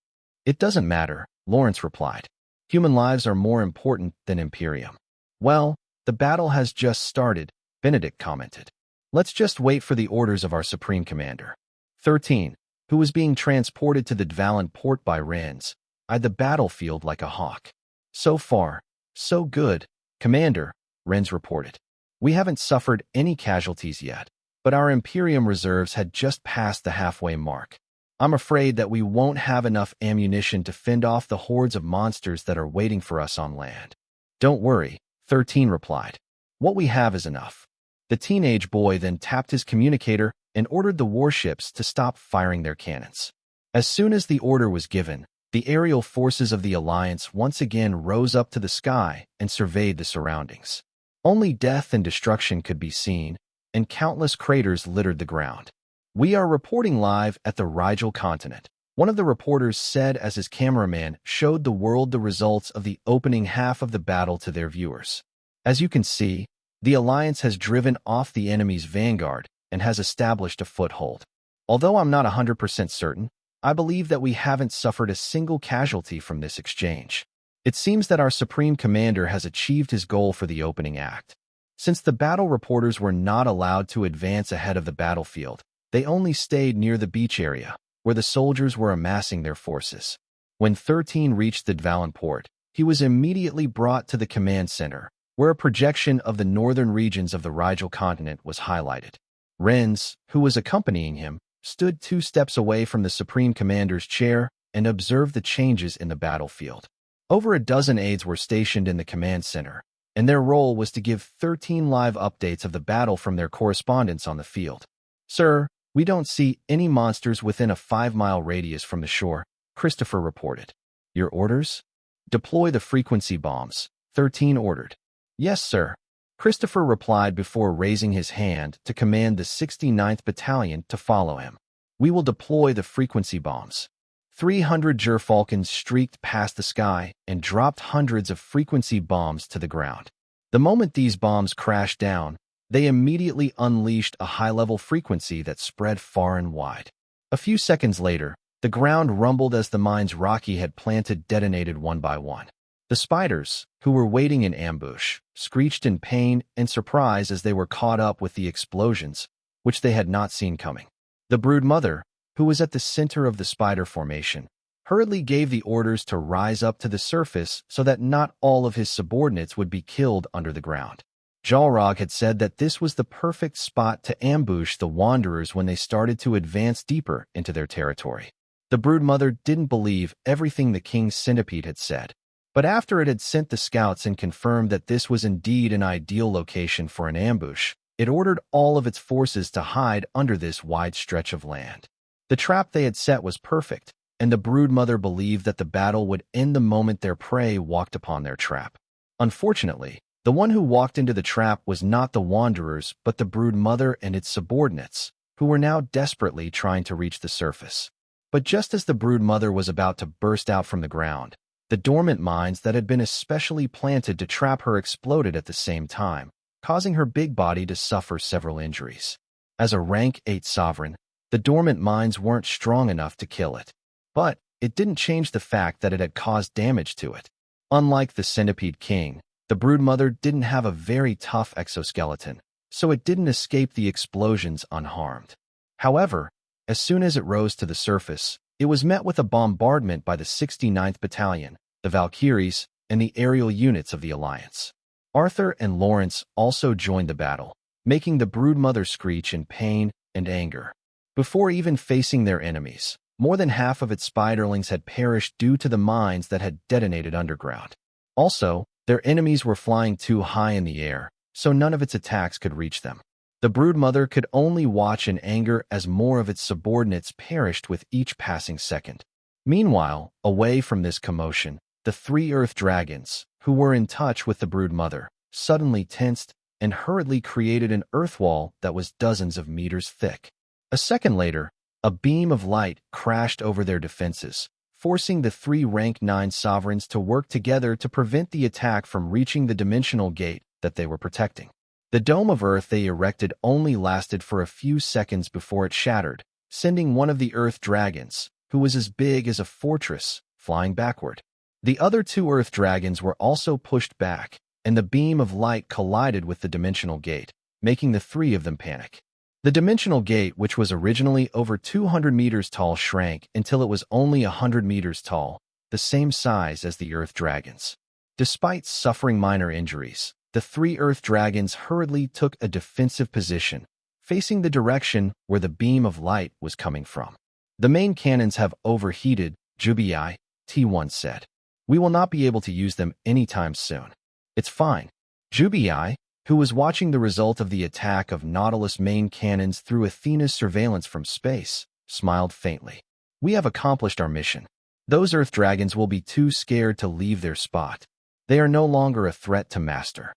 It doesn't matter, Lawrence replied. Human lives are more important than Imperium. Well, the battle has just started, Benedict commented. Let's just wait for the orders of our Supreme Commander. 13, who was being transported to the Dvalin port by Renz, eyed the battlefield like a hawk. So far, so good, Commander, Renz reported. We haven't suffered any casualties yet, but our Imperium reserves had just passed the halfway mark. I'm afraid that we won't have enough ammunition to fend off the hordes of monsters that are waiting for us on land. Don't worry, 13 replied. What we have is enough. The teenage boy then tapped his communicator and ordered the warships to stop firing their cannons. As soon as the order was given, the aerial forces of the Alliance once again rose up to the sky and surveyed the surroundings. Only death and destruction could be seen, and countless craters littered the ground. We are reporting live at the Rigel continent, one of the reporters said as his cameraman showed the world the results of the opening half of the battle to their viewers. As you can see, the Alliance has driven off the enemy's vanguard and has established a foothold. Although I'm not 100% certain, I believe that we haven't suffered a single casualty from this exchange. It seems that our Supreme Commander has achieved his goal for the opening act. Since the battle reporters were not allowed to advance ahead of the battlefield, they only stayed near the beach area, where the soldiers were amassing their forces. When 13 reached the Dvalin port, he was immediately brought to the command center, where a projection of the northern regions of the Rigel continent was highlighted. Renz, who was accompanying him, stood 2 steps away from the Supreme Commander's chair and observed the changes in the battlefield. Over a dozen aides were stationed in the command center, and their role was to give 13 live updates of the battle from their correspondents on the field. Sir, we don't see any monsters within a 5-mile radius from the shore, Christopher reported. Your orders? Deploy the frequency bombs, 13 ordered. Yes, sir. Christopher replied before raising his hand to command the 69th Battalion to follow him. We will deploy the frequency bombs. 300 Gerfalcons streaked past the sky and dropped hundreds of frequency bombs to the ground. The moment these bombs crashed down, they immediately unleashed a high-level frequency that spread far and wide. A few seconds later, the ground rumbled as the mines Rocky had planted detonated one by one. The spiders, who were waiting in ambush, screeched in pain and surprise as they were caught up with the explosions, which they had not seen coming. The brood mother, who was at the center of the spider formation, hurriedly gave the orders to rise up to the surface so that not all of his subordinates would be killed under the ground. Jalrog had said that this was the perfect spot to ambush the Wanderers when they started to advance deeper into their territory. The brood mother didn't believe everything the king's centipede had said, but after it had sent the scouts and confirmed that this was indeed an ideal location for an ambush, it ordered all of its forces to hide under this wide stretch of land. The trap they had set was perfect, and the brood mother believed that the battle would end the moment their prey walked upon their trap. Unfortunately, the one who walked into the trap was not the Wanderers but the brood mother and its subordinates, who were now desperately trying to reach the surface. But just as the brood mother was about to burst out from the ground, the dormant mines that had been especially planted to trap her exploded at the same time, causing her big body to suffer several injuries. As a rank 8 sovereign, the dormant mines weren't strong enough to kill it. But it didn't change the fact that it had caused damage to it. Unlike the Centipede King, the brood mother didn't have a very tough exoskeleton, so it didn't escape the explosions unharmed. However, as soon as it rose to the surface, it was met with a bombardment by the 69th Battalion, the Valkyries, and the aerial units of the Alliance. Arthur and Lawrence also joined the battle, making the brood mother screech in pain and anger. Before even facing their enemies, more than half of its spiderlings had perished due to the mines that had detonated underground. Also, their enemies were flying too high in the air, so none of its attacks could reach them. The brood mother could only watch in anger as more of its subordinates perished with each passing second. Meanwhile, away from this commotion, the 3 earth dragons, who were in touch with the brood mother, suddenly tensed and hurriedly created an earth wall that was dozens of meters thick. A second later, a beam of light crashed over their defenses, forcing the 3 rank 9 sovereigns to work together to prevent the attack from reaching the dimensional gate that they were protecting. The dome of earth they erected only lasted for a few seconds before it shattered, sending one of the Earth Dragons, who was as big as a fortress, flying backward. The other two Earth Dragons were also pushed back, and the beam of light collided with the dimensional gate, making the three of them panic. The dimensional gate, which was originally over 200 meters tall, shrank until it was only 100 meters tall, the same size as the Earth Dragons. Despite suffering minor injuries, the three Earth Dragons hurriedly took a defensive position, facing the direction where the beam of light was coming from. "The main cannons have overheated," Jubii, T1 said. "We will not be able to use them anytime soon." "It's fine." Jubii, who was watching the result of the attack of Nautilus main cannons through Athena's surveillance from space, smiled faintly. "We have accomplished our mission. Those Earth Dragons will be too scared to leave their spot. They are no longer a threat to Master."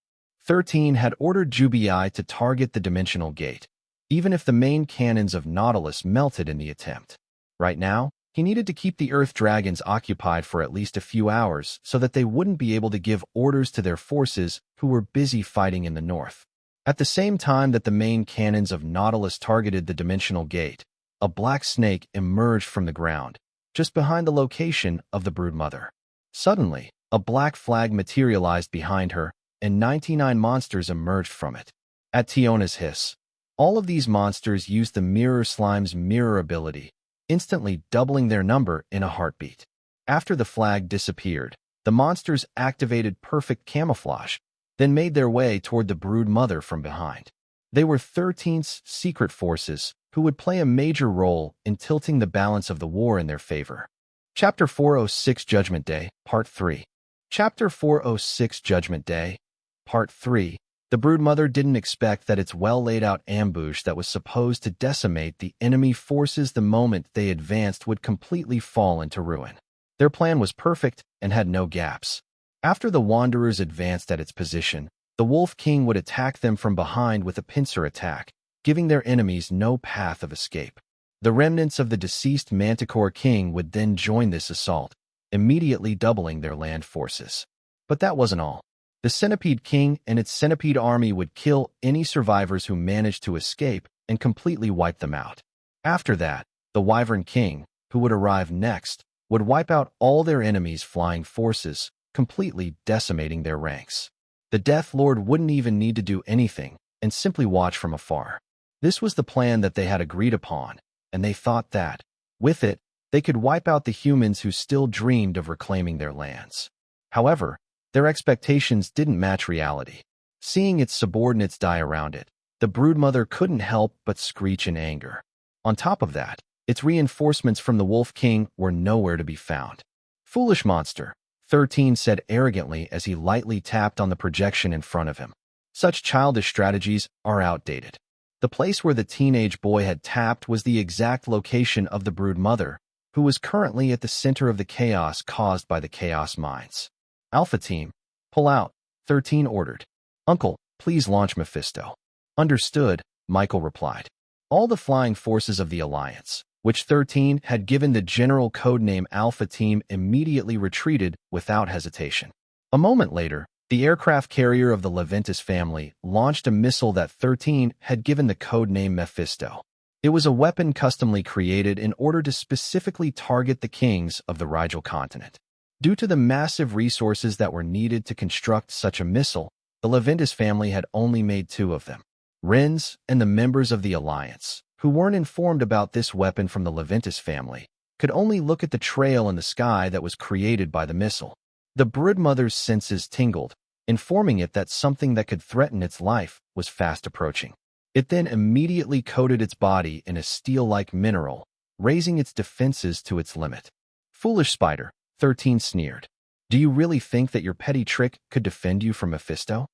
13 had ordered Jubii to target the dimensional gate, even if the main cannons of Nautilus melted in the attempt. Right now, he needed to keep the Earth Dragons occupied for at least a few hours so that they wouldn't be able to give orders to their forces who were busy fighting in the north. At the same time that the main cannons of Nautilus targeted the dimensional gate, a black snake emerged from the ground, just behind the location of the broodmother. Suddenly, a black flag materialized behind her, and 99 monsters emerged from it. At Tiona's hiss, all of these monsters used the Mirror Slime's mirror ability, instantly doubling their number in a heartbeat. After the flag disappeared, the monsters activated perfect camouflage, then made their way toward the brood mother from behind. They were 13's secret forces who would play a major role in tilting the balance of the war in their favor. Chapter 406 Judgment Day, Part 3. Chapter 406 Judgment Day, Part 3. The broodmother didn't expect that its well-laid-out ambush that was supposed to decimate the enemy forces the moment they advanced would completely fall into ruin. Their plan was perfect and had no gaps. After the Wanderers advanced at its position, the Wolf King would attack them from behind with a pincer attack, giving their enemies no path of escape. The remnants of the deceased Manticore King would then join this assault, immediately doubling their land forces. But that wasn't all. The Centipede King and its Centipede army would kill any survivors who managed to escape and completely wipe them out. After that, the Wyvern King, who would arrive next, would wipe out all their enemies' flying forces, completely decimating their ranks. The Death Lord wouldn't even need to do anything and simply watch from afar. This was the plan that they had agreed upon, and they thought that, with it, they could wipe out the humans who still dreamed of reclaiming their lands. However, their expectations didn't match reality. Seeing its subordinates die around it, the broodmother couldn't help but screech in anger. On top of that, its reinforcements from the Wolf King were nowhere to be found. "Foolish monster," 13 said arrogantly as he lightly tapped on the projection in front of him. "Such childish strategies are outdated." The place where the teenage boy had tapped was the exact location of the broodmother, who was currently at the center of the chaos caused by the Chaos Mines. "Alpha Team, pull out," 13 ordered. "Uncle, please launch Mephisto." "Understood," Michael replied. All the flying forces of the Alliance, which 13 had given the general codename Alpha Team, immediately retreated without hesitation. A moment later, the aircraft carrier of the Leventis family launched a missile that 13 had given the codename Mephisto. It was a weapon customly created in order to specifically target the kings of the Rigel continent. Due to the massive resources that were needed to construct such a missile, the Leventis family had only made 2 of them. Renz and the members of the Alliance, who weren't informed about this weapon from the Leventis family, could only look at the trail in the sky that was created by the missile. The broodmother's senses tingled, informing it that something that could threaten its life was fast approaching. It then immediately coated its body in a steel-like mineral, raising its defenses to its limit. "Foolish spider," 13 sneered. "Do you really think that your petty trick could defend you from Mephisto?"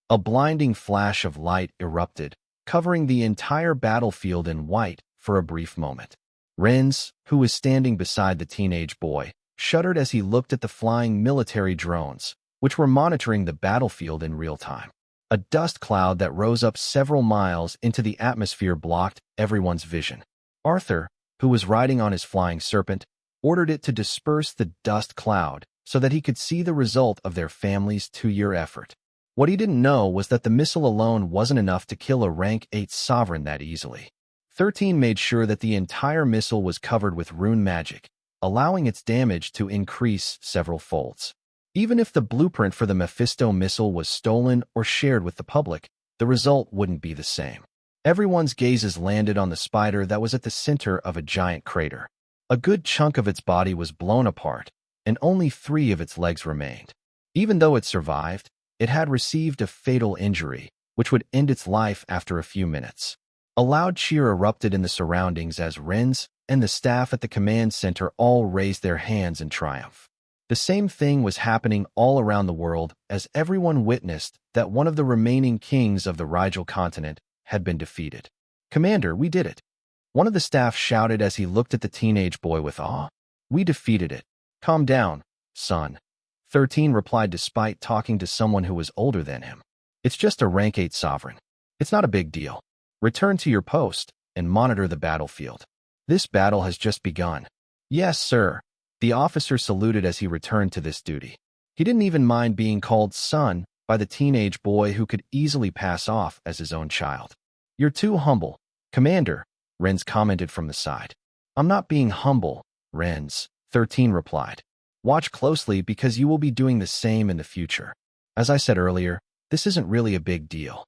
A blinding flash of light erupted, covering the entire battlefield in white for a brief moment. Renz, who was standing beside the teenage boy, shuddered as he looked at the flying military drones, which were monitoring the battlefield in real time. A dust cloud that rose up several miles into the atmosphere blocked everyone's vision. Arthur, who was riding on his flying serpent, ordered it to disperse the dust cloud so that he could see the result of their family's 2-year effort. What he didn't know was that the missile alone wasn't enough to kill a rank 8 sovereign that easily. 13 made sure that the entire missile was covered with rune magic, allowing its damage to increase several folds. Even if the blueprint for the Mephisto missile was stolen or shared with the public, the result wouldn't be the same. Everyone's gazes landed on the spider that was at the center of a giant crater. A good chunk of its body was blown apart, and only 3 of its legs remained. Even though it survived, it had received a fatal injury, which would end its life after a few minutes. A loud cheer erupted in the surroundings as Renz and the staff at the command center all raised their hands in triumph. The same thing was happening all around the world as everyone witnessed that one of the remaining kings of the Rigel continent had been defeated. "Commander, we did it!" One of the staff shouted as he looked at the teenage boy with awe. "We defeated it. Calm down, son," 13 replied despite talking to someone who was older than him. "It's just a rank 8 sovereign. It's not a big deal. Return to your post and monitor the battlefield. This battle has just begun." "Yes, sir." The officer saluted as he returned to this duty. He didn't even mind being called son by the teenage boy who could easily pass off as his own child. "You're too humble, Commander," Renz commented from the side. "I'm not being humble, Renz," 13 replied. "Watch closely because you will be doing the same in the future. As I said earlier, this isn't really a big deal."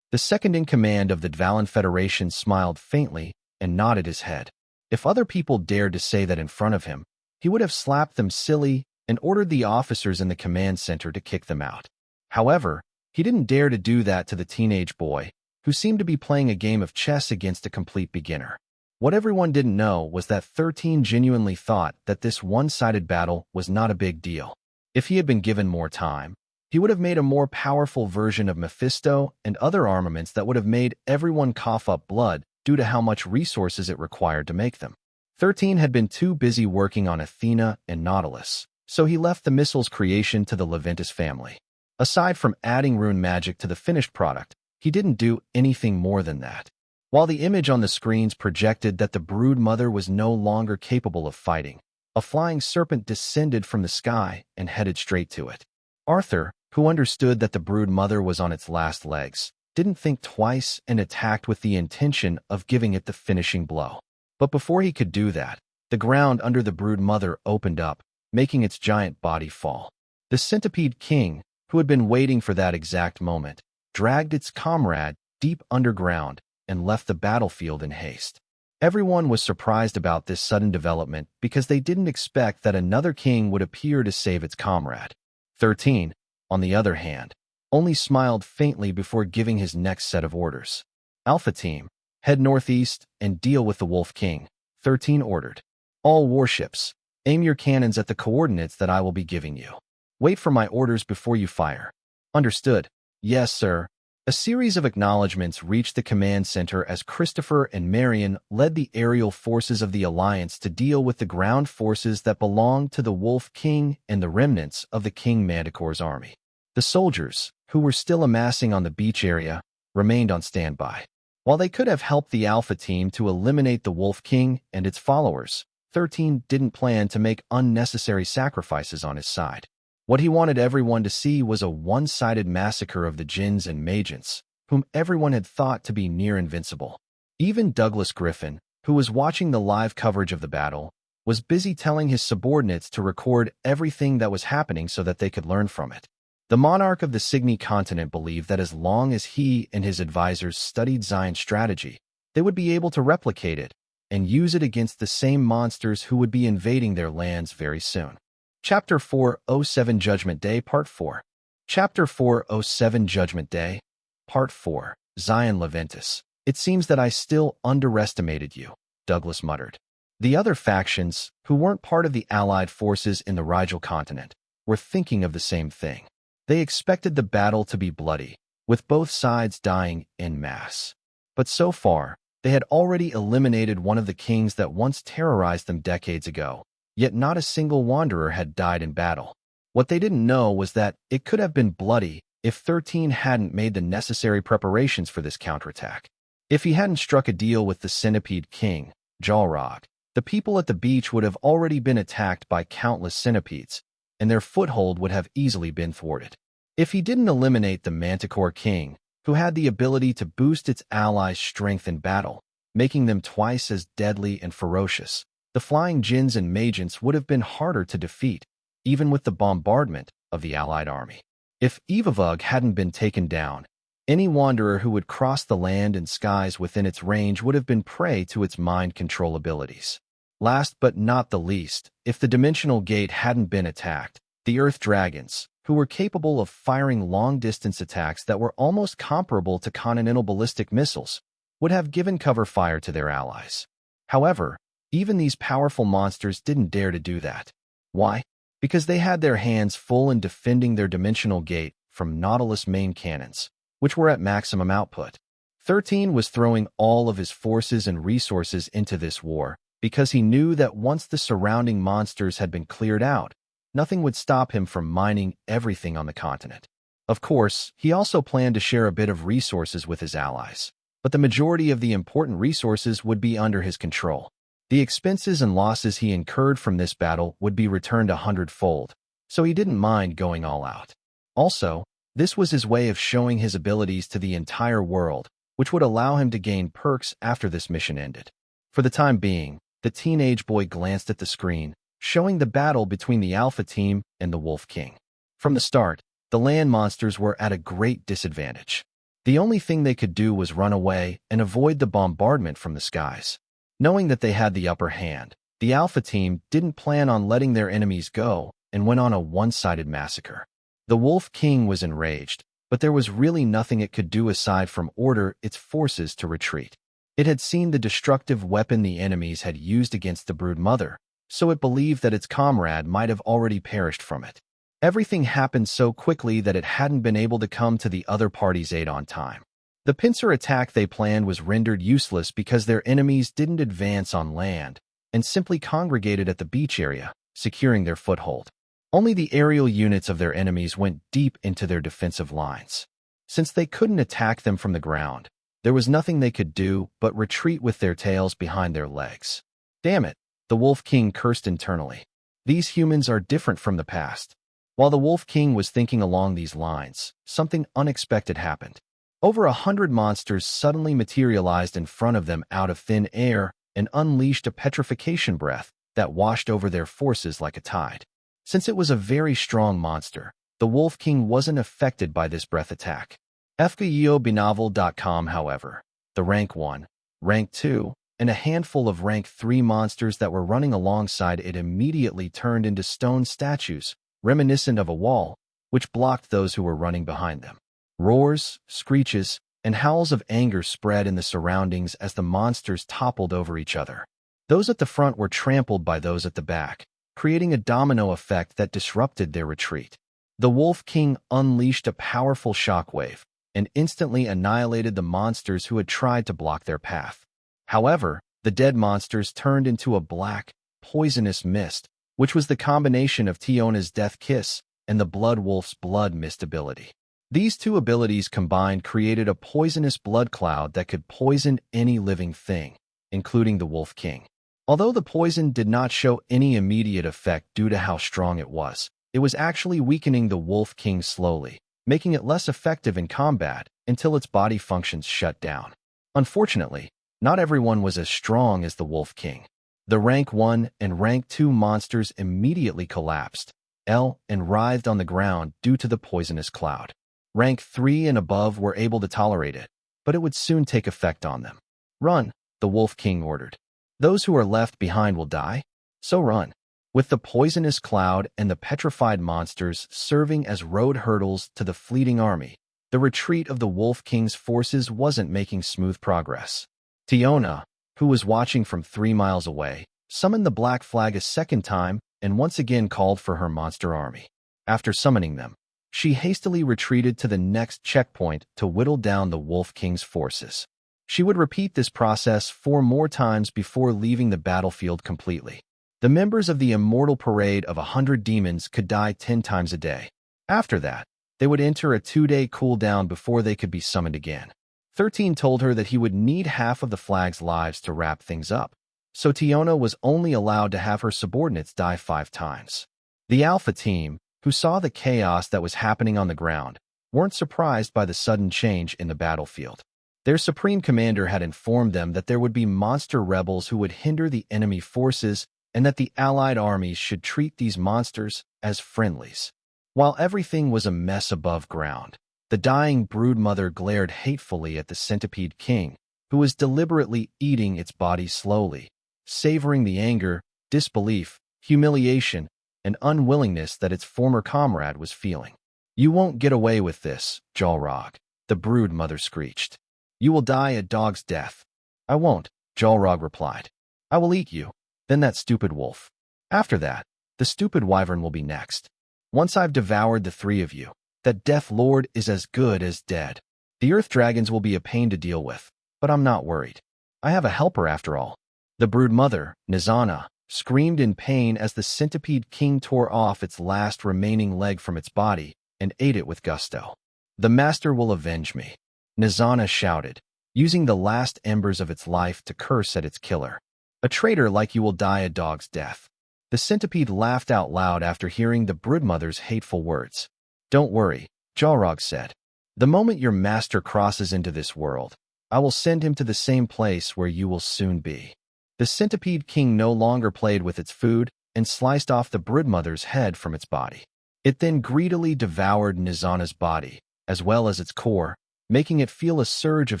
The second-in-command of the Dvalin Federation smiled faintly and nodded his head. If other people dared to say that in front of him, he would have slapped them silly and ordered the officers in the command center to kick them out. However, he didn't dare to do that to the teenage boy, who seemed to be playing a game of chess against a complete beginner. What everyone didn't know was that 13 genuinely thought that this one-sided battle was not a big deal. If he had been given more time, he would have made a more powerful version of Mephisto and other armaments that would have made everyone cough up blood due to how much resources it required to make them. 13 had been too busy working on Athena and Nautilus, so he left the missile's creation to the Leventus family. Aside from adding rune magic to the finished product, he didn't do anything more than that. While the image on the screens projected that the brood mother was no longer capable of fighting, a flying serpent descended from the sky and headed straight to it. Arthur, who understood that the brood mother was on its last legs, didn't think twice and attacked with the intention of giving it the finishing blow. But before he could do that, the ground under the brood mother opened up, making its giant body fall. The centipede king, who had been waiting for that exact moment, dragged its comrade deep underground and left the battlefield in haste. Everyone was surprised about this sudden development because they didn't expect that another king would appear to save its comrade. 13, on the other hand, only smiled faintly before giving his next set of orders. "Alpha Team, head northeast and deal with the Wolf King," 13 ordered. "All warships, aim your cannons at the coordinates that I will be giving you. Wait for my orders before you fire." "Understood." "Yes, sir." A series of acknowledgments reached the command center as Christopher and Marion led the aerial forces of the Alliance to deal with the ground forces that belonged to the Wolf King and the remnants of the King Manticore's army. The soldiers, who were still amassing on the beach area, remained on standby. While they could have helped the Alpha Team to eliminate the Wolf King and its followers, 13 didn't plan to make unnecessary sacrifices on his side. What he wanted everyone to see was a one-sided massacre of the Djinns and Magients, whom everyone had thought to be near invincible. Even Douglas Griffin, who was watching the live coverage of the battle, was busy telling his subordinates to record everything that was happening so that they could learn from it. The monarch of the Cygni continent believed that as long as he and his advisors studied Xylen's strategy, they would be able to replicate it and use it against the same monsters who would be invading their lands very soon. Chapter 407 Judgment Day Part 4 Chapter 407 Judgment Day Part 4 Xylen Leventus. "It seems that I still underestimated you," Douglas muttered. The other factions, who weren't part of the Allied forces in the Rigel continent, were thinking of the same thing. They expected the battle to be bloody, with both sides dying en masse. But so far, they had already eliminated one of the kings that once terrorized them decades ago, yet not a single wanderer had died in battle. What they didn't know was that it could have been bloody if 13 hadn't made the necessary preparations for this counterattack. If he hadn't struck a deal with the Centipede King, Jalrog, the people at the beach would have already been attacked by countless centipedes, and their foothold would have easily been thwarted. If he didn't eliminate the Manticore King, who had the ability to boost its allies' strength in battle, making them twice as deadly and ferocious. The flying djinns and magents would have been harder to defeat, even with the bombardment of the Allied army. If Evavug hadn't been taken down, any wanderer who would cross the land and skies within its range would have been prey to its mind control abilities. Last but not the least, if the dimensional gate hadn't been attacked, the Earth Dragons, who were capable of firing long-distance attacks that were almost comparable to continental ballistic missiles, would have given cover fire to their allies. However, even these powerful monsters didn't dare to do that. Why? Because they had their hands full in defending their dimensional gate from Nautilus main cannons, which were at maximum output. 13 was throwing all of his forces and resources into this war because he knew that once the surrounding monsters had been cleared out, nothing would stop him from mining everything on the continent. Of course, he also planned to share a bit of resources with his allies, but the majority of the important resources would be under his control. The expenses and losses he incurred from this battle would be returned 100-fold, so he didn't mind going all out. Also, this was his way of showing his abilities to the entire world, which would allow him to gain perks after this mission ended. For the time being, the teenage boy glanced at the screen, showing the battle between the Alpha Team and the Wolf King. From the start, the land monsters were at a great disadvantage. The only thing they could do was run away and avoid the bombardment from the skies. Knowing that they had the upper hand, the Alpha Team didn't plan on letting their enemies go and went on a one-sided massacre. The Wolf King was enraged, but there was really nothing it could do aside from order its forces to retreat. It had seen the destructive weapon the enemies had used against the Brood Mother, so it believed that its comrade might have already perished from it. Everything happened so quickly that it hadn't been able to come to the other party's aid on time. The pincer attack they planned was rendered useless because their enemies didn't advance on land and simply congregated at the beach area, securing their foothold. Only the aerial units of their enemies went deep into their defensive lines. Since they couldn't attack them from the ground, there was nothing they could do but retreat with their tails behind their legs. Damn it, the Wolf King cursed internally. These humans are different from the past. While the Wolf King was thinking along these lines, something unexpected happened. Over 100 monsters suddenly materialized in front of them out of thin air and unleashed a petrification breath that washed over their forces like a tide. Since it was a very strong monster, the Wolf King wasn't affected by this breath attack. FGEOBinovel.com, however, the Rank 1, Rank 2, and a handful of Rank 3 monsters that were running alongside it immediately turned into stone statues, reminiscent of a wall, which blocked those who were running behind them. Roars, screeches, and howls of anger spread in the surroundings as the monsters toppled over each other. Those at the front were trampled by those at the back, creating a domino effect that disrupted their retreat. The Wolf King unleashed a powerful shockwave and instantly annihilated the monsters who had tried to block their path. However, the dead monsters turned into a black, poisonous mist, which was the combination of Tiona's Death Kiss and the Blood Wolf's Blood Mist ability. These two abilities combined created a poisonous blood cloud that could poison any living thing, including the Wolf King. Although the poison did not show any immediate effect due to how strong it was actually weakening the Wolf King slowly, making it less effective in combat until its body functions shut down. Unfortunately, not everyone was as strong as the Wolf King. The Rank 1 and Rank 2 monsters immediately collapsed, and writhed on the ground due to the poisonous cloud. Rank 3 and above were able to tolerate it, but it would soon take effect on them. Run, the Wolf King ordered. Those who are left behind will die, so run. With the poisonous cloud and the petrified monsters serving as road hurdles to the fleeting army, the retreat of the Wolf King's forces wasn't making smooth progress. Tiona, who was watching from 3 miles away, summoned the Black Flag a second time and once again called for her monster army. After summoning them, she hastily retreated to the next checkpoint to whittle down the Wolf King's forces. She would repeat this process 4 more times before leaving the battlefield completely. The members of the immortal parade of 100 demons could die 10 times a day. After that, they would enter a 2-day cooldown before they could be summoned again. 13 told her that he would need half of the flag's lives to wrap things up, so Tiona was only allowed to have her subordinates die 5 times. The Alpha Team, who saw the chaos that was happening on the ground, weren't surprised by the sudden change in the battlefield. Their supreme commander had informed them that there would be monster rebels who would hinder the enemy forces and that the allied armies should treat these monsters as friendlies. While everything was a mess above ground, the dying broodmother glared hatefully at the centipede king, who was deliberately eating its body slowly, savoring the anger, disbelief, humiliation, and unwillingness that its former comrade was feeling. "You won't get away with this, Xylen," the broodmother screeched. "You will die a dog's death." "I won't," Xylen replied. "I will eat you, then that stupid wolf. After that, the stupid wyvern will be next. Once I've devoured the three of you, that Death Lord is as good as dead. The earth dragons will be a pain to deal with, but I'm not worried. I have a helper after all." The broodmother, Nizana, screamed in pain as the centipede king tore off its last remaining leg from its body and ate it with gusto. "The master will avenge me," Nizana shouted, using the last embers of its life to curse at its killer. "A traitor like you will die a dog's death." The centipede laughed out loud after hearing the broodmother's hateful words. "Don't worry," Xylen said. "The moment your master crosses into this world, I will send him to the same place where you will soon be." The centipede king no longer played with its food and sliced off the broodmother's head from its body. It then greedily devoured Nizana's body, as well as its core, making it feel a surge of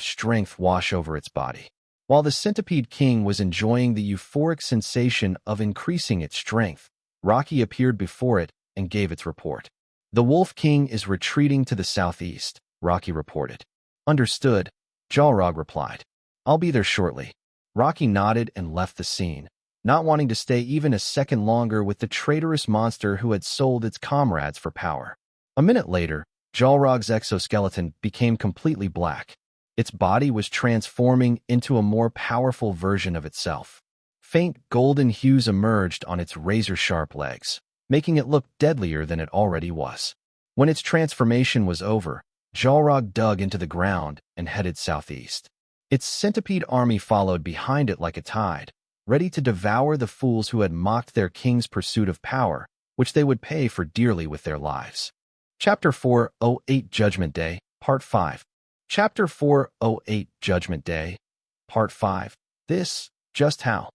strength wash over its body. While the centipede king was enjoying the euphoric sensation of increasing its strength, Rocky appeared before it and gave its report. "The Wolf King is retreating to the southeast," Rocky reported. "Understood," Xylen replied. "I'll be there shortly." Rocky nodded and left the scene, not wanting to stay even a second longer with the traitorous monster who had sold its comrades for power. A minute later, Xylen's exoskeleton became completely black. Its body was transforming into a more powerful version of itself. Faint golden hues emerged on its razor-sharp legs, making it look deadlier than it already was. When its transformation was over, Xylen dug into the ground and headed southeast. Its centipede army followed behind it like a tide, ready to devour the fools who had mocked their king's pursuit of power, which they would pay for dearly with their lives. Chapter 408 Judgment Day, Part 5. Chapter 408 Judgment Day, Part 5. This, just how.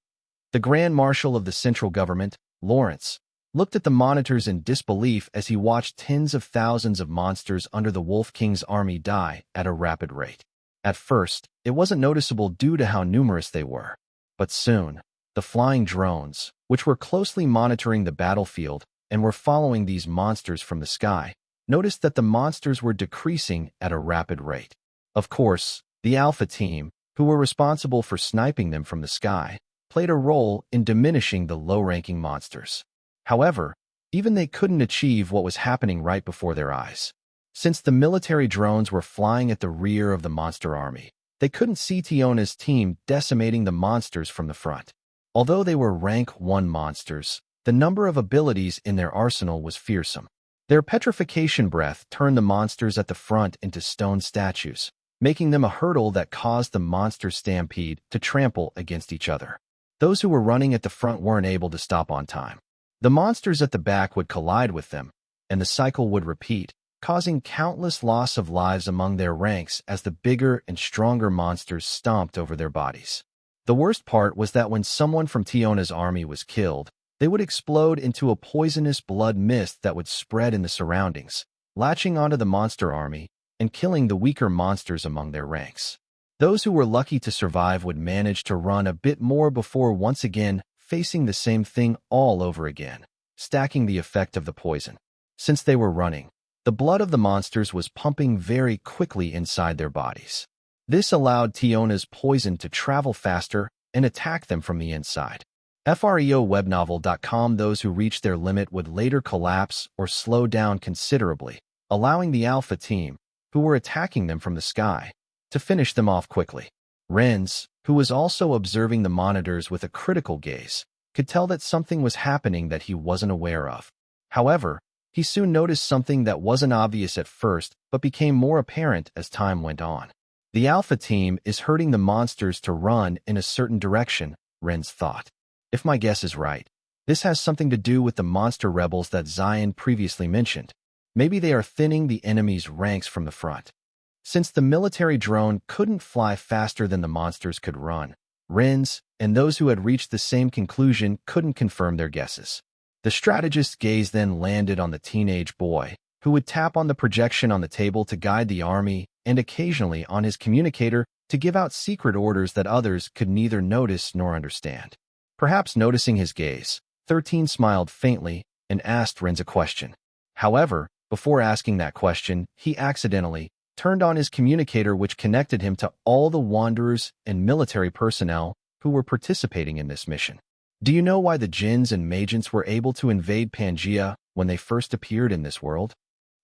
The Grand Marshal of the central government, Lawrence, looked at the monitors in disbelief as he watched tens of thousands of monsters under the Wolf King's army die at a rapid rate. At first, it wasn't noticeable due to how numerous they were. But soon, the flying drones, which were closely monitoring the battlefield and were following these monsters from the sky, noticed that the monsters were decreasing at a rapid rate. Of course, the Alpha team, who were responsible for sniping them from the sky, played a role in diminishing the low-ranking monsters. However, even they couldn't achieve what was happening right before their eyes. Since the military drones were flying at the rear of the monster army, they couldn't see Tiona's team decimating the monsters from the front. Although they were rank 1 monsters, the number of abilities in their arsenal was fearsome. Their petrification breath turned the monsters at the front into stone statues, making them a hurdle that caused the monster stampede to trample against each other. Those who were running at the front weren't able to stop on time. The monsters at the back would collide with them, and the cycle would repeat, causing countless loss of lives among their ranks as the bigger and stronger monsters stomped over their bodies. The worst part was that when someone from Tiona's army was killed, they would explode into a poisonous blood mist that would spread in the surroundings, latching onto the monster army and killing the weaker monsters among their ranks. Those who were lucky to survive would manage to run a bit more before once again facing the same thing all over again, stacking the effect of the poison. Since they were running, the blood of the monsters was pumping very quickly inside their bodies. This allowed Tiona's poison to travel faster and attack them from the inside. FREOWebnovel.com. Those who reached their limit would later collapse or slow down considerably, allowing the Alpha team, who were attacking them from the sky, to finish them off quickly. Renz, who was also observing the monitors with a critical gaze, could tell that something was happening that he wasn't aware of. However, he soon noticed something that wasn't obvious at first but became more apparent as time went on. The Alpha team is hurting the monsters to run in a certain direction, Renz thought. If my guess is right, this has something to do with the monster rebels that Xylen previously mentioned. Maybe they are thinning the enemy's ranks from the front. Since the military drone couldn't fly faster than the monsters could run, Renz and those who had reached the same conclusion couldn't confirm their guesses. The strategist's gaze then landed on the teenage boy, who would tap on the projection on the table to guide the army and occasionally on his communicator to give out secret orders that others could neither notice nor understand. Perhaps noticing his gaze, 13 smiled faintly and asked Renz a question. However, before asking that question, he accidentally turned on his communicator, which connected him to all the wanderers and military personnel who were participating in this mission. Do you know why the jinns and magents were able to invade Pangaea when they first appeared in this world?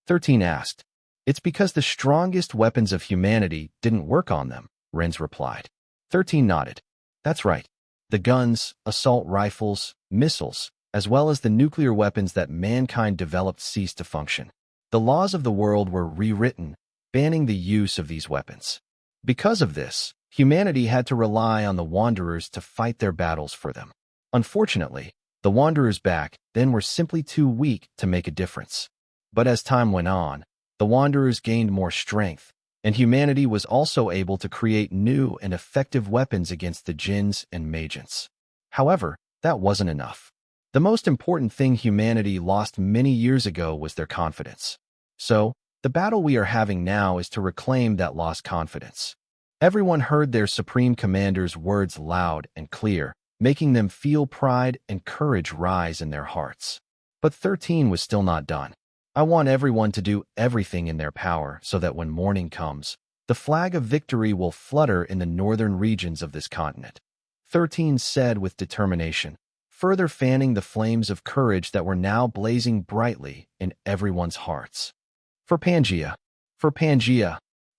13 asked. It's because the strongest weapons of humanity didn't work on them, Renz replied. 13 nodded. That's right. The guns, assault rifles, missiles, as well as the nuclear weapons that mankind developed ceased to function. The laws of the world were rewritten, banning the use of these weapons. Because of this, humanity had to rely on the Wanderers to fight their battles for them. Unfortunately, the Wanderers back then were simply too weak to make a difference. But as time went on, the Wanderers gained more strength, and humanity was also able to create new and effective weapons against the jinns and magents. However, that wasn't enough. The most important thing humanity lost many years ago was their confidence. So, the battle we are having now is to reclaim that lost confidence. Everyone heard their supreme commander's words loud and clear, making them feel pride and courage rise in their hearts. But 13 was still not done. I want everyone to do everything in their power so that when morning comes, the flag of victory will flutter in the northern regions of this continent. 13 said with determination, further fanning the flames of courage that were now blazing brightly in everyone's hearts. For Pangaea,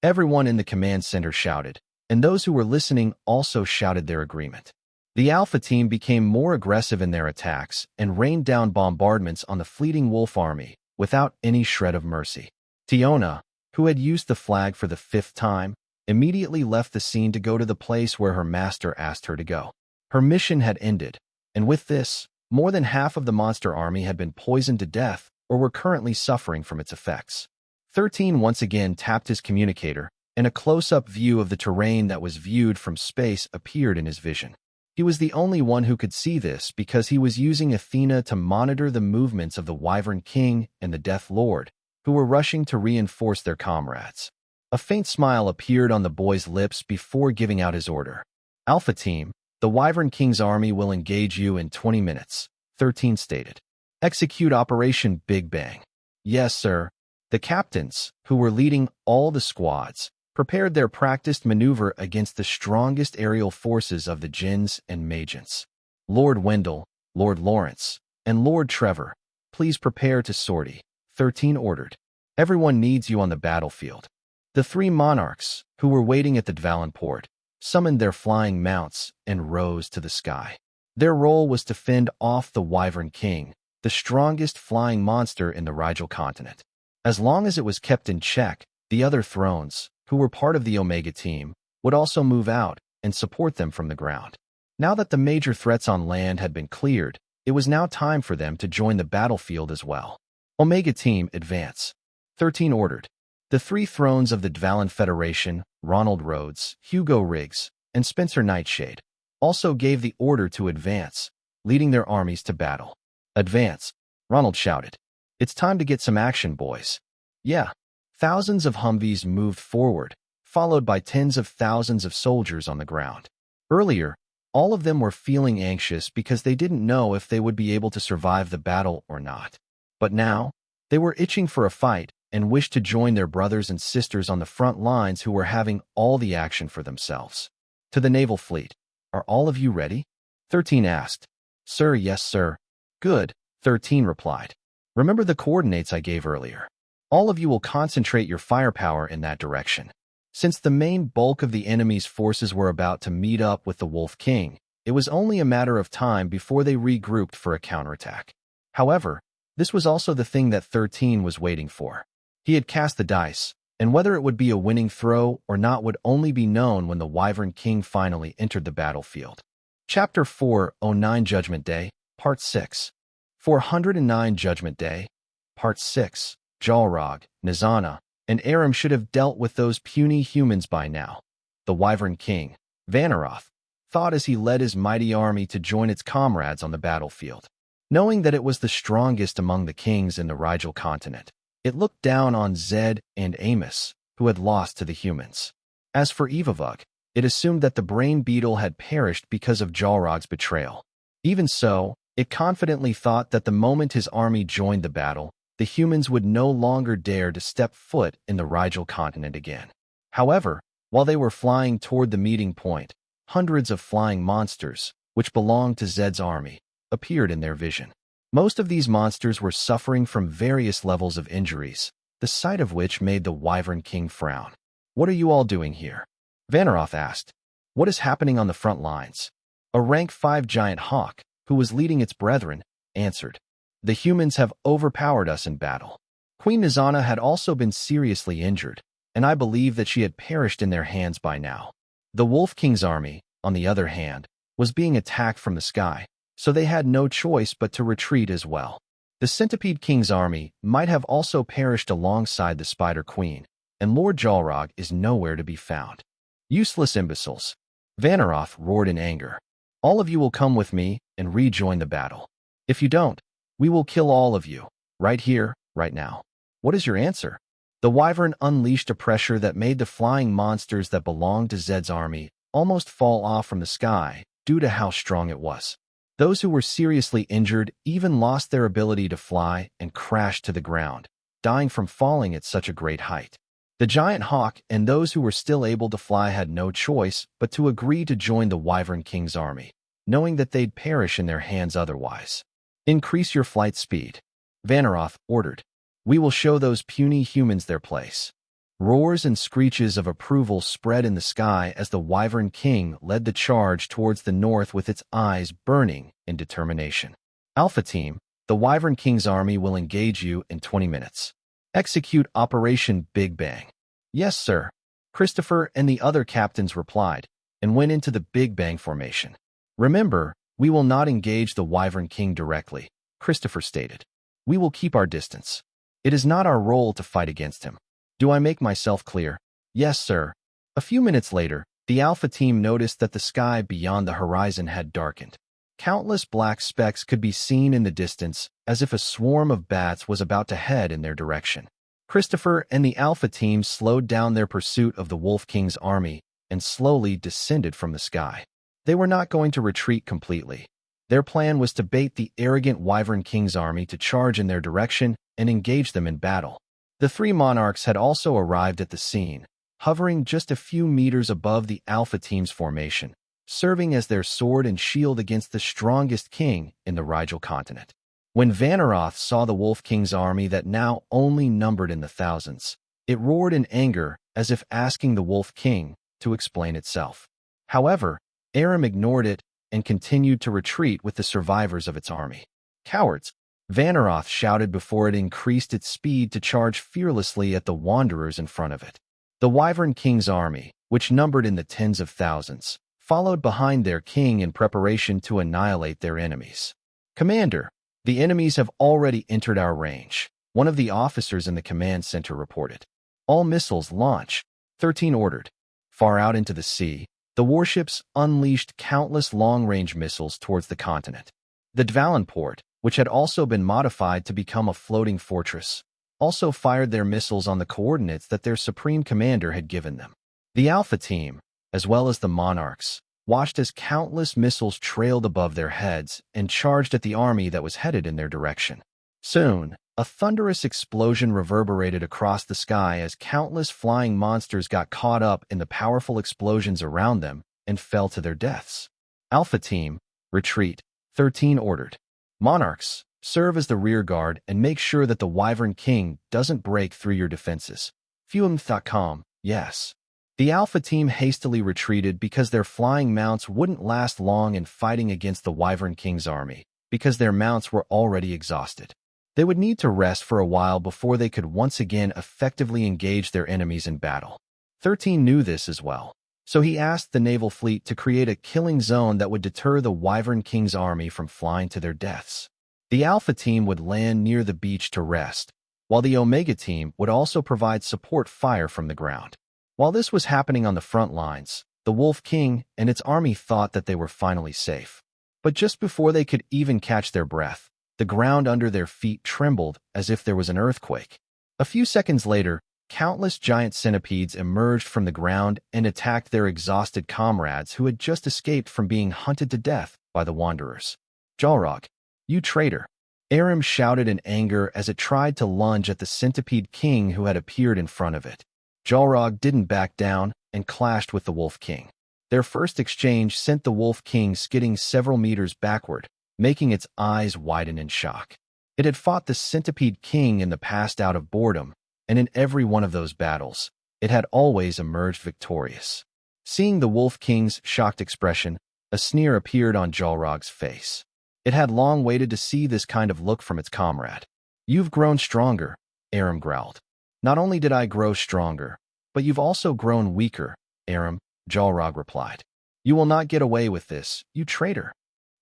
everyone in the command center shouted, and those who were listening also shouted their agreement. The Alpha team became more aggressive in their attacks and rained down bombardments on the fleeting wolf army without any shred of mercy. Tiona, who had used the flag for the 5th time, immediately left the scene to go to the place where her master asked her to go. Her mission had ended, and with this, more than half of the monster army had been poisoned to death or were currently suffering from its effects. 13 once again tapped his communicator, and a close-up view of the terrain that was viewed from space appeared in his vision. He was the only one who could see this because he was using Athena to monitor the movements of the Wyvern King and the Death Lord, who were rushing to reinforce their comrades. A faint smile appeared on the boy's lips before giving out his order. Alpha Team, the Wyvern King's army will engage you in 20 minutes, 13 stated. Execute Operation Big Bang. Yes, sir. The captains, who were leading all the squads, prepared their practiced maneuver against the strongest aerial forces of the jinns and magents. Lord Wendell, Lord Lawrence, and Lord Trevor, please prepare to sortie, 13 ordered. Everyone needs you on the battlefield. The 3 monarchs, who were waiting at the Dvalin port, summoned their flying mounts and rose to the sky. Their role was to fend off the Wyvern King, the strongest flying monster in the Rigel continent. As long as it was kept in check, the other thrones, who were part of the Omega team, would also move out and support them from the ground. Now that the major threats on land had been cleared, it was now time for them to join the battlefield as well. Omega team, advance. 13 ordered. The 3 thrones of the Dvalin Federation, Ronald Rhodes, Hugo Riggs, and Spencer Nightshade, also gave the order to advance, leading their armies to battle. Advance, Ronald shouted. It's time to get some action, boys. Yeah. Thousands of Humvees moved forward, followed by tens of thousands of soldiers on the ground. Earlier, all of them were feeling anxious because they didn't know if they would be able to survive the battle or not. But now, they were itching for a fight and wished to join their brothers and sisters on the front lines who were having all the action for themselves. To the naval fleet, are all of you ready? 13 asked. Sir, yes, sir. Good, 13 replied. Remember the coordinates I gave earlier. All of you will concentrate your firepower in that direction. Since the main bulk of the enemy's forces were about to meet up with the Wolf King, it was only a matter of time before they regrouped for a counterattack. However, this was also the thing that 13 was waiting for. He had cast the dice, and whether it would be a winning throw or not would only be known when the Wyvern King finally entered the battlefield. Chapter 409 Judgment Day, Part 6. 409 Judgment Day, Part 6. Jalrog, Nizana, and Aram should have dealt with those puny humans by now. The Wyvern King, Vanaroth, thought as he led his mighty army to join its comrades on the battlefield. Knowing that it was the strongest among the kings in the Rigel continent, it looked down on Zed and Amos, who had lost to the humans. As for Evavug, it assumed that the brain beetle had perished because of Jalrog's betrayal. Even so, it confidently thought that the moment his army joined the battle, the humans would no longer dare to step foot in the Rigel continent again. However, while they were flying toward the meeting point, hundreds of flying monsters, which belonged to Zed's army, appeared in their vision. Most of these monsters were suffering from various levels of injuries, the sight of which made the Wyvern King frown. "What are you all doing here?" Vanaroth asked. "What is happening on the front lines?" A rank 5 giant hawk, who was leading its brethren, answered. "The humans have overpowered us in battle. Queen Nizana had also been seriously injured, and I believe that she had perished in their hands by now. The Wolf King's army, on the other hand, was being attacked from the sky, so they had no choice but to retreat as well. The Centipede King's army might have also perished alongside the Spider Queen, and Lord Jalrog is nowhere to be found." "Useless imbeciles!" Vanaroth roared in anger. "All of you will come with me and rejoin the battle. If you don't, we will kill all of you, right here, right now." "What is your answer?" The Wyvern unleashed a pressure that made the flying monsters that belonged to Zed's army almost fall off from the sky due to how strong it was. Those who were seriously injured even lost their ability to fly and crashed to the ground, dying from falling at such a great height. The giant hawk and those who were still able to fly had no choice but to agree to join the Wyvern King's army, knowing that they'd perish in their hands otherwise. "Increase your flight speed," Vanaroth ordered. "We will show those puny humans their place." Roars and screeches of approval spread in the sky as the Wyvern King led the charge towards the north with its eyes burning in determination. "Alpha Team, the Wyvern King's army will engage you in 20 minutes. Execute Operation Big Bang." "Yes, sir," Christopher and the other captains replied, and went into the Big Bang formation. "Remember, we will not engage the Wyvern King directly," Christopher stated. "We will keep our distance. It is not our role to fight against him. Do I make myself clear?" "Yes, sir." A few minutes later, the Alpha Team noticed that the sky beyond the horizon had darkened. Countless black specks could be seen in the distance, as if a swarm of bats was about to head in their direction. Christopher and the Alpha Team slowed down their pursuit of the Wolf King's army and slowly descended from the sky. They were not going to retreat completely. Their plan was to bait the arrogant Wyvern King's army to charge in their direction and engage them in battle. The 3 monarchs had also arrived at the scene, hovering just a few meters above the Alpha Team's formation, serving as their sword and shield against the strongest king in the Rigel continent. When Vanaroth saw the Wolf King's army that now only numbered in the thousands, it roared in anger as if asking the Wolf King to explain itself. However, Aram ignored it and continued to retreat with the survivors of its army. "Cowards!" Vanaroth shouted before it increased its speed to charge fearlessly at the wanderers in front of it. The Wyvern King's army, which numbered in the tens of thousands, followed behind their king in preparation to annihilate their enemies. "Commander, the enemies have already entered our range," one of the officers in the command center reported. "All missiles launch," 13 ordered. Far out into the sea, the warships unleashed countless long-range missiles towards the continent. The Dvalin port, which had also been modified to become a floating fortress, also fired their missiles on the coordinates that their supreme commander had given them. The Alpha Team, as well as the monarchs, watched as countless missiles trailed above their heads and charged at the army that was headed in their direction. Soon, a thunderous explosion reverberated across the sky as countless flying monsters got caught up in the powerful explosions around them and fell to their deaths. "Alpha Team, retreat," 13 ordered. "Monarchs, serve as the rear guard and make sure that the Wyvern King doesn't break through your defenses." Fume.com, yes. The Alpha Team hastily retreated because their flying mounts wouldn't last long in fighting against the Wyvern King's army, because their mounts were already exhausted. They would need to rest for a while before they could once again effectively engage their enemies in battle. 13 knew this as well, so he asked the naval fleet to create a killing zone that would deter the Wyvern King's army from flying to their deaths. The Alpha Team would land near the beach to rest, while the Omega team would also provide support fire from the ground. While this was happening on the front lines, the Wolf King and its army thought that they were finally safe. But just before they could even catch their breath, the ground under their feet trembled as if there was an earthquake. A few seconds later, countless giant centipedes emerged from the ground and attacked their exhausted comrades who had just escaped from being hunted to death by the Wanderers. "Xylen, you traitor!" Aram shouted in anger as it tried to lunge at the centipede king who had appeared in front of it. Xylen didn't back down and clashed with the Wolf King. Their first exchange sent the Wolf King skidding several meters backward, making its eyes widen in shock. It had fought the centipede king in the past out of boredom, and in every one of those battles, it had always emerged victorious. Seeing the Wolf King's shocked expression, a sneer appeared on Xylen's face. It had long waited to see this kind of look from its comrade. "You've grown stronger," Aram growled. "Not only did I grow stronger, but you've also grown weaker, Aram," Xylen replied. "You will not get away with this, you traitor."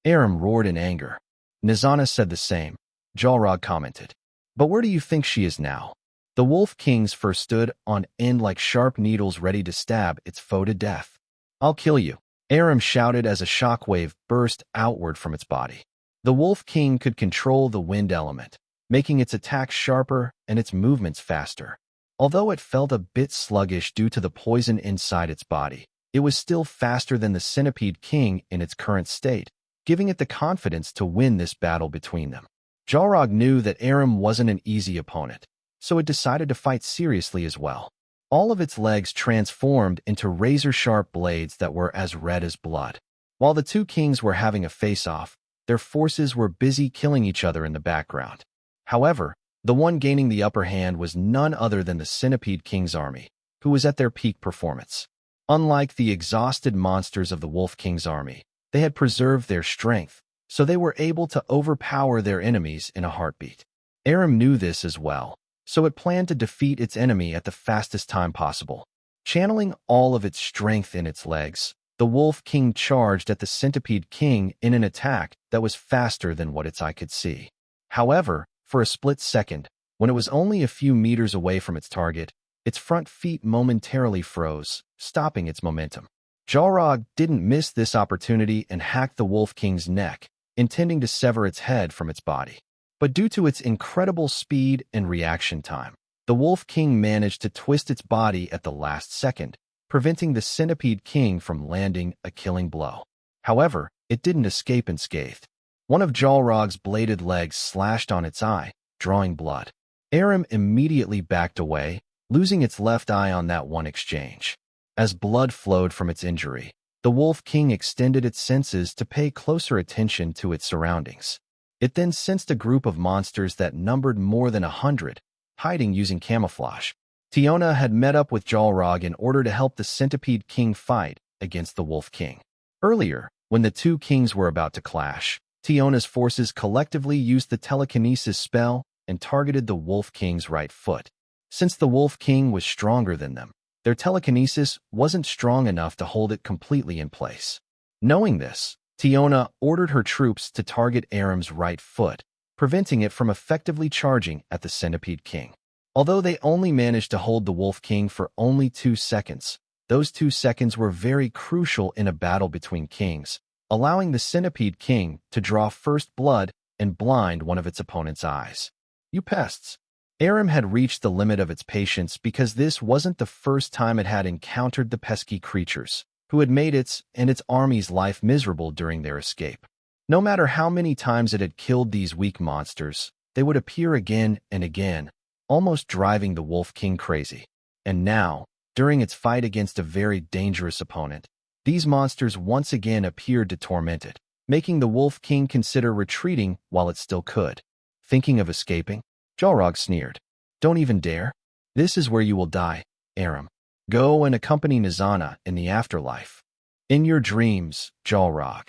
Aram roared in anger. "Nizana said the same," Xylen commented. "But where do you think she is now?" The Wolf King's fur stood on end like sharp needles ready to stab its foe to death. "I'll kill you," Aram shouted as a shockwave burst outward from its body. The Wolf King could control the wind element, making its attacks sharper and its movements faster. Although it felt a bit sluggish due to the poison inside its body, it was still faster than the Centipede King in its current state, giving it the confidence to win this battle between them. Xylen knew that Aram wasn't an easy opponent, so it decided to fight seriously as well. All of its legs transformed into razor-sharp blades that were as red as blood. While the two kings were having a face-off, their forces were busy killing each other in the background. However, the one gaining the upper hand was none other than the Centipede King's army, who was at their peak performance. Unlike the exhausted monsters of the Wolf King's army, they had preserved their strength, so they were able to overpower their enemies in a heartbeat. Aram knew this as well, so it planned to defeat its enemy at the fastest time possible. Channeling all of its strength in its legs, the Wolf King charged at the Centipede King in an attack that was faster than what its eye could see. However, for a split second, when it was only a few meters away from its target, its front feet momentarily froze, stopping its momentum. Xylen didn't miss this opportunity and hacked the Wolf King's neck, intending to sever its head from its body. But due to its incredible speed and reaction time, the Wolf King managed to twist its body at the last second, preventing the Centipede King from landing a killing blow. However, it didn't escape unscathed. One of Xylen's bladed legs slashed on its eye, drawing blood. Aram immediately backed away, losing its left eye on that one exchange. As blood flowed from its injury, the Wolf King extended its senses to pay closer attention to its surroundings. It then sensed a group of monsters that numbered more than 100, hiding using camouflage. Tiona had met up with Xylen in order to help the Centipede King fight against the Wolf King. Earlier, when the two kings were about to clash, Tiona's forces collectively used the telekinesis spell and targeted the Wolf King's right foot. Since the Wolf King was stronger than them, their telekinesis wasn't strong enough to hold it completely in place. Knowing this, Tiona ordered her troops to target Aram's right foot, preventing it from effectively charging at the Centipede King. Although they only managed to hold the Wolf King for only 2 seconds, those 2 seconds were very crucial in a battle between kings, allowing the Centipede King to draw first blood and blind one of its opponent's eyes. "You pests!" Aram had reached the limit of its patience because this wasn't the first time it had encountered the pesky creatures, who had made its and its army's life miserable during their escape. No matter how many times it had killed these weak monsters, they would appear again and again, almost driving the Wolf King crazy. And now, during its fight against a very dangerous opponent, these monsters once again appeared to torment it, making the Wolf King consider retreating while it still could. Thinking of escaping? Xylen sneered. "Don't even dare. This is where you will die, Aram. Go and accompany Nizana in the afterlife." "In your dreams, Xylen."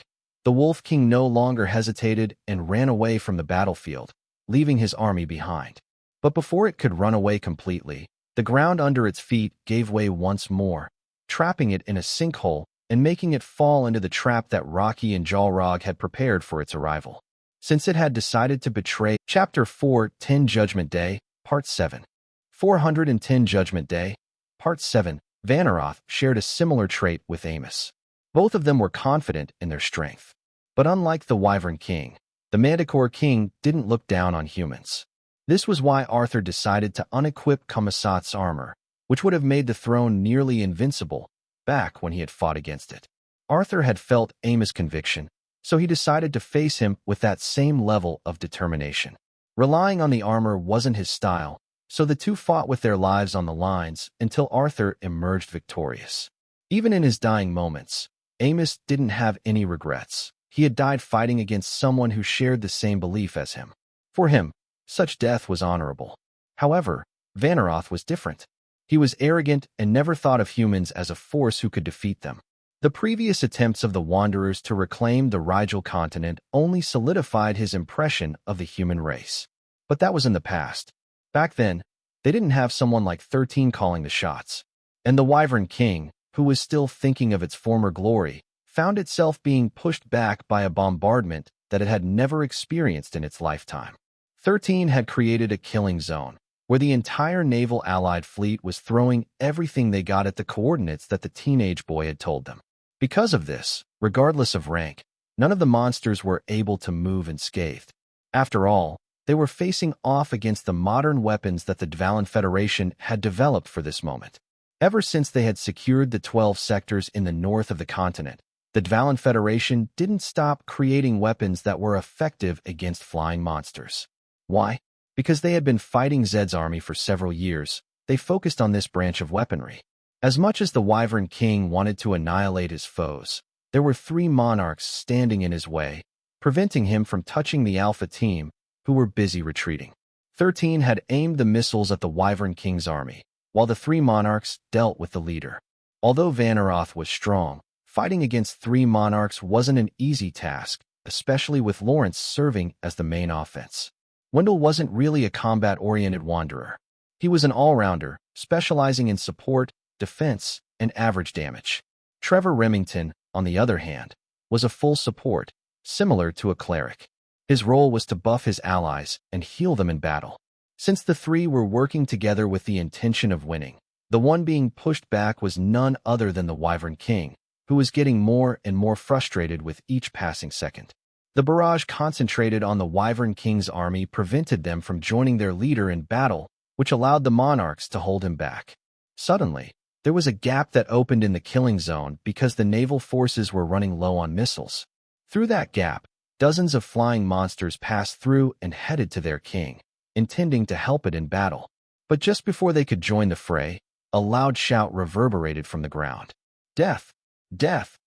The Wolf King no longer hesitated and ran away from the battlefield, leaving his army behind. But before it could run away completely, the ground under its feet gave way once more, trapping it in a sinkhole and making it fall into the trap that Rocky and Xylen had prepared for its arrival. Since it had decided to betray Chapter 4, 10 Judgment Day, Part 7. 410 Judgment Day. Part 7. Vanaroth shared a similar trait with Amos. Both of them were confident in their strength. But unlike the Wyvern King, the Manticore King didn't look down on humans. This was why Arthur decided to unequip Kamisat's armor, which would have made the throne nearly invincible back when he had fought against it. Arthur had felt Amos' conviction, so he decided to face him with that same level of determination. Relying on the armor wasn't his style, so the two fought with their lives on the lines until Arthur emerged victorious. Even in his dying moments, Amos didn't have any regrets. He had died fighting against someone who shared the same belief as him. For him, such death was honorable. However, Vanaroth was different. He was arrogant and never thought of humans as a force who could defeat them. The previous attempts of the Wanderers to reclaim the Rigel continent only solidified his impression of the human race. But that was in the past. Back then, they didn't have someone like 13 calling the shots. And the Wyvern King, who was still thinking of its former glory, found itself being pushed back by a bombardment that it had never experienced in its lifetime. 13 had created a killing zone, where the entire naval Allied fleet was throwing everything they got at the coordinates that the teenage boy had told them. Because of this, regardless of rank, none of the monsters were able to move unscathed. After all, they were facing off against the modern weapons that the Xylen Federation had developed for this moment. Ever since they had secured the 12 sectors in the north of the continent, the Xylen Federation didn't stop creating weapons that were effective against flying monsters. Why? Because they had been fighting Zed's army for several years, they focused on this branch of weaponry. As much as the Wyvern King wanted to annihilate his foes, there were 3 monarchs standing in his way, preventing him from touching the Alpha team, who were busy retreating. 13 had aimed the missiles at the Wyvern King's army, while the 3 monarchs dealt with the leader. Although Vanaroth was strong, fighting against 3 monarchs wasn't an easy task, especially with Lawrence serving as the main offense. Wendell wasn't really a combat-oriented wanderer. He was an all-rounder, specializing in support, defense, and average damage. Trevor Remington, on the other hand, was a full support, similar to a cleric. His role was to buff his allies and heal them in battle. Since the 3 were working together with the intention of winning, the one being pushed back was none other than the Wyvern King, who was getting more and more frustrated with each passing second. The barrage concentrated on the Wyvern King's army prevented them from joining their leader in battle, which allowed the monarchs to hold him back. Suddenly, there was a gap that opened in the killing zone because the naval forces were running low on missiles. Through that gap, dozens of flying monsters passed through and headed to their king, intending to help it in battle. But just before they could join the fray, a loud shout reverberated from the ground. Death! Death!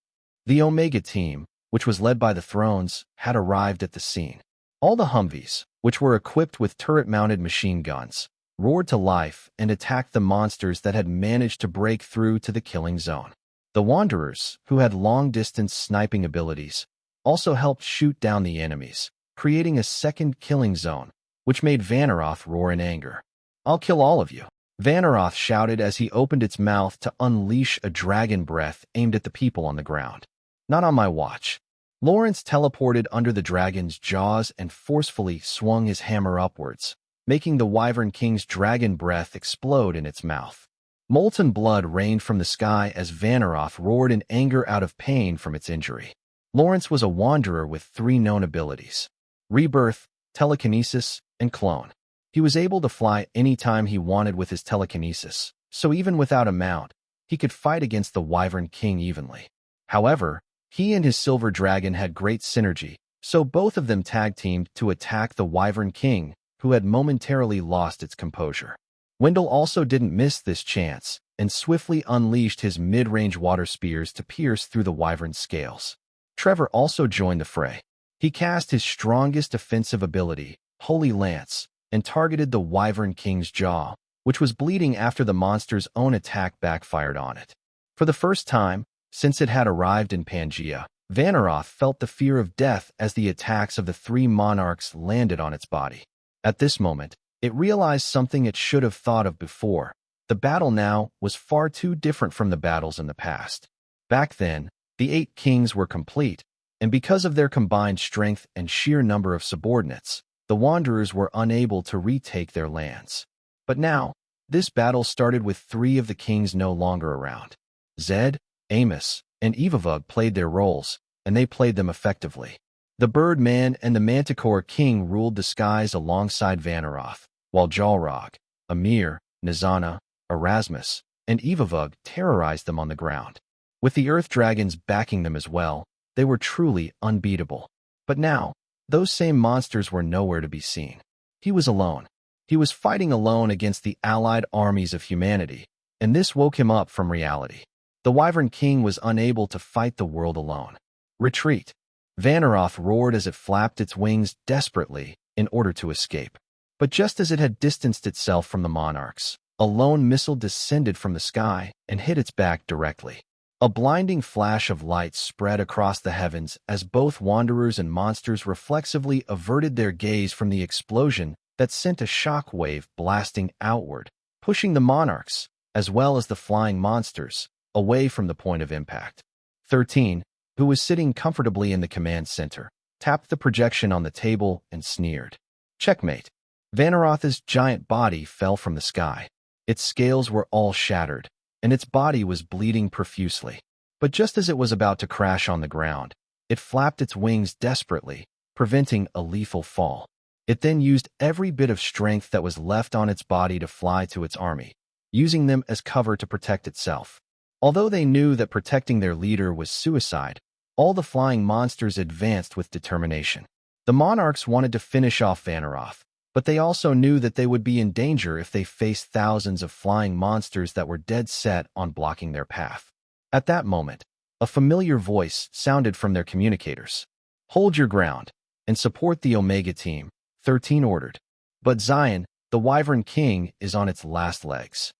The Omega team, which was led by the Thrones, had arrived at the scene. All the Humvees, which were equipped with turret-mounted machine guns, roared to life and attacked the monsters that had managed to break through to the killing zone. The Wanderers, who had long-distance sniping abilities, also helped shoot down the enemies, creating a second killing zone, which made Vanaroth roar in anger. "I'll kill all of you," Vanaroth shouted as he opened its mouth to unleash a dragon breath aimed at the people on the ground. "Not on my watch." Lawrence teleported under the dragon's jaws and forcefully swung his hammer upwards, making the Wyvern King's dragon breath explode in its mouth. Molten blood rained from the sky as Vanaroth roared in anger out of pain from its injury. Lawrence was a wanderer with 3 known abilities: rebirth, telekinesis, and clone. He was able to fly anytime he wanted with his telekinesis, so even without a mount, he could fight against the Wyvern King evenly. However, he and his silver dragon had great synergy, so both of them tag-teamed to attack the Wyvern King, who had momentarily lost its composure. Wendell also didn't miss this chance, and swiftly unleashed his mid-range water spears to pierce through the Wyvern's scales. Trevor also joined the fray. He cast his strongest offensive ability, Holy Lance, and targeted the Wyvern King's jaw, which was bleeding after the monster's own attack backfired on it. For the first time, since it had arrived in Pangaea, Vanaroth felt the fear of death as the attacks of the 3 monarchs landed on its body. At this moment, it realized something it should have thought of before. The battle now was far too different from the battles in the past. Back then, the 8 kings were complete, and because of their combined strength and sheer number of subordinates, the Wanderers were unable to retake their lands. But now, this battle started with 3 of the kings no longer around. Zed, Amos, and Evavug played their roles, and they played them effectively. The Birdman and the Manticore King ruled the skies alongside Vanaroth, while Jalrog, Amir, Nizana, Erasmus, and Evavug terrorized them on the ground. With the Earth Dragons backing them as well, they were truly unbeatable. But now, those same monsters were nowhere to be seen. He was alone. He was fighting alone against the allied armies of humanity, and this woke him up from reality. The Wyvern King was unable to fight the world alone. Retreat! Vanaroth roared as it flapped its wings desperately in order to escape. But just as it had distanced itself from the monarchs, a lone missile descended from the sky and hit its back directly. A blinding flash of light spread across the heavens as both wanderers and monsters reflexively averted their gaze from the explosion that sent a shock wave blasting outward, pushing the monarchs, as well as the flying monsters, away from the point of impact. 13, who was sitting comfortably in the command center, tapped the projection on the table and sneered. Checkmate. Vanaroth's giant body fell from the sky. Its scales were all shattered, and its body was bleeding profusely. But just as it was about to crash on the ground, it flapped its wings desperately, preventing a lethal fall. It then used every bit of strength that was left on its body to fly to its army, using them as cover to protect itself. Although they knew that protecting their leader was suicide, all the flying monsters advanced with determination. The monarchs wanted to finish off Vanaroth, but they also knew that they would be in danger if they faced thousands of flying monsters that were dead set on blocking their path. At that moment, a familiar voice sounded from their communicators. Hold your ground and support the Omega team, 13 ordered. But Xylen, the Wyvern King, is on its last legs.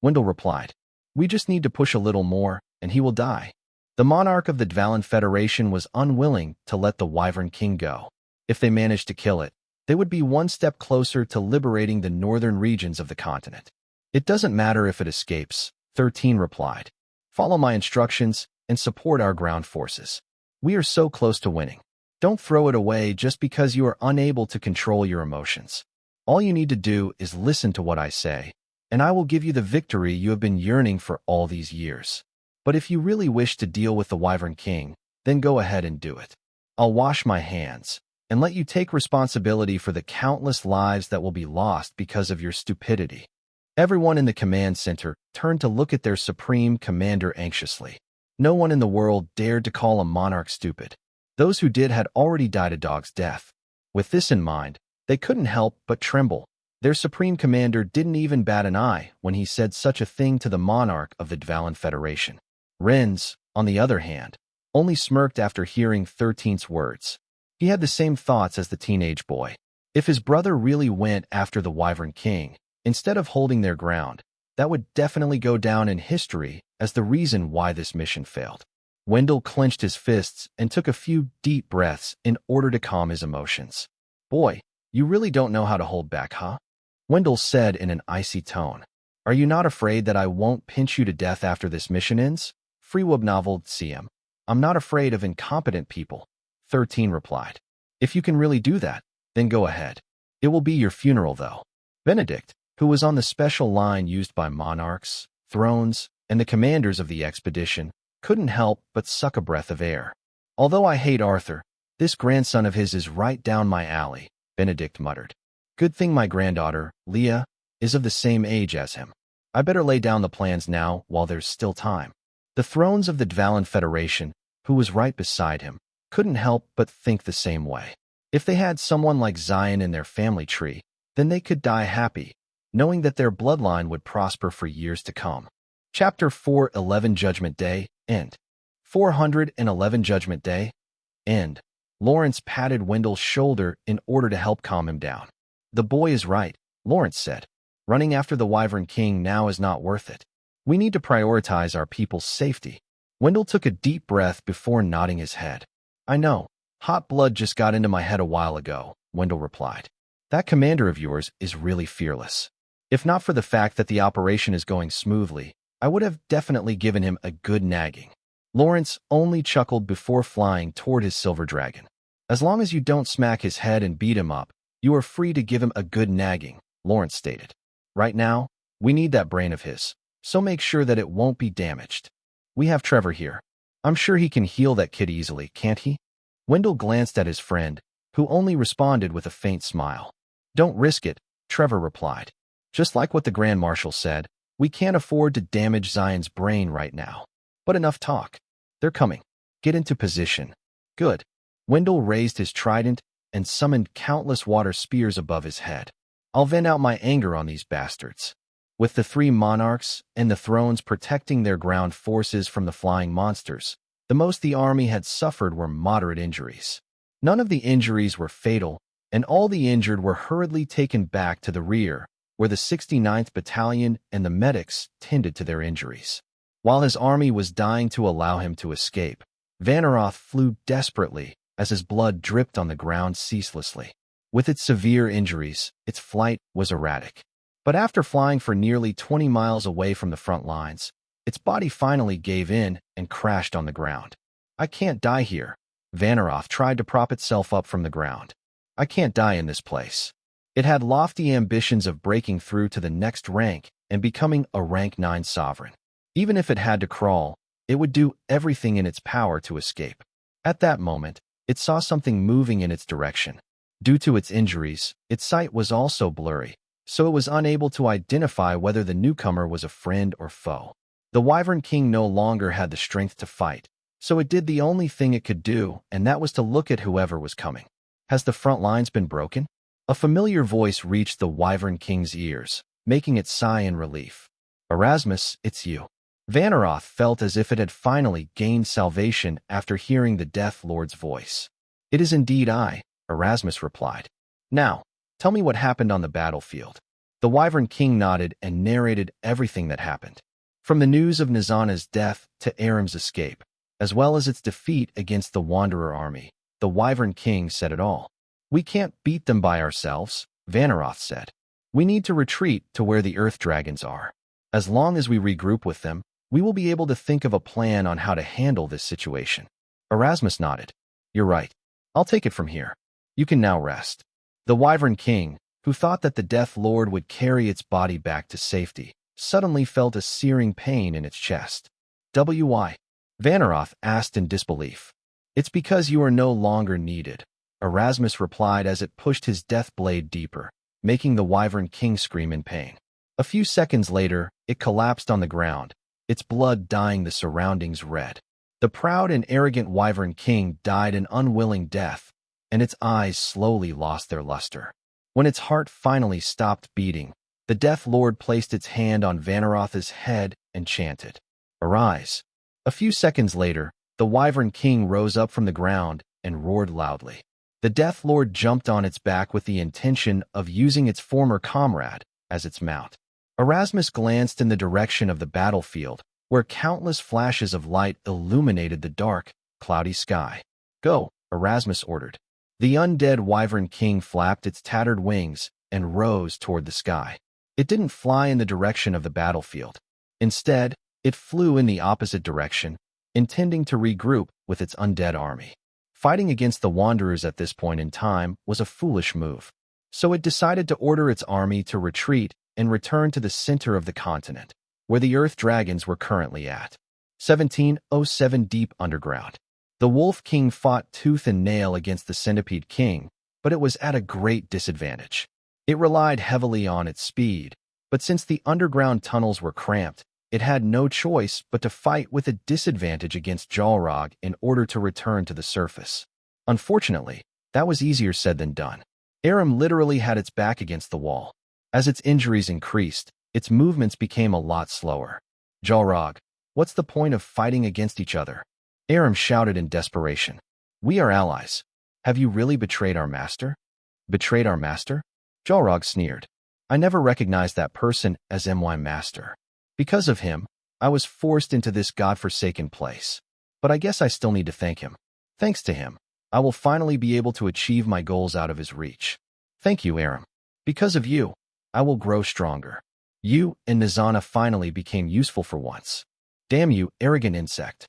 Wendell replied, we just need to push a little more, and he will die. The monarch of the Dvalin Federation was unwilling to let the Wyvern King go. If they managed to kill it, they would be one step closer to liberating the northern regions of the continent. It doesn't matter if it escapes, 13 replied. Follow my instructions and support our ground forces. We are so close to winning. Don't throw it away just because you are unable to control your emotions. All you need to do is listen to what I say, and I will give you the victory you have been yearning for all these years. But if you really wish to deal with the Wyvern King, then go ahead and do it. I'll wash my hands and let you take responsibility for the countless lives that will be lost because of your stupidity. Everyone in the command center turned to look at their supreme commander anxiously. No one in the world dared to call a monarch stupid. Those who did had already died a dog's death. With this in mind, they couldn't help but tremble. Their supreme commander didn't even bat an eye when he said such a thing to the monarch of the Dvalin Federation. Renz, on the other hand, only smirked after hearing 13's words. He had the same thoughts as the teenage boy. If his brother really went after the Wyvern King, instead of holding their ground, that would definitely go down in history as the reason why this mission failed. Wendell clenched his fists and took a few deep breaths in order to calm his emotions. Boy, you really don't know how to hold back, huh? Wendell said in an icy tone. Are you not afraid that I won't pinch you to death after this mission ends? Freewub noveled CM. I'm not afraid of incompetent people, 13 replied. If you can really do that, then go ahead. It will be your funeral, though. Benedict, who was on the special line used by monarchs, thrones, and the commanders of the expedition, couldn't help but suck a breath of air. Although I hate Arthur, this grandson of his is right down my alley, Benedict muttered. Good thing my granddaughter, Leah, is of the same age as him. I better lay down the plans now while there's still time. The thrones of the Dvalin Federation, who was right beside him, couldn't help but think the same way. If they had someone like Xylen in their family tree, then they could die happy, knowing that their bloodline would prosper for years to come. Chapter 411 Judgment Day, End. 411 Judgment Day, End. Lawrence patted Wendell's shoulder in order to help calm him down. The boy is right, Lawrence said. Running after the Wyvern King now is not worth it. We need to prioritize our people's safety. Wendell took a deep breath before nodding his head. I know. Hot blood just got into my head a while ago, Wendell replied. That commander of yours is really fearless. If not for the fact that the operation is going smoothly, I would have definitely given him a good nagging. Lawrence only chuckled before flying toward his silver dragon. As long as you don't smack his head and beat him up, You are free to give him a good nagging, Lawrence stated. Right now, we need that brain of his, so make sure that it won't be damaged. We have Trevor here. I'm sure he can heal that kid easily, can't he? Wendell glanced at his friend, who only responded with a faint smile. Don't risk it, Trevor replied. Just like what the Grand Marshal said, we can't afford to damage Xylen's brain right now. But enough talk. They're coming. Get into position. Good. Wendell raised his trident and summoned countless water spears above his head. I'll vent out my anger on these bastards. With the three monarchs and the thrones protecting their ground forces from the flying monsters, the most the army had suffered were moderate injuries. None of the injuries were fatal, and all the injured were hurriedly taken back to the rear, where the 69th Battalion and the medics tended to their injuries. While his army was dying to allow him to escape, Vanneroth flew desperately as his blood dripped on the ground ceaselessly. With its severe injuries, its flight was erratic. But after flying for nearly 20 miles away from the front lines, its body finally gave in and crashed on the ground. I can't die here. Vanneroth tried to prop itself up from the ground. I can't die in this place. It had lofty ambitions of breaking through to the next rank and becoming a rank 9 sovereign. Even if it had to crawl, it would do everything in its power to escape. At that moment, it saw something moving in its direction. Due to its injuries, its sight was also blurry, so it was unable to identify whether the newcomer was a friend or foe. The Wyvern King no longer had the strength to fight, so it did the only thing it could do, and that was to look at whoever was coming. Has the front lines been broken? A familiar voice reached the Wyvern King's ears, making it sigh in relief. Erasmus, it's you. Vanneroth felt as if it had finally gained salvation after hearing the Death Lord's voice. It is indeed I, Erasmus replied. Now, tell me what happened on the battlefield. The Wyvern King nodded and narrated everything that happened. From the news of Nizana's death to Aram's escape, as well as its defeat against the Wanderer army, the Wyvern King said it all. We can't beat them by ourselves, Vanneroth said. We need to retreat to where the Earth Dragons are. As long as we regroup with them, we will be able to think of a plan on how to handle this situation. Erasmus nodded. You're right. I'll take it from here. You can now rest. The Wyvern King, who thought that the Death Lord would carry its body back to safety, suddenly felt a searing pain in its chest. Why? Vanneroth asked in disbelief. It's because you are no longer needed, Erasmus replied as it pushed his death blade deeper, making the Wyvern King scream in pain. A few seconds later, it collapsed on the ground, its blood dyeing the surroundings red. The proud and arrogant Wyvern King died an unwilling death, and its eyes slowly lost their luster. When its heart finally stopped beating, the Death Lord placed its hand on Vanneroth's head and chanted, Arise. A few seconds later, the Wyvern King rose up from the ground and roared loudly. The Death Lord jumped on its back with the intention of using its former comrade as its mount. Erasmus glanced in the direction of the battlefield, where countless flashes of light illuminated the dark, cloudy sky. Go, Erasmus ordered. The undead Wyvern King flapped its tattered wings and rose toward the sky. It didn't fly in the direction of the battlefield. Instead, it flew in the opposite direction, intending to regroup with its undead army. Fighting against the Wanderers at this point in time was a foolish move, so it decided to order its army to retreat and return to the center of the continent, where the Earth Dragons were currently at. 1707 Deep Underground. The Wolf King fought tooth and nail against the Centipede King, but it was at a great disadvantage. It relied heavily on its speed, but since the underground tunnels were cramped, it had no choice but to fight with a disadvantage against Jalrog in order to return to the surface. Unfortunately, that was easier said than done. Aram literally had its back against the wall. As its injuries increased, its movements became a lot slower. Jalrog, what's the point of fighting against each other? Aram shouted in desperation. We are allies. Have you really betrayed our master? Betrayed our master? Jalrog sneered. I never recognized that person as my master. Because of him, I was forced into this godforsaken place. But I guess I still need to thank him. Thanks to him, I will finally be able to achieve my goals out of his reach. Thank you, Aram. Because of you, I will grow stronger. You and Nizana finally became useful for once. Damn you, arrogant insect.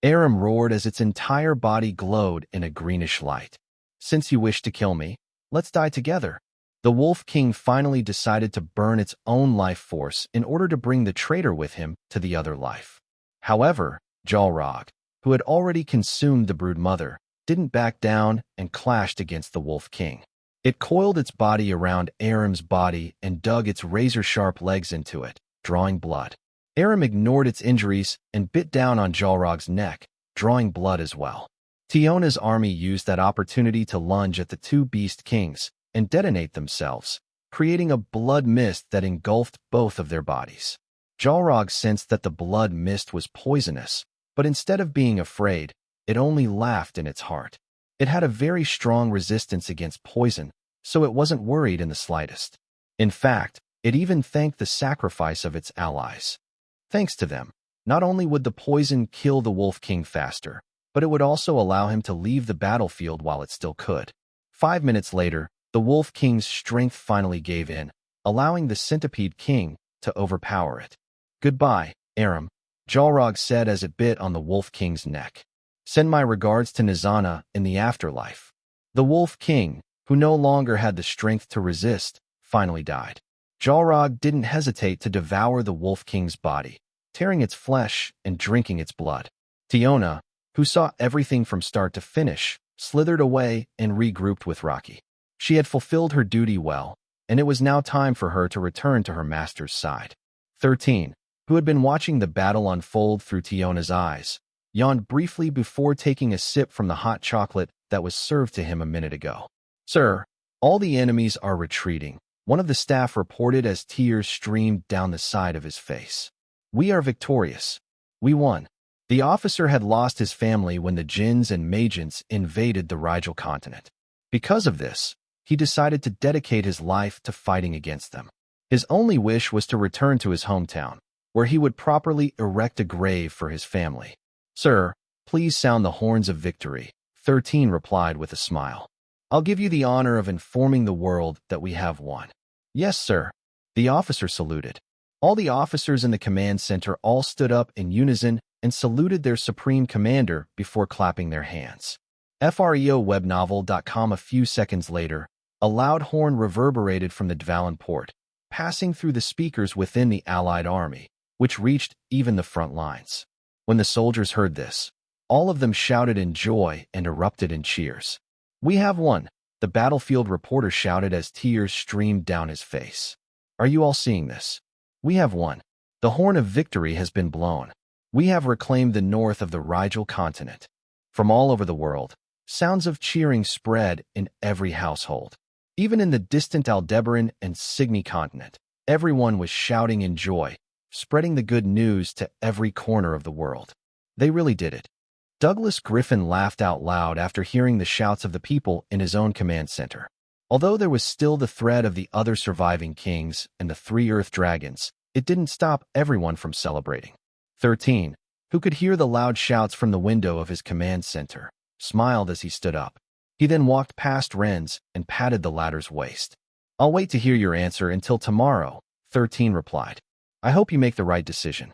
Aram roared as its entire body glowed in a greenish light. Since you wish to kill me, Let's die together. The Wolf King finally decided to burn its own life force in order to bring the traitor with him to the other life. However, Xylen, who had already consumed the brood mother, didn't back down and clashed against the Wolf King. It coiled its body around Aram's body and dug its razor-sharp legs into it, drawing blood. Aram ignored its injuries and bit down on Xylen's neck, drawing blood as well. Tiona's army used that opportunity to lunge at the two beast kings and detonate themselves, creating a blood mist that engulfed both of their bodies. Xylen sensed that the blood mist was poisonous, but instead of being afraid, it only laughed in its heart. It had a very strong resistance against poison, so it wasn't worried in the slightest. In fact, it even thanked the sacrifice of its allies. Thanks to them, not only would the poison kill the Wolf King faster, but it would also allow him to leave the battlefield while it still could. 5 minutes later, the Wolf King's strength finally gave in, allowing the Centipede King to overpower it. "Goodbye, Aram," Xylen said as it bit on the Wolf King's neck. "Send my regards to Nizana in the afterlife." The Wolf King, who no longer had the strength to resist, finally died. Xylen didn't hesitate to devour the Wolf King's body, tearing its flesh and drinking its blood. Tiona, who saw everything from start to finish, slithered away and regrouped with Rocky. She had fulfilled her duty well, and it was now time for her to return to her master's side. 13, who had been watching the battle unfold through Tiona's eyes, yawned briefly before taking a sip from the hot chocolate that was served to him a minute ago. "Sir, all the enemies are retreating," one of the staff reported as tears streamed down the side of his face. "We are victorious. We won." The officer had lost his family when the Jinns and Magians invaded the Rigel continent. Because of this, he decided to dedicate his life to fighting against them. His only wish was to return to his hometown, where he would properly erect a grave for his family. "Sir, please sound the horns of victory," 13 replied with a smile. "I'll give you the honor of informing the world that we have won." "Yes, sir." The officer saluted. All the officers in the command center all stood up in unison and saluted their supreme commander before clapping their hands. FREOWebnovel.com. A few seconds later, a loud horn reverberated from the Dvalin port, passing through the speakers within the Allied army, which reached even the front lines. When the soldiers heard this, all of them shouted in joy and erupted in cheers. "We have won," the battlefield reporter shouted as tears streamed down his face. "Are you all seeing this? We have won. The horn of victory has been blown. We have reclaimed the north of the Rigel continent." From all over the world, sounds of cheering spread in every household. Even in the distant Aldebaran and Signy continent, everyone was shouting in joy, spreading the good news to every corner of the world. They really did it. Douglas Griffin laughed out loud after hearing the shouts of the people in his own command center. Although there was still the threat of the other surviving kings and the 3 Earth Dragons, it didn't stop everyone from celebrating. 13, who could hear the loud shouts from the window of his command center, smiled as he stood up. He then walked past Renz and patted the latter's waist. "I'll wait to hear your answer until tomorrow," 13 replied. "I hope you make the right decision."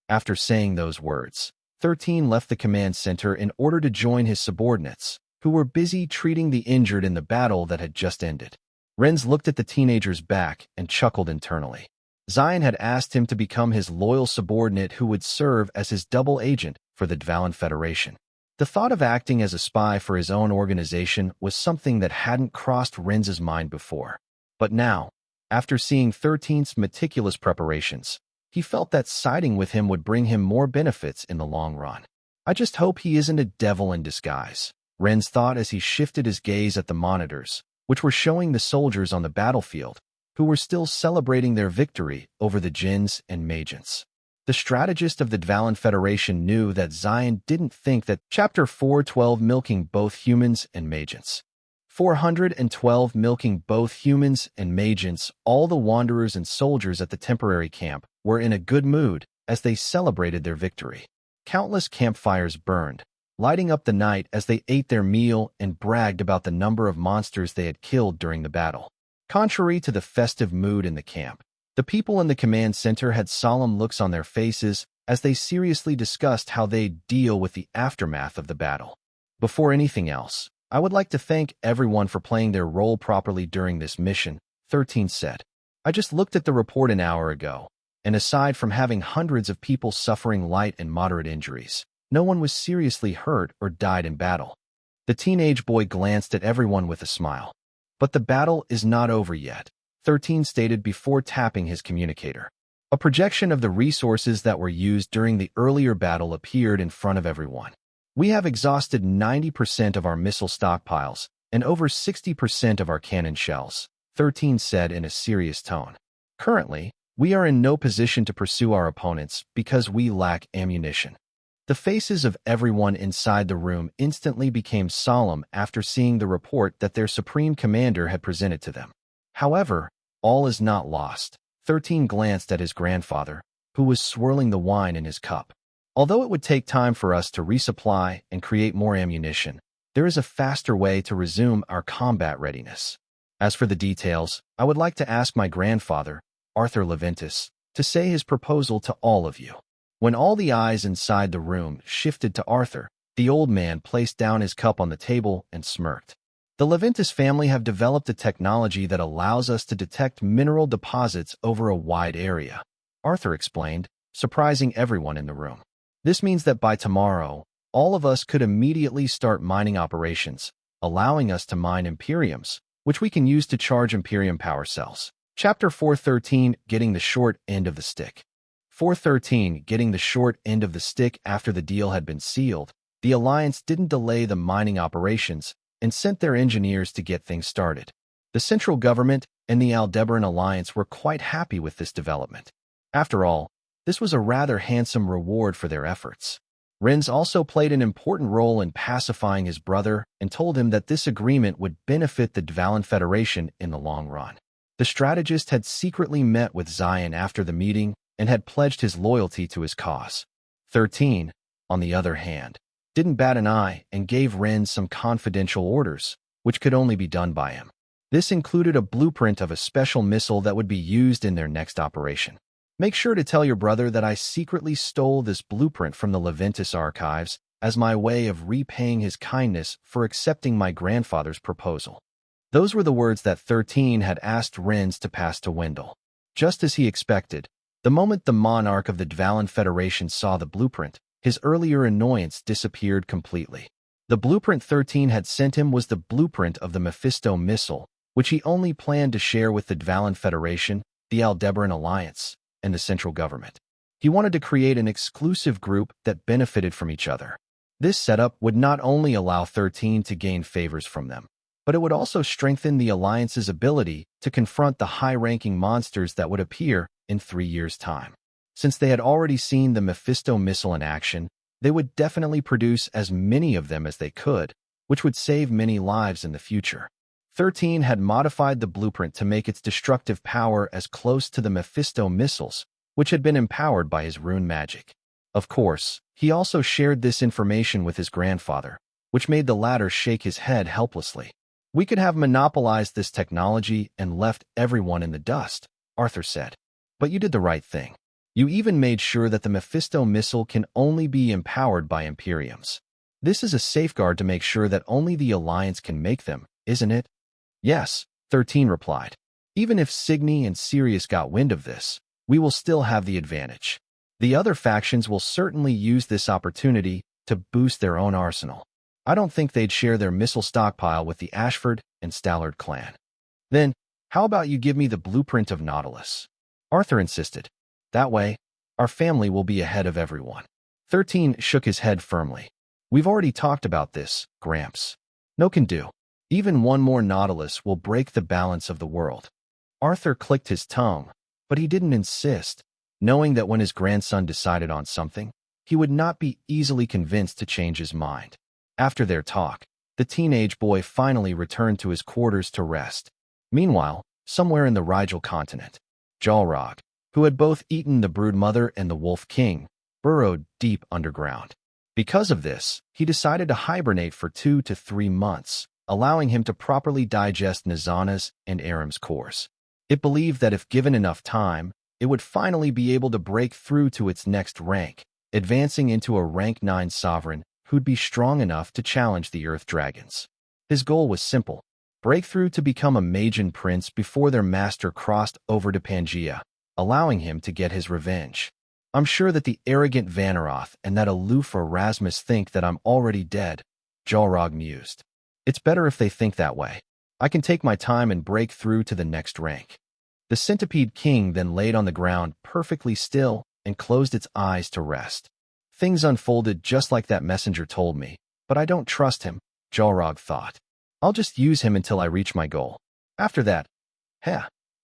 After saying those words, 13 left the command center in order to join his subordinates, who were busy treating the injured in the battle that had just ended. Renz looked at the teenager's back and chuckled internally. Xylen had asked him to become his loyal subordinate who would serve as his double agent for the Dvalin Federation. The thought of acting as a spy for his own organization was something that hadn't crossed Renz's mind before. But now, after seeing 13's meticulous preparations, he felt that siding with him would bring him more benefits in the long run. "I just hope he isn't a devil in disguise," Renz thought as he shifted his gaze at the monitors, which were showing the soldiers on the battlefield, who were still celebrating their victory over the Jinns and Magians. The strategist of the Dvalin Federation knew that Xylen didn't think that Chapter 412 milking both humans and Magians. 412 milking both humans and Magians. All the wanderers and soldiers at the temporary camp were in a good mood as they celebrated their victory. Countless campfires burned, lighting up the night as they ate their meal and bragged about the number of monsters they had killed during the battle. Contrary to the festive mood in the camp, the people in the command center had solemn looks on their faces as they seriously discussed how they'd deal with the aftermath of the battle. Before anything else, I would like to thank everyone for playing their role properly during this mission, 13 said. I just looked at the report an hour ago, and aside from having hundreds of people suffering light and moderate injuries, no one was seriously hurt or died in battle. The teenage boy glanced at everyone with a smile. But the battle is not over yet, 13 stated before tapping his communicator. A projection of the resources that were used during the earlier battle appeared in front of everyone. We have exhausted 90% of our missile stockpiles and over 60% of our cannon shells, 13 said in a serious tone. Currently, we are in no position to pursue our opponents because we lack ammunition. The faces of everyone inside the room instantly became solemn after seeing the report that their supreme commander had presented to them. However, all is not lost. 13 glanced at his grandfather, who was swirling the wine in his cup. Although it would take time for us to resupply and create more ammunition, there is a faster way to resume our combat readiness. As for the details, I would like to ask my grandfather, Arthur Leventis, to say his proposal to all of you. When all the eyes inside the room shifted to Arthur, the old man placed down his cup on the table and smirked. The Leventis family have developed a technology that allows us to detect mineral deposits over a wide area, Arthur explained, surprising everyone in the room. This means that by tomorrow, all of us could immediately start mining operations, allowing us to mine Imperiums, which we can use to charge Imperium power cells. Chapter 413, Getting the Short End of the Stick. 413, Getting the short end of the stick. After the deal had been sealed, the Alliance didn't delay the mining operations and sent their engineers to get things started. The central government and the Aldebaran Alliance were quite happy with this development. After all, this was a rather handsome reward for their efforts. Renz also played an important role in pacifying his brother and told him that this agreement would benefit the Dvalan Federation in the long run. The strategist had secretly met with Xylen after the meeting and had pledged his loyalty to his cause. 13, on the other hand, didn't bat an eye and gave Renz some confidential orders, which could only be done by him. This included a blueprint of a special missile that would be used in their next operation. Make sure to tell your brother that I secretly stole this blueprint from the Leventis archives as my way of repaying his kindness for accepting my grandfather's proposal. Those were the words that 13 had asked Renz to pass to Wendell. Just as he expected, the moment the monarch of the Dvalan Federation saw the blueprint, his earlier annoyance disappeared completely. The blueprint 13 had sent him was the blueprint of the Mephisto missile, which he only planned to share with the Dvalan Federation, the Aldebaran Alliance, and the central government. He wanted to create an exclusive group that benefited from each other. This setup would not only allow 13 to gain favors from them, but it would also strengthen the Alliance's ability to confront the high-ranking monsters that would appear in 3 years' time. Since they had already seen the Mephisto missile in action, they would definitely produce as many of them as they could, which would save many lives in the future. 13 had modified the blueprint to make its destructive power as close to the Mephisto missiles, which had been empowered by his rune magic. Of course, he also shared this information with his grandfather, which made the latter shake his head helplessly. We could have monopolized this technology and left everyone in the dust, Arthur said. But you did the right thing. You even made sure that the Mephisto missile can only be empowered by Imperiums. This is a safeguard to make sure that only the Alliance can make them, isn't it? Yes, 13 replied. Even if Signy and Sirius got wind of this, we will still have the advantage. The other factions will certainly use this opportunity to boost their own arsenal. I don't think they'd share their missile stockpile with the Ashford and Stallard clan. Then, how about you give me the blueprint of Nautilus? Arthur insisted. That way, our family will be ahead of everyone. 13 shook his head firmly. We've already talked about this, Gramps. No can do. Even one more Nautilus will break the balance of the world. Arthur clicked his tongue, but he didn't insist, knowing that when his grandson decided on something, he would not be easily convinced to change his mind. After their talk, the teenage boy finally returned to his quarters to rest. Meanwhile, somewhere in the Rigel continent, Jalrog, who had both eaten the Broodmother and the Wolf King, burrowed deep underground. Because of this, he decided to hibernate for 2 to 3 months, allowing him to properly digest Nizana's and Aram's cores. It believed that if given enough time, it would finally be able to break through to its next rank, advancing into a rank 9 sovereign who'd be strong enough to challenge the Earth Dragons. His goal was simple: breakthrough to become a Magian prince before their master crossed over to Pangaea, allowing him to get his revenge. I'm sure that the arrogant Vanaroth and that aloof Erasmus think that I'm already dead, Jalrog mused. It's better if they think that way. I can take my time and break through to the next rank. The Centipede King then laid on the ground perfectly still and closed its eyes to rest. Things unfolded just like that messenger told me, but I don't trust him, Jalrog thought. I'll just use him until I reach my goal. After that,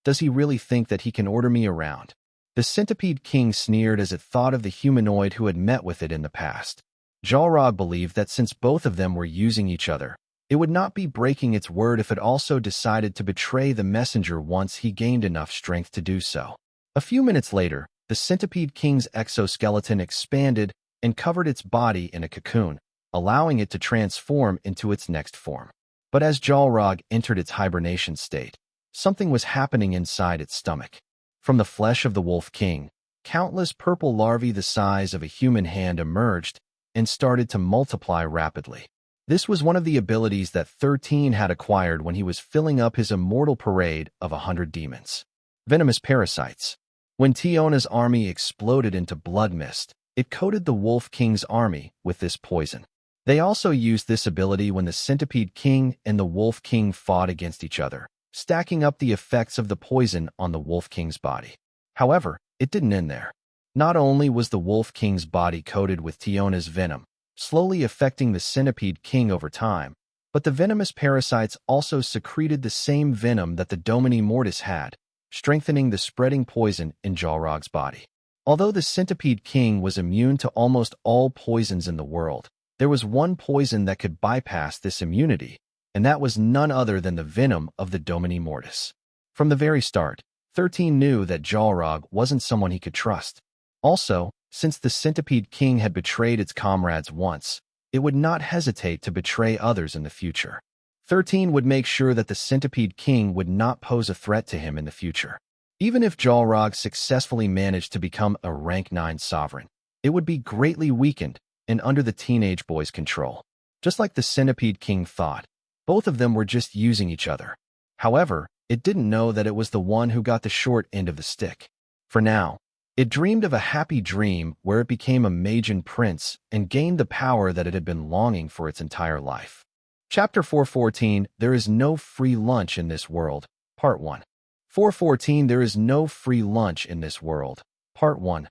does he really think that he can order me around? The Centipede King sneered as it thought of the humanoid who had met with it in the past. Jalrog believed that since both of them were using each other, it would not be breaking its word if it also decided to betray the messenger once he gained enough strength to do so. A few minutes later, the Centipede King's exoskeleton expanded and covered its body in a cocoon, allowing it to transform into its next form. But as Jalrog entered its hibernation state, something was happening inside its stomach. From the flesh of the Wolf King, countless purple larvae the size of a human hand emerged and started to multiply rapidly. This was one of the abilities that 13 had acquired when he was filling up his immortal parade of 100 demons. Venomous parasites. When Tiona's army exploded into blood mist, it coated the Wolf King's army with this poison. They also used this ability when the Centipede King and the Wolf King fought against each other, stacking up the effects of the poison on the Wolf King's body. However, it didn't end there. Not only was the Wolf King's body coated with Tiona's venom, slowly affecting the Centipede King over time, but the venomous parasites also secreted the same venom that the Domini Mortis had, strengthening the spreading poison in Jalrog's body. Although the Centipede King was immune to almost all poisons in the world, there was one poison that could bypass this immunity, and that was none other than the venom of the Domini Mortis. From the very start, 13 knew that Jalrog wasn't someone he could trust. Also, since the Centipede King had betrayed its comrades once, it would not hesitate to betray others in the future. 13 would make sure that the Centipede King would not pose a threat to him in the future. Even if Jalrog successfully managed to become a rank 9 sovereign, it would be greatly weakened and under the teenage boy's control. Just like the Centipede King thought, both of them were just using each other. However, it didn't know that it was the one who got the short end of the stick. For now, it dreamed of a happy dream where it became a Magian prince and gained the power that it had been longing for its entire life. Chapter 414, There is no free lunch in this world, Part 1. 414, There is no free lunch in this world, Part 1.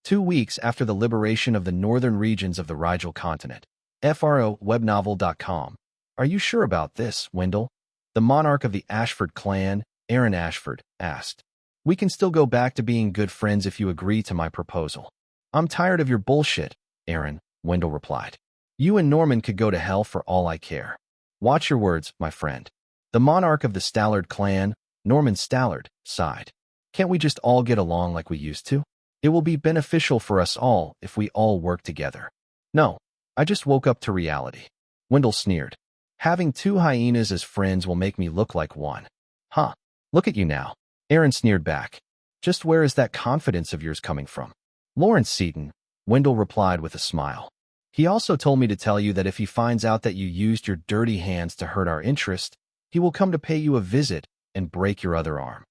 2 weeks after the liberation of the northern regions of the Rigel continent. FROWebnovel.com. Are you sure about this, Wendell? The monarch of the Ashford clan, Aaron Ashford, asked. We can still go back to being good friends if you agree to my proposal. I'm tired of your bullshit, Aaron, Wendell replied. You and Norman could go to hell for all I care. Watch your words, my friend. The monarch of the Stallard clan, Norman Stallard, sighed. Can't we just all get along like we used to? It will be beneficial for us all if we all work together. No, I just woke up to reality. Wendell sneered. Having 2 hyenas as friends will make me look like one. Huh, look at you now. Aaron sneered back. Just where is that confidence of yours coming from? Lawrence Seaton, Wendell replied with a smile. He also told me to tell you that if he finds out that you used your dirty hands to hurt our interest, he will come to pay you a visit and break your other arm.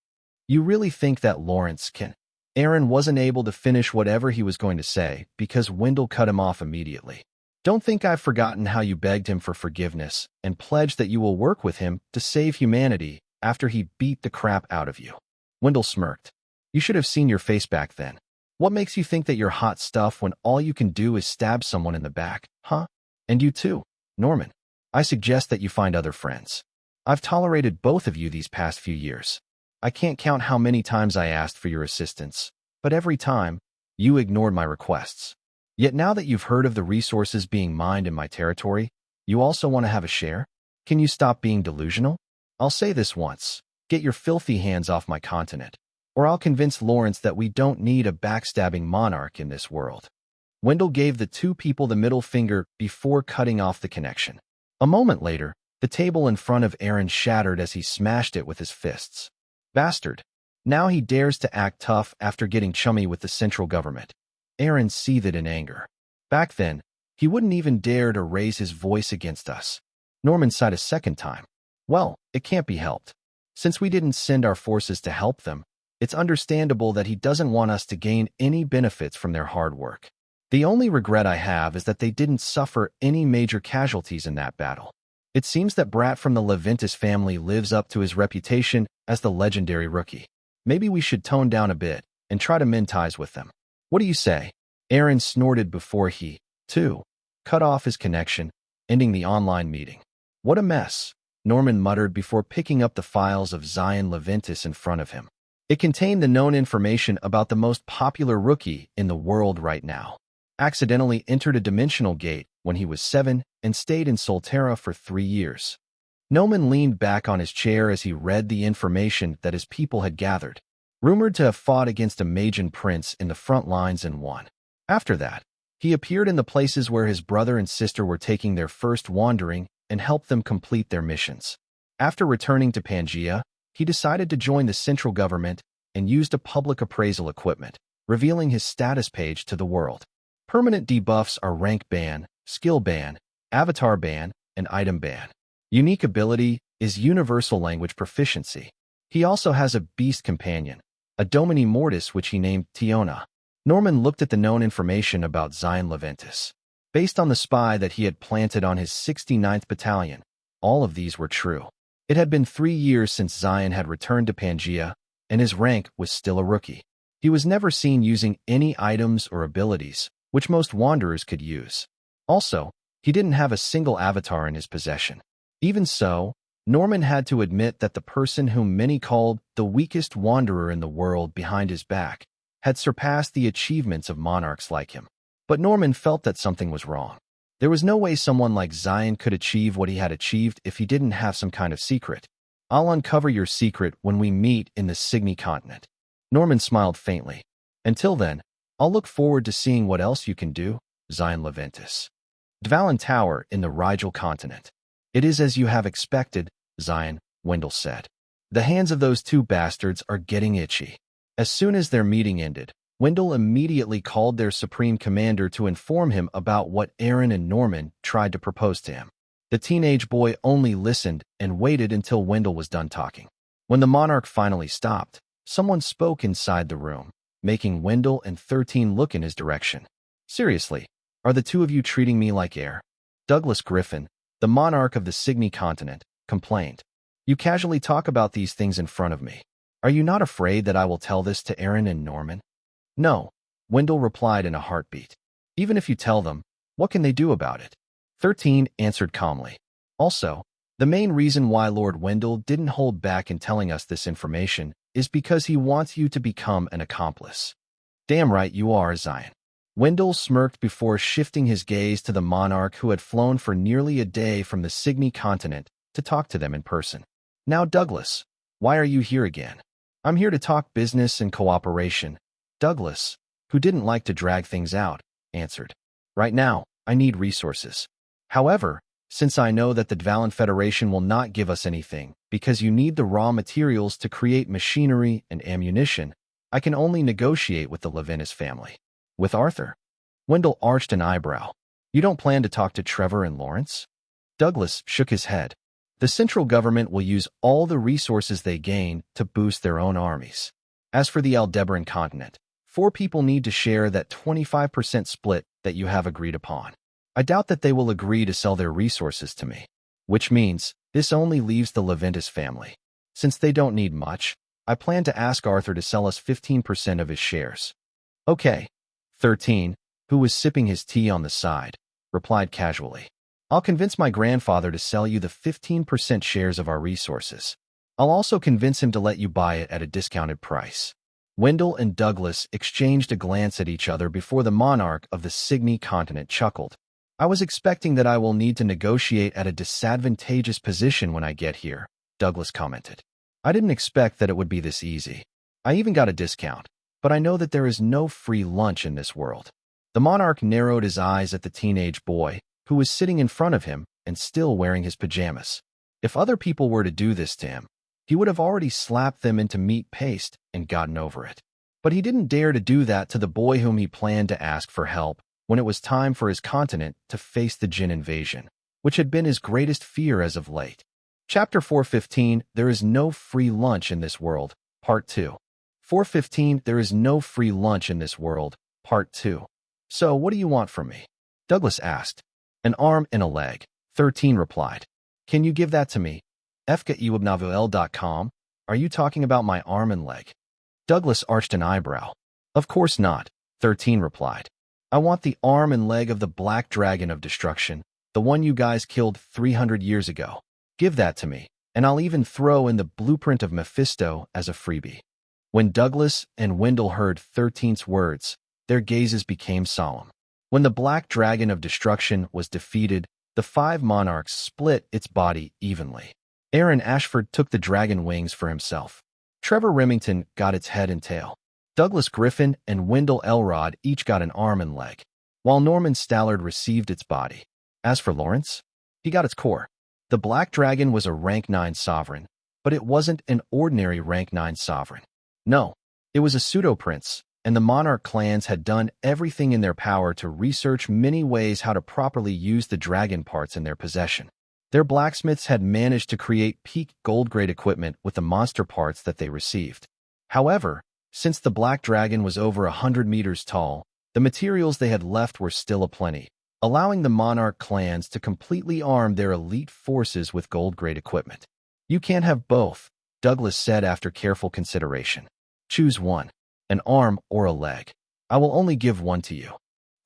You really think that Lawrence can? Aaron wasn't able to finish whatever he was going to say because Wendell cut him off immediately. Don't think I've forgotten how you begged him for forgiveness and pledged that you will work with him to save humanity after he beat the crap out of you. Wendell smirked. You should have seen your face back then. What makes you think that you're hot stuff when all you can do is stab someone in the back, huh? And you too, Norman. I suggest that you find other friends. I've tolerated both of you these past few years. I can't count how many times I asked for your assistance, but every time, you ignored my requests. Yet now that you've heard of the resources being mined in my territory, you also want to have a share? Can you stop being delusional? I'll say this once. Get your filthy hands off my continent, or I'll convince Lawrence that we don't need a backstabbing monarch in this world. Wendell gave the 2 people the middle finger before cutting off the connection. A moment later, the table in front of Aaron shattered as he smashed it with his fists. Bastard. Now he dares to act tough after getting chummy with the central government. Aaron seethed in anger. Back then, he wouldn't even dare to raise his voice against us. Norman sighed a second time. Well, it can't be helped. Since we didn't send our forces to help them, it's understandable that he doesn't want us to gain any benefits from their hard work. The only regret I have is that they didn't suffer any major casualties in that battle. It seems that Brat from the Leventis family lives up to his reputation as the legendary rookie. Maybe we should tone down a bit and try to mend ties with them. What do you say? Aaron snorted before he, too, cut off his connection, ending the online meeting. What a mess, Norman muttered before picking up the files of Xylen Leventis in front of him. It contained the known information about the most popular rookie in the world right now. Accidentally entered a dimensional gate when he was 7 and stayed in Solterra for 3 years. Norman leaned back on his chair as he read the information that his people had gathered. Rumored to have fought against a Magian prince in the front lines and won. After that, he appeared in the places where his brother and sister were taking their first wandering and helped them complete their missions. After returning to Pangaea, he decided to join the central government and used a public appraisal equipment, revealing his status page to the world. Permanent debuffs are rank ban, skill ban, avatar ban, and item ban. Unique ability is universal language proficiency. He also has a beast companion, a Domini Mortis which he named Tiona. Norman looked at the known information about Xylen Leventis. Based on the spy that he had planted on his 69th Battalion, all of these were true. It had been 3 years since Xylen had returned to Pangaea, and his rank was still a rookie. He was never seen using any items or abilities, which most wanderers could use. Also, he didn't have a single avatar in his possession. Even so, Norman had to admit that the person whom many called the weakest wanderer in the world behind his back had surpassed the achievements of monarchs like him. But Norman felt that something was wrong. There was no way someone like Xylen could achieve what he had achieved if he didn't have some kind of secret. I'll uncover your secret when we meet in the Signy continent. Norman smiled faintly. Until then, I'll look forward to seeing what else you can do, Xylen Leventis. Dvalin Tower in the Rigel continent. It is as you have expected, Xylen, Wendell said. The hands of those two bastards are getting itchy. As soon as their meeting ended, Wendell immediately called their supreme commander to inform him about what Aaron and Norman tried to propose to him. The teenage boy only listened and waited until Wendell was done talking. When the monarch finally stopped, someone spoke inside the room, making Wendell and 13 look in his direction. Seriously, are the two of you treating me like air? Douglas Griffin, the monarch of the Signy continent, complained. You casually talk about these things in front of me. Are you not afraid that I will tell this to Aaron and Norman? No, Wendell replied in a heartbeat. Even if you tell them, what can they do about it? 13 answered calmly. Also, the main reason why Lord Wendell didn't hold back in telling us this information is because he wants you to become an accomplice. Damn right you are, Xylen. Wendell smirked before shifting his gaze to the monarch who had flown for nearly a day from the Signy continent to talk to them in person. Now, Douglas, why are you here again? I'm here to talk business and cooperation. Douglas, who didn't like to drag things out, answered. Right now, I need resources. However, since I know that the Dvalin Federation will not give us anything because you need the raw materials to create machinery and ammunition, I can only negotiate with the Leventis family. With Arthur? Wendell arched an eyebrow. You don't plan to talk to Trevor and Lawrence? Douglas shook his head. The central government will use all the resources they gain to boost their own armies. As for the Aldebaran continent, 4 people need to share that 25% split that you have agreed upon. I doubt that they will agree to sell their resources to me, which means this only leaves the Leventis family. Since they don't need much, I plan to ask Arthur to sell us 15% of his shares. Okay. 13, who was sipping his tea on the side, replied casually. I'll convince my grandfather to sell you the 15% shares of our resources. I'll also convince him to let you buy it at a discounted price. Wendell and Douglas exchanged a glance at each other before the monarch of the Signy continent chuckled. I was expecting that I will need to negotiate at a disadvantageous position when I get here, Douglas commented. I didn't expect that it would be this easy. I even got a discount, but I know that there is no free lunch in this world. The monarch narrowed his eyes at the teenage boy, who was sitting in front of him and still wearing his pajamas. If other people were to do this to him, he would have already slapped them into meat paste and gotten over it. But he didn't dare to do that to the boy whom he planned to ask for help when it was time for his continent to face the Jin invasion. which had been his greatest fear as of late. Chapter 415, There is no free lunch in this world, Part 2. 415, There is no free lunch in this world, Part 2. So, what do you want from me? Douglas asked. An arm and a leg, 13 replied. Can you give that to me? fkewebnovel.com? Are you talking about my arm and leg? Douglas arched an eyebrow. Of course not, 13 replied. I want the arm and leg of the Black Dragon of Destruction, the one you guys killed 300 years ago. Give that to me, and I'll even throw in the blueprint of Mephisto as a freebie. When Douglas and Wendell heard 13's words, their gazes became solemn. When the Black Dragon of Destruction was defeated, the 5 monarchs split its body evenly. Aaron Ashford took the dragon wings for himself. Trevor Remington got its head and tail. Douglas Griffin and Wendell Elrod each got an arm and leg, while Norman Stallard received its body. As for Lawrence, he got its core. The Black Dragon was a rank 9 sovereign, but it wasn't an ordinary rank 9 sovereign. No, it was a pseudo-prince, and the monarch clans had done everything in their power to research many ways how to properly use the dragon parts in their possession. Their blacksmiths had managed to create peak gold-grade equipment with the monster parts that they received. However, since the Black Dragon was over 100 meters tall, the materials they had left were still aplenty, allowing the monarch clans to completely arm their elite forces with gold-grade equipment. You can't have both, Douglas said after careful consideration. Choose one, an arm or a leg. I will only give one to you.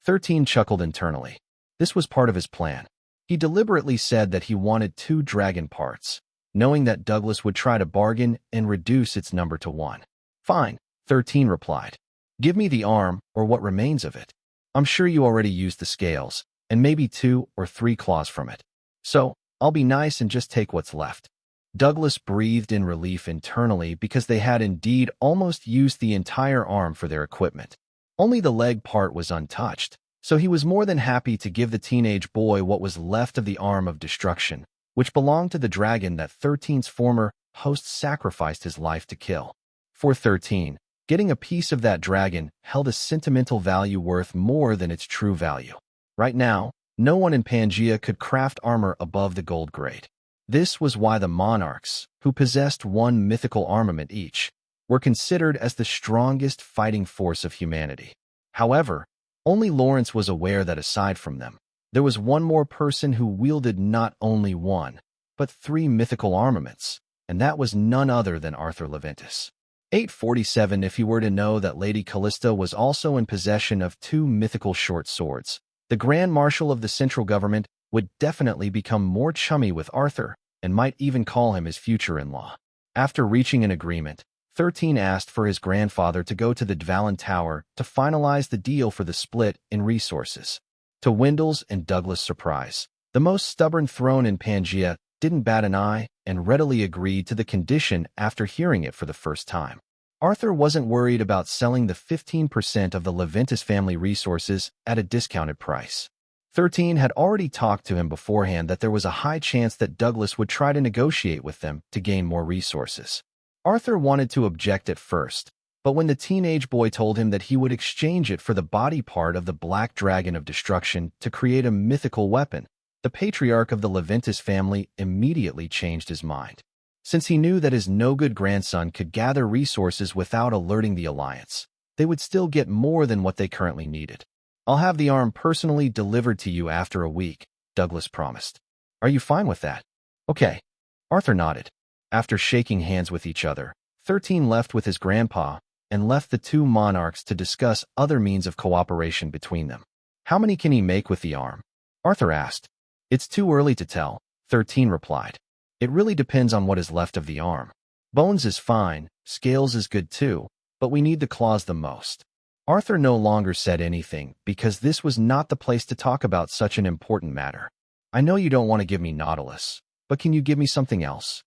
13 chuckled internally. This was part of his plan. He deliberately said that he wanted 2 dragon parts, knowing that Douglas would try to bargain and reduce its number to 1. Fine, 13 replied. Give me the arm or what remains of it. I'm sure you already used the scales, and maybe 2 or 3 claws from it. So, I'll be nice and just take what's left. Douglas breathed in relief internally because they had indeed almost used the entire arm for their equipment. Only the leg part was untouched, so he was more than happy to give the teenage boy what was left of the arm of destruction, which belonged to the dragon that 13's former host sacrificed his life to kill. For 13, getting a piece of that dragon held a sentimental value worth more than its true value. Right now, no one in Pangaea could craft armor above the gold grade. This was why the monarchs, who possessed 1 mythical armament each, were considered as the strongest fighting force of humanity. However, only Lawrence was aware that aside from them, there was one more person who wielded not only 1, but 3 mythical armaments, and that was none other than Arthur Leventis. 847 If he were to know that Lady Callista was also in possession of 2 mythical short swords, the Grand Marshal of the central government would definitely become more chummy with Arthur and might even call him his future-in-law. After reaching an agreement, 13 asked for his grandfather to go to the Dvalin Tower to finalize the deal for the split in resources. To Wendell's and Douglas' surprise, the most stubborn throne in Pangaea didn't bat an eye and readily agreed to the condition after hearing it for the first time. Arthur wasn't worried about selling the 15% of the Leventis family resources at a discounted price. 13 had already talked to him beforehand that there was a high chance that Douglas would try to negotiate with them to gain more resources. Arthur wanted to object at first, but when the teenage boy told him that he would exchange it for the body part of the Black Dragon of Destruction to create a mythical weapon, the patriarch of the Leventis family immediately changed his mind. Since he knew that his no-good grandson could gather resources without alerting the Alliance, they would still get more than what they currently needed. I'll have the arm personally delivered to you after a week, Douglas promised. Are you fine with that? Okay. Arthur nodded. After shaking hands with each other, 13 left with his grandpa and left the 2 monarchs to discuss other means of cooperation between them. How many can he make with the arm? Arthur asked. It's too early to tell, 13 replied. It really depends on what is left of the arm. Bones is fine, scales is good too, but we need the claws the most. Arthur no longer said anything because this was not the place to talk about such an important matter. I know you don't want to give me Nautilus, but can you give me something else?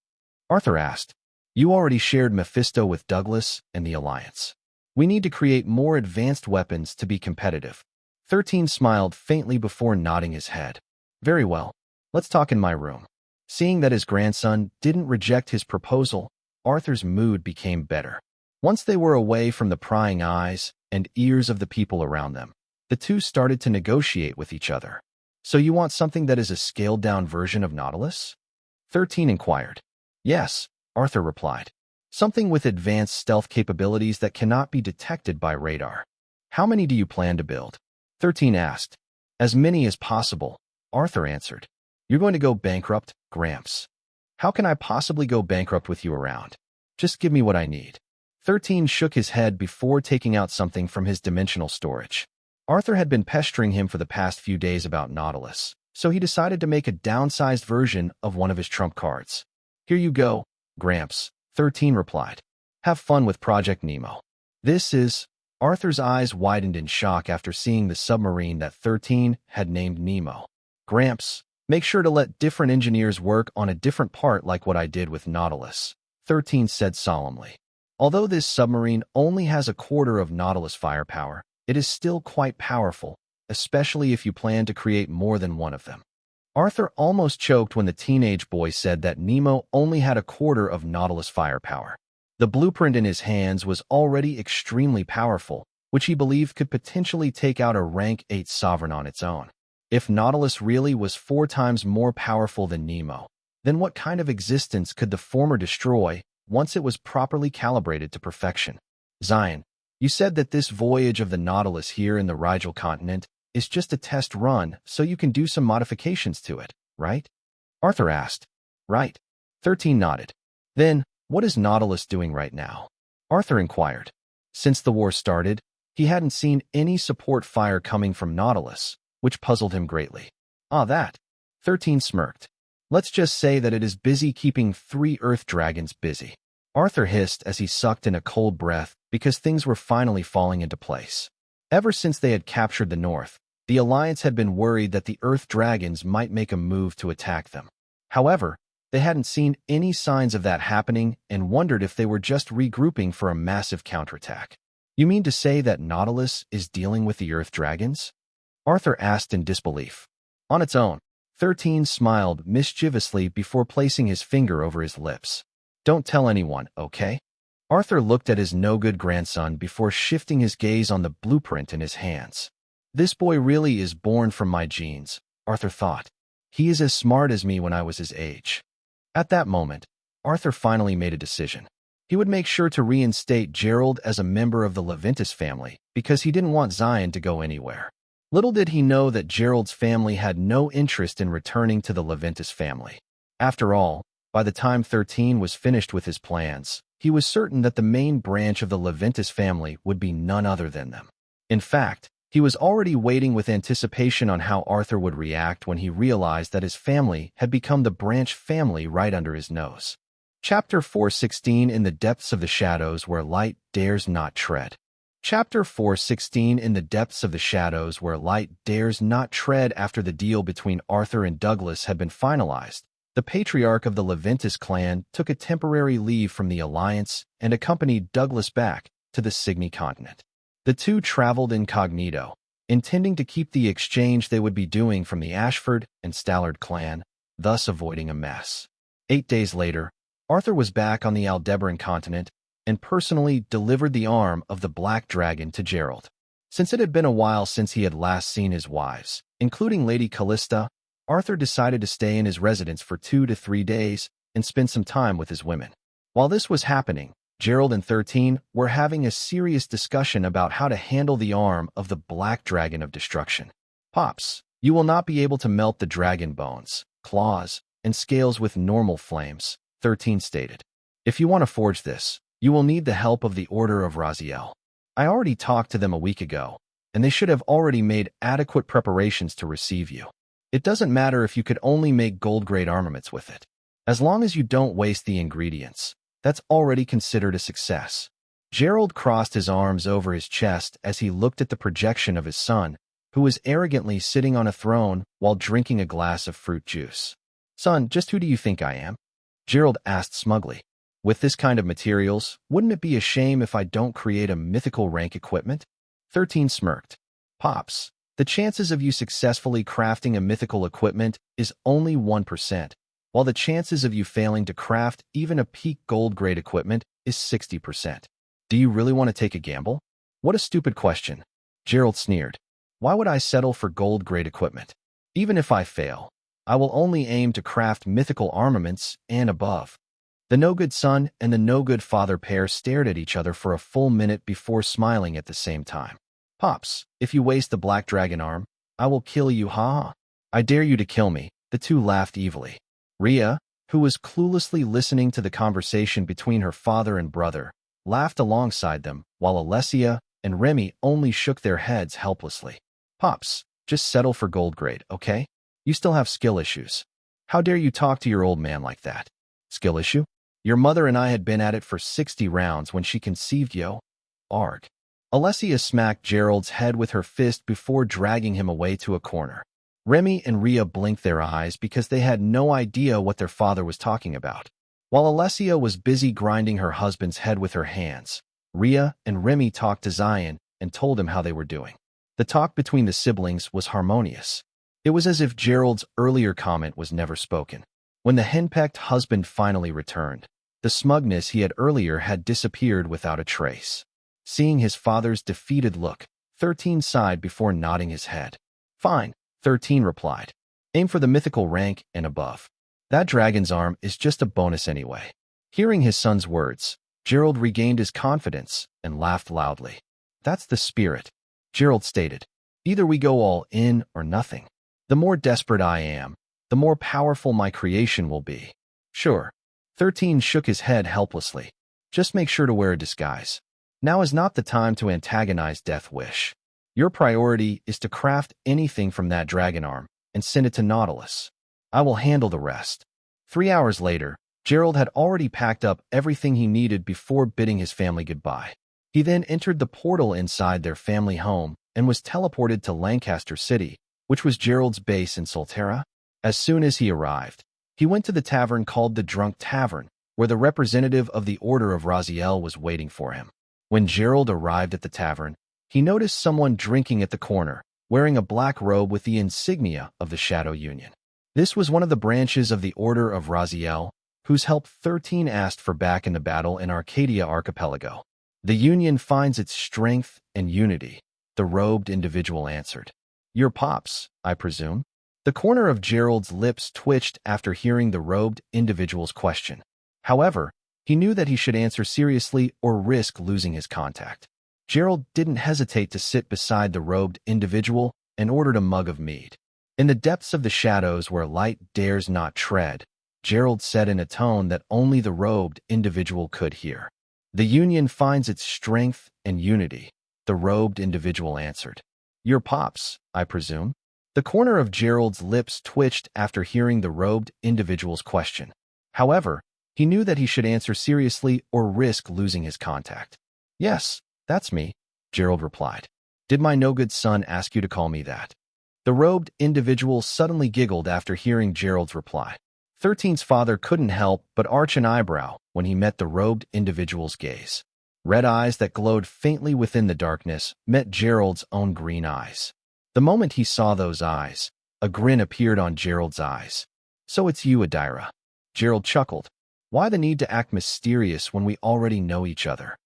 Arthur asked. You already shared Mephisto with Douglas and the Alliance. We need to create more advanced weapons to be competitive. 13 smiled faintly before nodding his head. Very well. Let's talk in my room. Seeing that his grandson didn't reject his proposal, Arthur's mood became better. Once they were away from the prying eyes and ears of the people around them, the 2 started to negotiate with each other. So you want something that is a scaled-down version of Nautilus? 13 inquired. Yes, Arthur replied. Something with advanced stealth capabilities that cannot be detected by radar. How many do you plan to build? 13 asked. As many as possible, Arthur answered. You're going to go bankrupt, Gramps. How can I possibly go bankrupt with you around? Just give me what I need. 13 shook his head before taking out something from his dimensional storage. Arthur had been pestering him for the past few days about Nautilus, so he decided to make a downsized version of one of his trump cards. Here you go, Gramps, 13 replied. Have fun with Project Nemo. This is... Arthur's eyes widened in shock after seeing the submarine that 13 had named Nemo. Gramps, make sure to let different engineers work on a different part like what I did with Nautilus, 13 said solemnly. Although this submarine only has a quarter of Nautilus firepower, it is still quite powerful, especially if you plan to create more than one of them. Arthur almost choked when the teenage boy said that Nemo only had a quarter of Nautilus firepower. The blueprint in his hands was already extremely powerful, which he believed could potentially take out a rank 8 sovereign on its own. If Nautilus really was 4 times more powerful than Nemo, then what kind of existence could the former destroy once it was properly calibrated to perfection? Xylen, you said that this voyage of the Nautilus here in the Rigel continent is just a test run so you can do some modifications to it, right? Arthur asked. Right. 13 nodded. Then, what is Nautilus doing right now? Arthur inquired. Since the war started, he hadn't seen any support fire coming from Nautilus, which puzzled him greatly. Ah, that. 13 smirked. Let's just say that it is busy keeping 3 Earth dragons busy. Arthur hissed as he sucked in a cold breath because things were finally falling into place. Ever since they had captured the North, the Alliance had been worried that the Earth dragons might make a move to attack them. However, they hadn't seen any signs of that happening and wondered if they were just regrouping for a massive counterattack. You mean to say that Nautilus is dealing with the Earth dragons? Arthur asked in disbelief. On its own. 13 smiled mischievously before placing his finger over his lips. Don't tell anyone, okay? Arthur looked at his no-good grandson before shifting his gaze on the blueprint in his hands. This boy really is born from my genes, Arthur thought. He is as smart as me when I was his age. At that moment, Arthur finally made a decision. He would make sure to reinstate Gerald as a member of the Leventis family because he didn't want Xylen to go anywhere. Little did he know that Gerald's family had no interest in returning to the Leventis family. After all, by the time 13 was finished with his plans, he was certain that the main branch of the Leventis family would be none other than them. In fact, he was already waiting with anticipation on how Arthur would react when he realized that his family had become the branch family right under his nose. Chapter 416 In the Depths of the Shadows Where Light Dares Not Tread. Chapter 416 In the Depths of the Shadows Where Light Dares Not Tread. After the deal between Arthur and Douglas had been finalized, the patriarch of the Leventis clan took a temporary leave from the Alliance and accompanied Douglas back to the Cygni continent. The two traveled incognito, intending to keep the exchange they would be doing from the Ashford and Stallard clan, thus avoiding a mess. 8 days later, Arthur was back on the Aldebaran continent and personally delivered the arm of the Black Dragon to Gerald. Since it had been a while since he had last seen his wives, including Lady Callista, Arthur decided to stay in his residence for 2 to 3 days and spend some time with his women. While this was happening, Gerald and 13 were having a serious discussion about how to handle the arm of the Black Dragon of Destruction. Pops, you will not be able to melt the dragon bones, claws, and scales with normal flames, 13 stated. If you want to forge this, you will need the help of the Order of Raziel. I already talked to them a week ago, and they should have already made adequate preparations to receive you. It doesn't matter if you could only make gold-grade armaments with it. As long as you don't waste the ingredients, that's already considered a success. Gerald crossed his arms over his chest as he looked at the projection of his son, who was arrogantly sitting on a throne while drinking a glass of fruit juice. Son, just who do you think I am? Gerald asked smugly. With this kind of materials, wouldn't it be a shame if I don't create a mythical rank equipment? 13 smirked. Pops, the chances of you successfully crafting a mythical equipment is only 1%, while the chances of you failing to craft even a peak gold-grade equipment is 60%. Do you really want to take a gamble? What a stupid question. Gerald sneered. Why would I settle for gold-grade equipment? Even if I fail, I will only aim to craft mythical armaments and above. The no-good son and the no-good father pair stared at each other for a full minute before smiling at the same time. Pops, if you waste the black dragon arm, I will kill you, ha. I dare you to kill me, the two laughed evilly. Rhea, who was cluelessly listening to the conversation between her father and brother, laughed alongside them, while Alessia and Remy only shook their heads helplessly. Pops, just settle for gold grade, okay? You still have skill issues. How dare you talk to your old man like that? Skill issue? Your mother and I had been at it for 60 rounds when she conceived yo. Arg. Alessia smacked Gerald's head with her fist before dragging him away to a corner. Remy and Rhea blinked their eyes because they had no idea what their father was talking about. While Alessia was busy grinding her husband's head with her hands, Rhea and Remy talked to Xylen and told him how they were doing. The talk between the siblings was harmonious. It was as if Gerald's earlier comment was never spoken. When the henpecked husband finally returned, the smugness he had earlier had disappeared without a trace. Seeing his father's defeated look, 13 sighed before nodding his head. Fine, 13 replied. Aim for the mythical rank and above. That dragon's arm is just a bonus anyway. Hearing his son's words, Gerald regained his confidence and laughed loudly. That's the spirit, Gerald stated. Either we go all in or nothing. The more desperate I am, the more powerful my creation will be. Sure. 13 shook his head helplessly. Just make sure to wear a disguise. Now is not the time to antagonize Death Wish. Your priority is to craft anything from that dragon arm and send it to Nautilus. I will handle the rest. 3 hours later, Gerald had already packed up everything he needed before bidding his family goodbye. He then entered the portal inside their family home and was teleported to Lancaster City, which was Gerald's base in Solterra. As soon as he arrived, he went to the tavern called the Drunk Tavern, where the representative of the Order of Raziel was waiting for him. When Gerald arrived at the tavern, he noticed someone drinking at the corner, wearing a black robe with the insignia of the Shadow Union. This was one of the branches of the Order of Raziel, whose help 13 asked for back in the battle in Arcadia Archipelago. The Union finds its strength and unity, the robed individual answered. Your pops, I presume? The corner of Gerald's lips twitched after hearing the robed individual's question. However, he knew that he should answer seriously or risk losing his contact. Gerald didn't hesitate to sit beside the robed individual and ordered a mug of mead. In the depths of the shadows where light dares not tread, Gerald said in a tone that only the robed individual could hear. The Union finds its strength and unity, the robed individual answered. Your pops, I presume? The corner of Gerald's lips twitched after hearing the robed individual's question. However, he knew that he should answer seriously or risk losing his contact. Yes, that's me, Gerald replied. Did my no-good son ask you to call me that? The robed individual suddenly giggled after hearing Gerald's reply. 13's father couldn't help but arch an eyebrow when he met the robed individual's gaze. Red eyes that glowed faintly within the darkness met Gerald's own green eyes. The moment he saw those eyes, a grin appeared on Gerald's eyes. So it's you, Adira. Gerald chuckled. Why the need to act mysterious when we already know each other?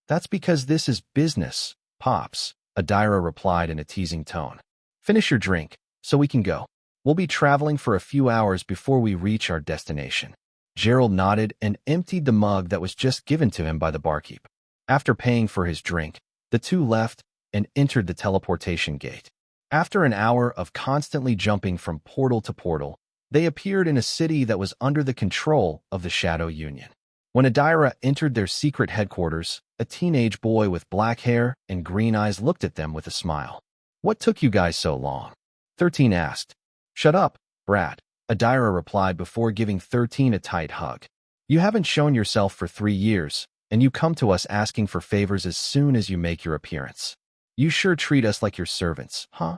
That's because this is business, Pops, Adira replied in a teasing tone. Finish your drink, so we can go. We'll be traveling for a few hours before we reach our destination. Gerald nodded and emptied the mug that was just given to him by the barkeep. After paying for his drink, the two left and entered the teleportation gate. After an hour of constantly jumping from portal to portal, they appeared in a city that was under the control of the Shadow Union. When Adira entered their secret headquarters, a teenage boy with black hair and green eyes looked at them with a smile. What took you guys so long? 13 asked. Shut up, Brad, Adira replied before giving 13 a tight hug. You haven't shown yourself for 3 years, and you come to us asking for favors as soon as you make your appearance. You sure treat us like your servants, huh?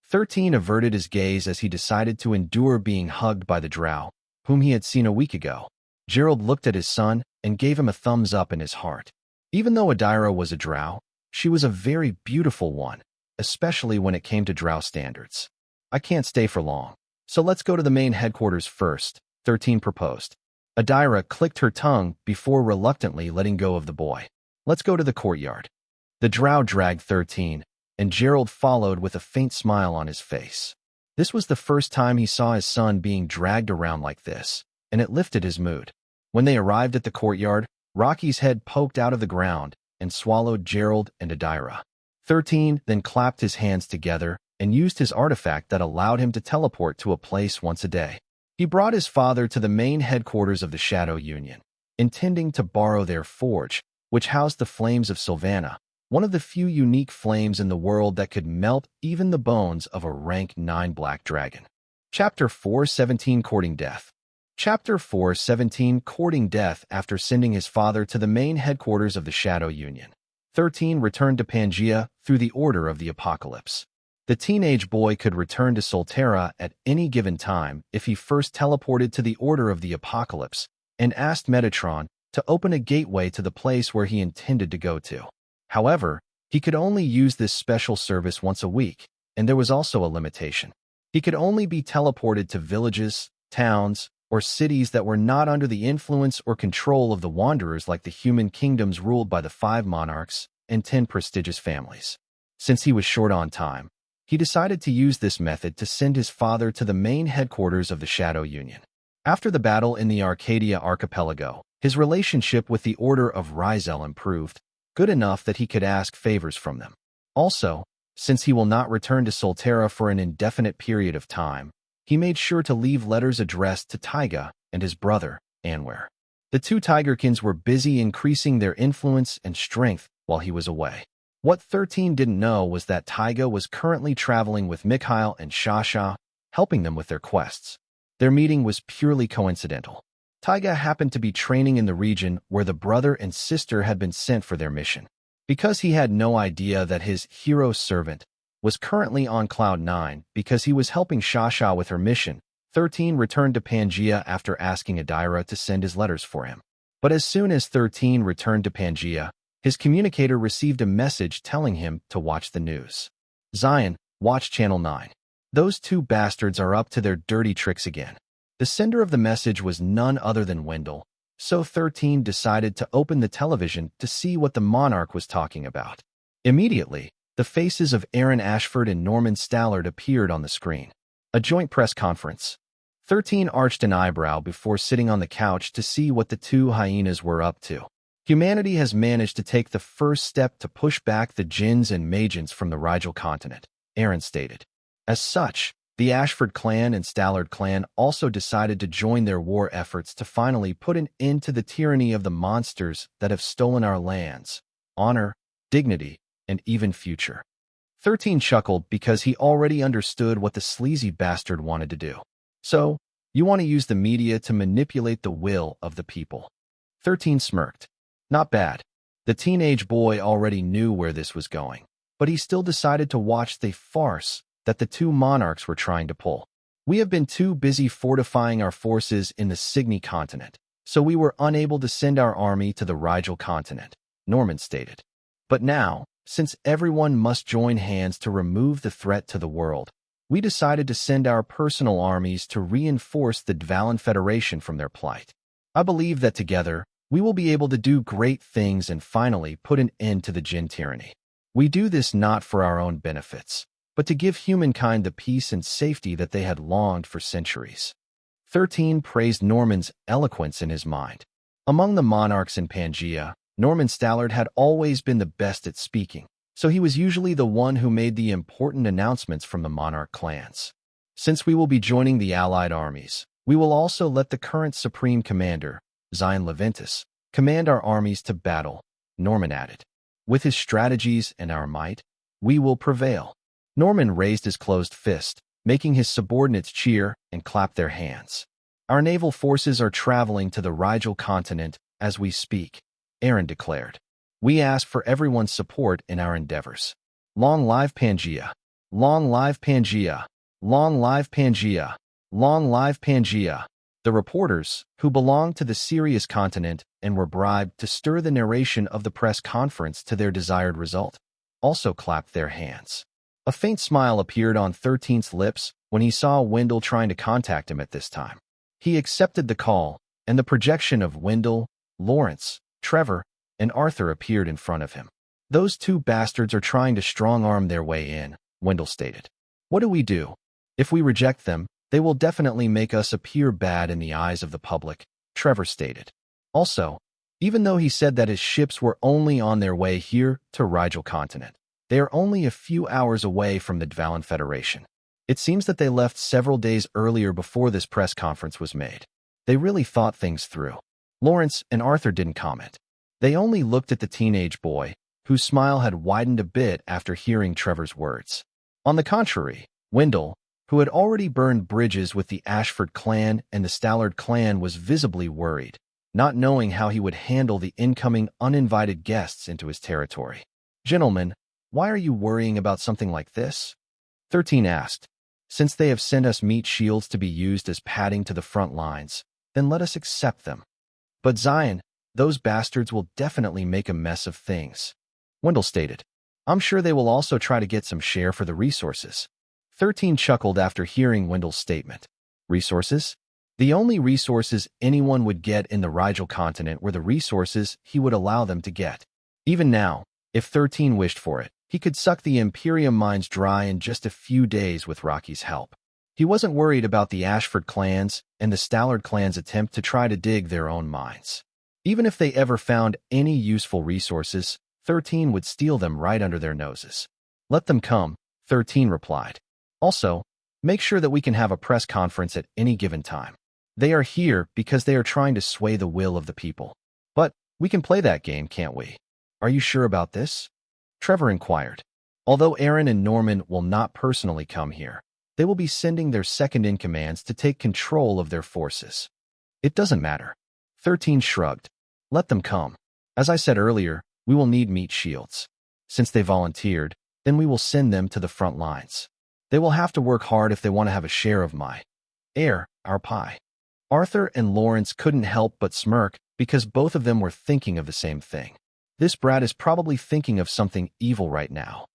13 averted his gaze as he decided to endure being hugged by the drow, whom he had seen a week ago. Gerald looked at his son and gave him a thumbs up in his heart. Even though Adira was a drow, she was a very beautiful one, especially when it came to drow standards. I can't stay for long, so let's go to the main headquarters first, 13 proposed. Adira clicked her tongue before reluctantly letting go of the boy. Let's go to the courtyard. The drow dragged 13, and Gerald followed with a faint smile on his face. This was the first time he saw his son being dragged around like this, and it lifted his mood. When they arrived at the courtyard, Rocky's head poked out of the ground and swallowed Gerald and Adira. 13 then clapped his hands together and used his artifact that allowed him to teleport to a place once a day. He brought his father to the main headquarters of the Shadow Union, intending to borrow their forge, which housed the flames of Sylvana, one of the few unique flames in the world that could melt even the bones of a rank 9 black dragon. Chapter 4:17 Courting Death. Chapter 4:17 Courting Death. After sending his father to the main headquarters of the Shadow Union, 13 returned to Pangaea through the Order of the Apocalypse. The teenage boy could return to Solterra at any given time if he first teleported to the Order of the Apocalypse and asked Metatron to open a gateway to the place where he intended to go to. However, he could only use this special service once a week, and there was also a limitation. He could only be teleported to villages, towns, or cities that were not under the influence or control of the Wanderers, like the human kingdoms ruled by the 5 monarchs and 10 prestigious families. Since he was short on time, he decided to use this method to send his father to the main headquarters of the Shadow Union. After the battle in the Arcadia archipelago, his relationship with the Order of Xylen improved good enough that he could ask favors from them. Also, since he will not return to Solterra for an indefinite period of time, he made sure to leave letters addressed to Taiga and his brother, Anwer. The 2 Tigerkins were busy increasing their influence and strength while he was away. What 13 didn't know was that Taiga was currently traveling with Mikhail and Shasha, helping them with their quests. Their meeting was purely coincidental. Taiga happened to be training in the region where the brother and sister had been sent for their mission. Because he had no idea that his hero servant was currently on Cloud 9 because he was helping Shasha with her mission, 13 returned to Pangaea after asking Adira to send his letters for him. But as soon as 13 returned to Pangaea, his communicator received a message telling him to watch the news. Xylen, watch Channel 9. Those 2 bastards are up to their dirty tricks again. The sender of the message was none other than Wendell, so 13 decided to open the television to see what the monarch was talking about. Immediately, the faces of Aaron Ashford and Norman Stallard appeared on the screen. A joint press conference. 13 arched an eyebrow before sitting on the couch to see what the 2 hyenas were up to. Humanity has managed to take the first step to push back the Jinns and Magians from the Rigel continent, Aaron stated. As such, the Ashford clan and Stallard clan also decided to join their war efforts to finally put an end to the tyranny of the monsters that have stolen our lands, honor, dignity, and even future. 13 chuckled because he already understood what the sleazy bastard wanted to do. So, you want to use the media to manipulate the will of the people. 13 smirked. Not bad. The teenage boy already knew where this was going, but he still decided to watch the farce that the 2 monarchs were trying to pull. We have been too busy fortifying our forces in the Signy continent, so we were unable to send our army to the Rigel continent, Norman stated. But now, since everyone must join hands to remove the threat to the world, we decided to send our personal armies to reinforce the Dvalin Federation from their plight. I believe that together, we will be able to do great things and finally put an end to the Jinn tyranny. We do this not for our own benefits, but to give humankind the peace and safety that they had longed for centuries. 13 praised Norman's eloquence in his mind. Among the monarchs in Pangaea, Norman Stallard had always been the best at speaking, so he was usually the one who made the important announcements from the monarch clans. Since we will be joining the allied armies, we will also let the current supreme commander, Xylen Leventus, command our armies to battle, Norman added. With his strategies and our might, we will prevail. Norman raised his closed fist, making his subordinates cheer and clap their hands. Our naval forces are traveling to the Rigel continent as we speak, Aaron declared. We ask for everyone's support in our endeavors. Long live Pangaea! Long live Pangaea! Long live Pangaea! Long live Pangaea! The reporters, who belonged to the Sirius continent and were bribed to stir the narration of the press conference to their desired result, also clapped their hands. A faint smile appeared on 13's lips when he saw Wendell trying to contact him at this time. He accepted the call, and the projection of Wendell, Lawrence, Trevor, and Arthur appeared in front of him. Those 2 bastards are trying to strong-arm their way in, Wendell stated. What do we do? If we reject them, they will definitely make us appear bad in the eyes of the public, Trevor stated. Also, even though he said that his ships were only on their way here to Rigel continent, they are only a few hours away from the Xylen Federation. It seems that they left several days earlier before this press conference was made. They really thought things through. Lawrence and Arthur didn't comment. They only looked at the teenage boy, whose smile had widened a bit after hearing Trevor's words. On the contrary, Wendell, who had already burned bridges with the Ashford clan and the Stallard clan, was visibly worried, not knowing how he would handle the incoming uninvited guests into his territory. "Gentlemen, why are you worrying about something like this?" 13 asked. "Since they have sent us meat shields to be used as padding to the front lines, then let us accept them." "But Xylen, those bastards will definitely make a mess of things," Wendell stated. "I'm sure they will also try to get some share for the resources." 13 chuckled after hearing Wendell's statement. Resources? The only resources anyone would get in the Rigel continent were the resources he would allow them to get. Even now, if 13 wished for it, he could suck the Imperium mines dry in just a few days with Rocky's help. He wasn't worried about the Ashford clans and the Stallard clan's attempt to try to dig their own mines. Even if they ever found any useful resources, 13 would steal them right under their noses. "Let them come," 13 replied. "Also, make sure that we can have a press conference at any given time. They are here because they are trying to sway the will of the people. But we can play that game, can't we? Are you sure about this?" Trevor inquired. Although Aaron and Norman will not personally come here, they will be sending their second-in-commands to take control of their forces. "It doesn't matter." 13 shrugged. "Let them come. As I said earlier, we will need meat shields. Since they volunteered, then we will send them to the front lines. They will have to work hard if they want to have a share of our pie." Arthur and Lawrence couldn't help but smirk because both of them were thinking of the same thing. This brat is probably thinking of something evil right now.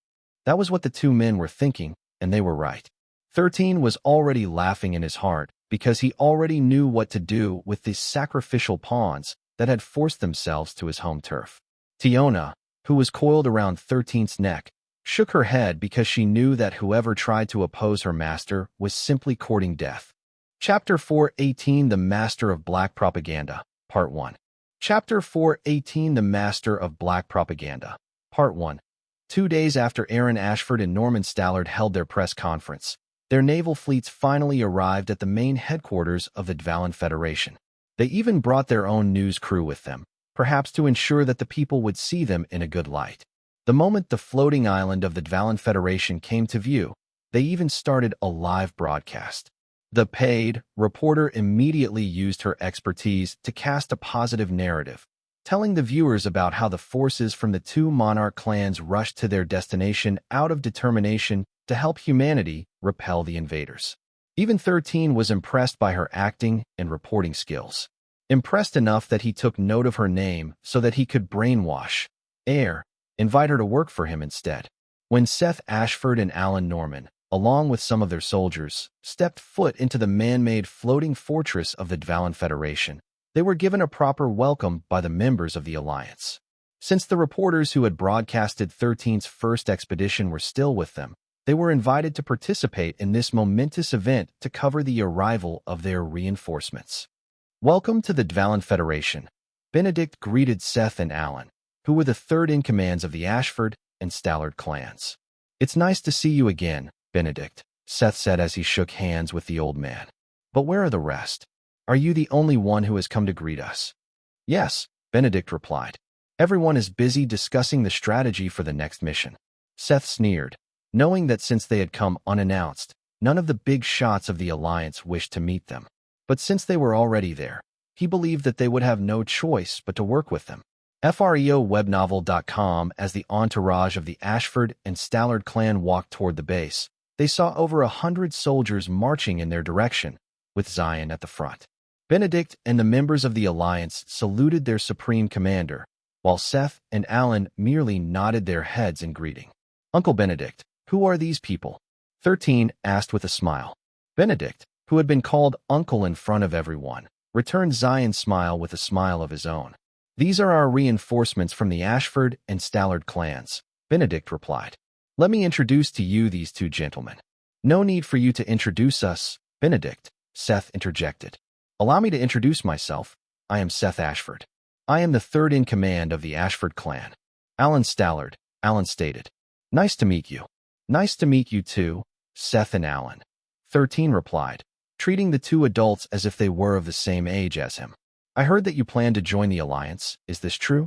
That was what the two men were thinking, and they were right. 13 was already laughing in his heart because he already knew what to do with these sacrificial pawns that had forced themselves to his home turf. Tiona, who was coiled around 13's neck, shook her head because she knew that whoever tried to oppose her master was simply courting death. Chapter 418 The Master of Black Propaganda, Part 1. Chapter 418 The Master of Black Propaganda, Part 1. 2 days after Aaron Ashford and Norman Stallard held their press conference, their naval fleets finally arrived at the main headquarters of the Xylen Federation. They even brought their own news crew with them, perhaps to ensure that the people would see them in a good light. The moment the floating island of the Xylen Federation came to view, they even started a live broadcast. The paid reporter immediately used her expertise to cast a positive narrative, telling the viewers about how the forces from the two monarch clans rushed to their destination out of determination to help humanity repel the invaders. Even 13 was impressed by her acting and reporting skills. Impressed enough that he took note of her name so that he could brainwash invite her to work for him instead. When Seth Ashford and Alan Norman, along with some of their soldiers, stepped foot into the man-made floating fortress of the Xylen Federation, they were given a proper welcome by the members of the Alliance. Since the reporters who had broadcasted 13's first expedition were still with them, they were invited to participate in this momentous event to cover the arrival of their reinforcements. "Welcome to the Xylen Federation," Benedict greeted Seth and Alan, who were the third-in-commands of the Ashford and Stallard clans. "It's nice to see you again, Benedict," Seth said as he shook hands with the old man. "But where are the rest? Are you the only one who has come to greet us?" "Yes," Benedict replied. "Everyone is busy discussing the strategy for the next mission." Seth sneered, knowing that since they had come unannounced, none of the big shots of the Alliance wished to meet them. But since they were already there, he believed that they would have no choice but to work with them. FREOWebnovel.com. As the entourage of the Ashford and Stallard clan walked toward the base, they saw over 100 soldiers marching in their direction, with Xylen at the front. Benedict and the members of the Alliance saluted their supreme commander, while Seth and Alan merely nodded their heads in greeting. "Uncle Benedict, who are these people?" 13 asked with a smile. Benedict, who had been called uncle in front of everyone, returned Xylen's smile with a smile of his own. "These are our reinforcements from the Ashford and Stallard clans," Benedict replied. "Let me introduce to you these two gentlemen. No need for you to introduce us, Benedict, Seth interjected. Allow me to introduce myself. I am Seth Ashford. I am the third in command of the Ashford clan. Alan Stallard, Alan stated. Nice to meet you. Nice to meet you too, Seth and Alan. 13 replied, treating the two adults as if they were of the same age as him. I heard that you plan to join the Alliance. Is this true?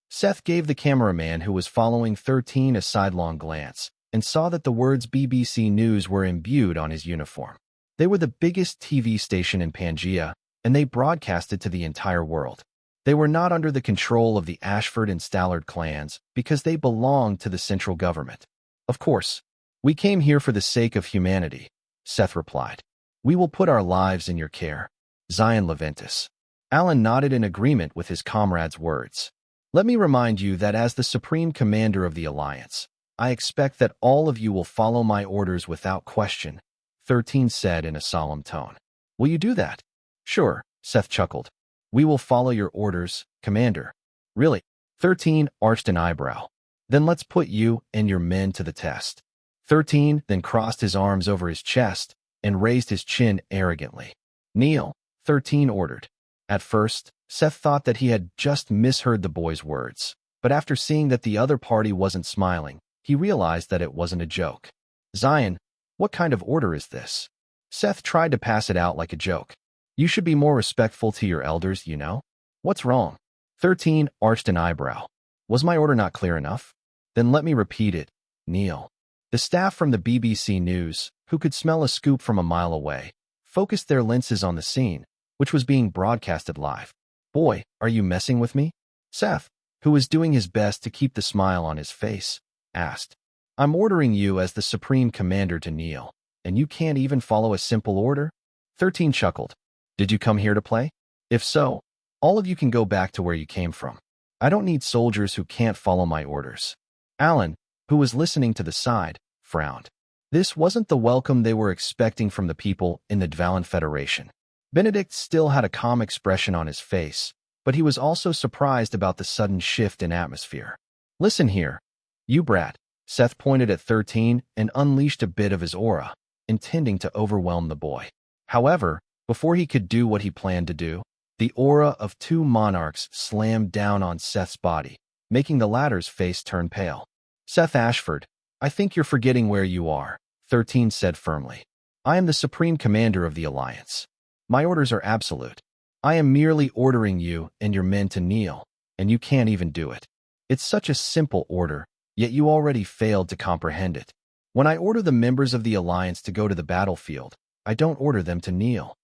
Seth gave the cameraman who was following 13 a sidelong glance and saw that the words BBC News were imbued on his uniform. They were the biggest TV station in Pangaea, and they broadcasted to the entire world. They were not under the control of the Ashford and Stallard clans because they belonged to the central government. Of course, we came here for the sake of humanity, Seth replied. We will put our lives in your care. Xylen Leventis. Alan nodded in agreement with his comrade's words. Let me remind you that as the Supreme Commander of the Alliance, I expect that all of you will follow my orders without question, 13 said in a solemn tone. Will you do that? Sure, Seth chuckled. We will follow your orders, Commander. Really? 13 arched an eyebrow. Then let's put you and your men to the test. 13 then crossed his arms over his chest and raised his chin arrogantly. Kneel, 13 ordered. At first, Seth thought that he had just misheard the boy's words, but after seeing that the other party wasn't smiling, he realized that it wasn't a joke. Xylen, what kind of order is this? Seth tried to pass it out like a joke. You should be more respectful to your elders, you know? What's wrong? 13 arched an eyebrow. Was my order not clear enough? Then let me repeat it. Kneel. The staff from the BBC News, who could smell a scoop from a mile away, focused their lenses on the scene, which was being broadcasted live. Boy, are you messing with me? Seth, who was doing his best to keep the smile on his face, asked. I'm ordering you as the Supreme Commander to kneel, and you can't even follow a simple order? 13 chuckled. Did you come here to play? If so, all of you can go back to where you came from. I don't need soldiers who can't follow my orders. Alan, who was listening to the side, frowned. This wasn't the welcome they were expecting from the people in the Xylen Federation. Benedict still had a calm expression on his face, but he was also surprised about the sudden shift in atmosphere. Listen here, you brat. Seth pointed at 13 and unleashed a bit of his aura, intending to overwhelm the boy. However, before he could do what he planned to do, the aura of two monarchs slammed down on Seth's body, making the latter's face turn pale. Seth Ashford, I think you're forgetting where you are, 13 said firmly. I am the Supreme Commander of the Alliance. My orders are absolute. I am merely ordering you and your men to kneel, and you can't even do it. It's such a simple order, yet you already failed to comprehend it. When I order the members of the Alliance to go to the battlefield, I don't order them to kneel.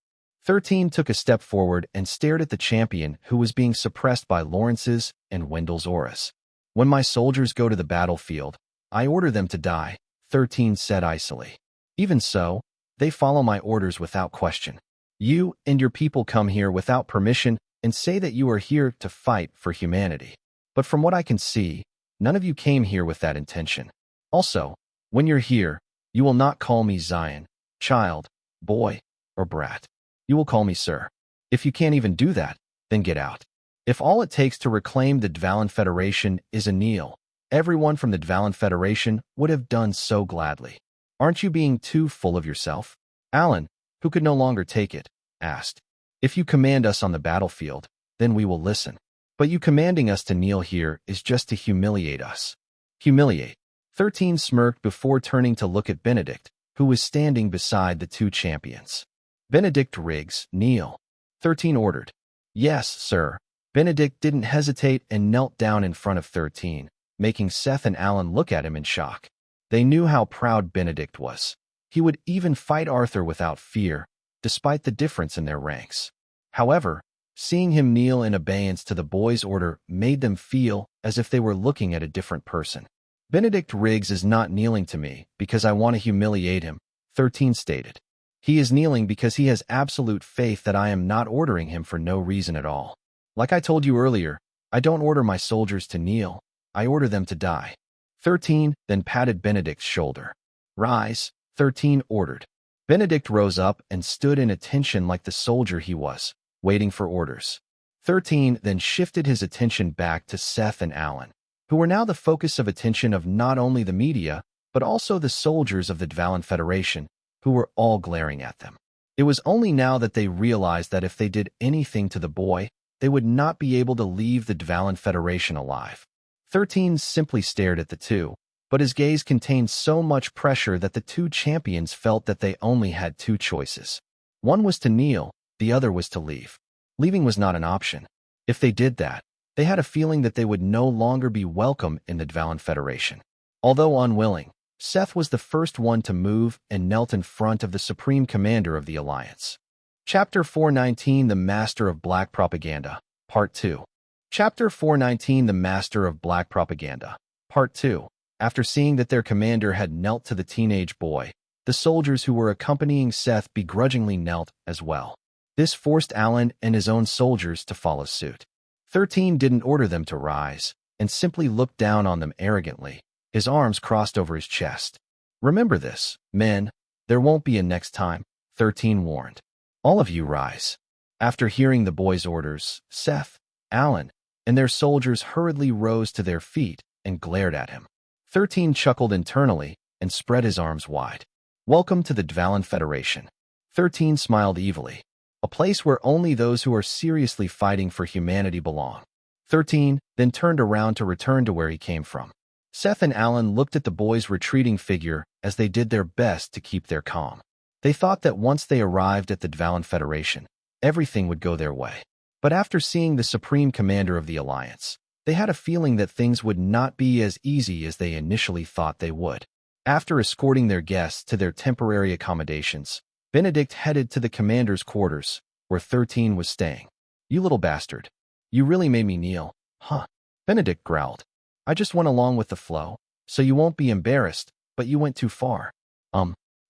13 took a step forward and stared at the champion who was being suppressed by Lawrence's and Wendell's auras. When my soldiers go to the battlefield, I order them to die, 13 said icily. Even so, they follow my orders without question. You and your people come here without permission and say that you are here to fight for humanity. But from what I can see, none of you came here with that intention. Also, when you're here, you will not call me Xylen, child, boy, or brat. You will call me sir. If you can't even do that, then get out. If all it takes to reclaim the Xylen Federation is a kneel, everyone from the Xylen Federation would have done so gladly. Aren't you being too full of yourself? Alan, who could no longer take it, asked. If you command us on the battlefield, then we will listen. But you commanding us to kneel here is just to humiliate us. Humiliate. 13 smirked before turning to look at Benedict, who was standing beside the two champions. Benedict Riggs, kneel. 13 ordered. Yes, sir. Benedict didn't hesitate and knelt down in front of 13, making Seth and Alan look at him in shock. They knew how proud Benedict was. He would even fight Arthur without fear, despite the difference in their ranks. However, seeing him kneel in abeyance to the boy's order made them feel as if they were looking at a different person. Benedict Riggs is not kneeling to me because I want to humiliate him, 13 stated. He is kneeling because he has absolute faith that I am not ordering him for no reason at all. Like I told you earlier, I don't order my soldiers to kneel, I order them to die. 13 then patted Benedict's shoulder. Rise, 13 ordered. Benedict rose up and stood in attention like the soldier he was, waiting for orders. 13 then shifted his attention back to Seth and Alan, who were now the focus of attention of not only the media, but also the soldiers of the Xylen Federation, who were all glaring at them. It was only now that they realized that if they did anything to the boy, they would not be able to leave the Xylen Federation alive. 13 simply stared at the two, but his gaze contained so much pressure that the two champions felt that they only had two choices. One was to kneel, the other was to leave. Leaving was not an option. If they did that, they had a feeling that they would no longer be welcome in the Xylen Federation. Although unwilling, Seth was the first one to move and knelt in front of the Supreme Commander of the Alliance. Chapter 419 The Master of Black Propaganda, Part 2. Chapter 419 The Master of Black Propaganda, Part 2. After seeing that their commander had knelt to the teenage boy, the soldiers who were accompanying Seth begrudgingly knelt as well. This forced Alan and his own soldiers to follow suit. 13 didn't order them to rise, and simply looked down on them arrogantly, his arms crossed over his chest. "Remember this, men, there won't be a next time," 13 warned. "All of you rise." After hearing the boy's orders, Seth, Alan, and their soldiers hurriedly rose to their feet and glared at him. 13 chuckled internally and spread his arms wide. "Welcome to the Xylen Federation." 13 smiled evilly. "A place where only those who are seriously fighting for humanity belong." 13 then turned around to return to where he came from. Seth and Alan looked at the boy's retreating figure as they did their best to keep their calm. They thought that once they arrived at the Xylen Federation, everything would go their way. But after seeing the Supreme Commander of the Alliance, they had a feeling that things would not be as easy as they initially thought they would. After escorting their guests to their temporary accommodations, Benedict headed to the commander's quarters, where 13 was staying. "You little bastard. You really made me kneel, huh?" Benedict growled. "I just went along with the flow, so you won't be embarrassed, but you went too far."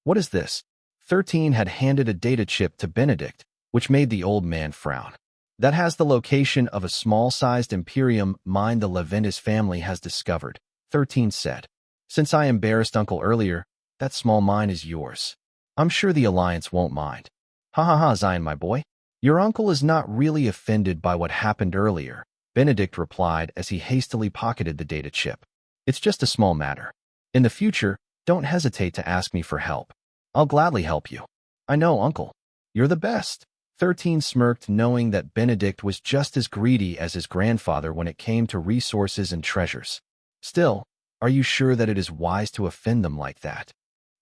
What is this?" 13 had handed a data chip to Benedict, which made the old man frown. "That has the location of a small-sized Imperium mine the Leventis family has discovered," 13 said. "Since I embarrassed Uncle earlier, that small mine is yours. I'm sure the Alliance won't mind." "Ha ha ha, Xylen, my boy. Your uncle is not really offended by what happened earlier," Benedict replied as he hastily pocketed the data chip. "It's just a small matter. In the future, don't hesitate to ask me for help. I'll gladly help you." "I know, Uncle. You're the best." 13 smirked, knowing that Benedict was just as greedy as his grandfather when it came to resources and treasures. "Still, are you sure that it is wise to offend them like that?"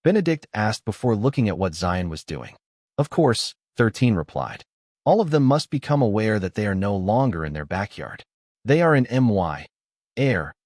Benedict asked before looking at what Xylen was doing. "Of course," 13 replied. "All of them must become aware that they are no longer in their backyard. They are in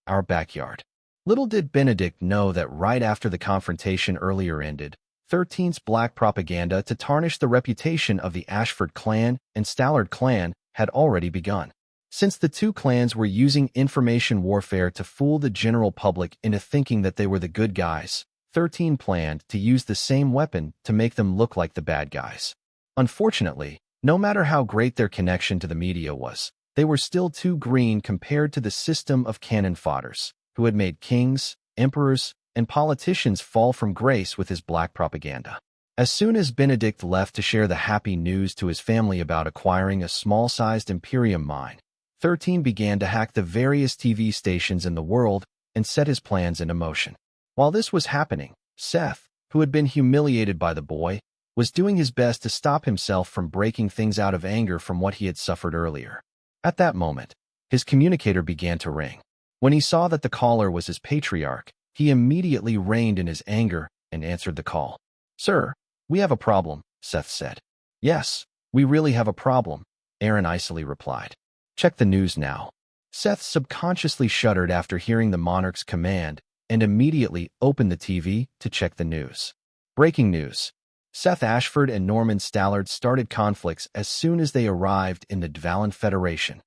our backyard." Little did Benedict know that right after the confrontation earlier ended, 13's black propaganda to tarnish the reputation of the Ashford clan and Stallard clan had already begun. Since the two clans were using information warfare to fool the general public into thinking that they were the good guys, 13 planned to use the same weapon to make them look like the bad guys. Unfortunately, no matter how great their connection to the media was, they were still too green compared to the system of cannon fodders, who had made kings, emperors, and politicians fall from grace with his black propaganda. As soon as Benedict left to share the happy news to his family about acquiring a small-sized Imperium mine, 13 began to hack the various TV stations in the world and set his plans into motion. While this was happening, Seth, who had been humiliated by the boy, was doing his best to stop himself from breaking things out of anger from what he had suffered earlier. At that moment, his communicator began to ring. When he saw that the caller was his patriarch, he immediately reined in his anger and answered the call. "Sir, we have a problem," Seth said. "Yes, we really have a problem," Aaron icily replied. "Check the news now." Seth subconsciously shuddered after hearing the monarch's command and immediately opened the TV to check the news. Breaking news. Seth Ashford and Norman Stallard started conflicts as soon as they arrived in the Xylen Federation.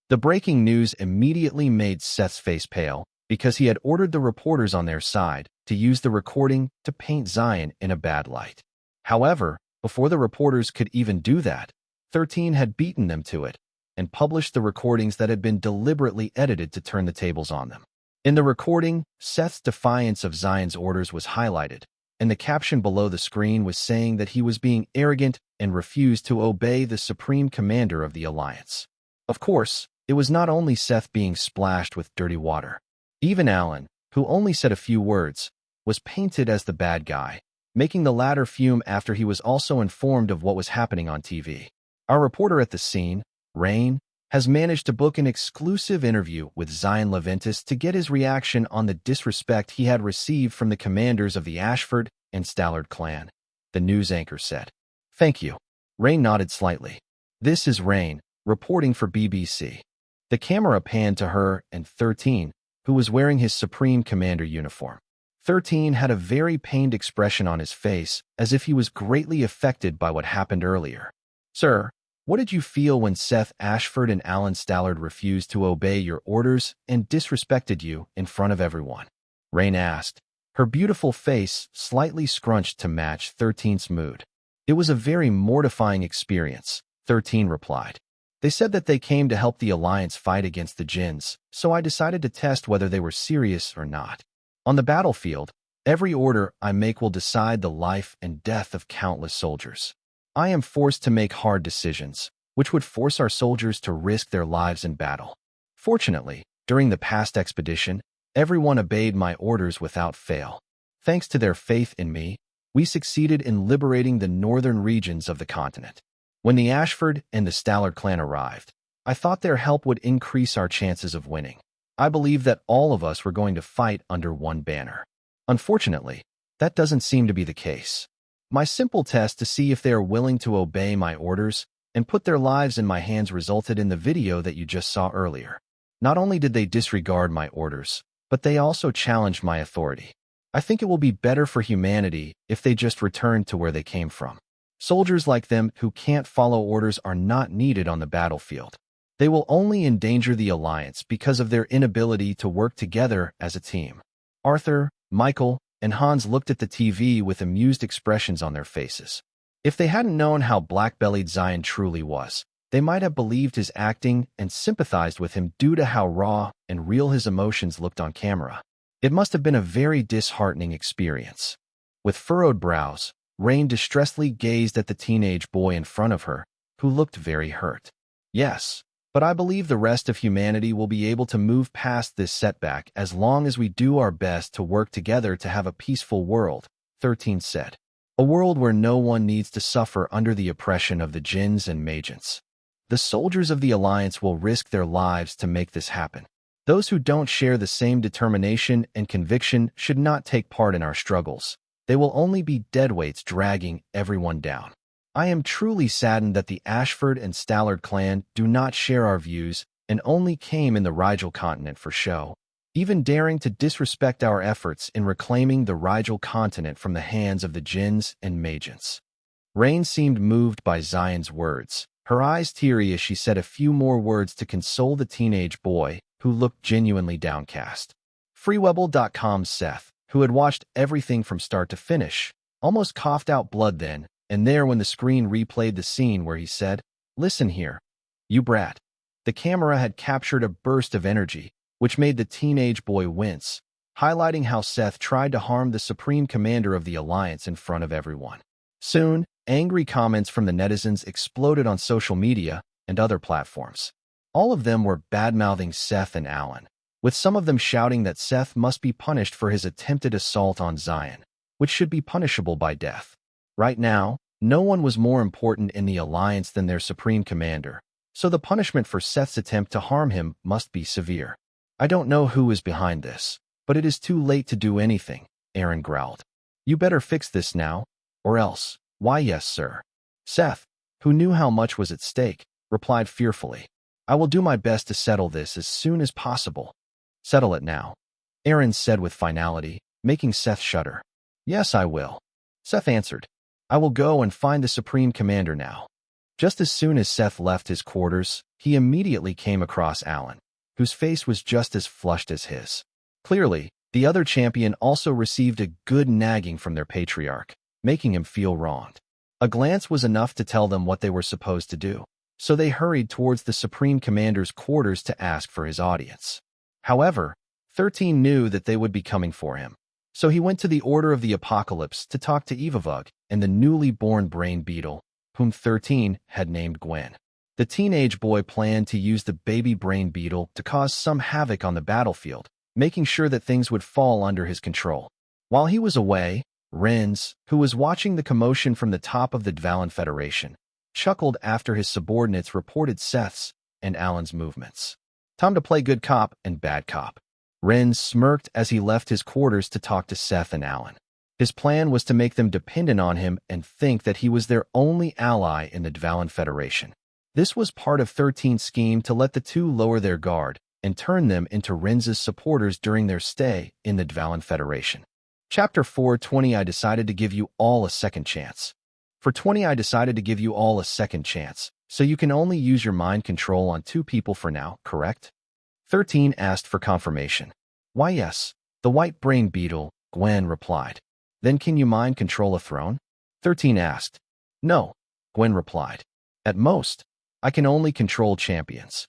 The breaking news immediately made Seth's face pale because he had ordered the reporters on their side to use the recording to paint Xylen in a bad light. However, before the reporters could even do that, 13 had beaten them to it and published the recordings that had been deliberately edited to turn the tables on them. In the recording, Seth's defiance of Xylen's orders was highlighted, and the caption below the screen was saying that he was being arrogant and refused to obey the Supreme Commander of the Alliance. Of course, it was not only Seth being splashed with dirty water. Even Alan, who only said a few words, was painted as the bad guy, making the latter fume after he was also informed of what was happening on TV. Our reporter at the scene, Rain, has managed to book an exclusive interview with Xylen to get his reaction on the disrespect he had received from the commanders of the Ashford and Stallard clan. The news anchor said, "Thank you." Rain nodded slightly. "This is Rain, reporting for BBC." The camera panned to her and 13, who was wearing his Supreme Commander uniform. 13 had a very pained expression on his face, as if he was greatly affected by what happened earlier. "Sir, what did you feel when Seth Ashford and Alan Stallard refused to obey your orders and disrespected you in front of everyone?" Rain asked, her beautiful face slightly scrunched to match 13's mood. "It was a very mortifying experience," 13 replied. "They said that they came to help the Alliance fight against the Jinns, so I decided to test whether they were serious or not. On the battlefield, every order I make will decide the life and death of countless soldiers. I am forced to make hard decisions, which would force our soldiers to risk their lives in battle. Fortunately, during the past expedition, everyone obeyed my orders without fail. Thanks to their faith in me, we succeeded in liberating the northern regions of the continent. When the Ashford and the Stallard clan arrived, I thought their help would increase our chances of winning. I believed that all of us were going to fight under one banner. Unfortunately, that doesn't seem to be the case. My simple test to see if they are willing to obey my orders and put their lives in my hands resulted in the video that you just saw earlier. Not only did they disregard my orders, but they also challenged my authority. I think it will be better for humanity if they just return to where they came from. Soldiers like them who can't follow orders are not needed on the battlefield. They will only endanger the Alliance because of their inability to work together as a team." Arthur, Michael, and Hans looked at the TV with amused expressions on their faces. If they hadn't known how black-bellied Xylen truly was, they might have believed his acting and sympathized with him due to how raw and real his emotions looked on camera. It must have been a very disheartening experience. With furrowed brows, Rain distressedly gazed at the teenage boy in front of her, who looked very hurt. "Yes, but I believe the rest of humanity will be able to move past this setback as long as we do our best to work together to have a peaceful world," 13 said. "A world where no one needs to suffer under the oppression of the Jinns and Magians. The soldiers of the Alliance will risk their lives to make this happen. Those who don't share the same determination and conviction should not take part in our struggles. They will only be deadweights dragging everyone down. I am truly saddened that the Ashford and Stallard clan do not share our views and only came in the Rigel continent for show, even daring to disrespect our efforts in reclaiming the Rigel continent from the hands of the Jinns and Magians." Rain seemed moved by Xylen's words, her eyes teary as she said a few more words to console the teenage boy, who looked genuinely downcast. Freewebble.com's Seth, who had watched everything from start to finish, almost coughed out blood then and there when the screen replayed the scene where he said, "Listen here, you brat." The camera had captured a burst of energy, which made the teenage boy wince, highlighting how Seth tried to harm the Supreme Commander of the Alliance in front of everyone. Soon, angry comments from the netizens exploded on social media and other platforms. All of them were bad-mouthing Seth and Alan, with some of them shouting that Seth must be punished for his attempted assault on Xylen, which should be punishable by death. Right now, no one was more important in the Alliance than their Supreme Commander, so the punishment for Seth's attempt to harm him must be severe. "I don't know who is behind this, but it is too late to do anything," Aaron growled. "You better fix this now, or else." "Why, yes, sir." Seth, who knew how much was at stake, replied fearfully, "I will do my best to settle this as soon as possible." "Settle it now," Aaron said with finality, making Seth shudder. "Yes, I will," Seth answered. "I will go and find the Supreme Commander now." Just as soon as Seth left his quarters, he immediately came across Alan, whose face was just as flushed as his. Clearly, the other champion also received a good nagging from their patriarch, making him feel wronged. A glance was enough to tell them what they were supposed to do, so they hurried towards the Supreme Commander's quarters to ask for his audience. However, 13 knew that they would be coming for him, so he went to the Order of the Apocalypse to talk to Evavug and the newly born brain beetle, whom 13 had named Gwen. The teenage boy planned to use the baby brain beetle to cause some havoc on the battlefield, making sure that things would fall under his control. While he was away, Rins, who was watching the commotion from the top of the Dvalin Federation, chuckled after his subordinates reported Seth's and Alan's movements. Time to play good cop and bad cop. Rins smirked as he left his quarters to talk to Seth and Alan. His plan was to make them dependent on him and think that he was their only ally in the Dvalin Federation. This was part of 13's scheme to let the two lower their guard and turn them into Rins's supporters during their stay in the Dvalin Federation. Chapter 4:20 I decided to give you all a second chance. For 20 I decided to give you all a second chance, so you can only use your mind control on 2 people for now, correct? 13 asked for confirmation. Why yes, the white brain beetle, Gwen replied. Then can you mind control a throne? 13 asked. No, Gwen replied. At most, I can only control champions.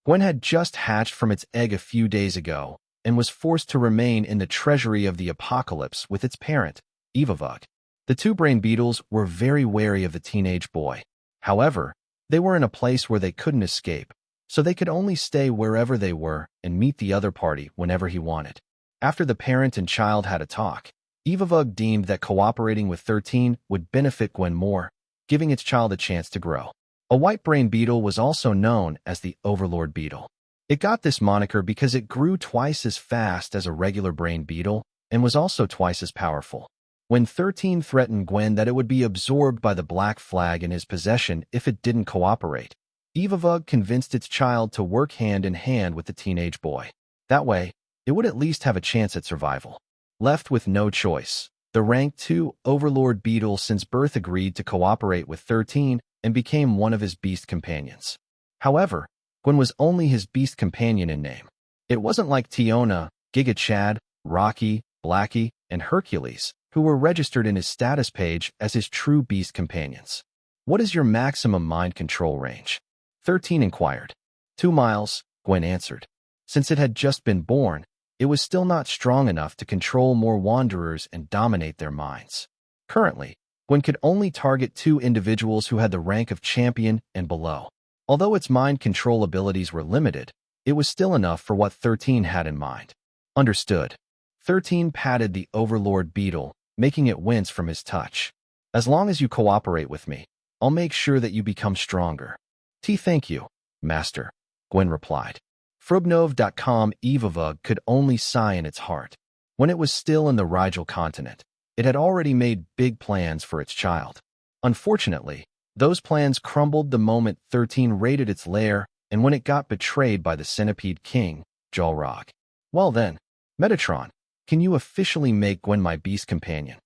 Gwen had just hatched from its egg a few days ago and was forced to remain in the treasury of the apocalypse with its parent, Evavug. The 2 brain beetles were very wary of the teenage boy. However, they were in a place where they couldn't escape, so they could only stay wherever they were and meet the other party whenever he wanted. After the parent and child had a talk, Evavug deemed that cooperating with 13 would benefit Gwen more, giving its child a chance to grow. A white brain beetle was also known as the Overlord beetle. It got this moniker because it grew twice as fast as a regular brain beetle and was also twice as powerful. When 13 threatened Gwen that it would be absorbed by the black flag in his possession if it didn't cooperate, Evavug convinced its child to work hand in hand with the teenage boy. That way, it would at least have a chance at survival. Left with no choice, the rank 2 Overlord beetle since birth agreed to cooperate with 13 and became one of his beast companions. However, Gwen was only his beast companion in name. It wasn't like Tiona, Giga Chad, Rocky, Blackie, and Hercules, who were registered in his status page as his true beast companions. What is your maximum mind control range? 13 inquired. 2 miles, Gwen answered. Since it had just been born, it was still not strong enough to control more wanderers and dominate their minds. Currently, Gwen could only target 2 individuals who had the rank of champion and below. Although its mind control abilities were limited, it was still enough for what 13 had in mind. Understood. 13 patted the Overlord beetle, making it wince from his touch. As long as you cooperate with me, I'll make sure that you become stronger. Thank you, Master, Gwen replied. Frubnov.com Evavug could only sigh in its heart. When it was still in the Rigel continent, it had already made big plans for its child. Unfortunately, those plans crumbled the moment 13 raided its lair and when it got betrayed by the Centipede King, Jalrog. Well then, Metatron, can you officially make Gwen my beast companion?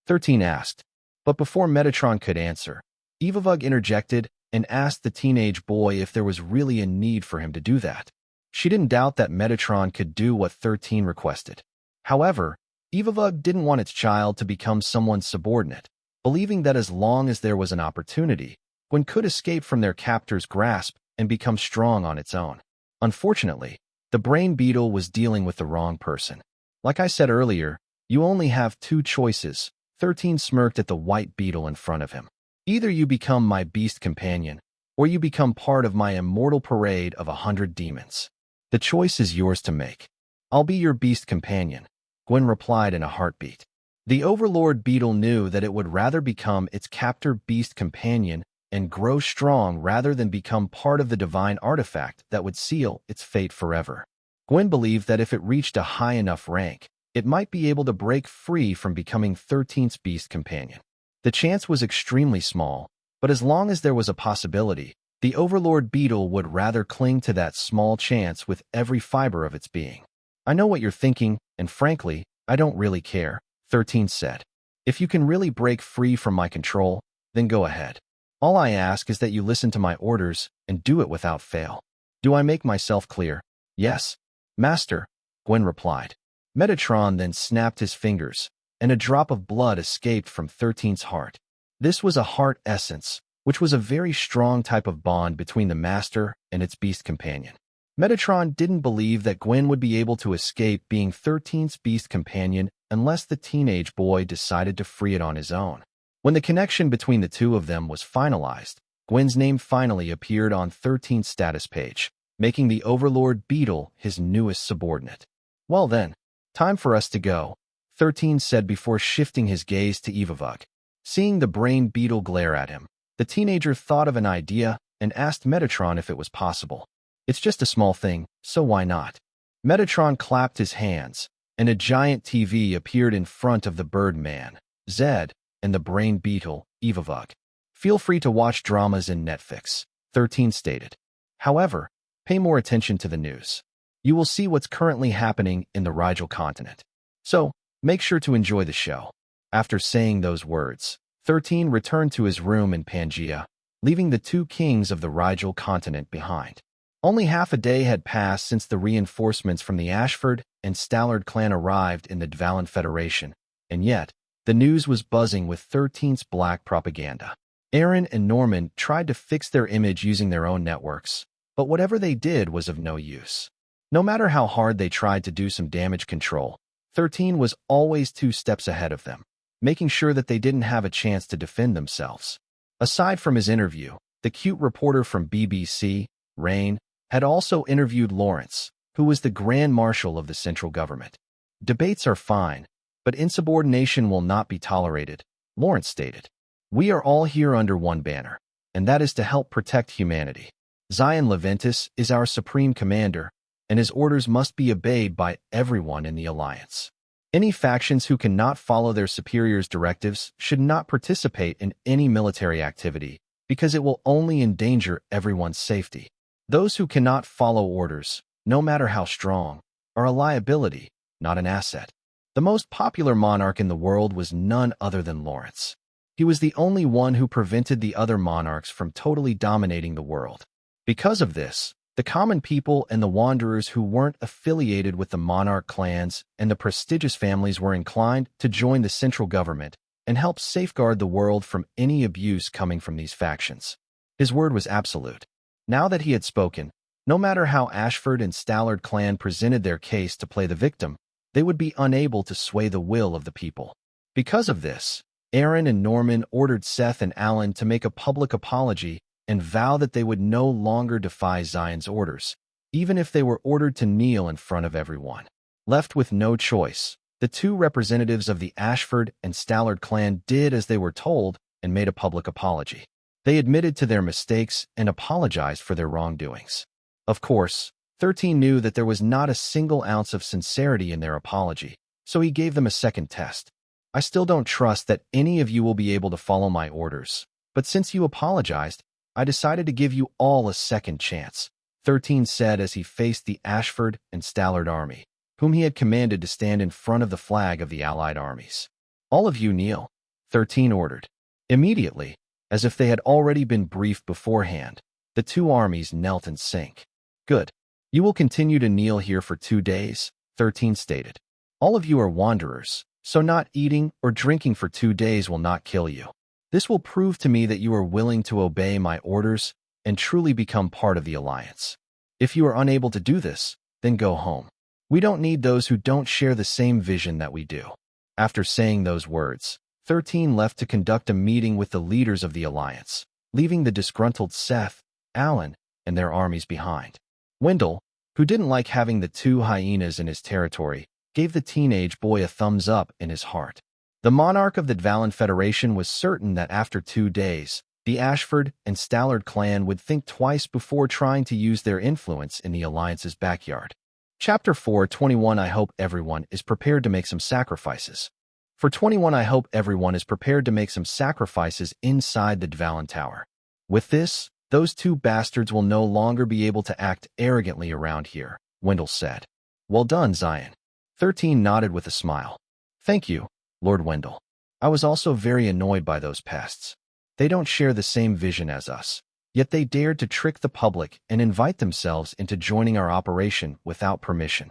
13 asked. But before Metatron could answer, Evavug interjected and asked the teenage boy if there was really a need for him to do that. She didn't doubt that Metatron could do what 13 requested. However, Evavug didn't want its child to become someone's subordinate, believing that as long as there was an opportunity, Gwen could escape from their captor's grasp and become strong on its own. Unfortunately, the brain beetle was dealing with the wrong person. Like I said earlier, you only have 2 choices. 13 smirked at the white beetle in front of him. Either you become my beast companion, or you become part of my immortal parade of 100 demons. The choice is yours to make. I'll be your beast companion, Gwen replied in a heartbeat. The Overlord beetle knew that it would rather become its captor beast companion and grow strong rather than become part of the divine artifact that would seal its fate forever. Gwen believed that if it reached a high enough rank, it might be able to break free from becoming 13's beast companion. The chance was extremely small, but as long as there was a possibility, the Overlord beetle would rather cling to that small chance with every fiber of its being. I know what you're thinking, and frankly, I don't really care, 13 said. If you can really break free from my control, then go ahead. All I ask is that you listen to my orders and do it without fail. Do I make myself clear? Yes, Master, Gwen replied. Metatron then snapped his fingers, and a drop of blood escaped from 13's heart. This was a heart essence, which was a very strong type of bond between the Master and its beast companion. Metatron didn't believe that Gwen would be able to escape being 13's beast companion unless the teenage boy decided to free it on his own. When the connection between the two of them was finalized, Gwen's name finally appeared on 13's status page, making the Overlord beetle his newest subordinate. Well then, time for us to go, 13 said before shifting his gaze to Evavuk. Seeing the brain beetle glare at him, the teenager thought of an idea and asked Metatron if it was possible. It's just a small thing, so why not? Metatron clapped his hands, and a giant TV appeared in front of the Birdman, Zed, and the brain beetle, Evavuk. Feel free to watch dramas in Netflix, 13 stated. However, pay more attention to the news. You will see what's currently happening in the Rigel continent. So, make sure to enjoy the show. After saying those words, 13 returned to his room in Pangaea, leaving the two kings of the Rigel continent behind. Only half a day had passed since the reinforcements from the Ashford and Stallard clan arrived in the Dvalan Federation, and yet, the news was buzzing with 13's black propaganda. Aaron and Norman tried to fix their image using their own networks, but whatever they did was of no use. No matter how hard they tried to do some damage control, 13 was always 2 steps ahead of them, making sure that they didn't have a chance to defend themselves. Aside from his interview, the cute reporter from BBC, Rain, had also interviewed Lawrence, who was the Grand Marshal of the central government. Debates are fine, but insubordination will not be tolerated, Lawrence stated. We are all here under one banner, and that is to help protect humanity. Xylen Leventis is our supreme commander, and his orders must be obeyed by everyone in the Alliance. Any factions who cannot follow their superiors' directives should not participate in any military activity, because it will only endanger everyone's safety. Those who cannot follow orders, no matter how strong, are a liability, not an asset. The most popular monarch in the world was none other than Lawrence. He was the only one who prevented the other monarchs from totally dominating the world. Because of this, the common people and the wanderers who weren't affiliated with the monarch clans and the prestigious families were inclined to join the central government and help safeguard the world from any abuse coming from these factions. His word was absolute. Now that he had spoken, no matter how Ashford and Stallard clan presented their case to play the victim, they would be unable to sway the will of the people. Because of this, Aaron and Norman ordered Seth and Alan to make a public apology and vow that they would no longer defy Zion's orders, even if they were ordered to kneel in front of everyone. Left with no choice, the two representatives of the Ashford and Stallard clan did as they were told and made a public apology. They admitted to their mistakes and apologized for their wrongdoings. Of course, 13 knew that there was not a single ounce of sincerity in their apology, so he gave them a second test. I still don't trust that any of you will be able to follow my orders, but since you apologized, I decided to give you all a second chance, 13 said as he faced the Ashford and Stallard army, whom he had commanded to stand in front of the flag of the Allied armies. All of you kneel, 13 ordered. Immediately, as if they had already been briefed beforehand, the two armies knelt in sync. Good. You will continue to kneel here for 2 days, 13 stated. All of you are wanderers, so not eating or drinking for 2 days will not kill you. This will prove to me that you are willing to obey my orders and truly become part of the Alliance. If you are unable to do this, then go home. We don't need those who don't share the same vision that we do. After saying those words, 13 left to conduct a meeting with the leaders of the Alliance, leaving the disgruntled Seth, Alan, and their armies behind. Wendell, who didn't like having the two hyenas in his territory, gave the teenage boy a thumbs up in his heart. The monarch of the Dvalan Federation was certain that after 2 days, the Ashford and Stallard clan would think twice before trying to use their influence in the Alliance's backyard. Chapter 4:21 I hope everyone is prepared to make some sacrifices. For 21 I hope everyone is prepared to make some sacrifices inside the Dvalan Tower. With this, those two bastards will no longer be able to act arrogantly around here, Wendell said. Well done, Zion. 13 nodded with a smile. Thank you, Lord Wendell. I was also very annoyed by those pests. They don't share the same vision as us, yet they dared to trick the public and invite themselves into joining our operation without permission.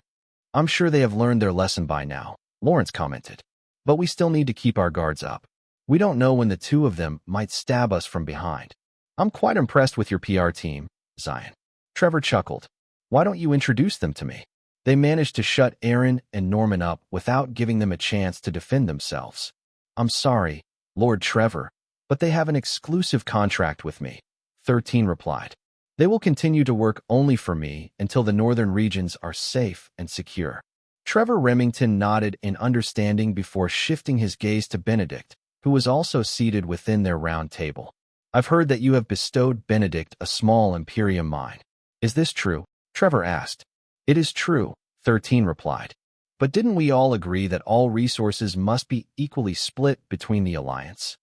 I'm sure they have learned their lesson by now, Lawrence commented. But we still need to keep our guards up. We don't know when the two of them might stab us from behind. I'm quite impressed with your PR team, Zion. Trevor chuckled. Why don't you introduce them to me? They managed to shut Aaron and Norman up without giving them a chance to defend themselves. I'm sorry, Lord Trevor, but they have an exclusive contract with me, 13 replied. They will continue to work only for me until the northern regions are safe and secure. Trevor Remington nodded in understanding before shifting his gaze to Benedict, who was also seated within their round table. I've heard that you have bestowed Benedict a small Imperium mine. Is this true? Trevor asked. It is true, 13 replied. But didn't we all agree that all resources must be equally split between the Alliance?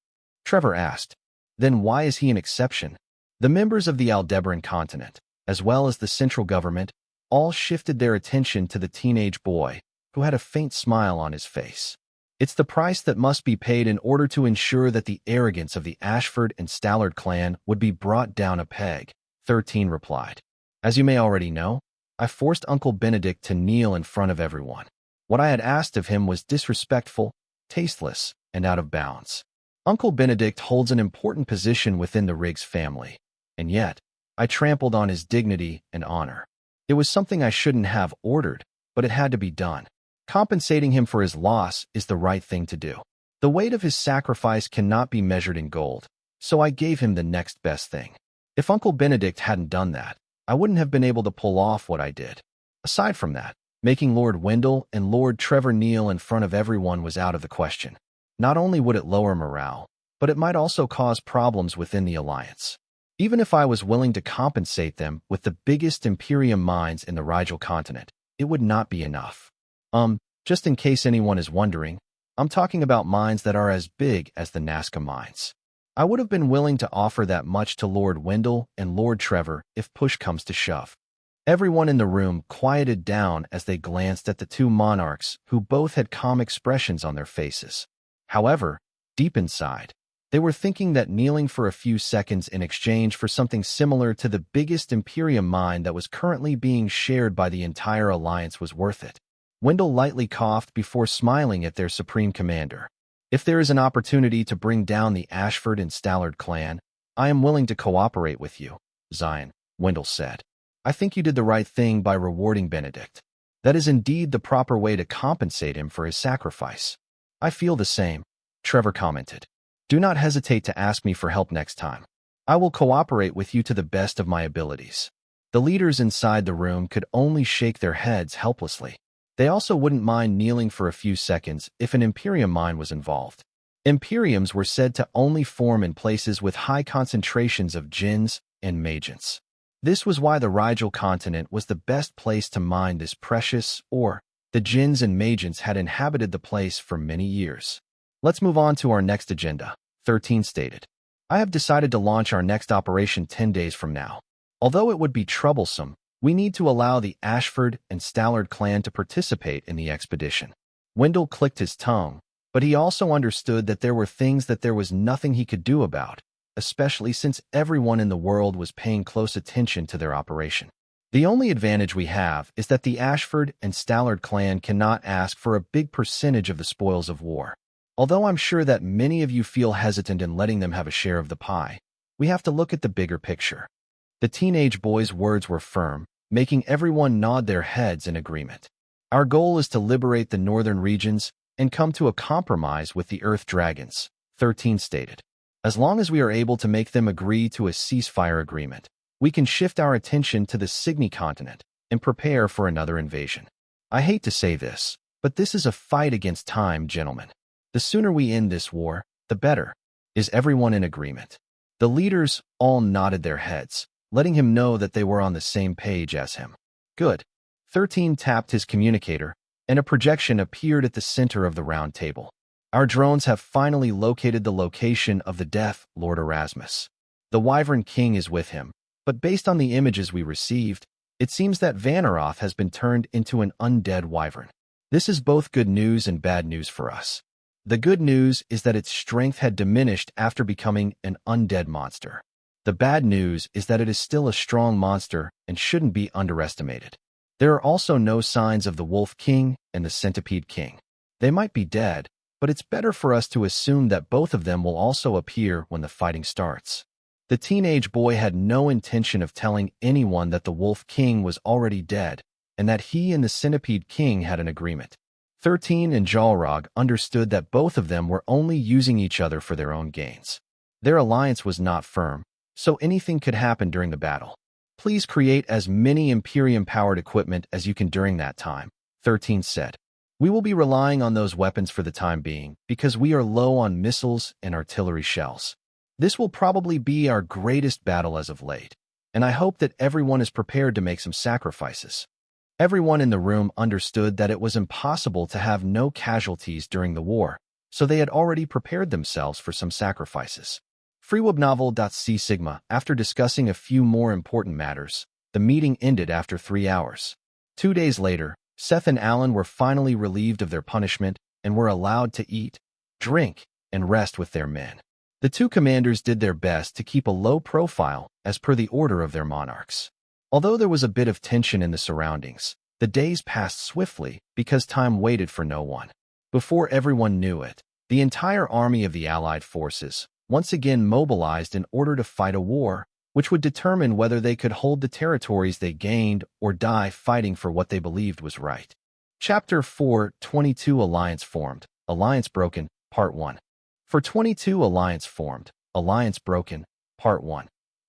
Trevor asked. Then why is he an exception? The members of the Aldebaran continent, as well as the central government, all shifted their attention to the teenage boy, who had a faint smile on his face. It's the price that must be paid in order to ensure that the arrogance of the Ashford and Stallard clan would be brought down a peg, 13 replied. As you may already know, I forced Uncle Benedict to kneel in front of everyone. What I had asked of him was disrespectful, tasteless, and out of bounds. Uncle Benedict holds an important position within the Riggs family, and yet, I trampled on his dignity and honor. It was something I shouldn't have ordered, but it had to be done. Compensating him for his loss is the right thing to do. The weight of his sacrifice cannot be measured in gold, so I gave him the next best thing. If Uncle Benedict hadn't done that, I wouldn't have been able to pull off what I did. Aside from that, making Lord Wendell and Lord Trevor kneel in front of everyone was out of the question. Not only would it lower morale, but it might also cause problems within the Alliance. Even if I was willing to compensate them with the biggest Imperium mines in the Rigel continent, it would not be enough. Just in case anyone is wondering, I'm talking about mines that are as big as the Nazca mines. I would have been willing to offer that much to Lord Wendell and Lord Trevor if push comes to shove. Everyone in the room quieted down as they glanced at the two monarchs who both had calm expressions on their faces. However, deep inside, they were thinking that kneeling for a few seconds in exchange for something similar to the biggest Imperium mine that was currently being shared by the entire Alliance was worth it. Wendell lightly coughed before smiling at their supreme commander. If there is an opportunity to bring down the Ashford and Stallard clan, I am willing to cooperate with you, Xylen, Wendell said. I think you did the right thing by rewarding Benedict. That is indeed the proper way to compensate him for his sacrifice. I feel the same, Trevor commented. Do not hesitate to ask me for help next time. I will cooperate with you to the best of my abilities. The leaders inside the room could only shake their heads helplessly. They also wouldn't mind kneeling for a few seconds if an Imperium mine was involved. Imperiums were said to only form in places with high concentrations of djinns and magents. This was why the Rigel continent was the best place to mine this precious ore. The djinns and magents had inhabited the place for many years. Let's move on to our next agenda, 13 stated. I have decided to launch our next operation 10 days from now. Although it would be troublesome, we need to allow the Ashford and Stallard clan to participate in the expedition. Wendell clicked his tongue, but he also understood that there were things that there was nothing he could do about, especially since everyone in the world was paying close attention to their operation. The only advantage we have is that the Ashford and Stallard clan cannot ask for a big percentage of the spoils of war. Although I'm sure that many of you feel hesitant in letting them have a share of the pie, we have to look at the bigger picture. The teenage boy's words were firm, making everyone nod their heads in agreement. Our goal is to liberate the northern regions and come to a compromise with the Earth Dragons, 13 stated. As long as we are able to make them agree to a ceasefire agreement, we can shift our attention to the Cygni continent and prepare for another invasion. I hate to say this, but this is a fight against time, gentlemen. The sooner we end this war, the better. Is everyone in agreement? The leaders all nodded their heads, letting him know that they were on the same page as him. Good. 13 tapped his communicator, and a projection appeared at the center of the round table. Our drones have finally located the location of the Death Lord Erasmus. The Wyvern King is with him, but based on the images we received, it seems that Vanaroth has been turned into an undead wyvern. This is both good news and bad news for us. The good news is that its strength had diminished after becoming an undead monster. The bad news is that it is still a strong monster and shouldn't be underestimated. There are also no signs of the Wolf King and the Centipede King. They might be dead, but it's better for us to assume that both of them will also appear when the fighting starts. The teenage boy had no intention of telling anyone that the Wolf King was already dead and that he and the Centipede King had an agreement. 13 and Jalrog understood that both of them were only using each other for their own gains. Their alliance was not firm, so anything could happen during the battle. Please create as many Imperium-powered equipment as you can during that time, 13 said. We will be relying on those weapons for the time being because we are low on missiles and artillery shells. This will probably be our greatest battle as of late, and I hope that everyone is prepared to make some sacrifices. Everyone in the room understood that it was impossible to have no casualties during the war, so they had already prepared themselves for some sacrifices. Freewebnovel.c Sigma. After discussing a few more important matters, the meeting ended after 3 hours. 2 days later, Seth and Alan were finally relieved of their punishment and were allowed to eat, drink, and rest with their men. The two commanders did their best to keep a low profile as per the order of their monarchs. Although there was a bit of tension in the surroundings, the days passed swiftly because time waited for no one. Before everyone knew it, the entire army of the Allied forces once again mobilized in order to fight a war, which would determine whether they could hold the territories they gained or die fighting for what they believed was right. Chapter 4, 22 Alliance Formed, Alliance Broken, Part 1. For 22 Alliance Formed, Alliance Broken, Part 1.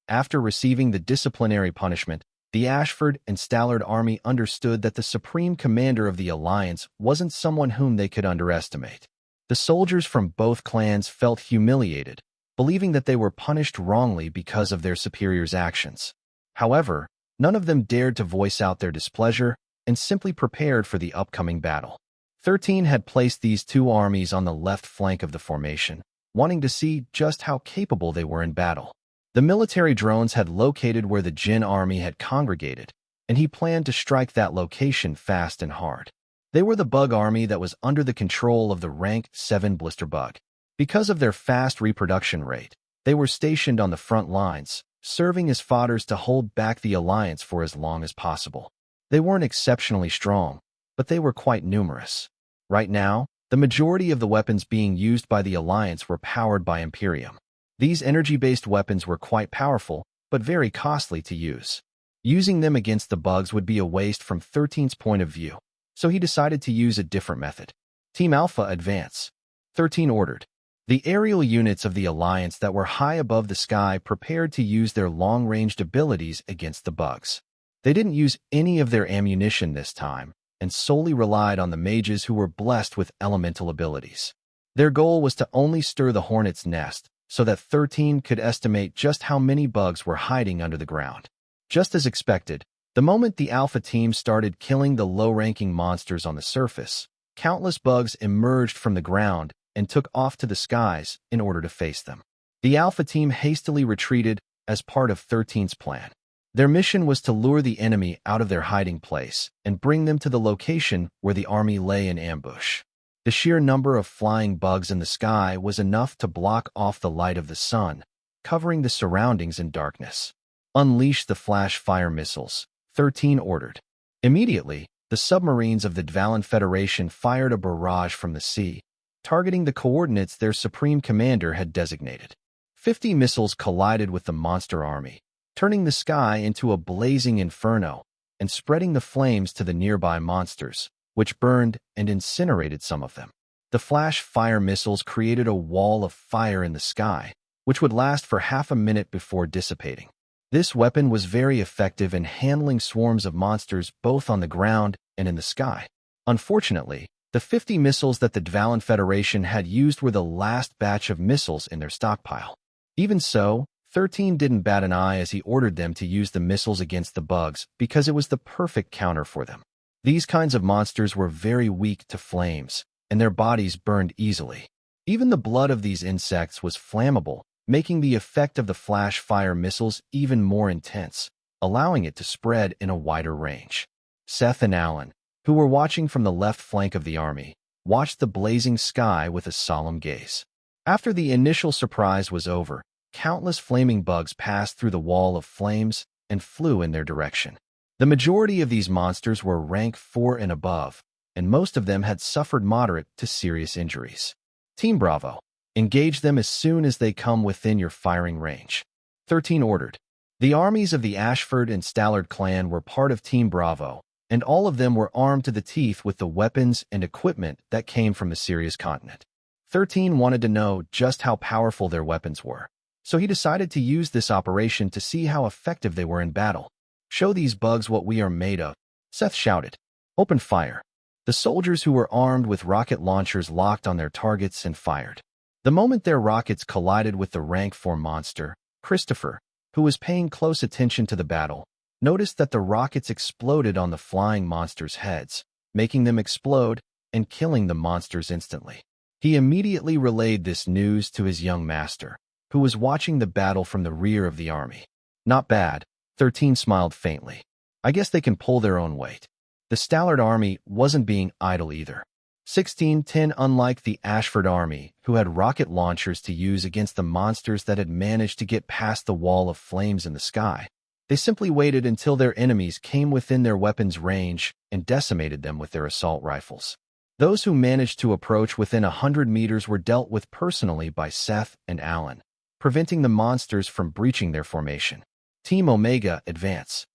After receiving the disciplinary punishment, the Ashford and Stallard army understood that the supreme commander of the alliance wasn't someone whom they could underestimate. The soldiers from both clans felt humiliated, believing that they were punished wrongly because of their superiors' actions. However, none of them dared to voice out their displeasure and simply prepared for the upcoming battle. 13 had placed these two armies on the left flank of the formation, wanting to see just how capable they were in battle. The military drones had located where the Jin army had congregated, and he planned to strike that location fast and hard. They were the bug army that was under the control of the rank 7 blister bug. Because of their fast reproduction rate, they were stationed on the front lines, serving as fodders to hold back the alliance for as long as possible. They weren't exceptionally strong, but they were quite numerous. Right now, the majority of the weapons being used by the alliance were powered by Imperium. These energy-based weapons were quite powerful, but very costly to use. Using them against the bugs would be a waste from 13's point of view, so he decided to use a different method. Team Alpha advance. 13 ordered. The aerial units of the Alliance that were high above the sky prepared to use their long-ranged abilities against the bugs. They didn't use any of their ammunition this time, and solely relied on the mages who were blessed with elemental abilities. Their goal was to only stir the hornet's nest, so that 13 could estimate just how many bugs were hiding under the ground. Just as expected, the moment the Alpha team started killing the low-ranking monsters on the surface, countless bugs emerged from the ground and took off to the skies in order to face them. The Alpha team hastily retreated as part of 13's plan. Their mission was to lure the enemy out of their hiding place and bring them to the location where the army lay in ambush. The sheer number of flying bugs in the sky was enough to block off the light of the sun, covering the surroundings in darkness. Unleash the flash fire missiles, 13 ordered. Immediately, the submarines of the Xylen Federation fired a barrage from the sea, targeting the coordinates their supreme commander had designated. 50 missiles collided with the monster army, turning the sky into a blazing inferno and spreading the flames to the nearby monsters, which burned and incinerated some of them. The flash fire missiles created a wall of fire in the sky, which would last for half a minute before dissipating. This weapon was very effective in handling swarms of monsters both on the ground and in the sky. Unfortunately, the 50 missiles that the Xylen Federation had used were the last batch of missiles in their stockpile. Even so, 13 didn't bat an eye as he ordered them to use the missiles against the bugs because it was the perfect counter for them. These kinds of monsters were very weak to flames, and their bodies burned easily. Even the blood of these insects was flammable, making the effect of the flash fire missiles even more intense, allowing it to spread in a wider range. Seth and Alan, who were watching from the left flank of the army, watched the blazing sky with a solemn gaze. After the initial surprise was over, countless flaming bugs passed through the wall of flames and flew in their direction. The majority of these monsters were rank 4 and above, and most of them had suffered moderate to serious injuries. Team Bravo, engage them as soon as they come within your firing range. 13 ordered. The armies of the Ashford and Stallard clan were part of Team Bravo, and all of them were armed to the teeth with the weapons and equipment that came from the Sirius continent. 13 wanted to know just how powerful their weapons were, so he decided to use this operation to see how effective they were in battle. Show these bugs what we are made of, Seth shouted. Open fire. The soldiers who were armed with rocket launchers locked on their targets and fired. The moment their rockets collided with the rank 4 monster, Christopher, who was paying close attention to the battle, noticed that the rockets exploded on the flying monsters' heads, making them explode and killing the monsters instantly. He immediately relayed this news to his young master, who was watching the battle from the rear of the army. Not bad, 13 smiled faintly. I guess they can pull their own weight. The Stallard army wasn't being idle either. 1610, unlike the Ashford army, who had rocket launchers to use against the monsters that had managed to get past the wall of flames in the sky, they simply waited until their enemies came within their weapons' range and decimated them with their assault rifles. Those who managed to approach within 100 meters were dealt with personally by Seth and Alan, preventing the monsters from breaching their formation. Team Omega, advance.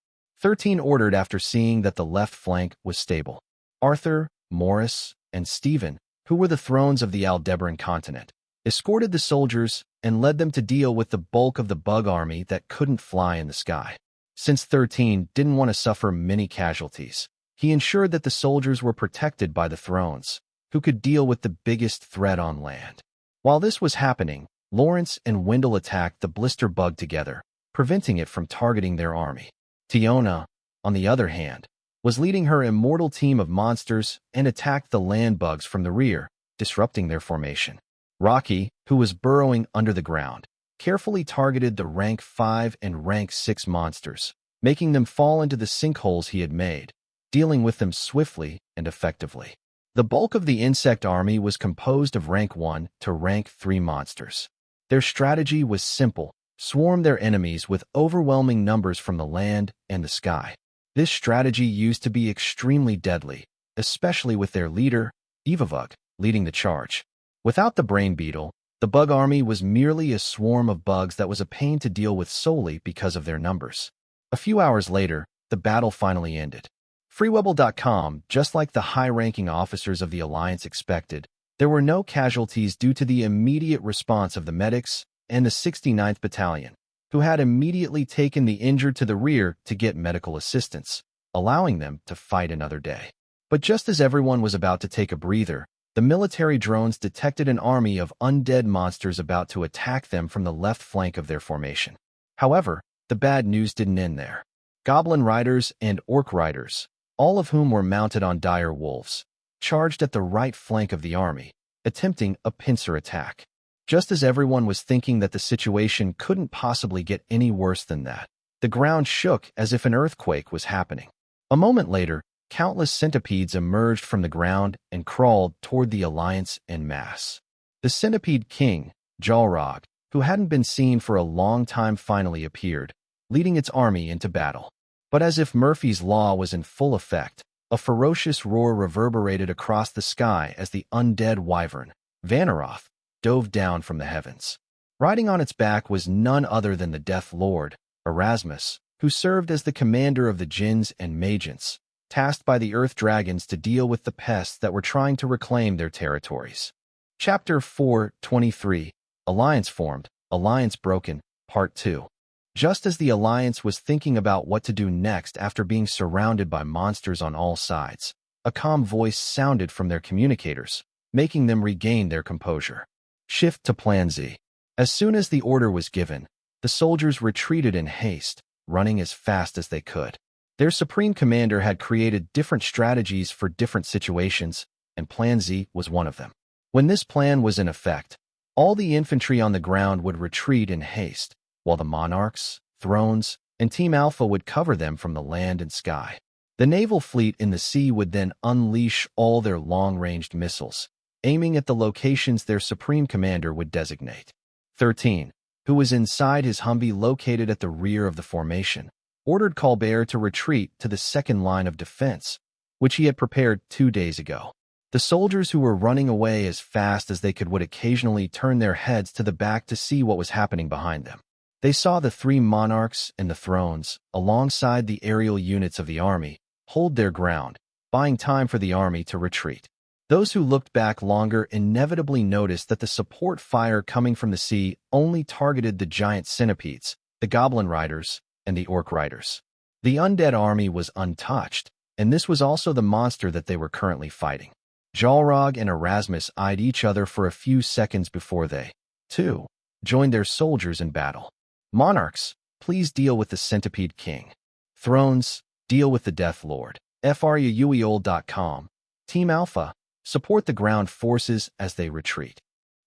13 ordered after seeing that the left flank was stable. Arthur, Morris, and Stephen, who were the thrones of the Aldebaran continent, escorted the soldiers and led them to deal with the bulk of the bug army that couldn't fly in the sky. Since 13 didn't want to suffer many casualties, he ensured that the soldiers were protected by the thrones, who could deal with the biggest threat on land. While this was happening, Lawrence and Wendell attacked the blister bug together, preventing it from targeting their army. Tiona, on the other hand, was leading her immortal team of monsters and attacked the land bugs from the rear, disrupting their formation. Rocky, who was burrowing under the ground, carefully targeted the rank 5 and rank 6 monsters, making them fall into the sinkholes he had made, dealing with them swiftly and effectively. The bulk of the insect army was composed of rank 1 to rank 3 monsters. Their strategy was simple: swarm their enemies with overwhelming numbers from the land and the sky. This strategy used to be extremely deadly, especially with their leader, Evavug, leading the charge. Without the brain beetle, the bug army was merely a swarm of bugs that was a pain to deal with solely because of their numbers. A few hours later, the battle finally ended. Freewebble.com, just like the high-ranking officers of the Alliance expected, there were no casualties due to the immediate response of the medics and the 69th Battalion, who had immediately taken the injured to the rear to get medical assistance, allowing them to fight another day. But just as everyone was about to take a breather, the military drones detected an army of undead monsters about to attack them from the left flank of their formation. However, the bad news didn't end there. Goblin riders and orc riders, all of whom were mounted on dire wolves, charged at the right flank of the army, attempting a pincer attack. Just as everyone was thinking that the situation couldn't possibly get any worse than that, the ground shook as if an earthquake was happening. A moment later, countless centipedes emerged from the ground and crawled toward the Alliance en masse. The centipede king, Jalrog, who hadn't been seen for a long time, finally appeared, leading its army into battle. But as if Murphy's Law was in full effect, a ferocious roar reverberated across the sky as the undead wyvern, Vanaroth, dove down from the heavens. Riding on its back was none other than the Death Lord, Erasmus, who served as the commander of the Djinns and Magians, tasked by the Earth Dragons to deal with the pests that were trying to reclaim their territories. Chapter 4:23, Alliance Formed, Alliance Broken, Part 2. Just as the Alliance was thinking about what to do next after being surrounded by monsters on all sides, a calm voice sounded from their communicators, making them regain their composure. Shift to Plan Z. As soon as the order was given, the soldiers retreated in haste, running as fast as they could. Their Supreme Commander had created different strategies for different situations, and Plan Z was one of them. When this plan was in effect, all the infantry on the ground would retreat in haste, while the Monarchs, Thrones, and Team Alpha would cover them from the land and sky. The naval fleet in the sea would then unleash all their long-ranged missiles, aiming at the locations their Supreme Commander would designate. 13, who was inside his Humvee located at the rear of the formation, ordered Colbert to retreat to the second line of defense, which he had prepared 2 days ago. The soldiers who were running away as fast as they could would occasionally turn their heads to the back to see what was happening behind them. They saw the 3 monarchs and the thrones, alongside the aerial units of the army, hold their ground, buying time for the army to retreat. Those who looked back longer inevitably noticed that the support fire coming from the sea only targeted the giant centipedes, the goblin riders, and the orc riders. The undead army was untouched, and this was also the monster that they were currently fighting. Xylen and Erasmus eyed each other for a few seconds before they, too, joined their soldiers in battle. Monarchs, please deal with the Centipede King. Thrones, deal with the Death Lord. FRUEOL.com. Team Alpha, support the ground forces as they retreat.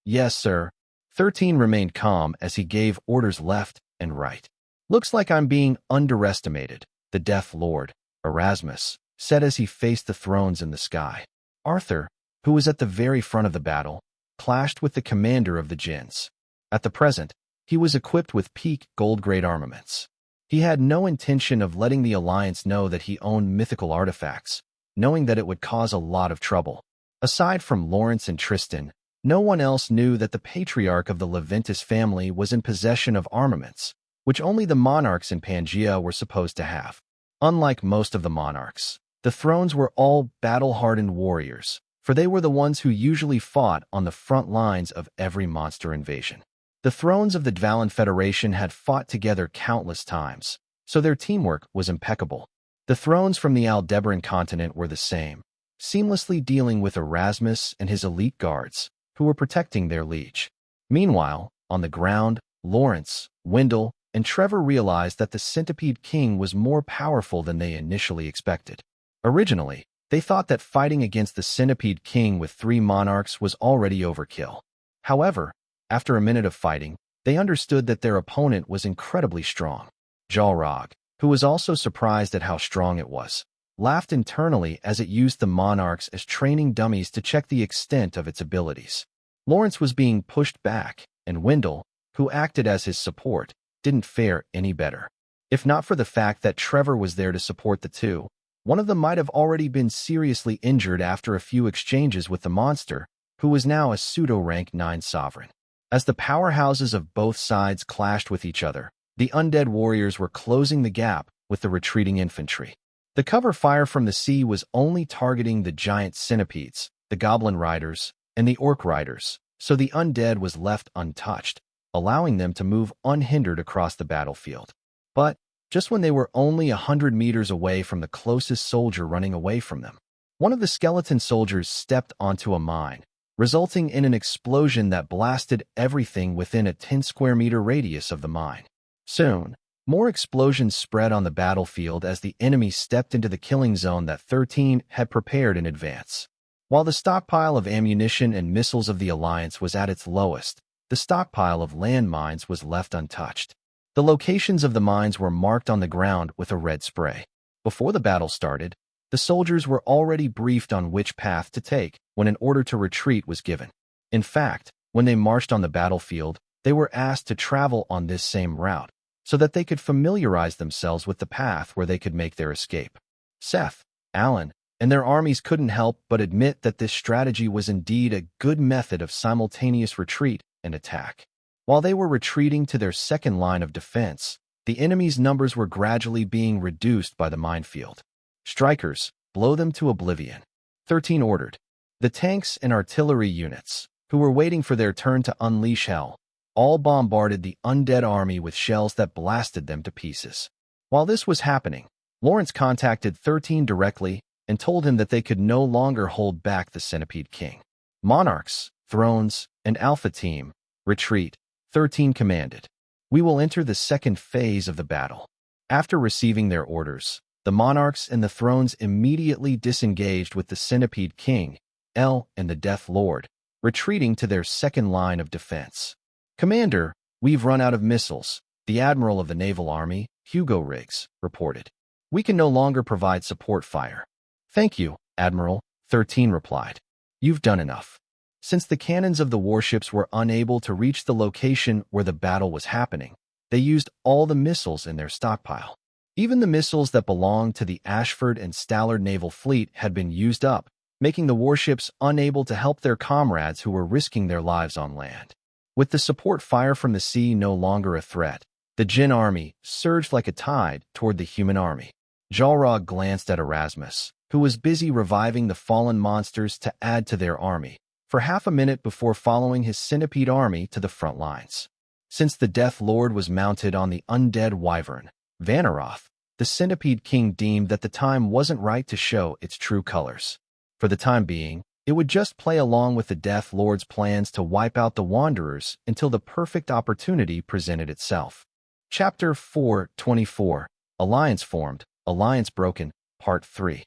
Yes, sir. 13 remained calm as he gave orders left and right. Looks like I'm being underestimated, the Death Lord, Erasmus, said as he faced the thrones in the sky. Arthur, who was at the very front of the battle, clashed with the commander of the Jinns. At the present, he was equipped with peak gold-grade armaments. He had no intention of letting the Alliance know that he owned mythical artifacts, knowing that it would cause a lot of trouble. Aside from Lawrence and Tristan, no one else knew that the patriarch of the Leventis family was in possession of armaments, which only the monarchs in Pangaea were supposed to have. Unlike most of the monarchs, the thrones were all battle-hardened warriors, for they were the ones who usually fought on the front lines of every monster invasion. The thrones of the Dvalin Federation had fought together countless times, so their teamwork was impeccable. The thrones from the Aldebaran continent were the same, seamlessly dealing with Erasmus and his elite guards, who were protecting their liege. Meanwhile, on the ground, Lawrence, Wendell, and Trevor realized that the Centipede King was more powerful than they initially expected. Originally, they thought that fighting against the Centipede King with 3 monarchs was already overkill. However, after a minute of fighting, they understood that their opponent was incredibly strong. Xylen, who was also surprised at how strong it was, laughed internally as it used the monarchs as training dummies to check the extent of its abilities. Lawrence was being pushed back, and Wendell, who acted as his support, didn't fare any better. If not for the fact that Trevor was there to support the two, one of them might have already been seriously injured after a few exchanges with the monster, who was now a pseudo-rank 9 sovereign. As the powerhouses of both sides clashed with each other, the undead warriors were closing the gap with the retreating infantry. The cover fire from the sea was only targeting the giant centipedes, the goblin riders, and the orc riders, so the undead was left untouched, allowing them to move unhindered across the battlefield. But just when they were only 100 meters away from the closest soldier running away from them, one of the skeleton soldiers stepped onto a mine, resulting in an explosion that blasted everything within a 10-square-meter radius of the mine. Soon, more explosions spread on the battlefield as the enemy stepped into the killing zone that 13 had prepared in advance. While the stockpile of ammunition and missiles of the Alliance was at its lowest, the stockpile of landmines was left untouched. The locations of the mines were marked on the ground with a red spray. Before the battle started, the soldiers were already briefed on which path to take when an order to retreat was given. In fact, when they marched on the battlefield, they were asked to travel on this same route, so that they could familiarize themselves with the path where they could make their escape. Seth, Alan, and their armies couldn't help but admit that this strategy was indeed a good method of simultaneous retreat and attack. While they were retreating to their second line of defense, the enemy's numbers were gradually being reduced by the minefield. Strikers, blow them to oblivion. 13 ordered. The tanks and artillery units, who were waiting for their turn to unleash hell, all bombarded the undead army with shells that blasted them to pieces. While this was happening, Lawrence contacted 13 directly and told him that they could no longer hold back the Centipede King. Monarchs, Thrones, and Alpha Team, retreat, 13 commanded. We will enter the second phase of the battle. After receiving their orders, the Monarchs and the Thrones immediately disengaged with the Centipede King, and the Death Lord, retreating to their second line of defense. Commander, we've run out of missiles, the Admiral of the Naval Army, Hugo Riggs, reported. We can no longer provide support fire. Thank you, Admiral, 13 replied. You've done enough. Since the cannons of the warships were unable to reach the location where the battle was happening, they used all the missiles in their stockpile. Even the missiles that belonged to the Ashford and Stallard naval fleet had been used up, making the warships unable to help their comrades who were risking their lives on land. With the support fire from the sea no longer a threat, the Jinn army surged like a tide toward the human army. Xylen glanced at Erasmus, who was busy reviving the fallen monsters to add to their army, for half a minute before following his centipede army to the front lines. Since the Death Lord was mounted on the undead wyvern, Vanaroth, the Centipede King deemed that the time wasn't right to show its true colors. For the time being, it would just play along with the Death Lord's plans to wipe out the Wanderers until the perfect opportunity presented itself. Chapter 424, Alliance Formed, Alliance Broken, Part 3.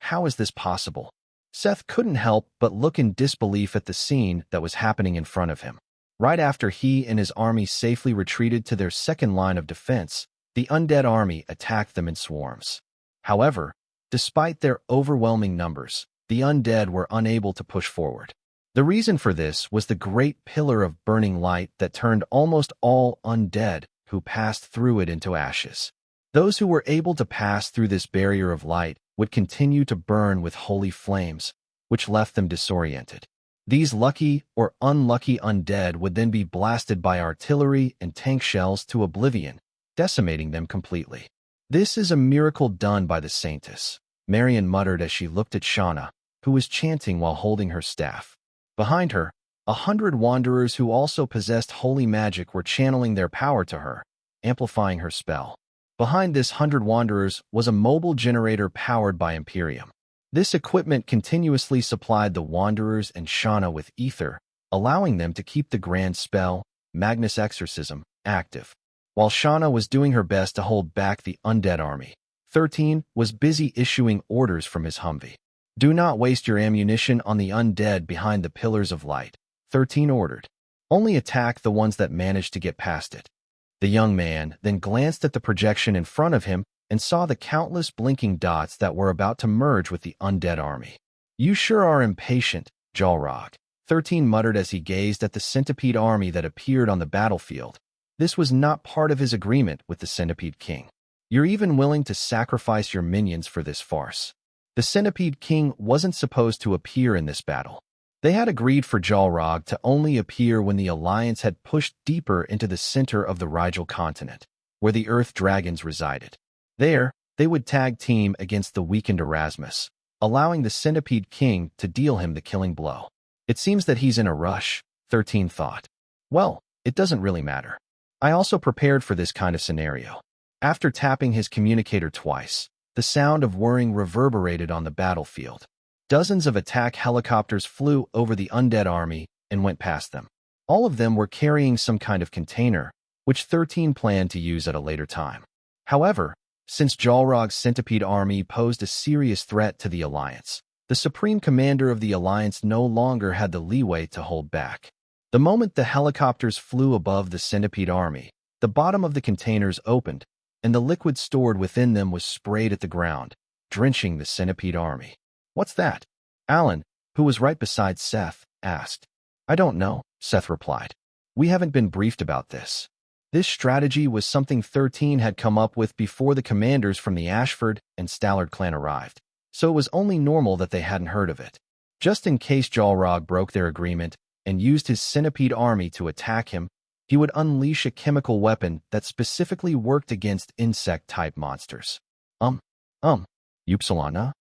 How is this possible? Seth couldn't help but look in disbelief at the scene that was happening in front of him. Right after he and his army safely retreated to their second line of defense, the undead army attacked them in swarms. However, despite their overwhelming numbers, the undead were unable to push forward. The reason for this was the great pillar of burning light that turned almost all undead who passed through it into ashes. Those who were able to pass through this barrier of light would continue to burn with holy flames, which left them disoriented. These lucky or unlucky undead would then be blasted by artillery and tank shells to oblivion, decimating them completely. This is a miracle done by the Saintess, Marion muttered as she looked at Shauna, who was chanting while holding her staff. Behind her, 100 wanderers who also possessed holy magic were channeling their power to her, amplifying her spell. Behind this 100 wanderers was a mobile generator powered by Imperium. This equipment continuously supplied the wanderers and Shauna with ether, allowing them to keep the grand spell, Magnus Exorcism, active. While Shauna was doing her best to hold back the undead army, 13 was busy issuing orders from his Humvee. "Do not waste your ammunition on the undead behind the pillars of light," 13 ordered. "Only attack the ones that manage to get past it." The young man then glanced at the projection in front of him and saw the countless blinking dots that were about to merge with the undead army. "You sure are impatient, Xylen," 13 muttered as he gazed at the centipede army that appeared on the battlefield. This was not part of his agreement with the Centipede King. "You're even willing to sacrifice your minions for this farce." The Centipede King wasn't supposed to appear in this battle. They had agreed for Xylen to only appear when the Alliance had pushed deeper into the center of the Rigel continent, where the Earth Dragons resided. There, they would tag team against the weakened Erasmus, allowing the Centipede King to deal him the killing blow. "It seems that he's in a rush," 13 thought. "Well, it doesn't really matter. I also prepared for this kind of scenario." After tapping his communicator twice, the sound of whirring reverberated on the battlefield. Dozens of attack helicopters flew over the undead army and went past them. All of them were carrying some kind of container, which 13 planned to use at a later time. However, since Xylen's centipede army posed a serious threat to the Alliance, the Supreme Commander of the Alliance no longer had the leeway to hold back. The moment the helicopters flew above the centipede army, the bottom of the containers opened, and the liquid stored within them was sprayed at the ground, drenching the centipede army. "What's that?" Alan, who was right beside Seth, asked. "I don't know," Seth replied. "We haven't been briefed about this." This strategy was something 13 had come up with before the commanders from the Ashford and Stallard clan arrived, so it was only normal that they hadn't heard of it. Just in case Xylen broke their agreement and used his centipede army to attack him, he would unleash a chemical weapon that specifically worked against insect-type monsters. Upsilon.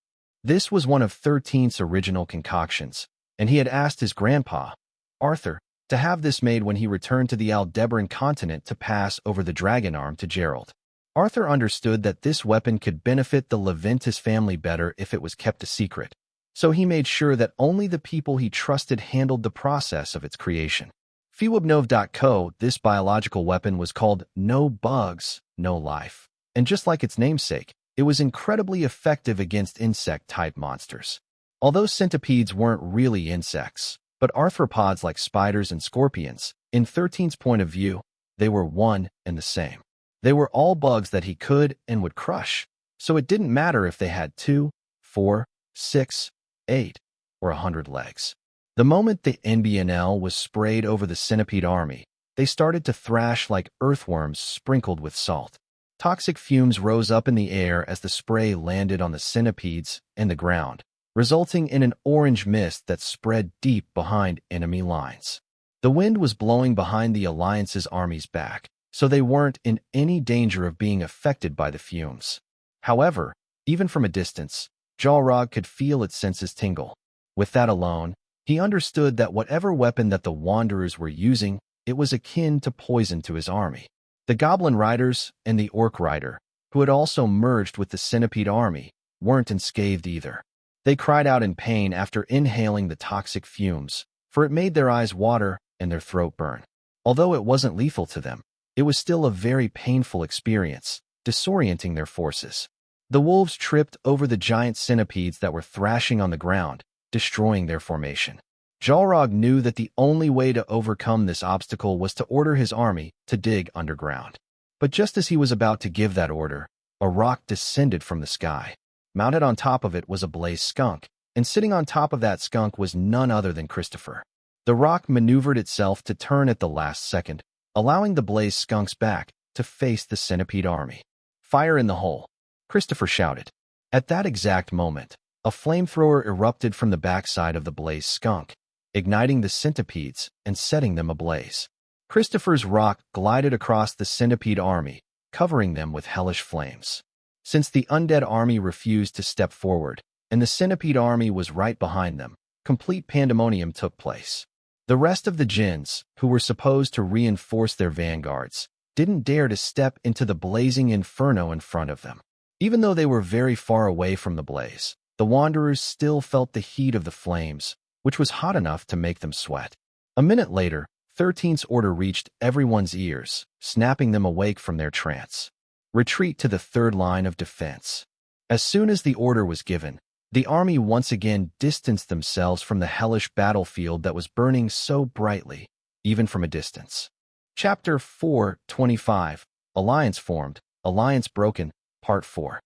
This was one of 13's original concoctions, and he had asked his grandpa, Arthur, to have this made when he returned to the Aldebaran continent to pass over the dragon arm to Gerald. Arthur understood that this weapon could benefit the Leventis family better if it was kept a secret, so he made sure that only the people he trusted handled the process of its creation. Fewabnov.co, this biological weapon was called No Bugs, No Life, and just like its namesake, it was incredibly effective against insect-type monsters. Although centipedes weren't really insects, but arthropods like spiders and scorpions, in 13's point of view, they were one and the same. They were all bugs that he could and would crush, so it didn't matter if they had 2, 4, 6, 8, or 100 legs. The moment the NBNL was sprayed over the centipede army, they started to thrash like earthworms sprinkled with salt. Toxic fumes rose up in the air as the spray landed on the centipedes and the ground, resulting in an orange mist that spread deep behind enemy lines. The wind was blowing behind the Alliance's army's back, so they weren't in any danger of being affected by the fumes. However, even from a distance, Xylen could feel its senses tingle. With that alone, he understood that whatever weapon that the Wanderers were using, it was akin to poison to his army. The Goblin Riders and the Orc Rider, who had also merged with the centipede army, weren't unscathed either. They cried out in pain after inhaling the toxic fumes, for it made their eyes water and their throat burn. Although it wasn't lethal to them, it was still a very painful experience, disorienting their forces. The wolves tripped over the giant centipedes that were thrashing on the ground, destroying their formation. Jalrog knew that the only way to overcome this obstacle was to order his army to dig underground. But just as he was about to give that order, a rock descended from the sky. Mounted on top of it was a blaze skunk, and sitting on top of that skunk was none other than Christopher. The rock maneuvered itself to turn at the last second, allowing the blaze skunks back to face the centipede army. "Fire in the hole!" Christopher shouted. At that exact moment, a flamethrower erupted from the backside of the blaze skunk, igniting the centipedes and setting them ablaze. Christopher's rock glided across the centipede army, covering them with hellish flames. Since the undead army refused to step forward, and the centipede army was right behind them, complete pandemonium took place. The rest of the jinns, who were supposed to reinforce their vanguards, didn't dare to step into the blazing inferno in front of them. Even though they were very far away from the blaze, the wanderers still felt the heat of the flames, which was hot enough to make them sweat. A minute later, 13's order reached everyone's ears, snapping them awake from their trance. Retreat to the third line of defense. As soon as the order was given, the army once again distanced themselves from the hellish battlefield that was burning so brightly, even from a distance. Chapter 4:25, Alliance Formed, Alliance Broken, Part 4.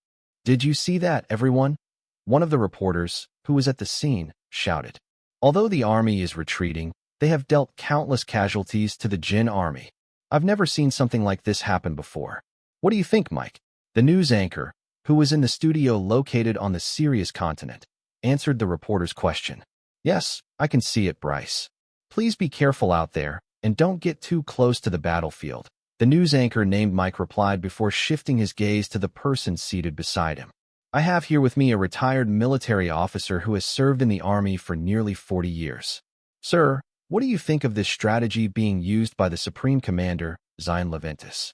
"Did you see that, everyone?" One of the reporters, who was at the scene, shouted. "Although the army is retreating, they have dealt countless casualties to the Jinn army. I've never seen something like this happen before. What do you think, Mike?" The news anchor, who was in the studio located on the Sirius continent, answered the reporter's question. "Yes, I can see it, Bryce. Please be careful out there, and don't get too close to the battlefield," the news anchor named Mike replied before shifting his gaze to the person seated beside him. "I have here with me a retired military officer who has served in the army for nearly 40 years. Sir, what do you think of this strategy being used by the Supreme Commander, Xylen?"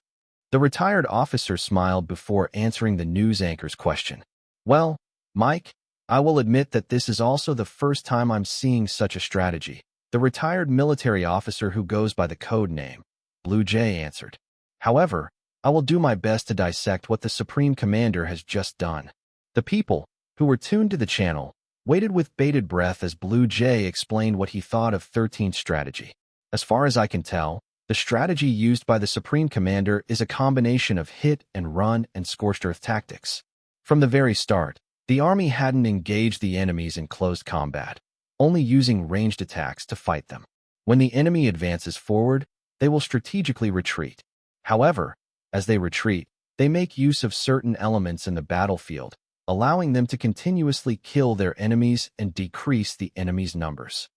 The retired officer smiled before answering the news anchor's question. "Well, Mike, I will admit that this is also the first time I'm seeing such a strategy," the retired military officer who goes by the code name Blue Jay answered. "However, I will do my best to dissect what the Supreme Commander has just done." The people, who were tuned to the channel, waited with bated breath as Blue Jay explained what he thought of 13's strategy. "As far as I can tell, the strategy used by the Supreme Commander is a combination of hit and run and scorched earth tactics. From the very start, the army hadn't engaged the enemies in close combat, only using ranged attacks to fight them. When the enemy advances forward, they will strategically retreat. However, as they retreat, they make use of certain elements in the battlefield, allowing them to continuously kill their enemies and decrease the enemy's numbers."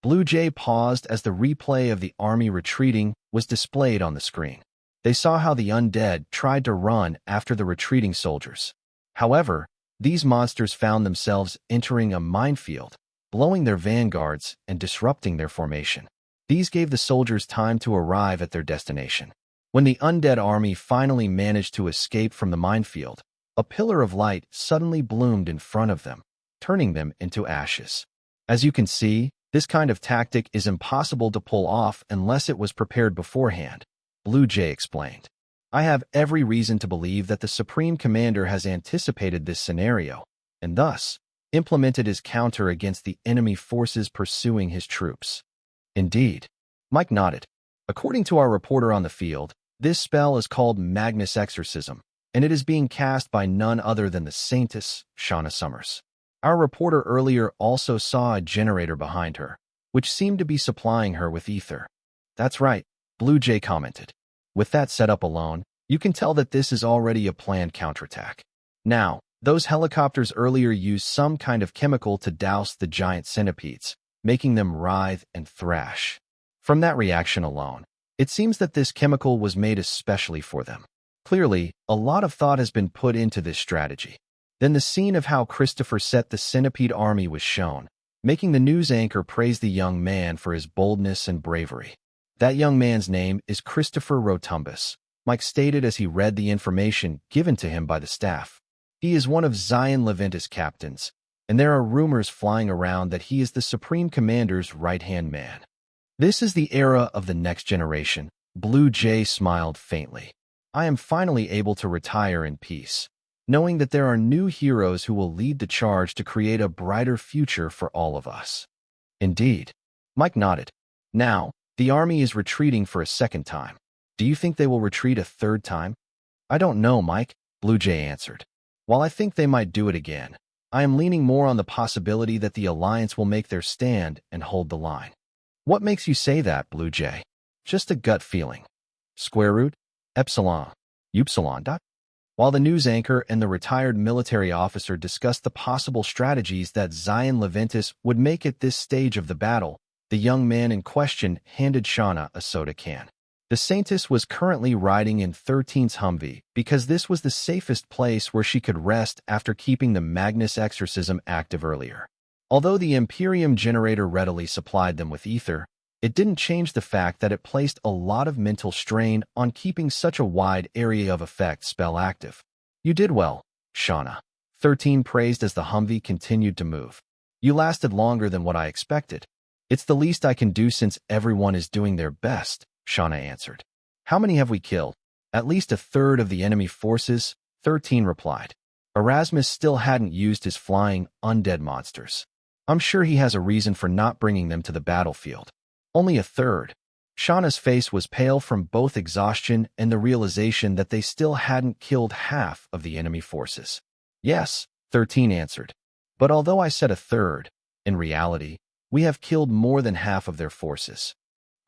Blue Jay paused as the replay of the army retreating was displayed on the screen. They saw how the undead tried to run after the retreating soldiers. However, these monsters found themselves entering a minefield, blowing their vanguards and disrupting their formation. These gave the soldiers time to arrive at their destination. When the undead army finally managed to escape from the minefield, a pillar of light suddenly bloomed in front of them, turning them into ashes. As you can see, this kind of tactic is impossible to pull off unless it was prepared beforehand, Blue Jay explained. "I have every reason to believe that the Supreme Commander has anticipated this scenario, and thus implemented his counter against the enemy forces pursuing his troops." "Indeed." Mike nodded. "According to our reporter on the field, this spell is called Magnus Exorcism, and it is being cast by none other than the Saintess, Shauna Summers. Our reporter earlier also saw a generator behind her, which seemed to be supplying her with ether." "That's right," Blue Jay commented. "With that setup alone, you can tell that this is already a planned counterattack. Now, those helicopters earlier used some kind of chemical to douse the giant centipedes, making them writhe and thrash. From that reaction alone, it seems that this chemical was made especially for them. Clearly, a lot of thought has been put into this strategy." Then the scene of how Christopher set the centipede army was shown, making the news anchor praise the young man for his boldness and bravery. "That young man's name is Christopher Rotumbus. Mike stated as he read the information given to him by the staff. He is one of Xylen Leventis' captains, and there are rumors flying around that he is the Supreme Commander's right-hand man. This is the era of the next generation. Blue Jay smiled faintly. I am finally able to retire in peace, knowing that there are new heroes who will lead the charge to create a brighter future for all of us. Indeed. Mike nodded. Now, the army is retreating for a second time. Do you think they will retreat a third time? I don't know, Mike, Blue Jay answered. While I think they might do it again, I am leaning more on the possibility that the Alliance will make their stand and hold the line. What makes you say that, Blue Jay? Just a gut feeling. Square root, epsilon, upsilon dot. While the news anchor and the retired military officer discussed the possible strategies that Xylen Leventis would make at this stage of the battle, the young man in question handed Shauna a soda can. The Saintess was currently riding in 13's Humvee because this was the safest place where she could rest after keeping the Magnus exorcism active earlier. Although the Imperium generator readily supplied them with ether, it didn't change the fact that it placed a lot of mental strain on keeping such a wide area of effect spell active. You did well, Shauna. 13 praised as the Humvee continued to move. You lasted longer than what I expected. It's the least I can do since everyone is doing their best, Shauna answered. How many have we killed? At least a third of the enemy forces, 13 replied. Erasmus still hadn't used his flying undead monsters. I'm sure he has a reason for not bringing them to the battlefield. Only a third. Shauna's face was pale from both exhaustion and the realization that they still hadn't killed half of the enemy forces. Yes, 13 answered. But although I said a third, in reality, we have killed more than half of their forces.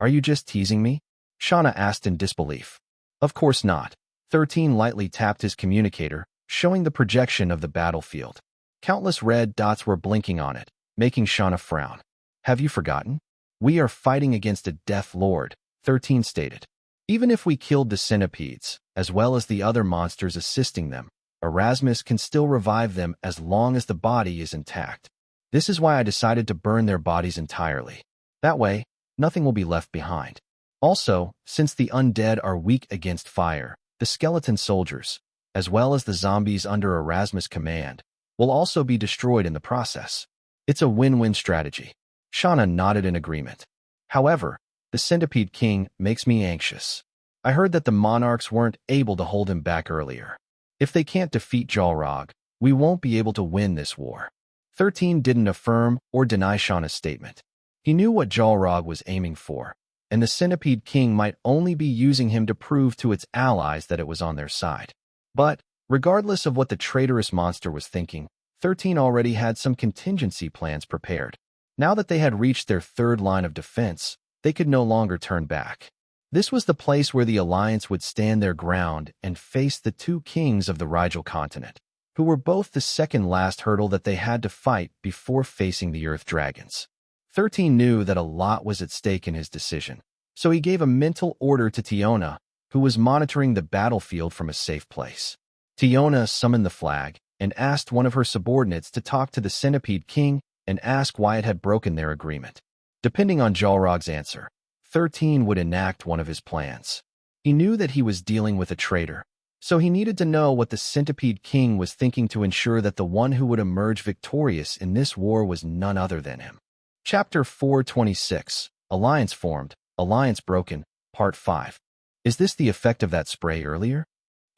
Are you just teasing me? Shauna asked in disbelief. Of course not. 13 lightly tapped his communicator, showing the projection of the battlefield. Countless red dots were blinking on it, making Shauna frown. Have you forgotten? We are fighting against a Death Lord, 13 stated. Even if we killed the centipedes, as well as the other monsters assisting them, Erasmus can still revive them as long as the body is intact. This is why I decided to burn their bodies entirely. That way, nothing will be left behind. Also, since the undead are weak against fire, the skeleton soldiers, as well as the zombies under Erasmus' command, will also be destroyed in the process. It's a win-win strategy. Shauna nodded in agreement. However, the Centipede King makes me anxious. I heard that the monarchs weren't able to hold him back earlier. If they can't defeat Xylen, we won't be able to win this war. 13 didn't affirm or deny Shauna's statement. He knew what Xylen was aiming for, and the Centipede King might only be using him to prove to its allies that it was on their side. But, regardless of what the traitorous monster was thinking, 13 already had some contingency plans prepared. Now that they had reached their third line of defense, they could no longer turn back. This was the place where the Alliance would stand their ground and face the two kings of the Rigel continent, who were both the second last hurdle that they had to fight before facing the Earth Dragons. 13 knew that a lot was at stake in his decision, so he gave a mental order to Tiona, who was monitoring the battlefield from a safe place. Tiona summoned the flag and asked one of her subordinates to talk to the Centipede King and ask why it had broken their agreement. Depending on Xylen's answer, 13 would enact one of his plans. He knew that he was dealing with a traitor, so he needed to know what the Centipede King was thinking to ensure that the one who would emerge victorious in this war was none other than him. Chapter 426, Alliance Formed, Alliance Broken, Part 5. Is this the effect of that spray earlier?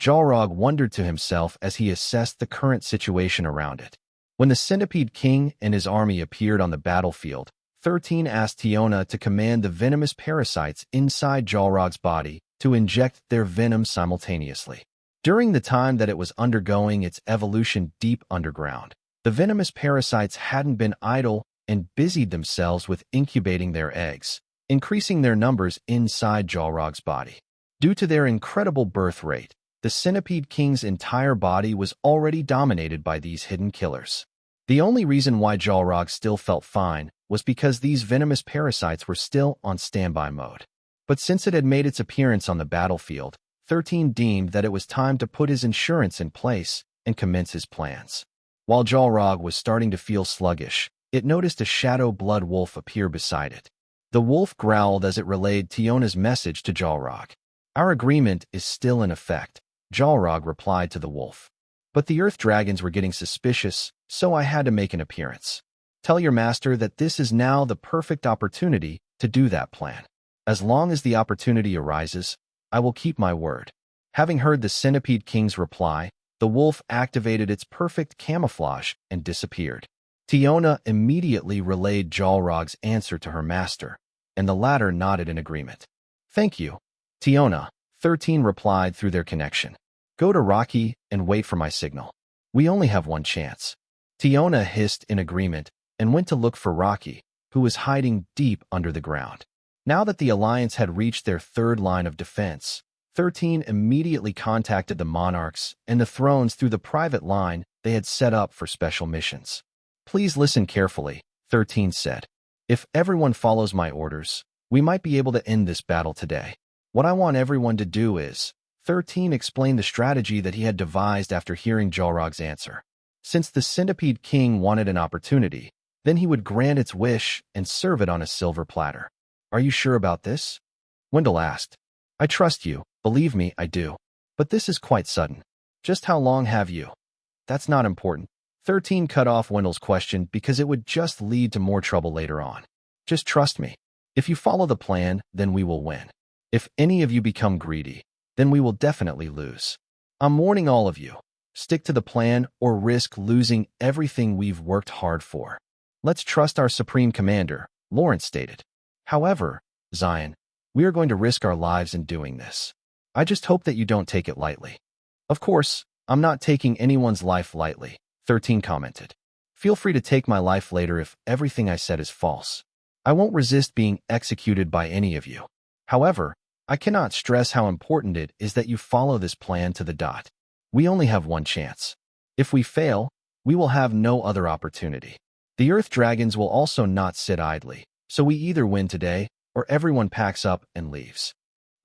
Xylen wondered to himself as he assessed the current situation around it. When the Centipede King and his army appeared on the battlefield, 13 asked Tiona to command the venomous parasites inside Xylen's body to inject their venom simultaneously. During the time that it was undergoing its evolution deep underground, the venomous parasites hadn't been idle and busied themselves with incubating their eggs, increasing their numbers inside Xylen's body. Due to their incredible birth rate, the Centipede King's entire body was already dominated by these hidden killers. The only reason why Xylen still felt fine was because these venomous parasites were still on standby mode. But since it had made its appearance on the battlefield, 13 deemed that it was time to put his insurance in place and commence his plans. While Xylen was starting to feel sluggish, it noticed a shadow blood wolf appear beside it. The wolf growled as it relayed Tiona's message to Xylen. Our agreement is still in effect, Xylen replied to the wolf. But the earth dragons were getting suspicious, so I had to make an appearance. Tell your master that this is now the perfect opportunity to do that plan. As long as the opportunity arises, I will keep my word. Having heard the Centipede King's reply, the wolf activated its perfect camouflage and disappeared. Tiona immediately relayed Xylen's answer to her master, and the latter nodded in agreement. Thank you. Tiona, 13 replied through their connection. Go to Rocky and wait for my signal. We only have one chance. Tiona hissed in agreement and went to look for Rocky, who was hiding deep under the ground. Now that the Alliance had reached their third line of defense, 13 immediately contacted the Monarchs and the Thrones through the private line they had set up for special missions. Please listen carefully, 13 said. If everyone follows my orders, we might be able to end this battle today. What I want everyone to do is, 13 explained the strategy that he had devised after hearing Xylen's answer. Since the Centipede King wanted an opportunity, then he would grant its wish and serve it on a silver platter. Are you sure about this? Wendell asked. I trust you, believe me, I do. But this is quite sudden. Just how long have you? That's not important. 13 cut off Wendell's question because it would just lead to more trouble later on. Just trust me. If you follow the plan, then we will win. If any of you become greedy, then we will definitely lose. I'm warning all of you. Stick to the plan or risk losing everything we've worked hard for. Let's trust our Supreme Commander, Lawrence stated. However, Xylen, we are going to risk our lives in doing this. I just hope that you don't take it lightly. Of course, I'm not taking anyone's life lightly, 13 commented. Feel free to take my life later if everything I said is false. I won't resist being executed by any of you. However, I cannot stress how important it is that you follow this plan to the dot. We only have one chance. If we fail, we will have no other opportunity. The Earth Dragons will also not sit idly, so we either win today or everyone packs up and leaves.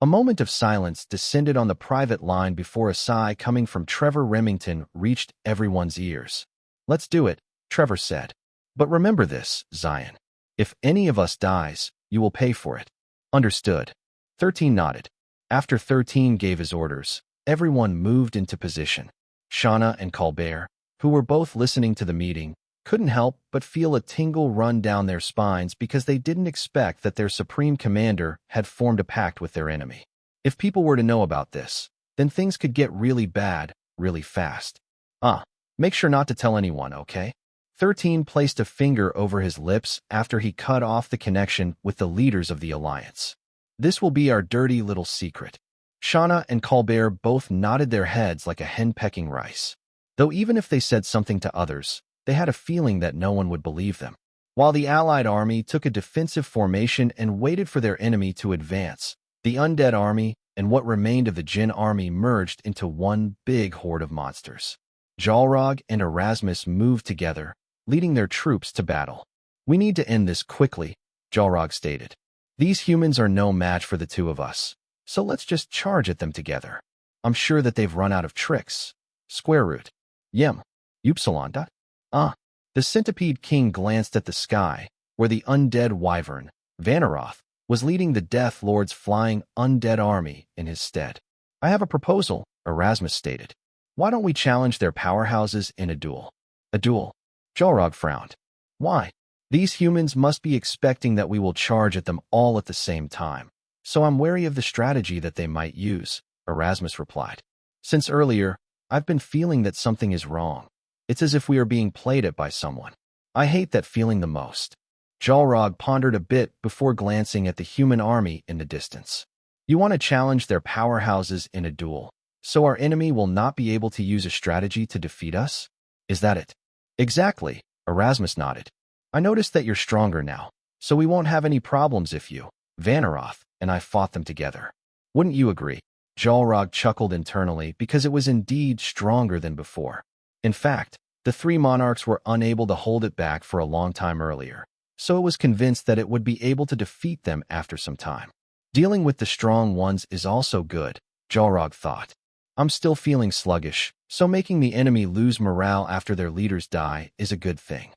A moment of silence descended on the private line before a sigh coming from Trevor Remington reached everyone's ears. Let's do it, Trevor said. But remember this, Xylen. If any of us dies, you will pay for it. Understood. 13 nodded. After 13 gave his orders, everyone moved into position. Shauna and Colbert, who were both listening to the meeting, couldn't help but feel a tingle run down their spines because they didn't expect that their Supreme Commander had formed a pact with their enemy. If people were to know about this, then things could get really bad, really fast. Make sure not to tell anyone, okay? 13 placed a finger over his lips after he cut off the connection with the leaders of the Alliance. This will be our dirty little secret. Shauna and Colbert both nodded their heads like a hen pecking rice. Though even if they said something to others, they had a feeling that no one would believe them. While the Allied army took a defensive formation and waited for their enemy to advance, the undead army and what remained of the Jinn army merged into one big horde of monsters. Xylen and Erasmus moved together, leading their troops to battle. We need to end this quickly, Xylen stated. These humans are no match for the two of us, so let's just charge at them together. I'm sure that they've run out of tricks. Square root. Yem. Upsilon. The Centipede King glanced at the sky, where the undead wyvern, Vanaroth, was leading the Death Lord's flying undead army in his stead. I have a proposal, Erasmus stated. Why don't we challenge their powerhouses in a duel? A duel? Xylen frowned. Why? These humans must be expecting that we will charge at them all at the same time, so I'm wary of the strategy that they might use, Erasmus replied. Since earlier, I've been feeling that something is wrong. It's as if we are being played at by someone. I hate that feeling the most. Xylen pondered a bit before glancing at the human army in the distance. You want to challenge their powerhouses in a duel, so our enemy will not be able to use a strategy to defeat us? Is that it? Exactly, Erasmus nodded. I noticed that you're stronger now, so we won't have any problems if you, Vanaroth, and I fought them together. Wouldn't you agree? Xylen chuckled internally because it was indeed stronger than before. In fact, the three monarchs were unable to hold it back for a long time earlier, so it was convinced that it would be able to defeat them after some time. Dealing with the strong ones is also good, Xylen thought. I'm still feeling sluggish, so making the enemy lose morale after their leaders die is a good thing.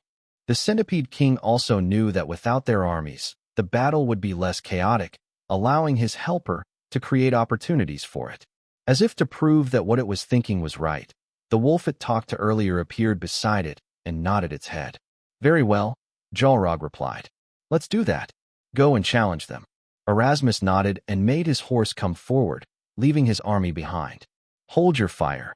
The Centipede King also knew that without their armies, the battle would be less chaotic, allowing his helper, to create opportunities for it. As if to prove that what it was thinking was right, the wolf it talked to earlier appeared beside it and nodded its head. Very well, Xylen replied. Let's do that. Go and challenge them. Erasmus nodded and made his horse come forward, leaving his army behind. Hold your fire.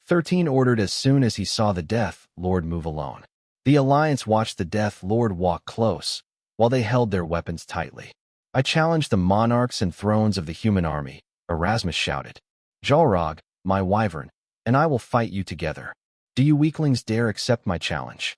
13 ordered as soon as he saw the Death Lord move alone. The Alliance watched the Death Lord walk close, while they held their weapons tightly. I challenge the monarchs and thrones of the human army, Erasmus shouted. Xylen, my wyvern, and I will fight you together. Do you weaklings dare accept my challenge?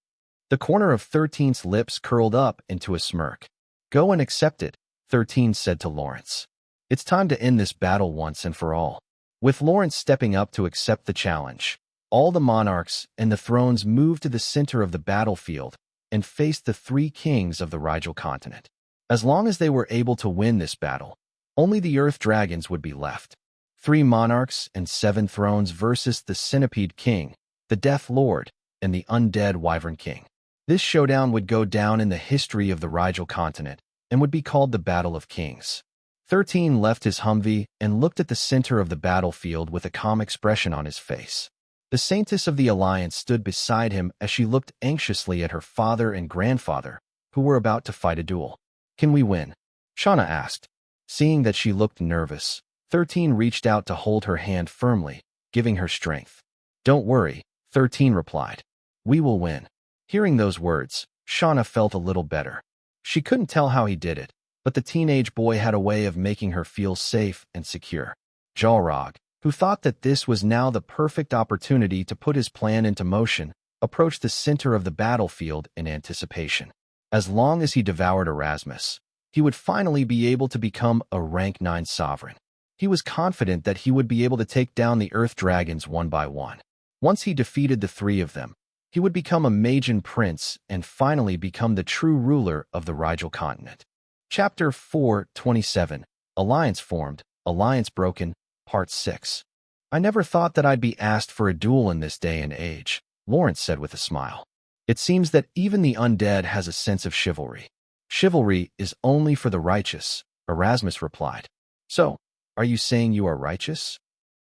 The corner of 13's lips curled up into a smirk. Go and accept it, 13 said to Lawrence. It's time to end this battle once and for all. With Lawrence stepping up to accept the challenge, all the monarchs and the thrones moved to the center of the battlefield and faced the 3 kings of the Rigel continent. As long as they were able to win this battle, only the Earth Dragons would be left. 3 monarchs and 7 thrones versus the Centipede King, the Death Lord, and the Undead Wyvern King. This showdown would go down in the history of the Rigel continent and would be called the Battle of Kings. 13 left his Humvee and looked at the center of the battlefield with a calm expression on his face. The Saintess of the Alliance stood beside him as she looked anxiously at her father and grandfather, who were about to fight a duel. Can we win? Shauna asked. Seeing that she looked nervous, 13 reached out to hold her hand firmly, giving her strength. Don't worry, 13 replied. We will win. Hearing those words, Shauna felt a little better. She couldn't tell how he did it, but the teenage boy had a way of making her feel safe and secure. Xylen, who thought that this was now the perfect opportunity to put his plan into motion, approached the center of the battlefield in anticipation. As long as he devoured Erasmus, he would finally be able to become a rank 9 sovereign. He was confident that he would be able to take down the Earth Dragons one by one. Once he defeated the 3 of them, he would become a Magian prince and finally become the true ruler of the Rigel continent. Chapter 4:27, Alliance Formed, Alliance Broken, Part 6. I never thought that I'd be asked for a duel in this day and age, Lawrence said with a smile. It seems that even the undead has a sense of chivalry. Chivalry is only for the righteous, Erasmus replied. So, are you saying you are righteous?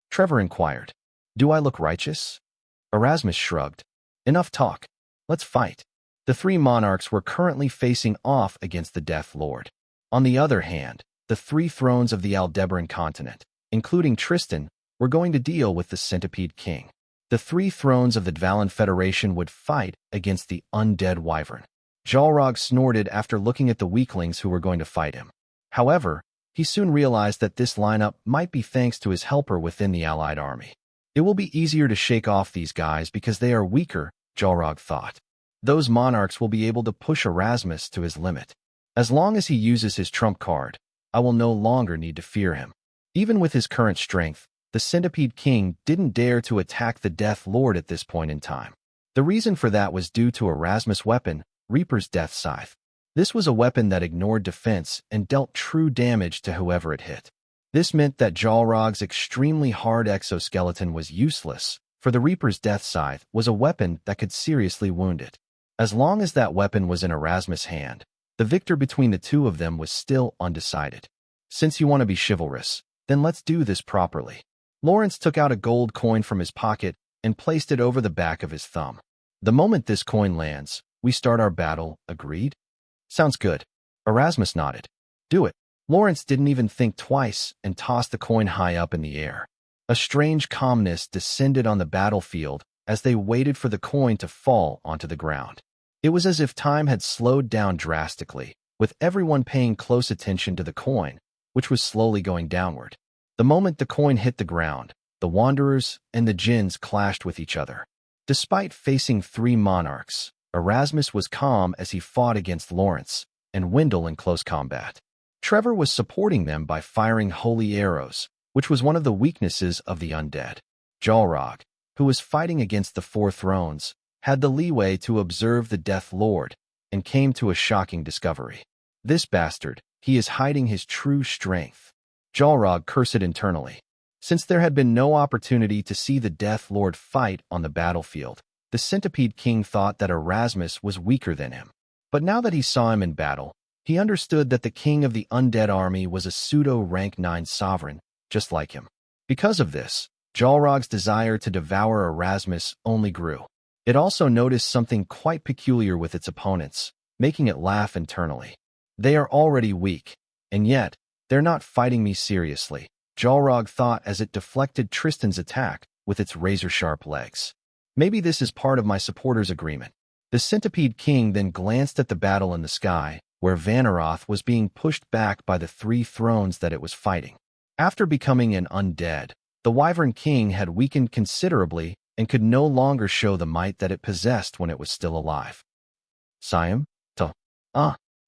Trevor inquired. Do I look righteous? Erasmus shrugged. Enough talk. Let's fight. The 3 monarchs were currently facing off against the Death Lord. On the other hand, the 3 thrones of the Aldebaran continent, including Tristan, were going to deal with the Centipede King. The 3 thrones of the Dvalin Federation would fight against the Undead Wyvern. Xylen snorted after looking at the weaklings who were going to fight him. However, he soon realized that this lineup might be thanks to his helper within the Allied army. It will be easier to shake off these guys because they are weaker, Xylen thought. Those monarchs will be able to push Erasmus to his limit. As long as he uses his trump card, I will no longer need to fear him. Even with his current strength, the Centipede King didn't dare to attack the Death Lord at this point in time. The reason for that was due to Erasmus' weapon, Reaper's Death Scythe. This was a weapon that ignored defense and dealt true damage to whoever it hit. This meant that Xylen's extremely hard exoskeleton was useless, for the Reaper's Death Scythe was a weapon that could seriously wound it. As long as that weapon was in Erasmus' hand, the victor between the 2 of them was still undecided. Since you want to be chivalrous, then let's do this properly. Lawrence took out a gold coin from his pocket and placed it over the back of his thumb. The moment this coin lands, we start our battle, agreed? Sounds good. Erasmus nodded. Do it. Lawrence didn't even think twice and tossed the coin high up in the air. A strange calmness descended on the battlefield as they waited for the coin to fall onto the ground. It was as if time had slowed down drastically, with everyone paying close attention to the coin, which was slowly going downward. The moment the coin hit the ground, the Wanderers and the Djinns clashed with each other. Despite facing 3 monarchs, Erasmus was calm as he fought against Lawrence and Wendell in close combat. Trevor was supporting them by firing holy arrows, which was one of the weaknesses of the undead. Xylen, who was fighting against the 4 thrones, had the leeway to observe the Death Lord and came to a shocking discovery. This bastard, he is hiding his true strength. Xylen cursed internally. Since there had been no opportunity to see the Death Lord fight on the battlefield, the Centipede King thought that Erasmus was weaker than him. But now that he saw him in battle, He understood that the king of the undead army was a pseudo-rank 9 sovereign, just like him. Because of this, Jalrog's desire to devour Erasmus only grew. It also noticed something quite peculiar with its opponents, making it laugh internally. They are already weak, and yet, they're not fighting me seriously, Jalrog thought as it deflected Tristan's attack with its razor-sharp legs. Maybe this is part of my supporters' agreement. The Centipede King then glanced at the battle in the sky, where Vanaroth was being pushed back by the 3 thrones that it was fighting. After becoming an undead, the Wyvern King had weakened considerably and could no longer show the might that it possessed when it was still alive. Siam?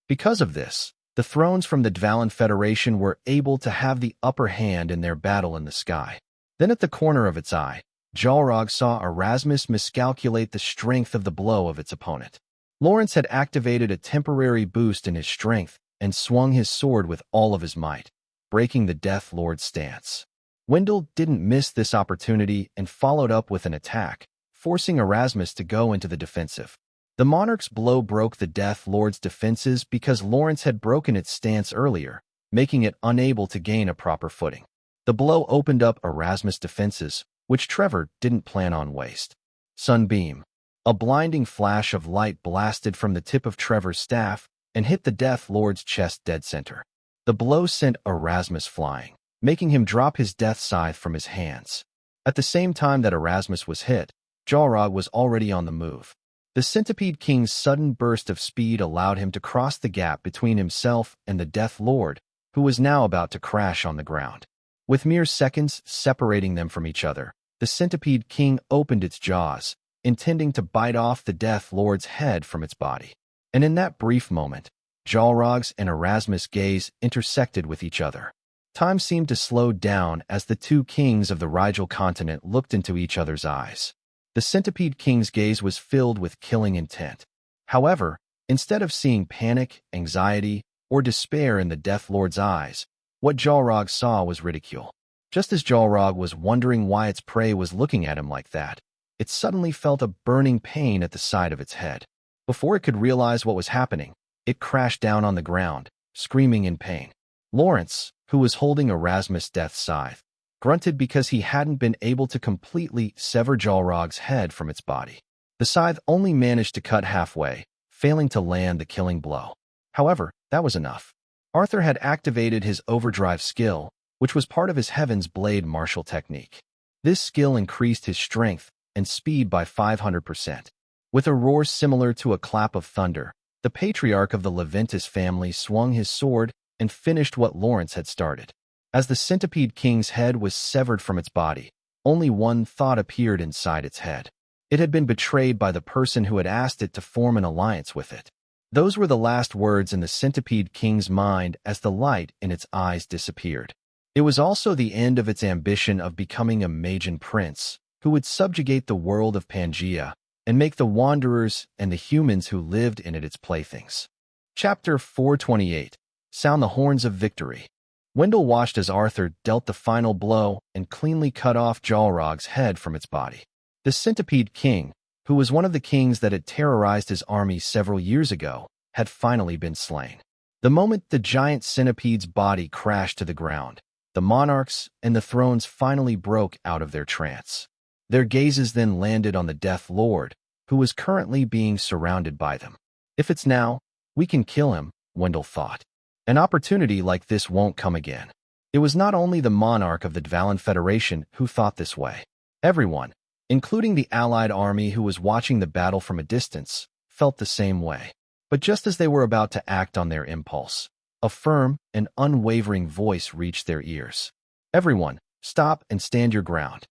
Because of this, the thrones from the Dvalin Federation were able to have the upper hand in their battle in the sky. Then at the corner of its eye, Jalrog saw Erasmus miscalculate the strength of the blow of its opponent. Lawrence had activated a temporary boost in his strength and swung his sword with all of his might, breaking the Death Lord's stance. Wendell didn't miss this opportunity and followed up with an attack, forcing Erasmus to go into the defensive. The Monarch's blow broke the Death Lord's defenses because Lawrence had broken its stance earlier, making it unable to gain a proper footing. The blow opened up Erasmus' defenses, which Trevor didn't plan on waste. Sunbeam. A blinding flash of light blasted from the tip of Trevor's staff and hit the Death Lord's chest dead center. The blow sent Erasmus flying, making him drop his death scythe from his hands. At the same time that Erasmus was hit, Jalrog was already on the move. The Centipede King's sudden burst of speed allowed him to cross the gap between himself and the Death Lord, who was now about to crash on the ground. With mere seconds separating them from each other, the Centipede King opened its jaws, intending to bite off the Death Lord's head from its body. And in that brief moment, Jalrog's and Erasmus' gaze intersected with each other. Time seemed to slow down as the 2 kings of the Rigel continent looked into each other's eyes. The Centipede King's gaze was filled with killing intent. However, instead of seeing panic, anxiety, or despair in the Death Lord's eyes, what Jalrog saw was ridicule. Just as Jalrog was wondering why its prey was looking at him like that, it suddenly felt a burning pain at the side of its head. Before it could realize what was happening, it crashed down on the ground, screaming in pain. Lawrence, who was holding Erasmus' death scythe, grunted because he hadn't been able to completely sever Jalrog's head from its body. The scythe only managed to cut halfway, failing to land the killing blow. However, that was enough. Arthur had activated his overdrive skill, which was part of his Heaven's Blade martial technique. This skill increased his strength and speed by 500%. With a roar similar to a clap of thunder, the patriarch of the Leventus family swung his sword and finished what Lawrence had started. As the Centipede King's head was severed from its body, only one thought appeared inside its head. It had been betrayed by the person who had asked it to form an alliance with it. Those were the last words in the Centipede King's mind as the light in its eyes disappeared. It was also the end of its ambition of becoming a Magian prince, who would subjugate the world of Pangaea and make the wanderers and the humans who lived in it its playthings. Chapter 428. Sound the Horns of Victory. Wendell watched as Arthur dealt the final blow and cleanly cut off Jalrog's head from its body. The Centipede King, who was one of the kings that had terrorized his army several years ago, had finally been slain. The moment the giant centipede's body crashed to the ground, the monarchs and the thrones finally broke out of their trance. Their gazes then landed on the Death Lord, who was currently being surrounded by them. If it's now, we can kill him, Wendell thought. An opportunity like this won't come again. It was not only the monarch of the Dvalin Federation who thought this way. Everyone, including the allied army who was watching the battle from a distance, felt the same way. But just as they were about to act on their impulse, a firm and unwavering voice reached their ears. Everyone, stop and stand your ground.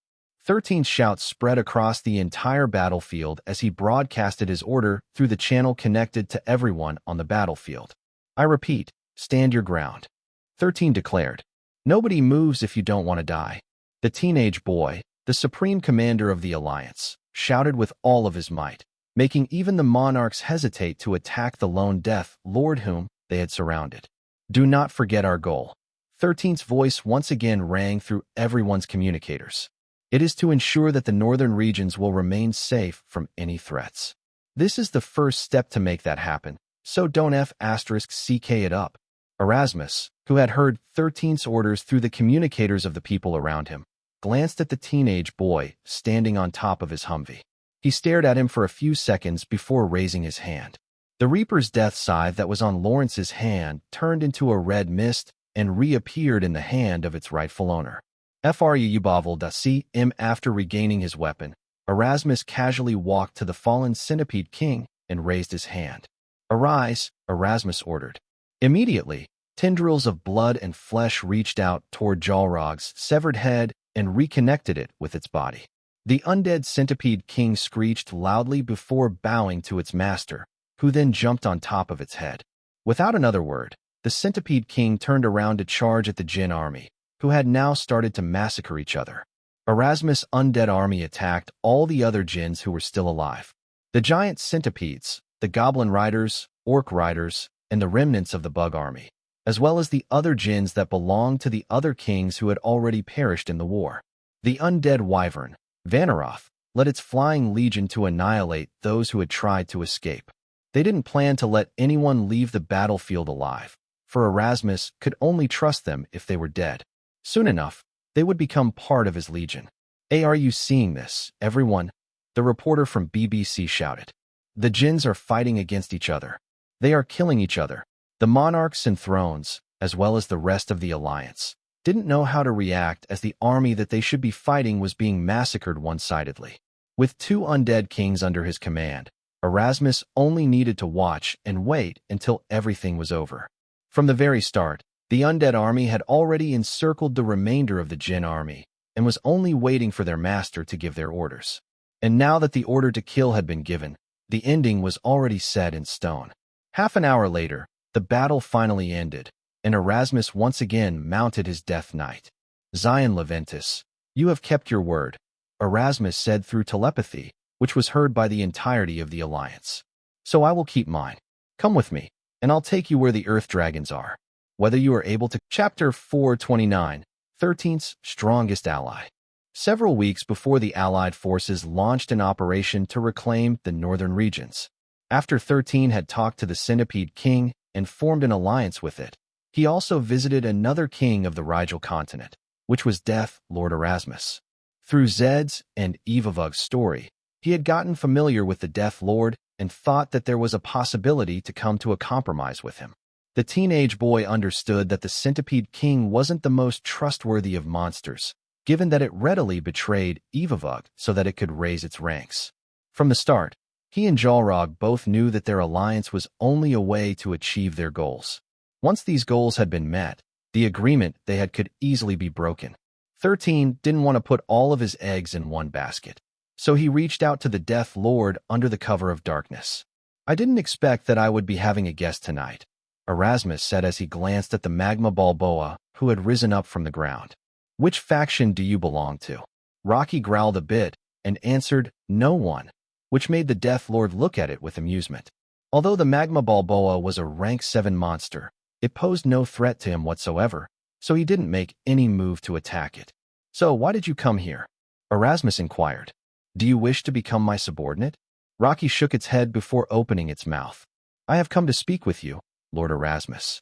13 shouts spread across the entire battlefield as he broadcasted his order through the channel connected to everyone on the battlefield. I repeat, stand your ground. 13 declared. Nobody moves if you don't want to die. The teenage boy, the supreme commander of the Alliance, shouted with all of his might, making even the monarchs hesitate to attack the lone Death Lord whom they had surrounded. Do not forget our goal. 13's voice once again rang through everyone's communicators. It is to ensure that the northern regions will remain safe from any threats. This is the first step to make that happen, so don't *ck it up. Erasmus, who had heard 13's orders through the communicators of the people around him, glanced at the teenage boy standing on top of his Humvee. He stared at him for a few seconds before raising his hand. The Reaper's death scythe that was on Lawrence's hand turned into a red mist and reappeared in the hand of its rightful owner. After regaining his weapon, Erasmus casually walked to the fallen Centipede King and raised his hand. "Arise," Erasmus ordered. Immediately, tendrils of blood and flesh reached out toward Jalrog's severed head and reconnected it with its body. The undead Centipede King screeched loudly before bowing to its master, who then jumped on top of its head. Without another word, the Centipede King turned around to charge at the Jinn army, who had now started to massacre each other. Erasmus' undead army attacked all the other Jinns who were still alive. The giant centipedes, the goblin riders, orc riders, and the remnants of the bug army, as well as the other Jinns that belonged to the other kings who had already perished in the war. The undead wyvern, Vanaroth, led its flying legion to annihilate those who had tried to escape. They didn't plan to let anyone leave the battlefield alive, for Erasmus could only trust them if they were dead. Soon enough, they would become part of his legion. "Hey, are you seeing this, everyone?" the reporter from BBC shouted. "The Jinns are fighting against each other. They are killing each other." The monarchs and thrones, as well as the rest of the alliance, didn't know how to react as the army that they should be fighting was being massacred one-sidedly. With 2 undead kings under his command, Erasmus only needed to watch and wait until everything was over. From the very start, the undead army had already encircled the remainder of the Jinn army and was only waiting for their master to give their orders. And now that the order to kill had been given, the ending was already set in stone. Half an hour later, the battle finally ended, and Erasmus once again mounted his death knight. "Xylen Leventus, you have kept your word," Erasmus said through telepathy, which was heard by the entirety of the alliance. "So I will keep mine. Come with me, and I'll take you where the Earth Dragons are." Whether you are able to. Chapter 429, 13's Strongest Ally. Several weeks before the Allied forces launched an operation to reclaim the northern regions. After 13 had talked to the Centipede King and formed an alliance with it, he also visited another king of the Rigel continent, which was Death Lord Erasmus. Through Zed's and Evavug's story, he had gotten familiar with the Death Lord and thought that there was a possibility to come to a compromise with him. The teenage boy understood that the Centipede King wasn't the most trustworthy of monsters, given that it readily betrayed Evavug so that it could raise its ranks. From the start, he and Jalrog both knew that their alliance was only a way to achieve their goals. Once these goals had been met, the agreement they had could easily be broken. 13 didn't want to put all of his eggs in one basket, so he reached out to the Death Lord under the cover of darkness. "I didn't expect that I would be having a guest tonight," Erasmus said as he glanced at the Magma Balboa, who had risen up from the ground. "Which faction do you belong to?" Rocky growled a bit and answered, "No one," which made the Death Lord look at it with amusement. Although the Magma Balboa was a rank 7 monster, it posed no threat to him whatsoever, so he didn't make any move to attack it. "So why did you come here?" Erasmus inquired. "Do you wish to become my subordinate?" Rocky shook its head before opening its mouth. "I have come to speak with you, Lord Erasmus."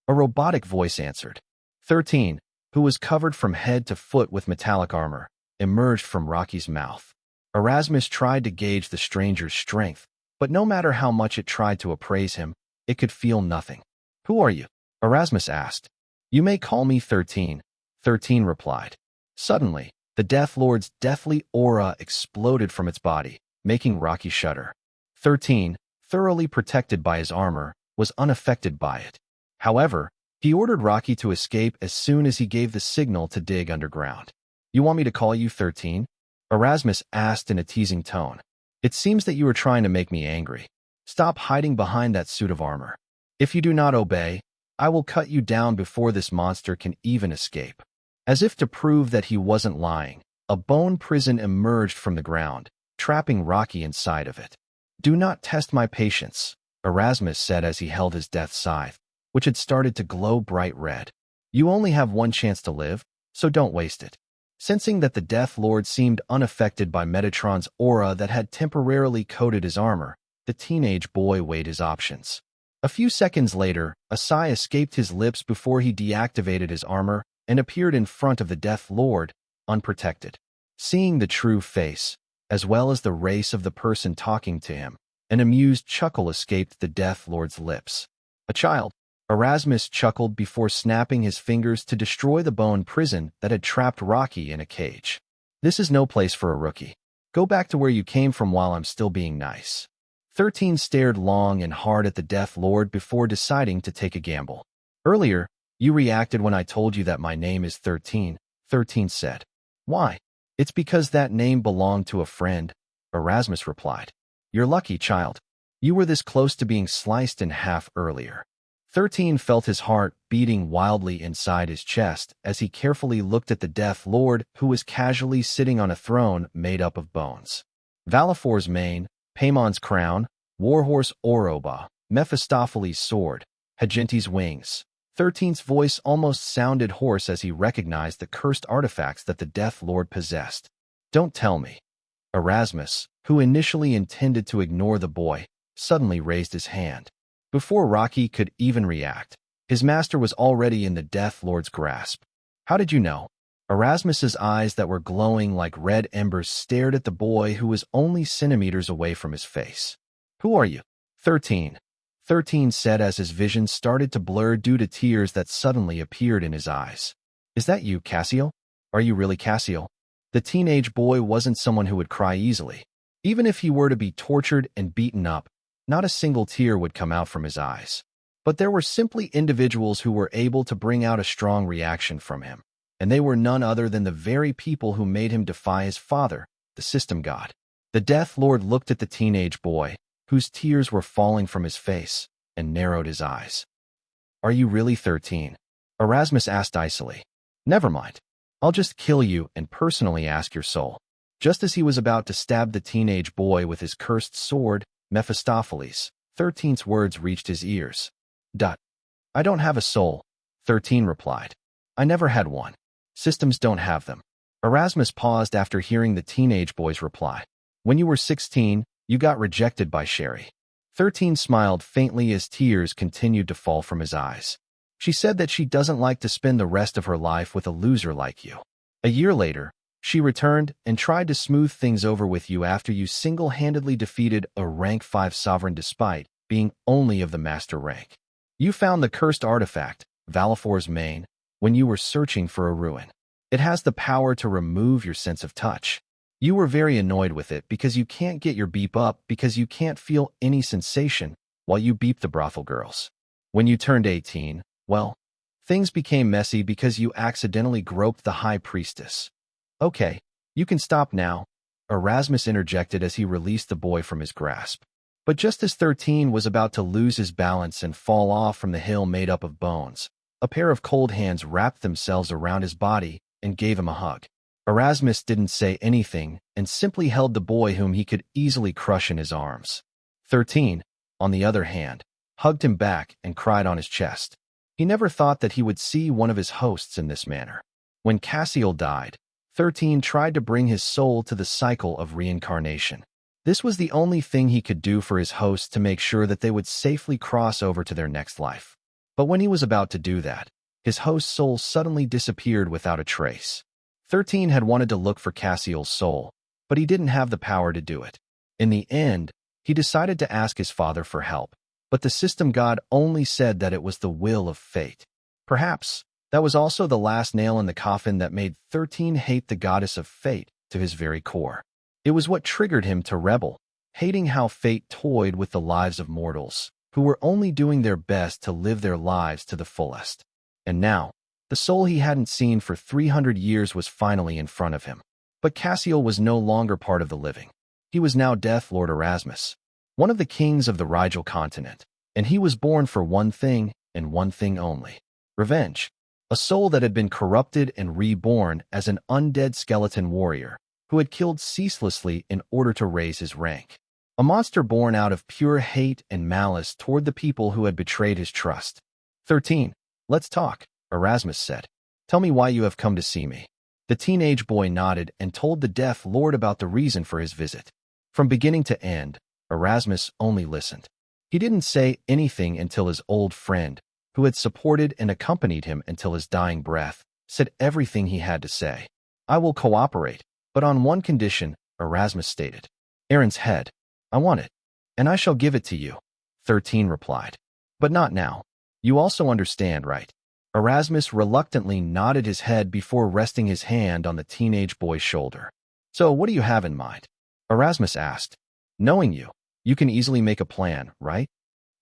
A robotic voice answered. 13, who was covered from head to foot with metallic armor, emerged from Rocky's mouth. Erasmus tried to gauge the stranger's strength, but no matter how much it tried to appraise him, it could feel nothing. "Who are you?" Erasmus asked. "You may call me 13, 13 replied. Suddenly, the Death Lord's deathly aura exploded from its body, making Rocky shudder. 13, thoroughly protected by his armor, was unaffected by it. However, he ordered Rocky to escape as soon as he gave the signal to dig underground. "You want me to call you 13? Erasmus asked in a teasing tone. "It seems that you are trying to make me angry. Stop hiding behind that suit of armor. If you do not obey, I will cut you down before this monster can even escape." As if to prove that he wasn't lying, a bone prison emerged from the ground, trapping Rocky inside of it. "Do not test my patience," Erasmus said as he held his death scythe, which had started to glow bright red. "You only have one chance to live, so don't waste it." Sensing that the Death Lord seemed unaffected by Metatron's aura that had temporarily coated his armor, the teenage boy weighed his options. A few seconds later, a sigh escaped his lips before he deactivated his armor and appeared in front of the Death Lord, unprotected. Seeing the true face, as well as the race of the person talking to him, an amused chuckle escaped the Death Lord's lips. A child, Erasmus chuckled before snapping his fingers to destroy the bone prison that had trapped Rocky in a cage. This is no place for a rookie. Go back to where you came from while I'm still being nice. 13 stared long and hard at the Death Lord before deciding to take a gamble. Earlier, you reacted when I told you that my name is 13, 13 said. Why? It's because that name belonged to a friend, Erasmus replied. You're lucky, child. You were this close to being sliced in half earlier. 13 felt his heart beating wildly inside his chest as he carefully looked at the Death Lord who was casually sitting on a throne made up of bones. Valifor's mane, Paymon's crown, Warhorse Oroba, Mephistopheles' sword, Hagenti's wings. 13's voice almost sounded hoarse as he recognized the cursed artifacts that the Death Lord possessed. Don't tell me. Erasmus, who initially intended to ignore the boy, suddenly raised his hand. Before Rocky could even react, his master was already in the Death Lord's grasp. How did you know? Erasmus's eyes that were glowing like red embers stared at the boy who was only centimeters away from his face. Who are you? 13 said as his vision started to blur due to tears that suddenly appeared in his eyes. Is that you, Cassiel? Are you really Cassiel? The teenage boy wasn't someone who would cry easily. Even if he were to be tortured and beaten up, not a single tear would come out from his eyes. But there were simply individuals who were able to bring out a strong reaction from him, and they were none other than the very people who made him defy his father, the system god. The Death Lord looked at the teenage boy, whose tears were falling from his face, and narrowed his eyes. Are you really 13? Erasmus asked icily. Never mind. I'll just kill you and personally ask your soul. Just as he was about to stab the teenage boy with his cursed sword, Mephistopheles, 13's words reached his ears. I don't have a soul, 13 replied. I never had one. Systems don't have them. Erasmus paused after hearing the teenage boy's reply. When you were 16, you got rejected by Sherry. 13 smiled faintly as tears continued to fall from his eyes. She said that she doesn't like to spend the rest of her life with a loser like you. A year later, she returned and tried to smooth things over with you after you single-handedly defeated a rank 5 sovereign despite being only of the master rank. You found the cursed artifact, Valifor's mane, when you were searching for a ruin. It has the power to remove your sense of touch. You were very annoyed with it because you can't get your beep up because you can't feel any sensation while you beep the brothel girls. When you turned 18, well, things became messy because you accidentally groped the high priestess. Okay, you can stop now, Erasmus interjected as he released the boy from his grasp. But just as 13 was about to lose his balance and fall off from the hill made up of bones, a pair of cold hands wrapped themselves around his body and gave him a hug. Erasmus didn't say anything and simply held the boy whom he could easily crush in his arms. 13, on the other hand, hugged him back and cried on his chest. He never thought that he would see one of his hosts in this manner. When Cassiel died, 13 tried to bring his soul to the cycle of reincarnation. This was the only thing he could do for his hosts to make sure that they would safely cross over to their next life. But when he was about to do that, his host's soul suddenly disappeared without a trace. 13 had wanted to look for Cassiel's soul, but he didn't have the power to do it. In the end, he decided to ask his father for help, but the system god only said that it was the will of fate. Perhaps that was also the last nail in the coffin that made 13 hate the goddess of fate to his very core. It was what triggered him to rebel, hating how fate toyed with the lives of mortals, who were only doing their best to live their lives to the fullest. And now, the soul he hadn't seen for 300 years was finally in front of him. But Cassiel was no longer part of the living. He was now Death Lord Erasmus, one of the kings of the Rigel continent, and he was born for one thing and one thing only: revenge. A soul that had been corrupted and reborn as an undead skeleton warrior who had killed ceaselessly in order to raise his rank. A monster born out of pure hate and malice toward the people who had betrayed his trust. 13. Let's talk, Erasmus said. Tell me why you have come to see me. The teenage boy nodded and told the Death Lord about the reason for his visit. From beginning to end, Erasmus only listened. He didn't say anything until his old friend, who had supported and accompanied him until his dying breath, said everything he had to say. I will cooperate, but on one condition, Erasmus stated. Aaron's head. I want it, and I shall give it to you, 13 replied. But not now. You also understand, right? Erasmus reluctantly nodded his head before resting his hand on the teenage boy's shoulder. So what do you have in mind? Erasmus asked. Knowing you, you can easily make a plan, right?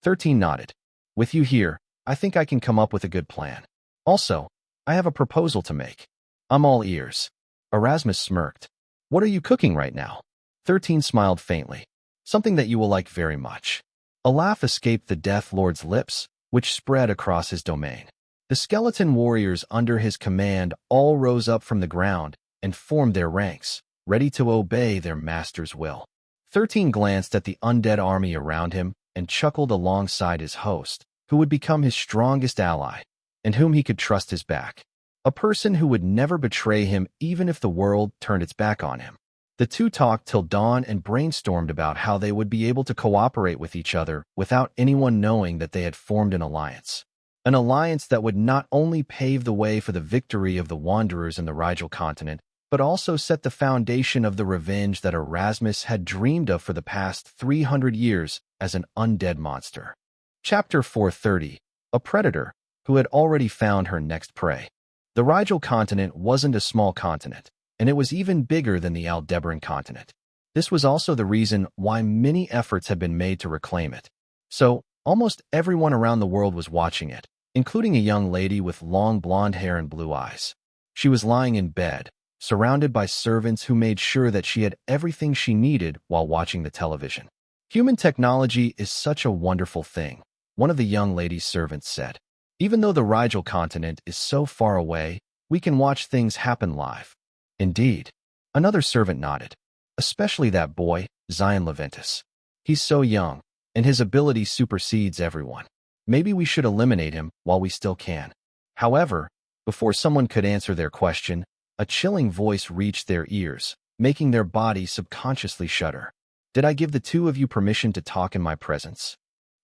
13 nodded. With you here, I think I can come up with a good plan. Also, I have a proposal to make. I'm all ears. Erasmus smirked. What are you cooking right now? 13 smiled faintly. Something that you will like very much. A laugh escaped the Death Lord's lips, which spread across his domain. The skeleton warriors under his command all rose up from the ground and formed their ranks, ready to obey their master's will. 13 glanced at the undead army around him and chuckled alongside his host, who would become his strongest ally, and whom he could trust his back. A person who would never betray him even if the world turned its back on him. The two talked till dawn and brainstormed about how they would be able to cooperate with each other without anyone knowing that they had formed an alliance. An alliance that would not only pave the way for the victory of the Wanderers in the Rigel continent, but also set the foundation of the revenge that Erasmus had dreamed of for the past 300 years as an undead monster. Chapter 430. A predator who had already found her next prey. The Rigel continent wasn't a small continent, and it was even bigger than the Aldebaran continent. This was also the reason why many efforts had been made to reclaim it. So, almost everyone around the world was watching it, including a young lady with long blonde hair and blue eyes. She was lying in bed, surrounded by servants who made sure that she had everything she needed while watching the television. Human technology is such a wonderful thing, one of the young lady's servants said. Even though the Rigel continent is so far away, we can watch things happen live. Indeed. Another servant nodded. Especially that boy, Xylen Leventis. He's so young, and his ability supersedes everyone. Maybe we should eliminate him while we still can. However, before someone could answer their question, a chilling voice reached their ears, making their bodies subconsciously shudder. Did I give the two of you permission to talk in my presence?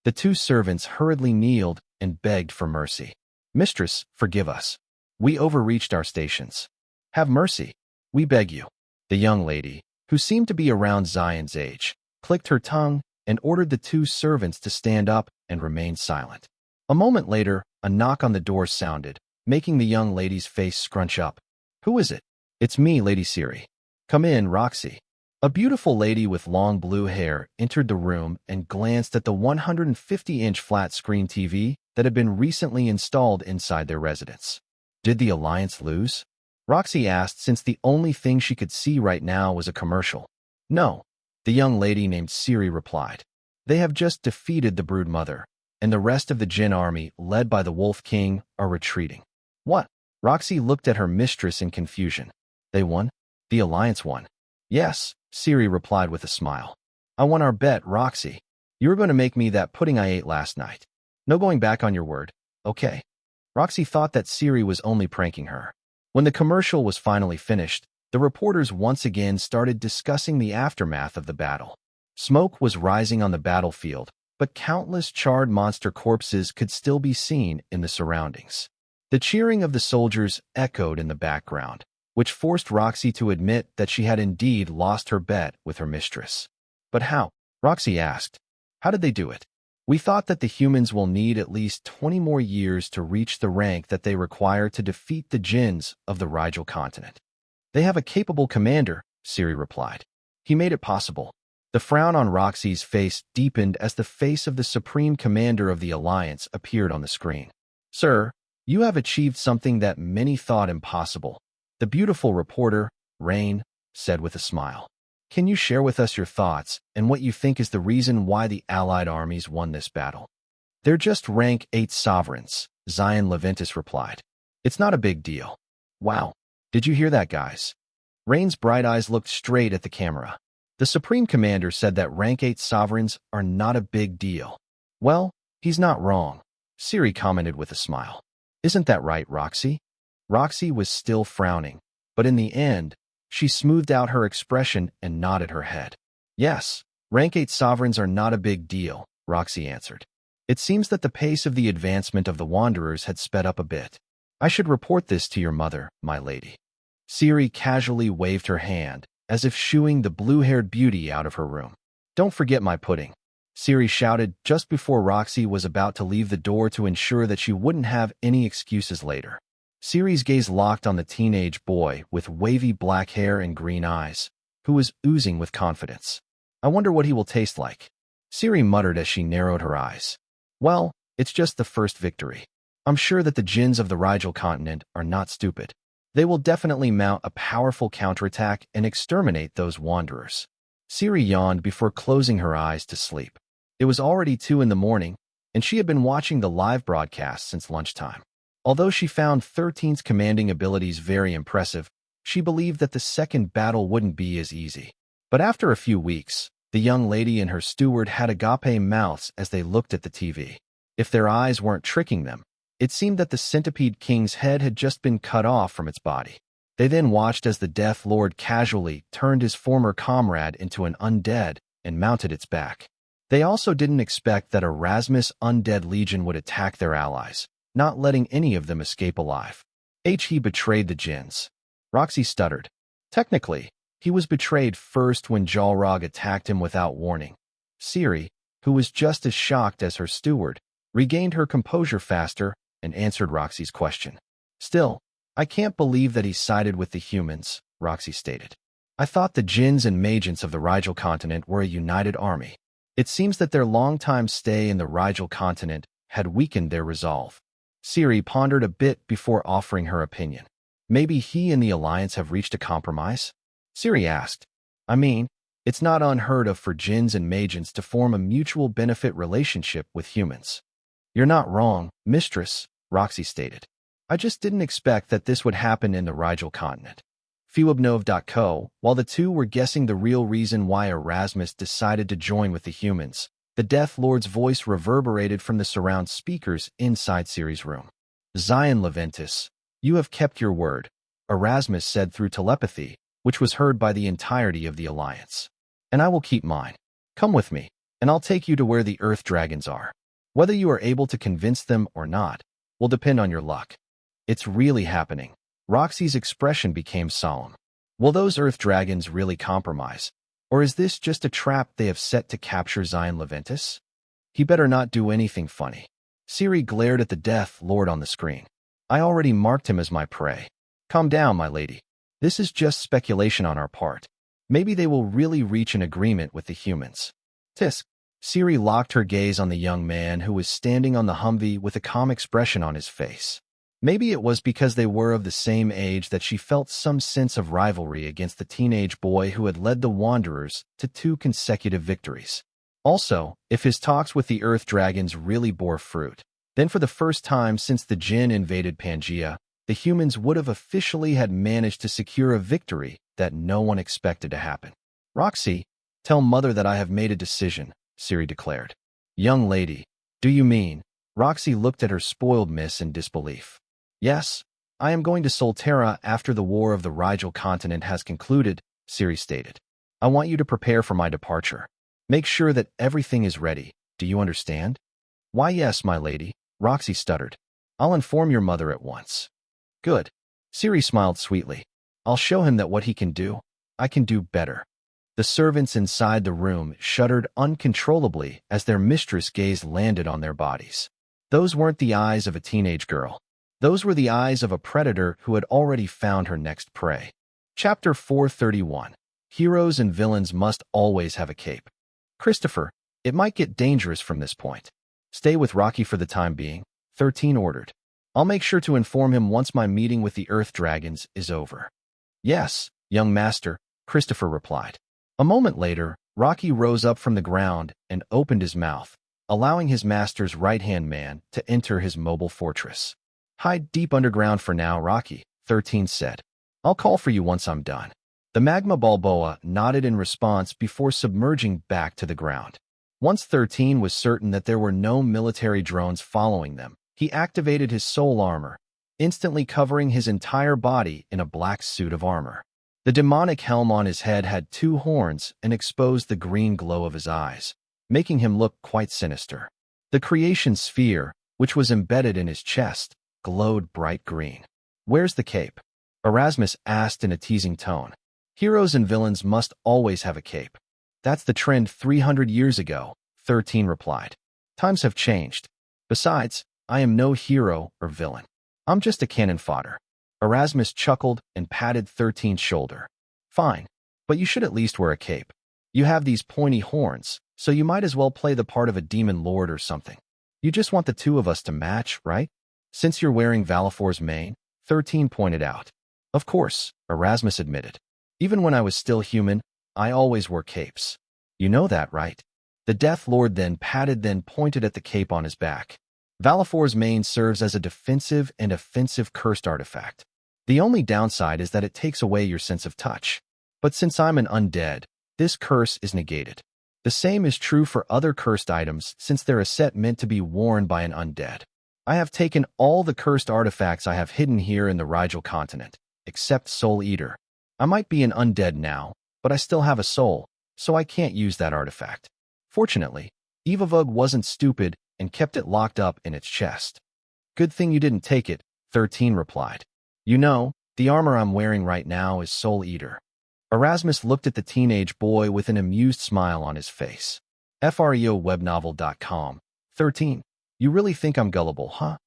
The two servants hurriedly kneeled and begged for mercy. Mistress, forgive us. We overreached our stations. Have mercy. We beg you. The young lady, who seemed to be around Xylen's age, clicked her tongue and ordered the two servants to stand up and remain silent. A moment later, a knock on the door sounded, making the young lady's face scrunch up. Who is it? It's me, Lady Siri. Come in, Roxy. A beautiful lady with long blue hair entered the room and glanced at the 150-inch flat-screen TV that had been recently installed inside their residence. Did the Alliance lose? Roxy asked, since the only thing she could see right now was a commercial. No, the young lady named Siri replied. They have just defeated the Brood Mother, and the rest of the Jinn army, led by the Wolf King, are retreating. What? Roxy looked at her mistress in confusion. They won? The Alliance won. Yes, Siri replied with a smile. I won our bet, Roxy. You were going to make me that pudding I ate last night. No going back on your word, okay? Roxy thought that Siri was only pranking her. When the commercial was finally finished, the reporters once again started discussing the aftermath of the battle. Smoke was rising on the battlefield, but countless charred monster corpses could still be seen in the surroundings. The cheering of the soldiers echoed in the background, which forced Roxy to admit that she had indeed lost her bet with her mistress. But how? Roxy asked. How did they do it? We thought that the humans will need at least 20 more years to reach the rank that they require to defeat the Jinns of the Rigel continent. They have a capable commander, Siri replied. He made it possible. The frown on Roxy's face deepened as the face of the Supreme Commander of the Alliance appeared on the screen. Sir, you have achieved something that many thought impossible. The beautiful reporter, Rain, said with a smile. Can you share with us your thoughts and what you think is the reason why the Allied armies won this battle? They're just rank 8 sovereigns, Xylen Leventis replied. It's not a big deal. Wow. Did you hear that, guys? Rain's bright eyes looked straight at the camera. The Supreme Commander said that rank 8 sovereigns are not a big deal. Well, he's not wrong, Siri commented with a smile. Isn't that right, Roxy? Roxy was still frowning, but in the end, she smoothed out her expression and nodded her head. Yes, rank 8 sovereigns are not a big deal, Roxy answered. It seems that the pace of the advancement of the Wanderers had sped up a bit. I should report this to your mother, my lady. Ciri casually waved her hand, as if shooing the blue-haired beauty out of her room. Don't forget my pudding, Ciri shouted just before Roxy was about to leave the door to ensure that she wouldn't have any excuses later. Ciri's gaze locked on the teenage boy with wavy black hair and green eyes, who was oozing with confidence. I wonder what he will taste like. Ciri muttered as she narrowed her eyes. Well, it's just the first victory. I'm sure that the djinns of the Rigel continent are not stupid. They will definitely mount a powerful counterattack and exterminate those wanderers. Ciri yawned before closing her eyes to sleep. It was already 2 in the morning, and she had been watching the live broadcast since lunchtime. Although she found 13's commanding abilities very impressive, she believed that the second battle wouldn't be as easy. But after a few weeks, the young lady and her steward had agape mouths as they looked at the TV. If their eyes weren't tricking them, it seemed that the Centipede King's head had just been cut off from its body. They then watched as the Death Lord casually turned his former comrade into an undead and mounted its back. They also didn't expect that Erasmus' undead legion would attack their allies, not letting any of them escape alive. He betrayed the djinns. Roxy stuttered. Technically, he was betrayed first when Jalrog attacked him without warning. Ciri, who was just as shocked as her steward, regained her composure faster and answered Roxy's question. Still, I can't believe that he sided with the humans, Roxy stated. I thought the djinns and magents of the Rigel continent were a united army. It seems that their long-time stay in the Rigel continent had weakened their resolve. Ciri pondered a bit before offering her opinion. Maybe he and the Alliance have reached a compromise? Ciri asked. I mean, it's not unheard of for djinns and magents to form a mutual benefit relationship with humans. You're not wrong, mistress, Roxy stated. I just didn't expect that this would happen in the Rigel continent. Fewabnov.co, while the two were guessing the real reason why Erasmus decided to join with the humans, the Death Lord's voice reverberated from the surround speakers inside Ciri's room. Xylen Leventis, you have kept your word, Erasmus said through telepathy, which was heard by the entirety of the Alliance. And I will keep mine. Come with me, and I'll take you to where the Earth Dragons are. Whether you are able to convince them or not will depend on your luck. It's really happening. Roxy's expression became solemn. Will those Earth Dragons really compromise? Or is this just a trap they have set to capture Xylen Leventis? He better not do anything funny. Ciri glared at the Death Lord on the screen. I already marked him as my prey. Calm down, my lady. This is just speculation on our part. Maybe they will really reach an agreement with the humans. Tisk. Ciri locked her gaze on the young man who was standing on the Humvee with a calm expression on his face. Maybe it was because they were of the same age that she felt some sense of rivalry against the teenage boy who had led the Wanderers to 2 consecutive victories. Also, if his talks with the Earth Dragons really bore fruit, then for the first time since the djinn invaded Pangaea, the humans would have officially had managed to secure a victory that no one expected to happen. Roxy, tell Mother that I have made a decision, Ciri declared. Young lady, do you mean? Roxy looked at her spoiled miss in disbelief. Yes, I am going to Solterra after the War of the Rigel continent has concluded, Ciri stated. I want you to prepare for my departure. Make sure that everything is ready. Do you understand? Why yes, my lady, Roxy stuttered. I'll inform your mother at once. Good. Ciri smiled sweetly. I'll show him that what he can do, I can do better. The servants inside the room shuddered uncontrollably as their mistress' gaze landed on their bodies. Those weren't the eyes of a teenage girl. Those were the eyes of a predator who had already found her next prey. Chapter 431. Heroes and villains must always have a cape. Christopher, it might get dangerous from this point. Stay with Rocky for the time being, 13 ordered. I'll make sure to inform him once my meeting with the Earth Dragons is over. Yes, young master, Christopher replied. A moment later, Rocky rose up from the ground and opened his mouth, allowing his master's right-hand man to enter his mobile fortress. Hide deep underground for now, Rocky, 13 said. I'll call for you once I'm done. The Magma Balboa nodded in response before submerging back to the ground. Once 13 was certain that there were no military drones following them, he activated his soul armor, instantly covering his entire body in a black suit of armor. The demonic helm on his head had 2 horns and exposed the green glow of his eyes. making him look quite sinister. The creation sphere, which was embedded in his chest, glowed bright green. "Where's the cape?" Erasmus asked in a teasing tone. "Heroes and villains must always have a cape. That's the trend 300 years ago," 13 replied. "Times have changed. Besides, I am no hero or villain. I'm just a cannon fodder." Erasmus chuckled and patted 13's shoulder. "Fine, but you should at least wear a cape. You have these pointy horns, so you might as well play the part of a demon lord or something. You just want the two of us to match, right? Since you're wearing Valifor's mane," 13 pointed out. "Of course," Erasmus admitted. "Even when I was still human, I always wore capes. You know that, right?" The Death Lord then pointed at the cape on his back. "Valifor's mane serves as a defensive and offensive cursed artifact. The only downside is that it takes away your sense of touch. But since I'm an undead, this curse is negated. The same is true for other cursed items since they're a set meant to be worn by an undead. I have taken all the cursed artifacts I have hidden here in the Rigel continent, except Soul Eater. I might be an undead now, but I still have a soul, so I can't use that artifact. Fortunately, Evavug wasn't stupid and kept it locked up in its chest." "Good thing you didn't take it," 13 replied. "You know, the armor I'm wearing right now is Soul Eater." Erasmus looked at the teenage boy with an amused smile on his face. FREOWebnovel.com. 13. "You really think I'm gullible, huh?"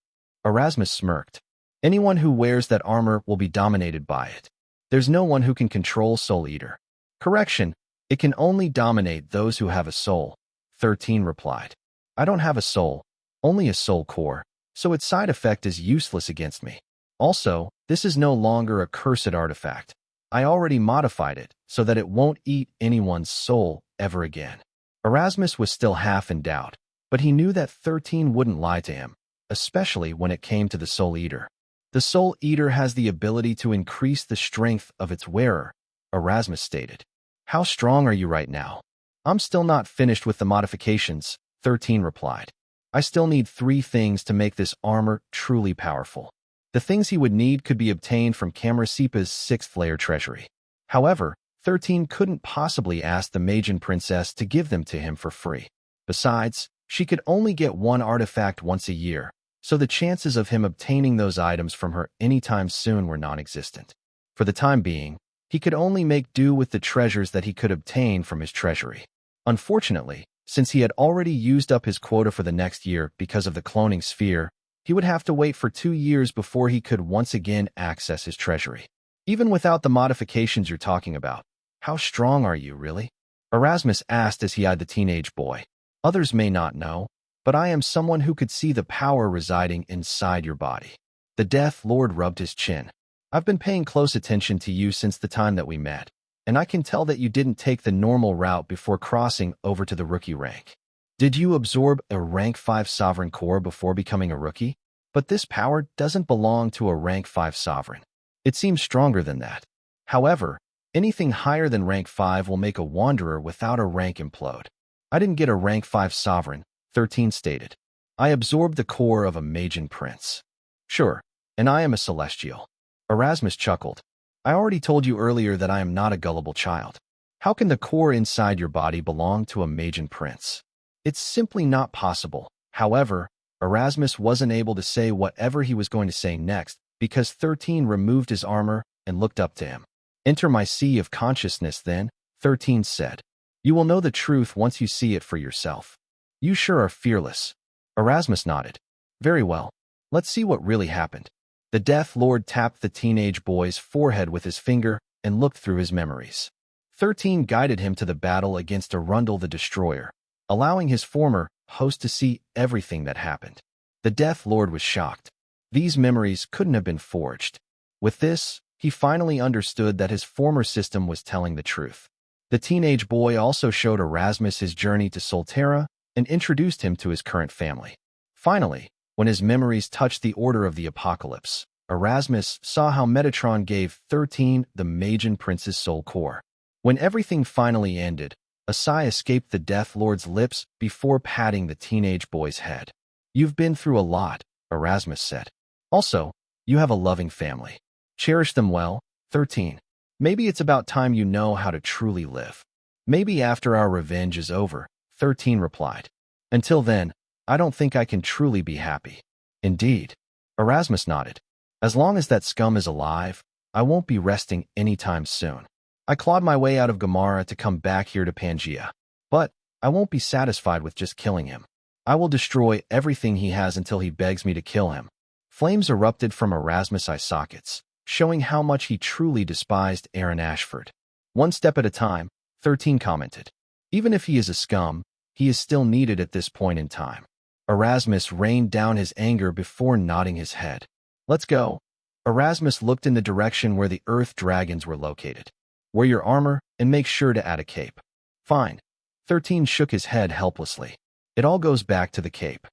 Erasmus smirked. "Anyone who wears that armor will be dominated by it. There's no one who can control Soul Eater." "Correction, it can only dominate those who have a soul," 13 replied. "I don't have a soul, only a soul core, so its side effect is useless against me. Also, this is no longer a cursed artifact. I already modified it so that it won't eat anyone's soul ever again." Erasmus was still half in doubt, but he knew that 13 wouldn't lie to him, especially when it came to the Soul Eater. "The Soul Eater has the ability to increase the strength of its wearer," Erasmus stated. "How strong are you right now?" "I'm still not finished with the modifications," 13 replied. "I still need 3 things to make this armor truly powerful." The things he would need could be obtained from Camarasipa's 6th layer treasury. However, 13 couldn't possibly ask the Magian princess to give them to him for free. Besides, she could only get one artifact once a year, so the chances of him obtaining those items from her anytime soon were non-existent. For the time being, he could only make do with the treasures that he could obtain from his treasury. Unfortunately, since he had already used up his quota for the next year because of the cloning sphere, he would have to wait for 2 years before he could once again access his treasury. "Even without the modifications you're talking about, how strong are you, really?" Erasmus asked as he eyed the teenage boy. "Others may not know, but I am someone who could see the power residing inside your body." The Death Lord rubbed his chin. "I've been paying close attention to you since the time that we met, and I can tell that you didn't take the normal route before crossing over to the rookie rank. Did you absorb a rank 5 sovereign core before becoming a rookie? But this power doesn't belong to a rank 5 sovereign. It seems stronger than that. However, anything higher than rank 5 will make a wanderer without a rank implode. I didn't get a rank 5 sovereign," 13 stated. "I absorbed the core of a Magian prince." "Sure, and I am a celestial." Erasmus chuckled. "I already told you earlier that I am not a gullible child. How can the core inside your body belong to a Magian prince? It's simply not possible." However, Erasmus wasn't able to say whatever he was going to say next because 13 removed his armor and looked up to him. "Enter my sea of consciousness then," 13 said. "You will know the truth once you see it for yourself." "You sure are fearless." Erasmus nodded. "Very well. Let's see what really happened." The Death Lord tapped the teenage boy's forehead with his finger and looked through his memories. 13 guided him to the battle against Arundel the Destroyer, allowing his former host to see everything that happened. The Death Lord was shocked. These memories couldn't have been forged. With this, he finally understood that his former system was telling the truth. The teenage boy also showed Erasmus his journey to Solterra and introduced him to his current family. Finally, when his memories touched the Order of the Apocalypse, Erasmus saw how Metatron gave 13 the Magian Prince's soul core. When everything finally ended, a sigh escaped the Death Lord's lips before patting the teenage boy's head. "You've been through a lot," Erasmus said. "Also, you have a loving family. Cherish them well." 13. "Maybe it's about time you know how to truly live. Maybe after our revenge is over," 13 replied. Until then, I don't think I can truly be happy. Indeed. Erasmus nodded. As long as that scum is alive, I won't be resting anytime soon. I clawed my way out of Gamara to come back here to Pangaea. But I won't be satisfied with just killing him. I will destroy everything he has until he begs me to kill him. Flames erupted from Erasmus' eye sockets, showing how much he truly despised Aaron Ashford. One step at a time, 13 commented. Even if he is a scum, he is still needed at this point in time. Erasmus rained down his anger before nodding his head. Let's go. Erasmus looked in the direction where the Earth Dragons were located. Wear your armor and make sure to add a cape. Fine. 13 shook his head helplessly. It all goes back to the cape.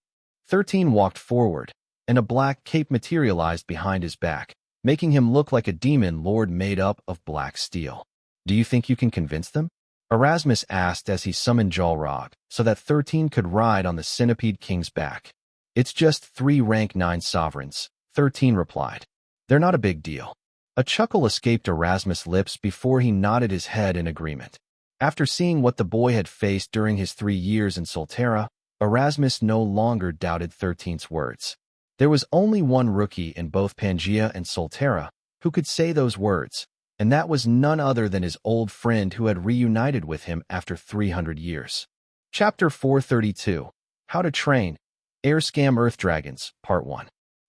13 walked forward, and a black cape materialized behind his back, making him look like a demon lord made up of black steel. Do you think you can convince them? Erasmus asked as he summoned Jalrog, so that 13 could ride on the Centipede King's back. It's just 3 rank 9 sovereigns, 13 replied. They're not a big deal. A chuckle escaped Erasmus' lips before he nodded his head in agreement. After seeing what the boy had faced during his 3 years in Solterra, Erasmus no longer doubted 13's words. There was only one rookie in both Pangaea and Solterra who could say those words, and that was none other than his old friend who had reunited with him after 300 years. Chapter 432, How to Train, Air Scam Earth Dragons, Part 1.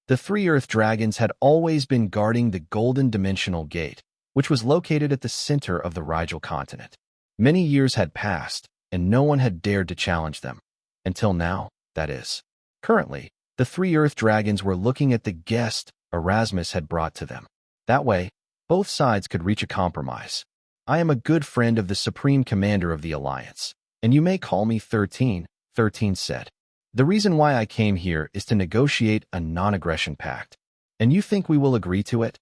The 3 Earth Dragons had always been guarding the Golden Dimensional Gate, which was located at the center of the Rigel continent. Many years had passed, and no one had dared to challenge them. Until now, that is. Currently, the 3 Earth Dragons were looking at the guest Erasmus had brought to them. That way, both sides could reach a compromise. I am a good friend of the Supreme Commander of the Alliance, and you may call me 13, 13 said. The reason why I came here is to negotiate a non-aggression pact. And you think we will agree to it?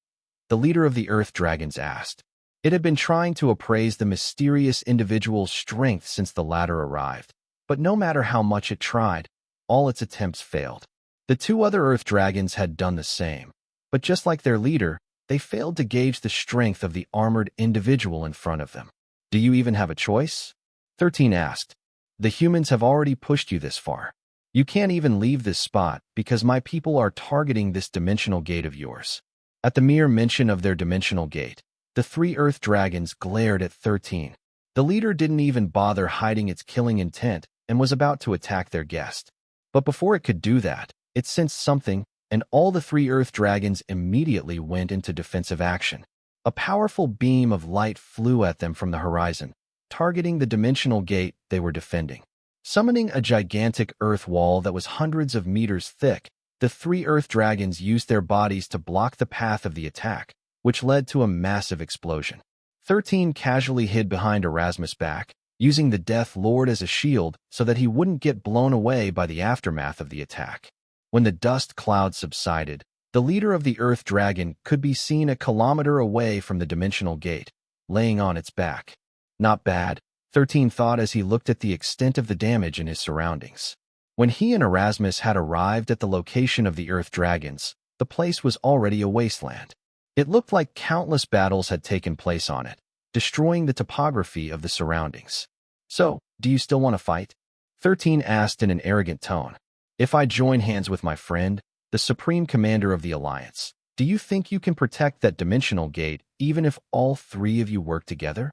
The leader of the Earth Dragons asked. It had been trying to appraise the mysterious individual's strength since the latter arrived, but no matter how much it tried, all its attempts failed. The 2 other Earth Dragons had done the same, but just like their leader, they failed to gauge the strength of the armored individual in front of them. Do you even have a choice? 13 asked. The humans have already pushed you this far. You can't even leave this spot because my people are targeting this dimensional gate of yours. At the mere mention of their dimensional gate, the 3 Earth Dragons glared at 13. The leader didn't even bother hiding its killing intent and was about to attack their guest. But before it could do that, it sensed something, and all the 3 Earth Dragons immediately went into defensive action. A powerful beam of light flew at them from the horizon, targeting the dimensional gate they were defending. Summoning a gigantic earth wall that was hundreds of meters thick, the 3 Earth Dragons used their bodies to block the path of the attack, which led to a massive explosion. 13 casually hid behind Erasmus' back, using the Death Lord as a shield so that he wouldn't get blown away by the aftermath of the attack. When the dust cloud subsided, the leader of the Earth Dragon could be seen a kilometer away from the dimensional gate, laying on its back. Not bad, 13 thought as he looked at the extent of the damage in his surroundings. When he and Erasmus had arrived at the location of the Earth Dragons, the place was already a wasteland. It looked like countless battles had taken place on it, destroying the topography of the surroundings. So, do you still want to fight? 13 asked in an arrogant tone. If I join hands with my friend, the Supreme Commander of the Alliance, do you think you can protect that dimensional gate even if all 3 of you work together?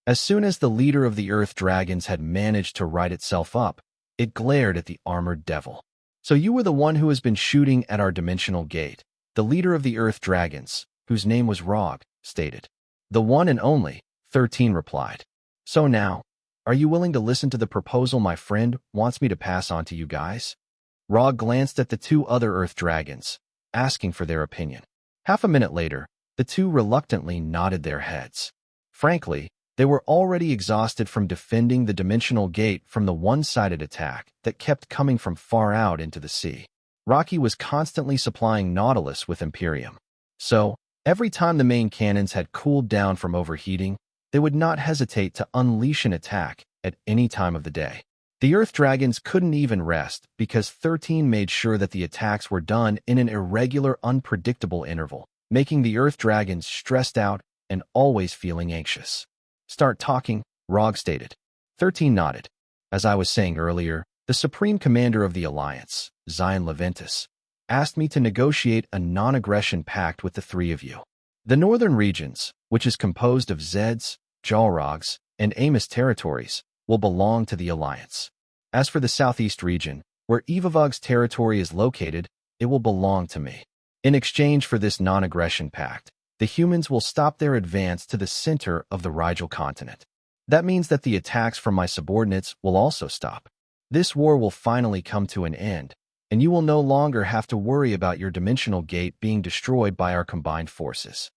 As soon as the leader of the Earth Dragons had managed to right itself up, it glared at the armored devil. So you were the one who has been shooting at our dimensional gate, the leader of the Earth Dragons, whose name was Rog, stated. The one and only, 13 replied. So now, are you willing to listen to the proposal my friend wants me to pass on to you guys? Rog glanced at the 2 other Earth Dragons, asking for their opinion. Half a minute later, the 2 reluctantly nodded their heads. Frankly, they were already exhausted from defending the dimensional gate from the one-sided attack that kept coming from far out into the sea. Rocky was constantly supplying Nautilus with Imperium. So, every time the main cannons had cooled down from overheating, they would not hesitate to unleash an attack at any time of the day. The Earth Dragons couldn't even rest because 13 made sure that the attacks were done in an irregular, unpredictable interval, making the Earth Dragons stressed out and always feeling anxious. Start talking, Rog stated. 13 nodded. As I was saying earlier, the Supreme Commander of the Alliance, Xylen, asked me to negotiate a non-aggression pact with the three of you. The northern regions, which is composed of Zeds, Jalrogs, and Amos territories, will belong to the Alliance. As for the southeast region, where Evavog's territory is located, it will belong to me. In exchange for this non-aggression pact, the humans will stop their advance to the center of the Rigel continent. That means that the attacks from my subordinates will also stop. This war will finally come to an end, and you will no longer have to worry about your dimensional gate being destroyed by our combined forces.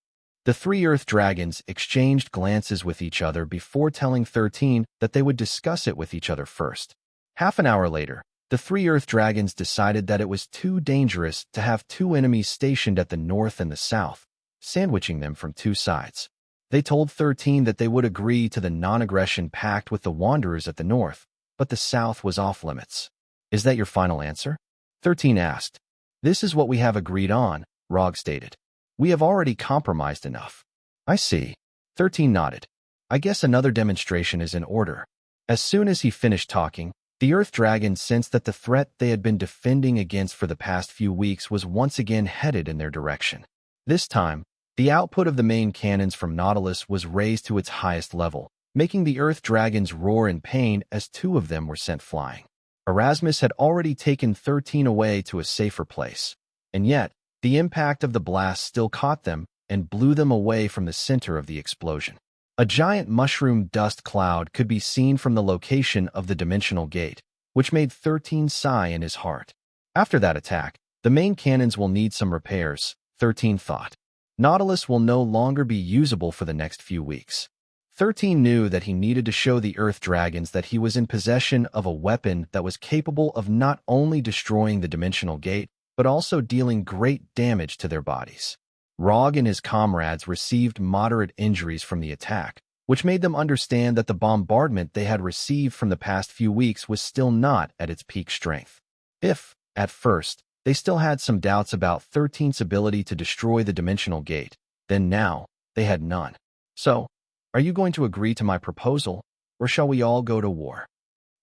The three Earth Dragons exchanged glances with each other before telling 13 that they would discuss it with each other first. Half an hour later, the three Earth Dragons decided that it was too dangerous to have two enemies stationed at the north and the south, sandwiching them from two sides. They told 13 that they would agree to the non-aggression pact with the Wanderers at the north, but the south was off-limits. Is that your final answer? 13 asked. This is what we have agreed on, Rog stated. We have already compromised enough. I see. 13 nodded. I guess another demonstration is in order. As soon as he finished talking, the Earth Dragons sensed that the threat they had been defending against for the past few weeks was once again headed in their direction. This time, the output of the main cannons from Nautilus was raised to its highest level, making the Earth Dragons roar in pain as two of them were sent flying. Erasmus had already taken 13 away to a safer place, and yet, the impact of the blast still caught them and blew them away from the center of the explosion. A giant mushroom dust cloud could be seen from the location of the dimensional gate, which made 13 sigh in his heart. After that attack, the main cannons will need some repairs, 13 thought. Nautilus will no longer be usable for the next few weeks. 13 knew that he needed to show the Earth Dragons that he was in possession of a weapon that was capable of not only destroying the dimensional gate, but also dealing great damage to their bodies. Rog and his comrades received moderate injuries from the attack, which made them understand that the bombardment they had received from the past few weeks was still not at its peak strength. If, at first, they still had some doubts about 13's ability to destroy the dimensional gate, then now they had none. So, are you going to agree to my proposal, or shall we all go to war?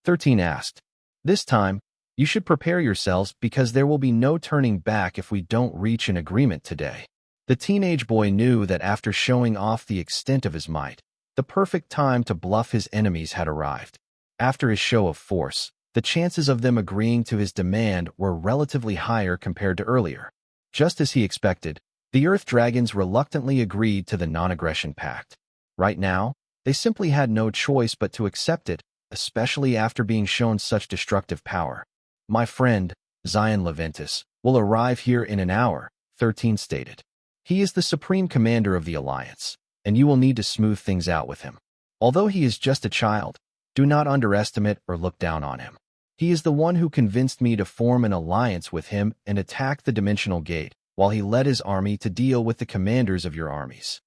13 asked. This time, you should prepare yourselves because there will be no turning back if we don't reach an agreement today. The teenage boy knew that after showing off the extent of his might, the perfect time to bluff his enemies had arrived. After his show of force, the chances of them agreeing to his demand were relatively higher compared to earlier. Just as he expected, the Earth Dragons reluctantly agreed to the non-aggression pact. Right now, they simply had no choice but to accept it, especially after being shown such destructive power. My friend, Xylen, will arrive here in an hour, 13 stated. He is the Supreme Commander of the Alliance, and you will need to smooth things out with him. Although he is just a child, do not underestimate or look down on him. He is the one who convinced me to form an alliance with him and attack the dimensional gate, while he led his army to deal with the commanders of your armies.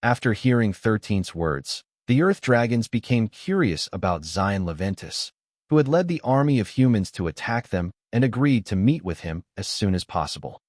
After hearing 13's words, the Earth Dragons became curious about Xylen, who had led the army of humans to attack them and agreed to meet with him as soon as possible.